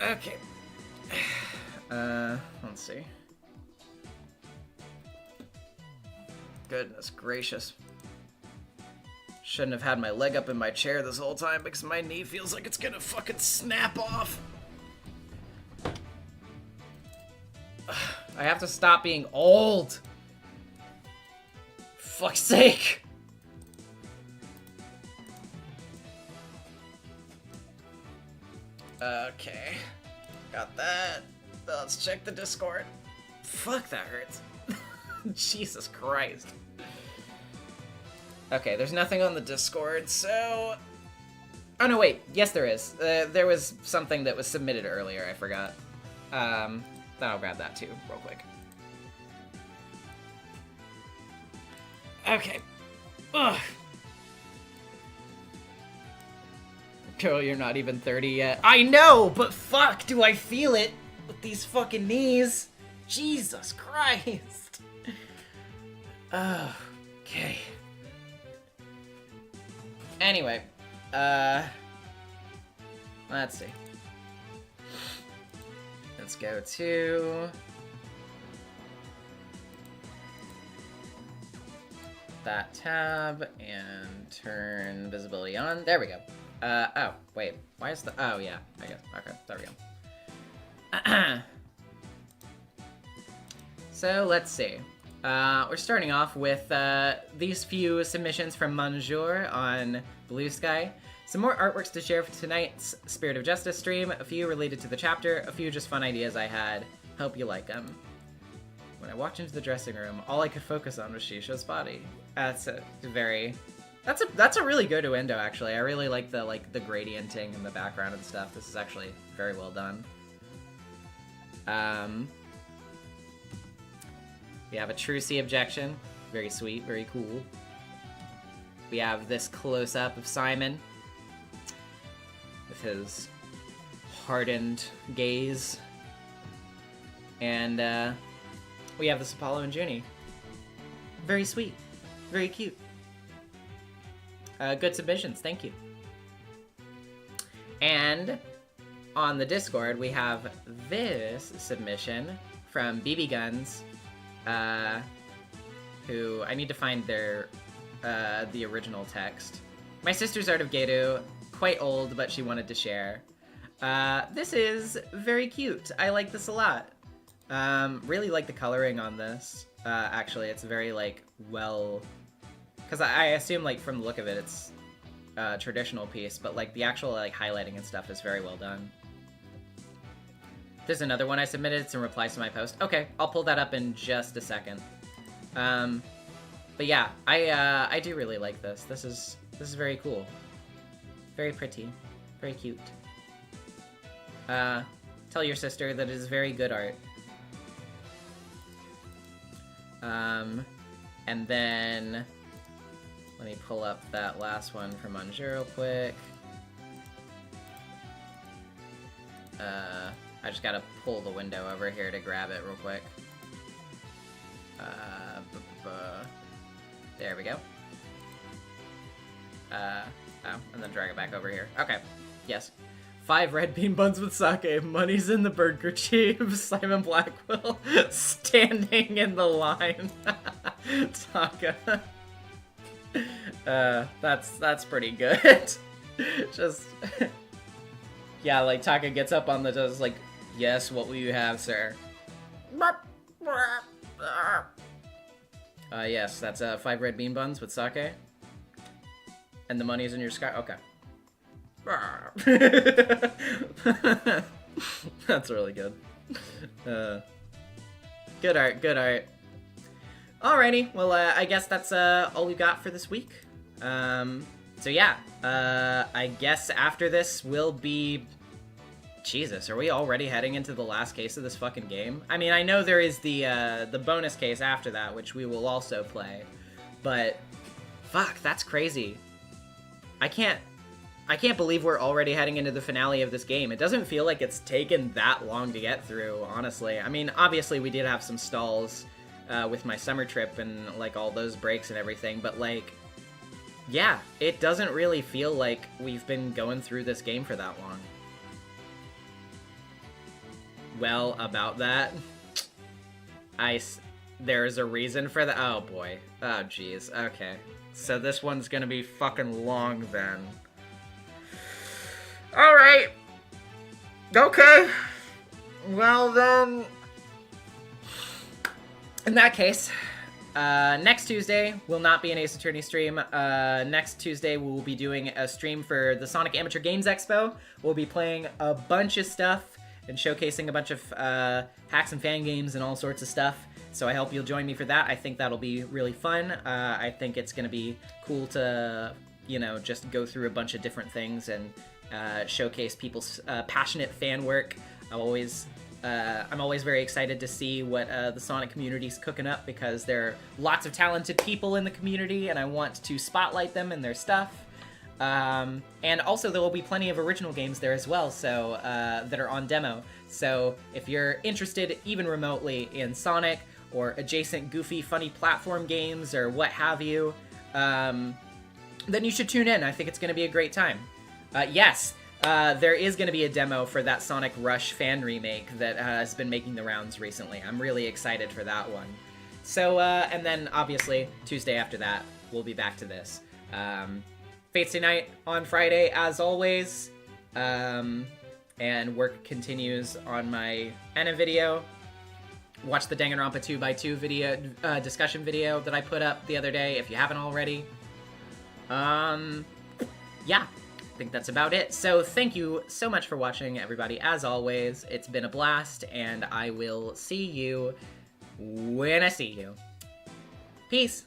Okay. Let's see. Goodness gracious. Shouldn't have had my leg up in my chair this whole time because my knee feels like it's gonna fucking snap off. I have to stop being old. Fuck's sake. Okay. Got that. Let's check the Discord. Fuck, that hurts. Jesus Christ. Okay, there's nothing on the Discord, so... Oh, no, wait. Yes, there is. There was something that was submitted earlier. I forgot. Then I'll grab that, too, real quick. Okay. Ugh. Girl, you're not even 30 yet. I know, but fuck, do I feel it with these fucking knees. Jesus Christ. Okay. Anyway, let's see. Let's go to that tab and turn visibility on. There we go. Oh, wait. Why is the... Oh, yeah. I guess. Okay, there we go. So, let's see. We're starting off with these few submissions from Manjour on Blue Sky. Some more artworks to share for tonight's Spirit of Justice stream. A few related to the chapter, a few just fun ideas I had. Hope you like them. When I walked into the dressing room, all I could focus on was Shisha's body. That's a very... That's a really good window, actually. I really like the gradienting in the background and stuff. This is actually very well done. We have a True C objection. Very sweet, very cool. We have this close-up of Simon with his hardened gaze. And we have this Apollo and Junie. Very sweet, very cute. Good submissions, thank you. And on the Discord, we have this submission from BB Guns, who I need to find their the original text. My sister's Art of Gedo, quite old, but she wanted to share. This is very cute. I like this a lot. Really like the coloring on this. Actually, it's very well. Because I assume, from the look of it, it's a traditional piece, but, the actual, highlighting and stuff is very well done. There's another one I submitted, some replies to my post. Okay, I'll pull that up in just a second. But yeah, I do really like this. This is very cool. Very pretty. Very cute. Tell your sister that it is very good art. And then... Let me pull up that last one from Manjour real quick. I just gotta pull the window over here to grab it real quick. There we go. Oh, and then drag it back over here. Okay, yes. 5 red bean buns with sake, money's in the burger chief, Simon Blackwell standing in the line. Taka. That's pretty good. Just, yeah, like Taka gets up on the just like, yes, what will you have, sir? Yes, that's 5 red bean buns with sake. And the money's in your sky. Okay. That's really good. Good art, good art. Alrighty, well, I guess that's all we got for this week. So yeah, I guess after this will be... Jesus, are we already heading into the last case of this fucking game? I mean, I know there is the bonus case after that, which we will also play, but fuck, that's crazy. I can't believe we're already heading into the finale of this game. It doesn't feel like it's taken that long to get through, honestly. I mean, obviously we did have some stalls with my summer trip and like all those breaks and everything, but like, yeah, it doesn't really feel like we've been going through this game for that long. Well, about that, there's a reason for that. Oh boy. Oh jeez. Okay. So this one's gonna be fucking long then. Alright. Okay. Well then. In that case, next Tuesday will not be an Ace Attorney stream. Next Tuesday we will be doing a stream for the Sonic Amateur Games Expo. We'll be playing a bunch of stuff and showcasing a bunch of hacks and fan games and all sorts of stuff. So I hope you'll join me for that. I think that'll be really fun. I think it's going to be cool to, you know, just go through a bunch of different things and showcase people's passionate fan work. I'm always very excited to see what the Sonic community's cooking up, because there are lots of talented people in the community and I want to spotlight them and their stuff. And also there will be plenty of original games there as well, so that are on demo. So if you're interested even remotely in Sonic or adjacent goofy funny platform games or what have you, then you should tune in. I think it's going to be a great time. Yes, there is going to be a demo for that Sonic Rush fan remake that has been making the rounds recently. I'm really excited for that one. So, and then obviously Tuesday after that, we'll be back to this. Fates Day night on Friday, as always, and work continues on my Anna video. Watch the Danganronpa 2x2 video, discussion video that I put up the other day, if you haven't already. Yeah, I think that's about it. So thank you so much for watching, everybody. As always, it's been a blast, and I will see you when I see you. Peace!